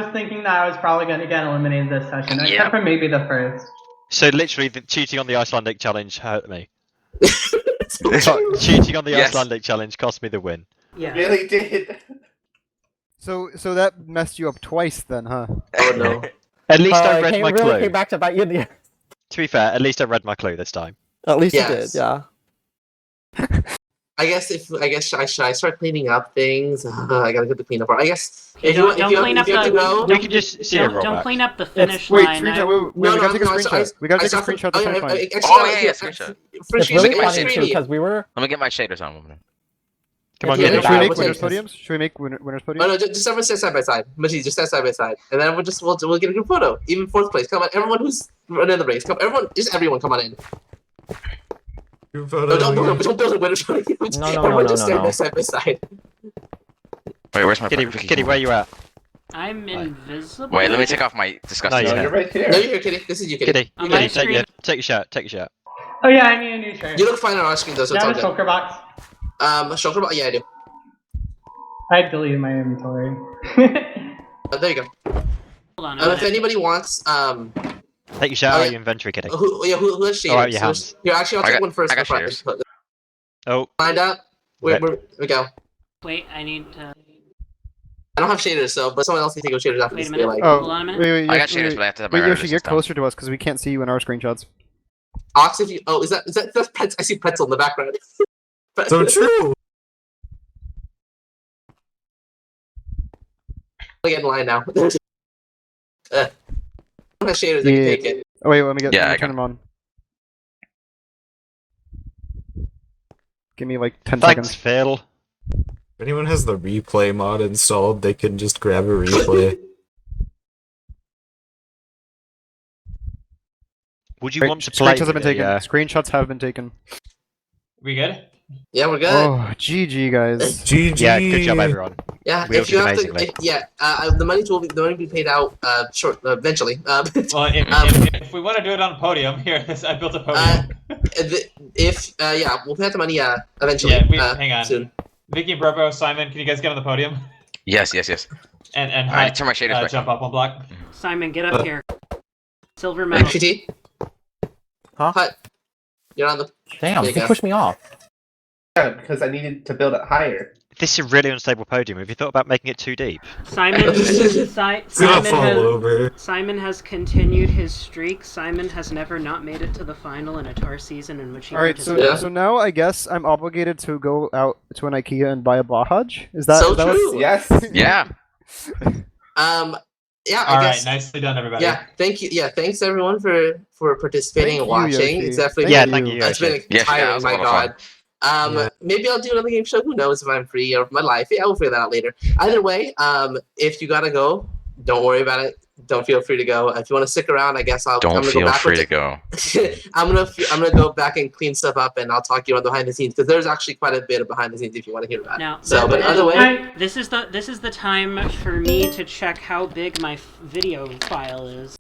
was thinking that I was probably going to get eliminated this session, Yeah. except for maybe the first. So literally, the cheating on the Icelandic challenge hurt me. Cheating on the Yes. Icelandic challenge cost me the win. Yeah. Really did. So that messed you up twice then, huh? Oh no. At least I It read my really clue. came back to bite you in the ass. To be fair, at least I read my clue this time. At least Yes. you did, yeah. I guess should I start cleaning up things? I gotta get the cleanup part. I guess if Don't you clean up have to the. go. We can just see a Don't rollback. clean up the finish Wait, line. screenshot. I- Wait, we gotta take a screenshot. We gotta take a screenshot of the finish line. Oh, yeah, screenshot. For It's screen, really my funny shaders. too because we were Let me get my shaders on. Come on, Yeah, get Should we it. make we'll winners take this. podiums? Should we make winners Oh podiums? no, just everyone stand side by side. Machi, just stand side by side, and then we'll get a group photo. Even fourth place. Come on, everyone who's running the race. Come, everyone, come on in. Group No, photo. don't build a winners podium. Everyone just stand there side by side. Wait, where's my Kitty, where you at? I'm invisible. Wait, let me take off my disgusting. No, No, you're right here. No, you're here, Kitty. This is you, Kitty. Kitty, On my Kitty, screen. take your shirt. Oh yeah, I need a new shirt. You look fine on our screen though, so Do you it's have all a good. shulker box? Shulker box? Yeah, I do. I deleted my inventory. There you go. Hold on. If anybody wants, Take your shirt out of your inventory, Kitty. who has shaders? All right, your hands. Here, actually, I'll I take got- one first. I got before shaders. Oh, Lined up. Where we go. Wait, I need to. I don't have shaders, so but someone else can take those shaders after Wait a this. minute. Like, Oh, Hold on a minute. wait, I got shaders, but I have to have my Wait, runner Yoshi, get distance down. closer to us because we can't see you in our screenshots. Ox, if you that's pretzel. I see pretzel in the background. So true. I'll get in line now. I don't have shaders. I can take it. Oh wait, let me Yeah, I turn got them on. Give me like 10 thanks, seconds. Phil. If anyone has the replay mod installed, they can just grab a replay. Would you want to play? Screenshots have been taken. Yeah. Screenshots have been taken. We good? Yeah, we're good. Oh, GG guys. GG. Yeah, good job, everyone. Yeah, We all if you did have to, amazingly. the money will be paid out eventually. Well, if we want to do it on a podium, here, I built a podium. We'll pay out the money eventually. Hang on. Soon. Vicky, Brobo, Simon, can you guys get on the podium? Yes. And I need to turn my shaders back jump up one block. Simon, get up here. Silver medal. HVT? Huh? Hut. You're on the. Damn, There you he go. pushed me off. Yeah, because I needed to build it higher. This is a really unstable podium. Have you thought about making it too deep? Simon, It's gonna fall over. Simon has continued his streak. Simon has never not made it to the final in a tar season in which he Alright, so participated. so now I guess I'm obligated to go out to an IKEA and buy a Bahaj? Is that So is that what's- true. Yes. Yeah. Yeah, All I right, guess. nicely done, everybody. Yeah, thank you. Yeah, thanks everyone for participating Thank and you, watching. Yoshi. It's definitely Thank you, it's been Yoshi. Yes, yeah, that tiring. was a My lot of fun. God. Yeah. Maybe I'll do another game show. Who knows if I'm free or if my life. Yeah, we'll figure that out later. Either way, if you gotta go, don't worry about it. Don't feel free to go. If you want to stick around, I guess I'm Don't gonna feel go free backwards. to go. I'm gonna go back and clean stuff up, and I'll talk to you on the behind the scenes because there's actually quite a bit of behind the scenes if you want to hear that. Now, So, but either way, this is the time for me to check how big my video file is.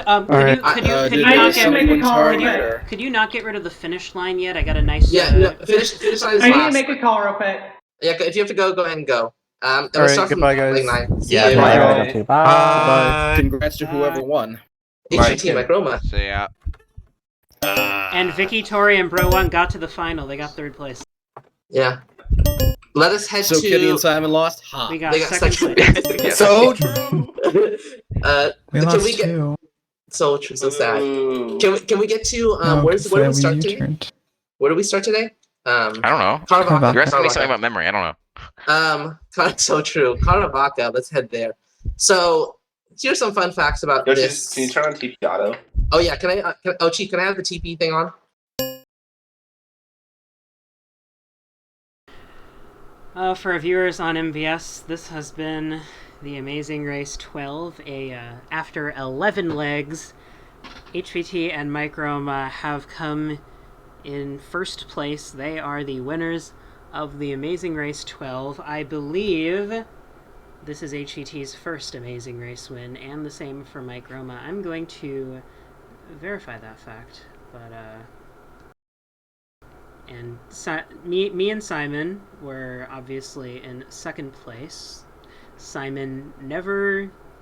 Alright. Could you not get rid of the finish line yet? I got a nice. finish line is I need to last. make a call real quick. Yeah, if you have to go ahead and go. Alright, Start from goodbye, guys. lane 9. See Yeah, you. bye. Bye. Congrats to whoever won. HGT Mike Roma. See ya. And Vicky, Tori, and Bro One got to the final. They got third place. Yeah. Let us head So to. Kitty and Simon lost? Ha. We got They got second second place. place. So We can lost we get two. so true, so sad? Ooh. Can we get to No, where because do we we start today? U-turned. Where do we start today? I don't know. Caravaca. You're asking me something about memory. I don't know. So true. Caravaca. Let's head there. So here's some fun facts about Yoshi, this. can you turn on TP auto? Oh yeah, can I? Chief, can I have the TP thing on? For our viewers on MBS, this has been the Amazing Race 12. After 11 legs, HVT and Microma have come in first place. They are the winners of the Amazing Race 12. I believe this is HVT's first Amazing Race win, and the same for Microma. I'm going to verify that fact, but and me and Simon were obviously in second place. Simon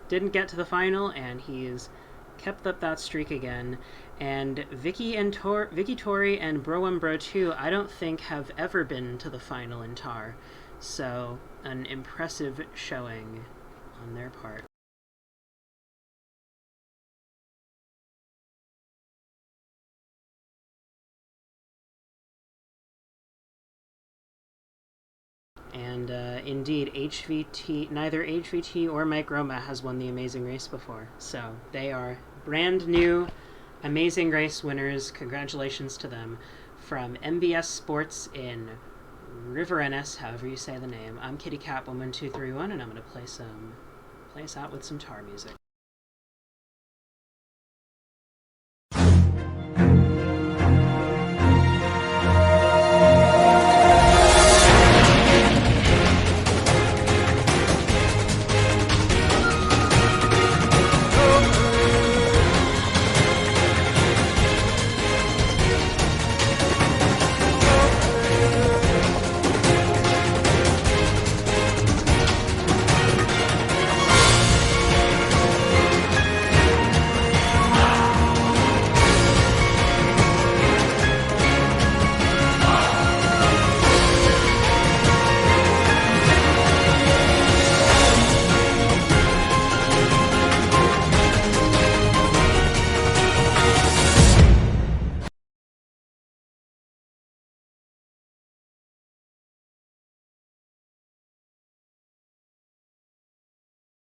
didn't get to the final, and he's kept up that streak again. And Vicky, Tori, and Bro1 Bro 2, I don't think have ever been to the final in TAR. So, an impressive showing on their part. And indeed, neither HVT or Mike Roma has won the Amazing Race before. So they are brand new Amazing Race winners. Congratulations to them from MBS Sports in River NS, however you say the name. I'm Kitty Cat Woman 231, and I'm gonna play us out with some tar music.